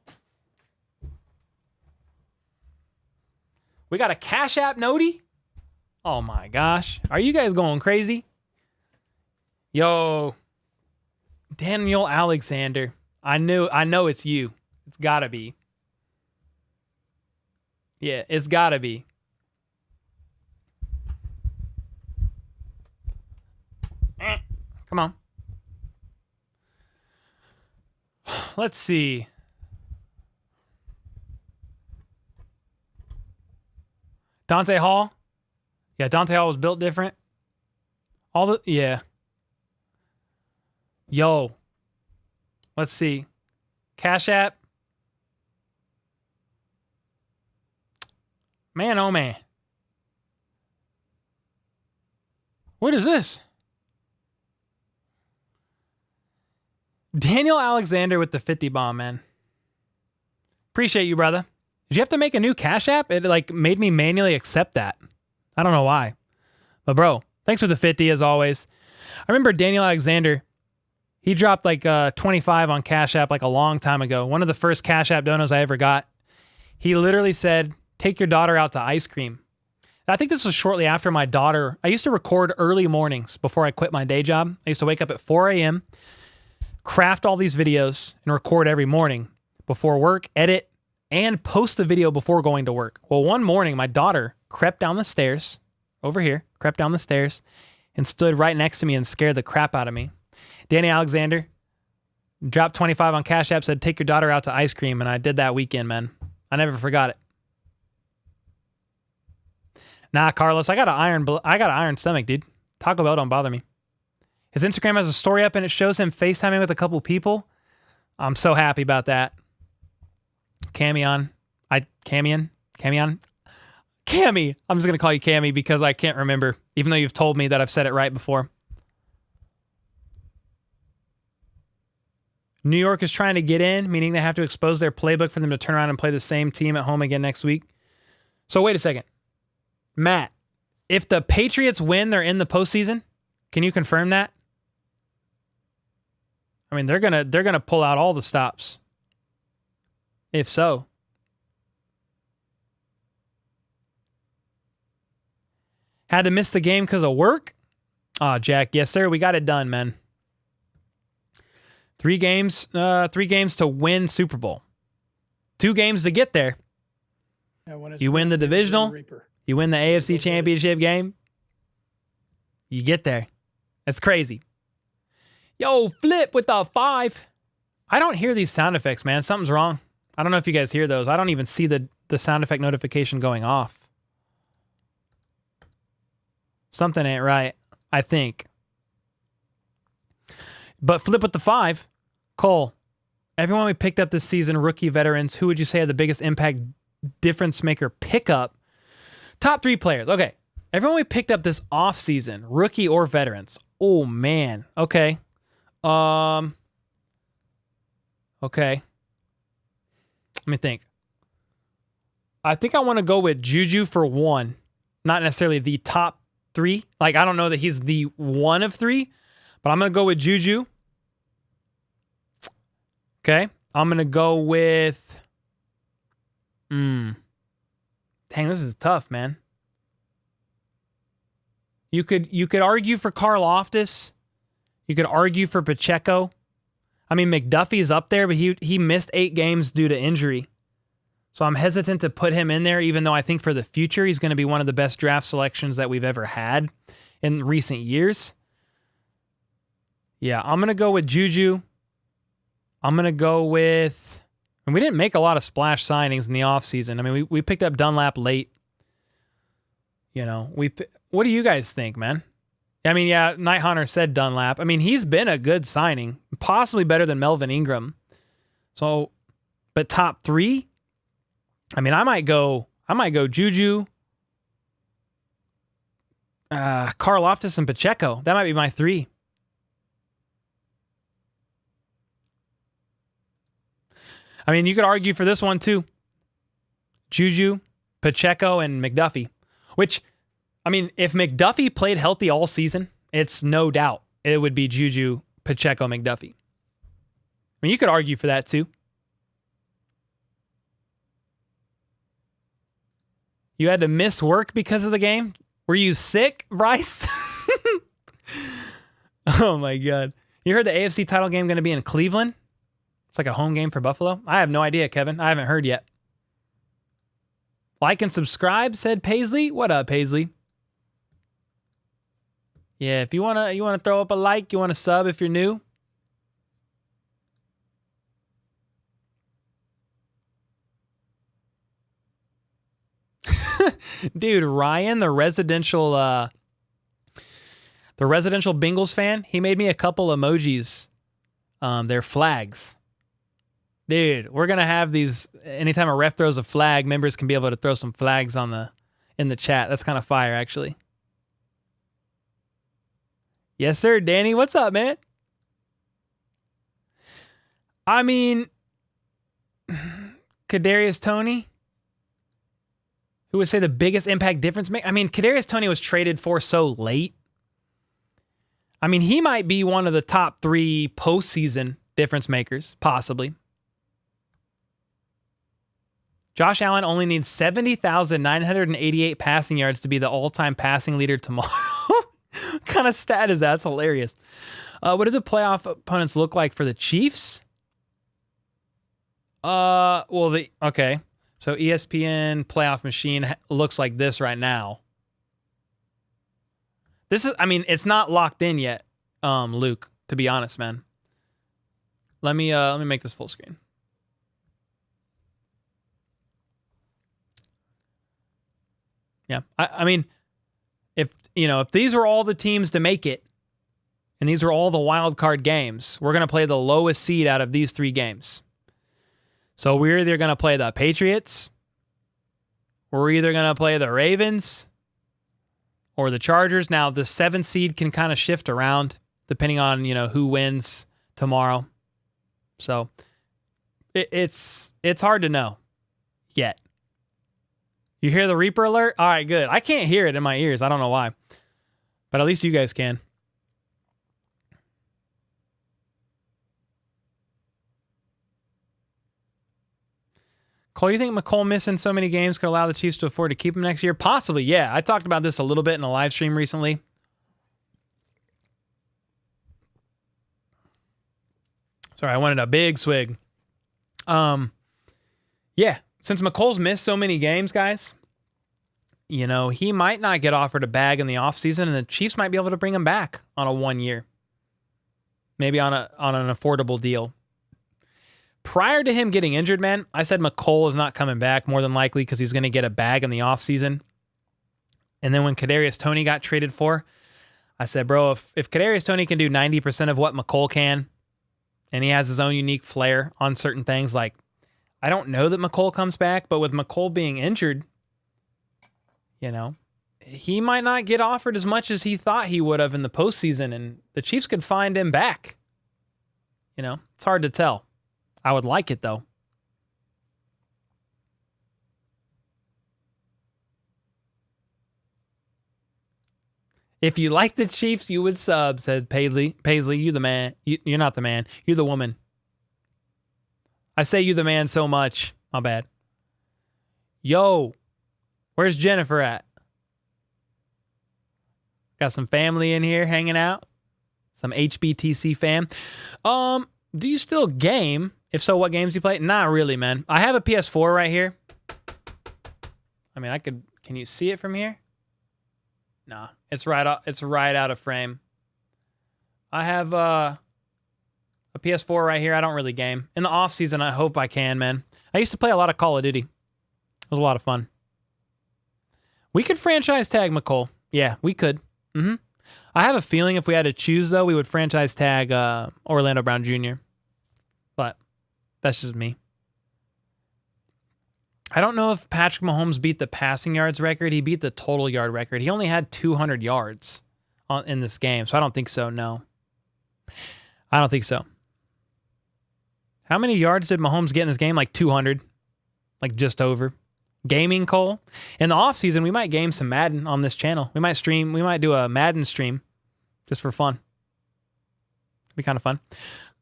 [SPEAKER 1] We got a Cash App Noti. Oh my gosh. Are you guys going crazy? Yo, Daniel Alexander. I know it's you. It's gotta be. Yeah, it's gotta be. Come on. let's see. Dante Hall. Yeah, Dante Hall was built different. Yeah. Yo. Let's see. Cash App. Man, oh man. What is this? Daniel Alexander with the 50 bomb, man. Appreciate you, brother. Did you have to make a new Cash App? It like made me manually accept that. I don't know why. But bro, thanks for the 50 as always. I remember Daniel Alexander, he dropped like 25 on Cash App like a long time ago. One of the first Cash App donos I ever got. He literally said, take your daughter out to ice cream. I think this was shortly after my daughter. I used to record early mornings before I quit my day job. I used to wake up at 4 a.m., craft all these videos, and record every morning before work, edit, and post the video before going to work. Well, one morning, my daughter crept down the stairs, over here, crept down the stairs, and stood right next to me and scared the crap out of me. Danny Alexander dropped 25 on Cash App, said, take your daughter out to ice cream, and I did that weekend, man. I never forgot it. Nah, Carlos, I got an iron stomach, dude. Taco Bell don't bother me. His Instagram has a story up and it shows him FaceTiming with a couple people. I'm so happy about that. Cami. I'm just going to call you Cami because I can't remember, even though you've told me that I've said it right before. New York is trying to get in, meaning they have to expose their playbook for them to turn around and play the same team at home again next week. So wait a second. Matt, if the Patriots win, they're in the postseason. Can you confirm that? I mean, they're gonna pull out all the stops. If so. Had to miss the game because of work? Oh, Jack, yes, sir. We got it done, man. 3 games to win Super Bowl. 2 games to get there. You win the divisional. You win the AFC Championship game. You get there. That's crazy. Yo, Flip with the 5. I don't hear these sound effects, man. Something's wrong. I don't know if you guys hear those. I don't even see the sound effect notification going off. Something ain't right, I think. But Flip with the 5. Cole, everyone we picked up this season, rookie veterans, who would you say had the biggest impact difference maker pickup? Top 3 players. Okay. Everyone we picked up this offseason, rookie or veterans. Oh, man. Okay. Okay. Let me think. I think I want to go with Juju for 1. Not necessarily the top 3. Like, I don't know that he's the 1 of 3, but I'm going to go with Juju. Okay. I'm going to go with... Dang, this is tough, man. You could argue for Karlaftis. You could argue for Pacheco. I mean, McDuffie's up there, but he missed 8 games due to injury. So I'm hesitant to put him in there, even though I think for the future, he's going to be one of the best draft selections that we've ever had in recent years. Yeah, I'm going to go with Juju. I'm going to go with... And we didn't make a lot of splash signings in the offseason. I mean, we picked up Dunlap late. You know, what do you guys think, man? I mean, yeah, Night Hunter said Dunlap. I mean, he's been a good signing, possibly better than Melvin Ingram. So, but top 3? I mean, I might go Juju, Karlaftis, and Pacheco. That might be my 3. I mean, you could argue for this one too. Juju, Pacheco, and McDuffie. Which, I mean, if McDuffie played healthy all season, it's no doubt it would be Juju, Pacheco, McDuffie. I mean, you could argue for that too. You had to miss work because of the game? Were you sick, Bryce? Oh my God. You heard the AFC title game going to be in Cleveland? It's like a home game for Buffalo? I have no idea, Kevin. I haven't heard yet. Like and subscribe, said Paisley. What up, Paisley? Yeah, if you wanna throw up a like, you wanna sub if you're new. Dude, Ryan, the residential Bengals fan, he made me a couple emojis. They're flags. Dude, we're gonna have these. Anytime a ref throws a flag, members can be able to throw some flags in the chat. That's kind of fire, actually. Yes, sir, Danny. What's up, man? I mean, Kadarius Toney, who would say the biggest impact difference maker? I mean, Kadarius Toney was traded for so late. I mean, he might be one of the top 3 postseason difference makers, possibly. Josh Allen only needs 70,988 passing yards to be the all-time passing leader tomorrow. What kind of stat is that? That's hilarious. What do the playoff opponents look like for the Chiefs? Okay. So ESPN playoff machine looks like this right now. It's not locked in yet, Luke, to be honest, man. Let me make this full screen. Yeah. I mean, if these were all the teams to make it, and these were all the wild card games, we're going to play the lowest seed out of these 3 games. So we're either going to play the Patriots, we're either going to play the Ravens, or the Chargers. Now, the 7th seed can kind of shift around depending on, who wins tomorrow. So it's hard to know yet. You hear the Reaper alert? All right, good. I can't hear it in my ears. I don't know why. But at least you guys can. Cole, you think McColl missing so many games could allow the Chiefs to afford to keep him next year? Possibly, yeah. I talked about this a little bit in a live stream recently. Sorry, I wanted a big swig. Yeah, since McColl's missed so many games, guys, he might not get offered a bag in the offseason, and the Chiefs might be able to bring him back on a 1 year. Maybe on an affordable deal. Prior to him getting injured, man, I said McColl is not coming back more than likely because he's going to get a bag in the offseason. And then when Kadarius Toney got traded for, I said, bro, if Kadarius Toney can do 90% of what McColl can, and he has his own unique flair on certain things, like, I don't know that McColl comes back, but with McColl being injured, he might not get offered as much as he thought he would have in the postseason, and the Chiefs could find him back. It's hard to tell. I would like it, though. If you like the Chiefs, you would sub, said Paisley. Paisley, you the man. You're not the man. You're the woman. I say you the man so much. My bad. Yo, where's Jennifer at? Got some family in here hanging out. Some HBTC fam. Do you still game? If so, what games do you play? Not really, man. I have a PS4 right here. I mean, can you see it from here? Nah, it's right out of frame. I have a PS4 right here. I don't really game. In the off season, I hope I can, man. I used to play a lot of Call of Duty. It was a lot of fun. We could franchise tag McColl. Yeah, we could. I have a feeling if we had to choose, though, we would franchise tag Orlando Brown Jr. But that's just me. I don't know if Patrick Mahomes beat the passing yards record. He beat the total yard record. He only had 200 yards in this game, so I don't think so, no. I don't think so. How many yards did Mahomes get in this game? Like 200. Like just over. Gaming, Cole. In the offseason, we might game some Madden on this channel. We might do a Madden stream just for fun. It'd be kind of fun.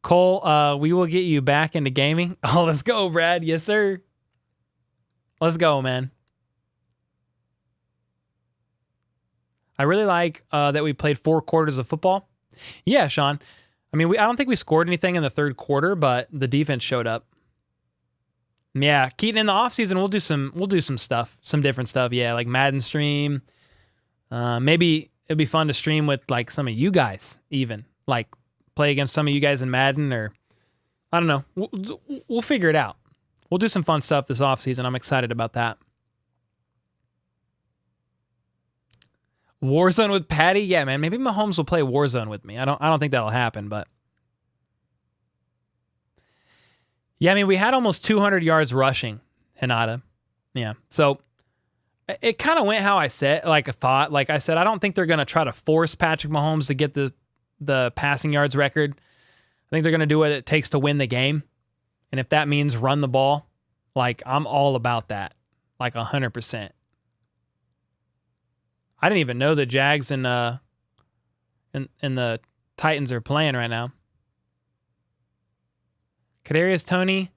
[SPEAKER 1] Cole, we will get you back into gaming. Oh, let's go, Brad. Yes, sir. Let's go, man. I really like that we played 4 quarters of football. Yeah, Sean. I mean, I don't think we scored anything in the third quarter, but the defense showed up. Yeah, Keaton, in the offseason, we'll do some stuff, some different stuff. Yeah, like Madden stream. Maybe it'd be fun to stream with like some of you guys, even like play against some of you guys in Madden, or I don't know. We'll figure it out. We'll do some fun stuff this offseason. I'm excited about that. Warzone with Patty? Yeah, man. Maybe Mahomes will play Warzone with me. I don't think that'll happen, but yeah, I mean, we had almost 200 yards rushing, Hinata. Yeah. So it kind of went how I said, like I thought. Like I said, I don't think they're going to try to force Patrick Mahomes to get the passing yards record. I think they're going to do what it takes to win the game. And if that means run the ball, like I'm all about that. Like 100%. I didn't even know the Jags and the Titans are playing right now. Kadarius Toney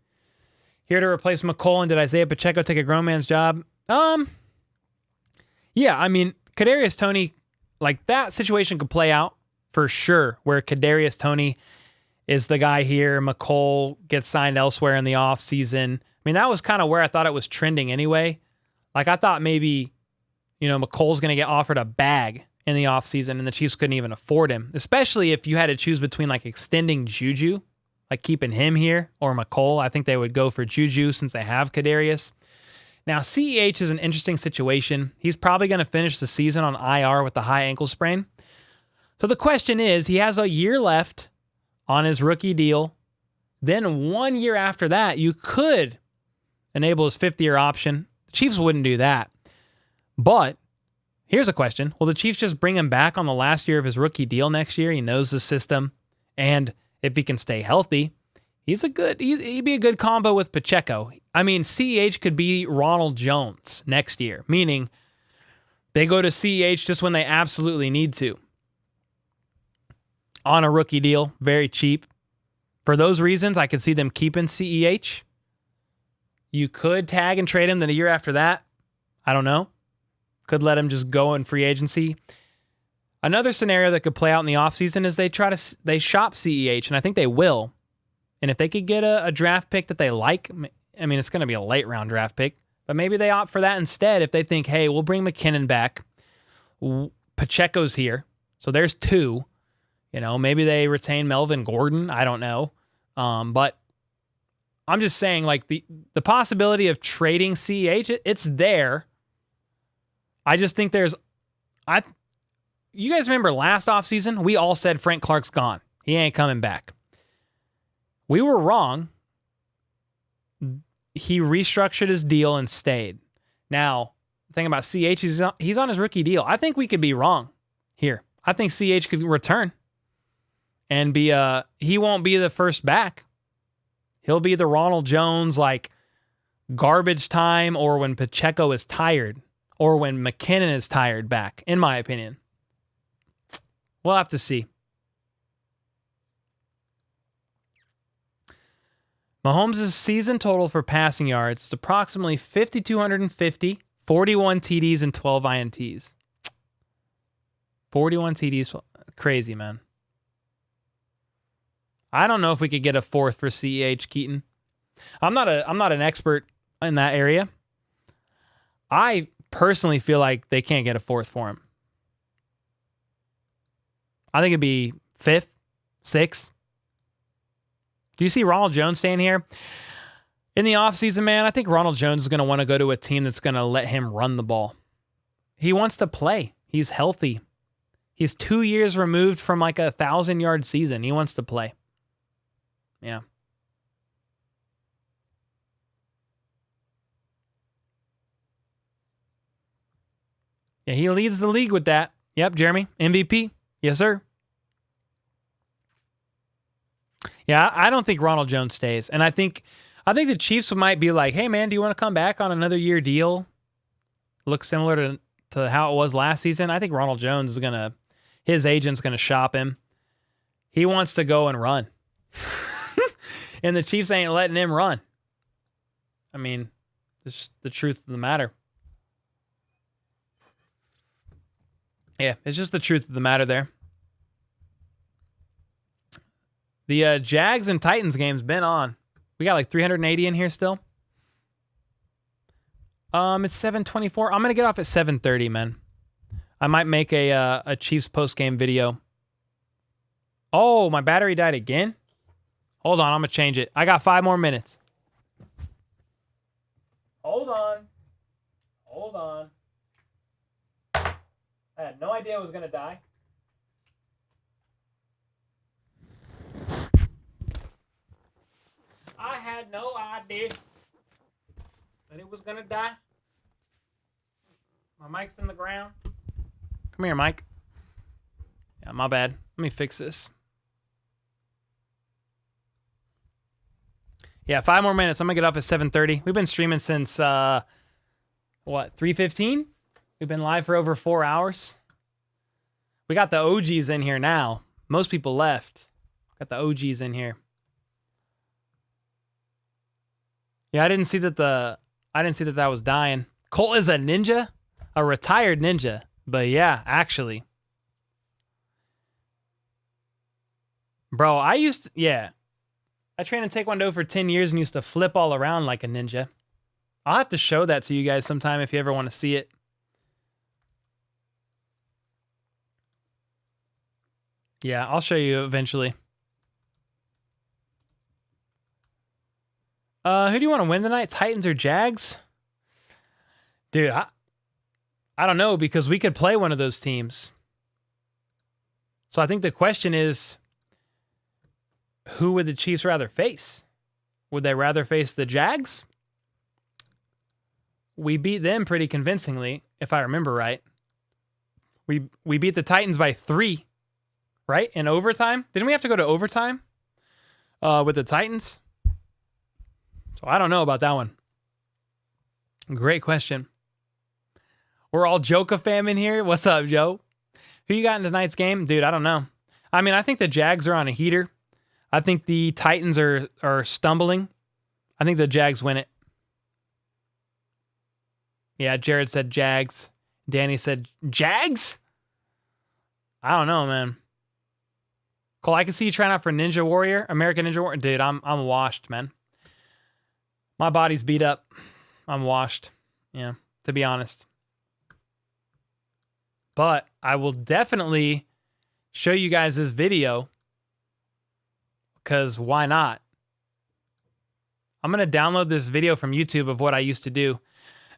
[SPEAKER 1] here to replace McColl, and did Isaiah Pacheco take a grown man's job? Yeah, I mean, Kadarius Toney, like that situation could play out for sure, where Kadarius Toney is the guy here. McColl gets signed elsewhere in the offseason. I mean, that was kind of where I thought it was trending anyway. Like I thought maybe, McColl's going to get offered a bag in the offseason and the Chiefs couldn't even afford him, especially if you had to choose between like extending Juju, like keeping him here, or McColl. I think they would go for Juju since they have Kadarius. Now, CEH is an interesting situation. He's probably going to finish the season on IR with the high ankle sprain. So the question is, he has a year left on his rookie deal. Then 1 year after that, you could enable his fifth-year option. The Chiefs wouldn't do that. But here's a question. Will the Chiefs just bring him back on the last year of his rookie deal next year? He knows the system. And if he can stay healthy, he'd be a good combo with Pacheco. I mean, CEH could be Ronald Jones next year, meaning they go to CEH just when they absolutely need to. On a rookie deal, very cheap. For those reasons, I could see them keeping CEH. You could tag and trade him then a year after that. I don't know. Could let him just go in free agency. Another scenario that could play out in the offseason is they shop CEH, and I think they will. And if they could get a draft pick that they like, I mean, it's going to be a late round draft pick, but maybe they opt for that instead if they think, hey, we'll bring McKinnon back. Pacheco's here. So there's two. Maybe they retain Melvin Gordon. I don't know. But I'm just saying, like, the possibility of trading CEH, it's there. I just think you guys remember last offseason, we all said Frank Clark's gone. He ain't coming back. We were wrong. He restructured his deal and stayed. Now, the thing about CH, he's on his rookie deal. I think we could be wrong here. I think CH could return and he won't be the first back. He'll be the Ronald Jones, like garbage time, or when Pacheco is tired, or when McKinnon is tired back, in my opinion. We'll have to see. Mahomes' season total for passing yards is approximately 5,250, 41 TDs, and 12 INTs. 41 TDs. Crazy, man. I don't know if we could get a fourth for CEH, Keaton. I'm not an expert in that area. I personally feel like they can't get a fourth for him. I think it'd be fifth, sixth. Do you see Ronald Jones staying here? In the offseason, man, I think Ronald Jones is going to want to go to a team that's going to let him run the ball. He wants to play. He's healthy. He's 2 years removed from like a 1,000-yard season. He wants to play. Yeah. Yeah, he leads the league with that. Yep, Jeremy, MVP. Yes, sir. Yeah, I don't think Ronald Jones stays. And I think the Chiefs might be like, hey, man, do you want to come back on another year deal? Looks similar to how it was last season. I think Ronald Jones his agent's going to shop him. He wants to go and run. And the Chiefs ain't letting him run. I mean, it's just the truth of the matter. Yeah, it's just the truth of the matter there. The Jags and Titans game's been on. We got like 380 in here still. It's 7:24. I'm gonna get off at 7:30, man. I might make a Chiefs post-game video. Oh, my battery died again? Hold on, I'm gonna change it. I got 5 more minutes. Hold on. I had no idea I was gonna die. I had no idea that it was gonna die. My mic's in the ground. Come here, Mike. Yeah, my bad. Let me fix this. Yeah, 5 more minutes. I'm gonna get off at 7:30. We've been streaming since 3:15? We've been live for over 4 hours. We got the OGs in here now. Most people left. Got the OGs in here. Yeah, I didn't see that that was dying. Colt is a ninja, a retired ninja. But yeah, actually, bro, I trained in Taekwondo for 10 years and used to flip all around like a ninja. I'll have to show that to you guys sometime if you ever want to see it. Yeah, I'll show you eventually. Who do you want to win tonight? Titans or Jags? Dude, I don't know, because we could play one of those teams. So I think the question is, who would the Chiefs rather face? Would they rather face the Jags? We beat them pretty convincingly, if I remember right. We beat the Titans by 3, right? In overtime? Didn't we have to go to overtime with the Titans? So I don't know about that one. Great question. We're all Joka fam in here. What's up, Joe? Who you got in tonight's game? Dude, I don't know. I mean, I think the Jags are on a heater. I think the Titans are stumbling. I think the Jags win it. Yeah, Jared said Jags. Danny said Jags? I don't know, man. Cole, I can see you trying out for Ninja Warrior, American Ninja Warrior. Dude, I'm washed, man. My body's beat up. I'm washed. Yeah, to be honest. But I will definitely show you guys this video, because why not? I'm going to download this video from YouTube of what I used to do.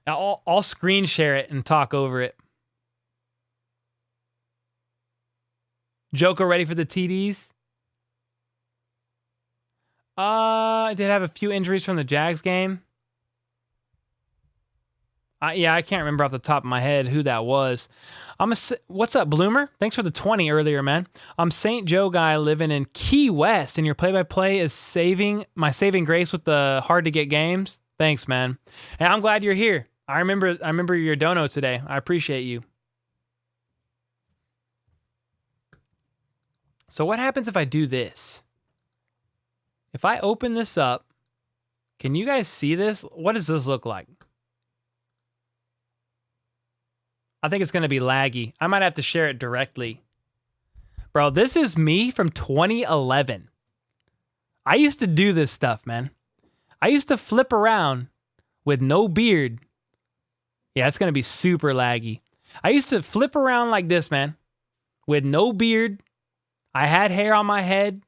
[SPEAKER 1] I'll screen share it and talk over it. Joker ready for the TDs? I did have a few injuries from the Jags game. Yeah, I can't remember off the top of my head who that was. What's up, Bloomer? Thanks for the 20 earlier, man. I'm St. Joe guy living in Key West, and your play-by-play is my saving grace with the hard-to-get games. Thanks, man. And I'm glad you're here. I remember your dono today. I appreciate you. So what happens if I do this? If I open this up, can you guys see this? What does this look like? I think it's going to be laggy. I might have to share it directly. Bro, this is me from 2011. I used to do this stuff, man. I used to flip around with no beard. Yeah, it's going to be super laggy. I used to flip around like this, man, with no beard. I had hair on my head.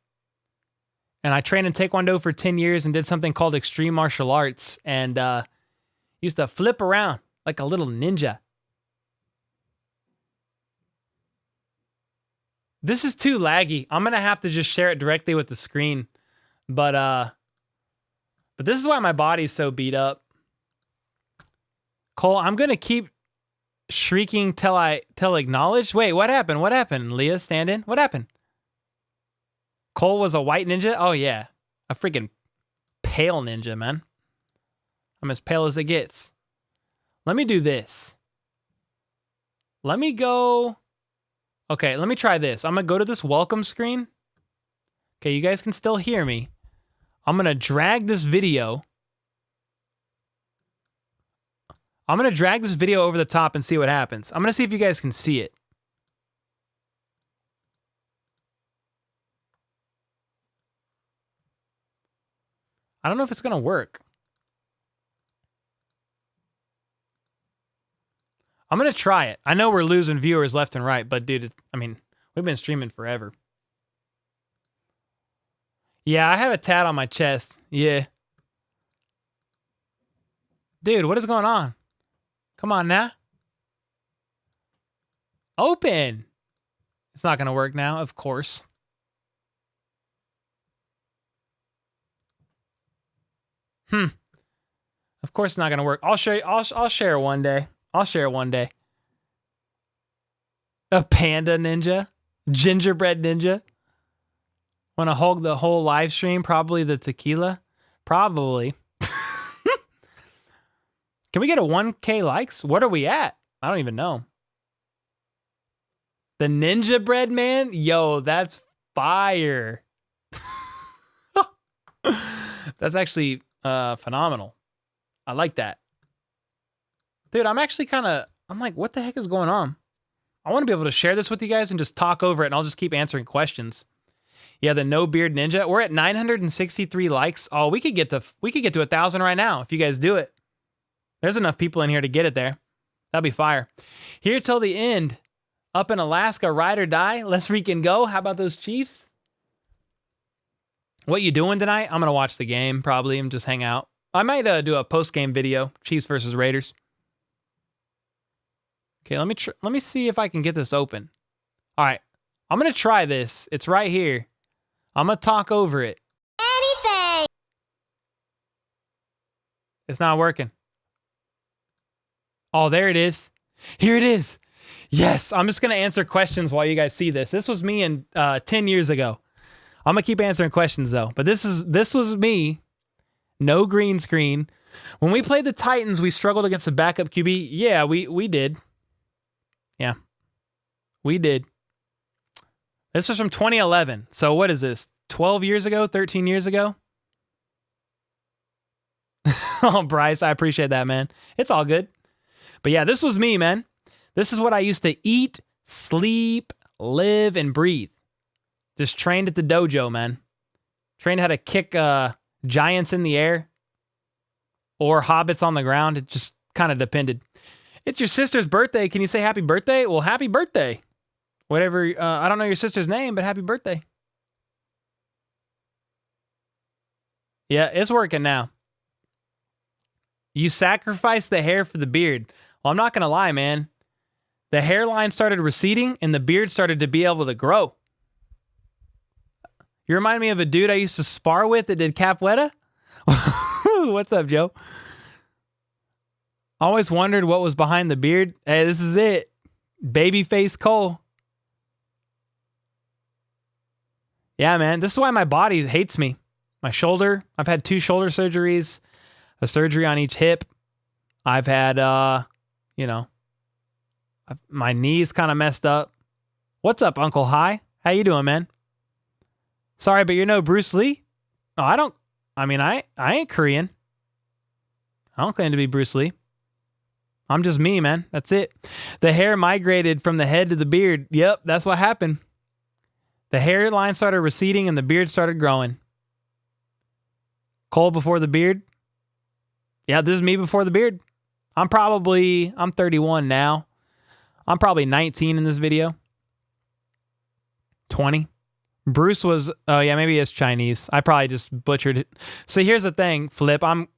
[SPEAKER 1] And I trained in Taekwondo for 10 years and did something called extreme martial arts. And used to flip around like a little ninja. This is too laggy. I'm going to have to just share it directly with the screen. But this is why my body's so beat up. Cole, I'm going to keep shrieking till acknowledged. Wait, what happened? What happened? Leah, stand in. What happened? Cole was a white ninja? Oh, yeah. A freaking pale ninja, man. I'm as pale as it gets. Let me do this. Let me go... Okay, let me try this. I'm going to go to this welcome screen. Okay, you guys can still hear me. I'm going to drag this video. I'm going to drag this video over the top and see what happens. I'm going to see if you guys can see it. I don't know if it's going to work. I'm going to try it. I know we're losing viewers left and right, but dude, I mean, we've been streaming forever. Yeah, I have a tat on my chest. Yeah. Dude, what is going on? Come on now. Open. It's not going to work now, of course. Of course it's not going to work. I'll show you. I'll share it one day. I'll share it one day. A panda ninja. Gingerbread ninja. Want to hog the whole live stream? Probably the tequila. Probably. Can we get a 1K likes? What are we at? I don't even know. The ninja bread man? Yo, that's fire. That's actually phenomenal. I like that. Dude, I'm actually I'm like, what the heck is going on? I want to be able to share this with you guys and just talk over it, and I'll just keep answering questions. Yeah, the no beard ninja. We're at 963 likes. Oh, we could get to 1,000 right now if you guys do it. There's enough people in here to get it there. That'd be fire. Here till the end. Up in Alaska, ride or die. Let's freaking go. How about those Chiefs? What you doing tonight? I'm gonna watch the game probably and just hang out. I might do a post-game video. Chiefs versus Raiders. Okay, let me see if I can get this open. All right, I'm gonna try this. It's right here. I'm gonna talk over it.
[SPEAKER 4] Anything.
[SPEAKER 1] It's not working. Oh, there it is. Here it is. Yes, I'm just gonna answer questions while you guys see this. This was me in 10 years ago. I'm gonna keep answering questions though. But this was me. No green screen. When we played the Titans, we struggled against the backup QB. Yeah, we did. Yeah, we did. This was from 2011. So what is this? 12 years ago? 13 years ago? Oh, Bryce, I appreciate that, man. It's all good. But yeah, this was me, man. This is what I used to eat, sleep, live, and breathe. Just trained at the dojo, man. Trained how to kick giants in the air or hobbits on the ground. It just kind of depended. It's your sister's birthday. Can you say happy birthday? Well, happy birthday. Whatever. I don't know your sister's name, but happy birthday. Yeah, it's working now. You sacrificed the hair for the beard. Well, I'm not going to lie, man. The hairline started receding and the beard started to be able to grow. You remind me of a dude I used to spar with that did capoeira. What's up, Joe? Always wondered what was behind the beard. Hey, this is it. Babyface Cole. Yeah, man. This is why my body hates me. My shoulder. I've had 2 shoulder surgeries. A surgery on each hip. I've had, my knees kind of messed up. What's up, Uncle Hi? How you doing, man? Sorry, but you're no Bruce Lee? Oh, I ain't Korean. I don't claim to be Bruce Lee. I'm just me, man. That's it. The hair migrated from the head to the beard. Yep, that's what happened. The hairline started receding and the beard started growing. Cole before the beard? Yeah, this is me before the beard. I'm 31 now. I'm probably 19 in this video. 20. Bruce was, oh yeah, maybe it's Chinese. I probably just butchered it. So here's the thing, Flip. I'm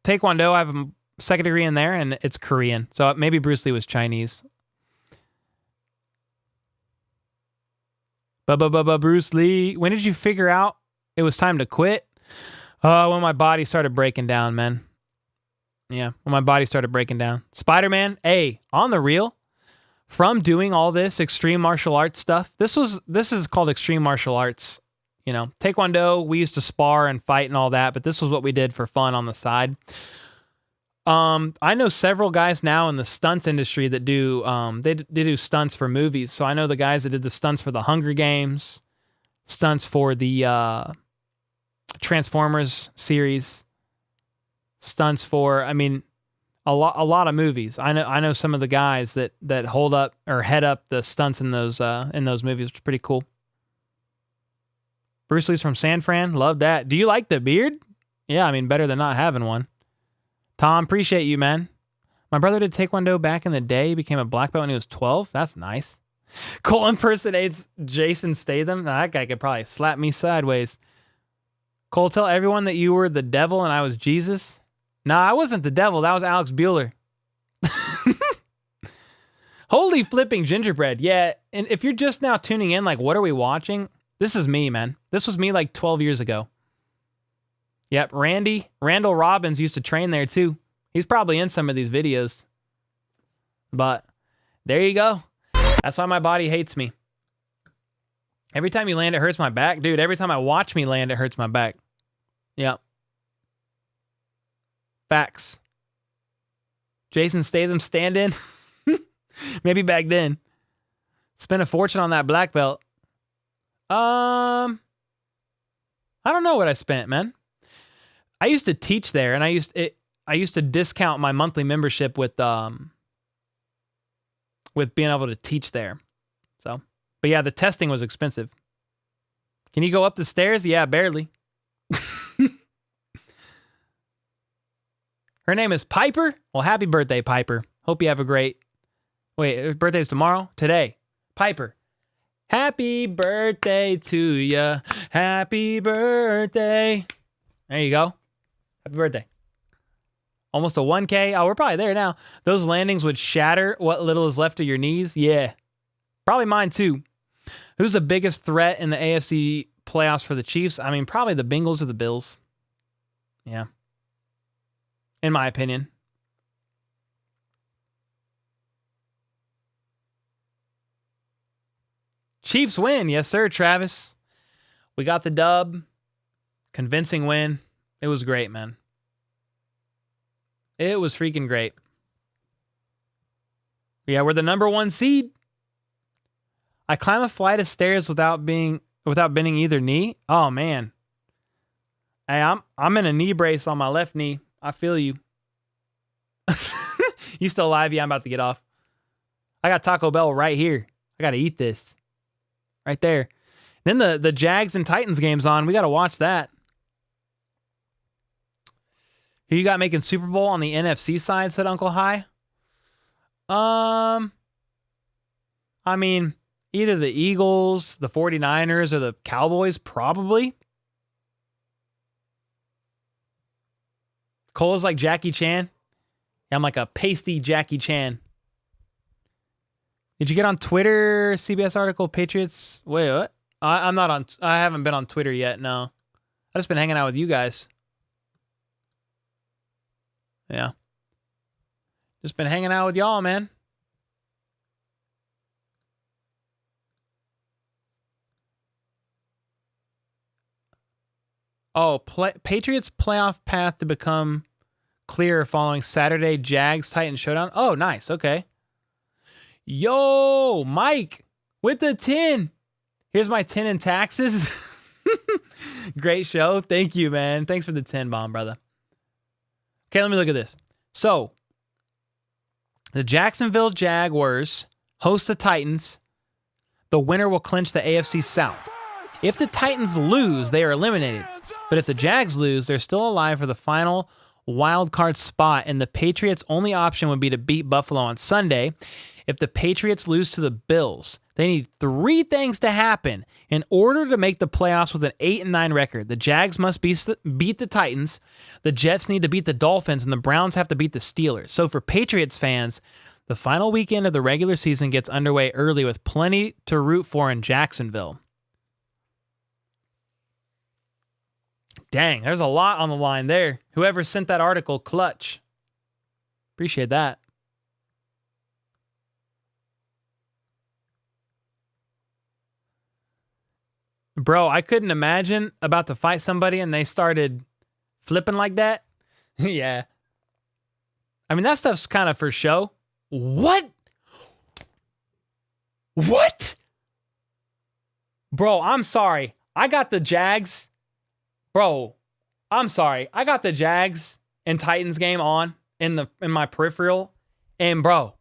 [SPEAKER 1] Taekwondo. I have a 2nd degree in there, and it's Korean. So maybe Bruce Lee was Chinese. Bruce Lee. When did you figure out it was time to quit? When my body started breaking down, man. Yeah, when my body started breaking down. Spider-Man, on the real, from doing all this extreme martial arts stuff, this is called extreme martial arts. You know, Taekwondo, we used to spar and fight and all that, but this was what we did for fun on the side. I know several guys now in the stunts industry that do, they do stunts for movies. So I know the guys that did the stunts for the Hunger Games, stunts for the Transformers series, stunts for, a lot of movies. I know some of the guys that hold up or head up the stunts in those movies, which is pretty cool. Bruce Lee's from San Fran. Love that. Do you like the beard? Yeah, better than not having one. Tom, appreciate you, man. My brother did Taekwondo back in the day. He became a black belt when he was 12. That's nice. Cole impersonates Jason Statham. Now, that guy could probably slap me sideways. Cole, tell everyone that you were the devil and I was Jesus. No, I wasn't the devil. That was Alex Bueller. Holy flipping gingerbread. Yeah, and if you're just now tuning in, like, what are we watching? This is me, man. This was me like 12 years ago. Yep, Randall Robbins used to train there too. He's probably in some of these videos. But there you go. That's why my body hates me. Every time you land, it hurts my back. Dude, every time I watch me land, it hurts my back. Yep. Facts. Jason Statham stand-in. Maybe back then. Spent a fortune on that black belt. I don't know what I spent, man. I used to teach there, and I used to discount my monthly membership with being able to teach there. So, but yeah, the testing was expensive. Can you go up the stairs? Yeah, barely. Her name is Piper. Well, happy birthday, Piper. Hope you have a great... Wait, her birthday's tomorrow? Today. Piper. Happy birthday to ya. Happy birthday. There you go. Happy birthday. Almost a 1K. Oh, we're probably there now. Those landings would shatter what little is left of your knees. Yeah. Probably mine too. Who's the biggest threat in the AFC playoffs for the Chiefs? I mean, probably the Bengals or the Bills. Yeah. In my opinion. Chiefs win. Yes, sir, Travis. We got the dub. Convincing win. It was great, man. It was freaking great. Yeah, we're the number 1 seed. I climb a flight of stairs without bending either knee. Oh, man. Hey, I'm in a knee brace on my left knee. I feel you. You still alive? Yeah, I'm about to get off. I got Taco Bell right here. I got to eat this. Right there. Then the Jags and Titans game's on. We got to watch that. Who you got making Super Bowl on the NFC side, said Uncle High? I mean, either the Eagles, the 49ers, or the Cowboys, probably. Cole's like Jackie Chan. I'm like a pasty Jackie Chan. Did you get on Twitter? CBS article, Patriots. Wait, what? I'm not on. I haven't been on Twitter yet. No, I've just been hanging out with you guys. Yeah, just been hanging out with y'all, man. Oh, Patriots playoff path to become clear following Saturday Jags Titans showdown. Oh, nice. Okay. Yo, Mike with the 10. Here's my 10 in taxes. Great show. Thank you, man. Thanks for the 10 bomb, brother. Okay, let me look at this. So, the Jacksonville Jaguars host the Titans. The winner will clinch the AFC South. If the Titans lose, they are eliminated. But if the Jags lose, they're still alive for the final wild card spot, and the Patriots' only option would be to beat Buffalo on Sunday. If the Patriots lose to the Bills, they need 3 things to happen in order to make the playoffs with an 8-9 record. The Jags must beat the Titans, the Jets need to beat the Dolphins, and the Browns have to beat the Steelers. So for Patriots fans, the final weekend of the regular season gets underway early with plenty to root for in Jacksonville. Dang, there's a lot on the line there. Whoever sent that article, clutch. Appreciate that. Bro, I couldn't imagine about to fight somebody and they started flipping like that. Yeah. I mean, that stuff's kind of for show. What? What? Bro, I'm sorry. I got the Jags. Bro, I'm sorry. I got the Jags and Titans game on in my peripheral. And bro,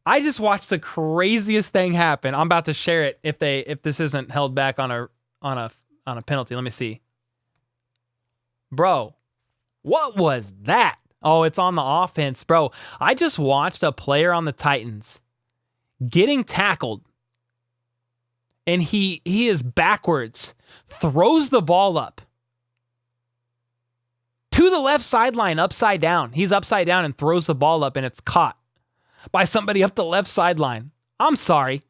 [SPEAKER 1] I just watched the craziest thing happen. I'm about to share it if this isn't held back on a penalty. Let me see. Bro, what was that? Oh, it's on the offense, bro. I just watched a player on the Titans getting tackled. And he is backwards, throws the ball up to the left sideline upside down. He's upside down and throws the ball up and it's caught by somebody up the left sideline. I'm sorry.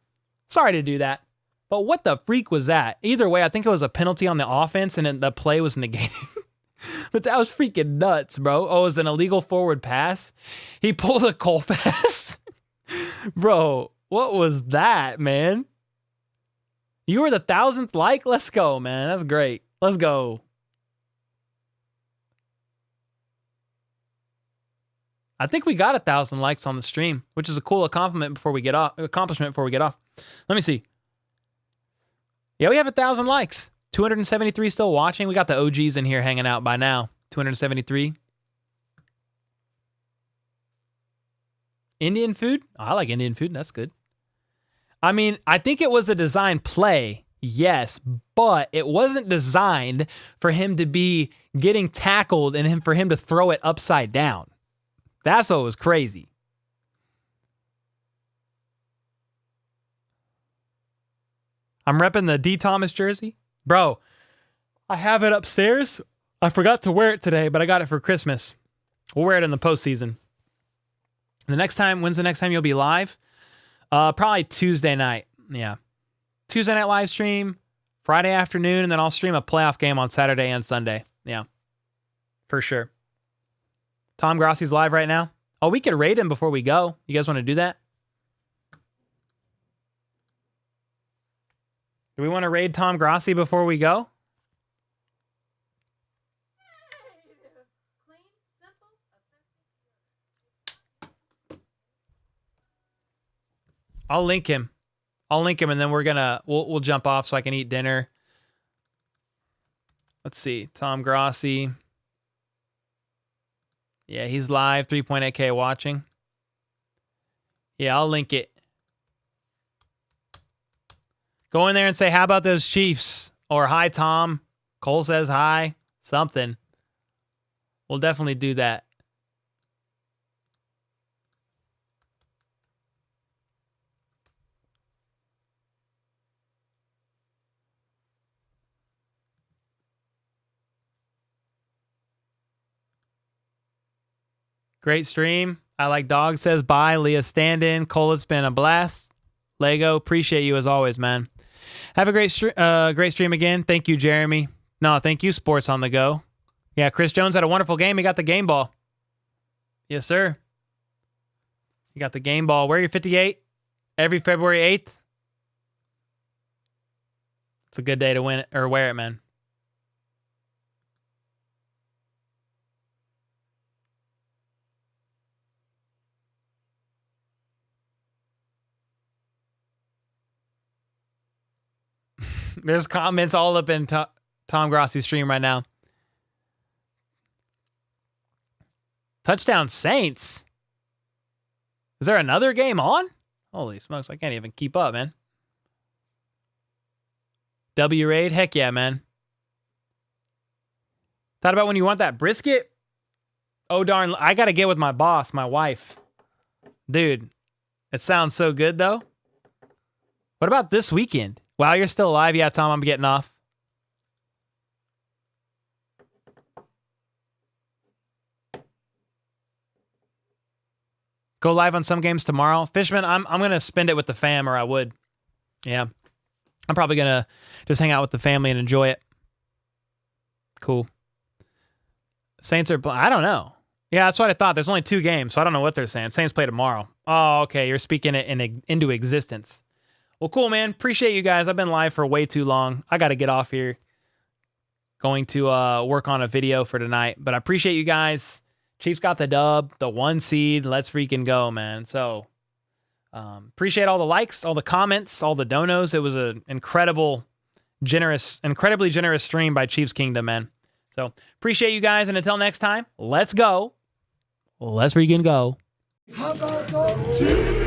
[SPEAKER 1] Sorry to do that. But what the freak was that? Either way, I think it was a penalty on the offense and then the play was negated. But that was freaking nuts, bro. Oh, it was an illegal forward pass. He pulled a Cole pass. Bro, what was that, man? You were the 1,000th like? Let's go, man. That's great. Let's go. I think we got 1,000 likes on the stream, which is a cool accomplishment before we get off. Let me see. Yeah, we have 1,000 likes. 273 still watching. We got the OGs in here hanging out by now. 273. Indian food? Oh, I like Indian food. That's good. I mean, I think it was a design play, yes, but it wasn't designed for him to be getting tackled and for him to throw it upside down. That's what was crazy. I'm repping the D. Thomas jersey. Bro, I have it upstairs. I forgot to wear it today, but I got it for Christmas. We'll wear it in the postseason. When's the next time you'll be live? Probably Tuesday night. Yeah. Tuesday night live stream, Friday afternoon, and then I'll stream a playoff game on Saturday and Sunday. Yeah. For sure. Tom Grossi's live right now. Oh, we could raid him before we go. You guys want to do that? Do we want to raid Tom Grossi before we go? I'll link him. And then we'll jump off so I can eat dinner. Let's see. Tom Grossi. Yeah, he's live. 3.8K watching. Yeah, I'll link it. Go in there and say, how about those Chiefs? Or hi, Tom. Cole says hi. Something. We'll definitely do that. Great stream. I like dog says bye. Leah stand-in. Cole, it's been a blast. Lego, appreciate you as always, man. Have a great stream again. Thank you, Jeremy. No, thank you, Sports on the Go. Yeah, Chris Jones had a wonderful game. He got the game ball. Yes, sir. He got the game ball. Wear your 58 every February 8th. It's a good day to win it or wear it, man. There's comments all up in Tom Grossi's stream right now. Touchdown Saints. Is there another game on? Holy smokes, I can't even keep up, man. W raid? Heck yeah, man. Thought about when you want that brisket? Oh, darn. I got to get with my boss, my wife. Dude, it sounds so good, though. What about this weekend? Wow, you're still alive? Yeah, Tom, I'm getting off. Go live on some games tomorrow. Fishman, I'm going to spend it with the fam, or I would. Yeah. I'm probably going to just hang out with the family and enjoy it. Cool. Saints are... I don't know. Yeah, that's what I thought. There's only 2 games, so I don't know what they're saying. Saints play tomorrow. Oh, okay. You're speaking it into existence. Well, cool, man. Appreciate you guys. I've been live for way too long. I got to get off here. Going to work on a video for tonight. But I appreciate you guys. Chiefs got the dub, the 1 seed. Let's freaking go, man. So, appreciate all the likes, all the comments, all the donos. It was an incredibly generous stream by Chiefs Kingdom, man. So, appreciate you guys. And until next time, let's go. Let's freaking go.
[SPEAKER 2] How about those Chiefs?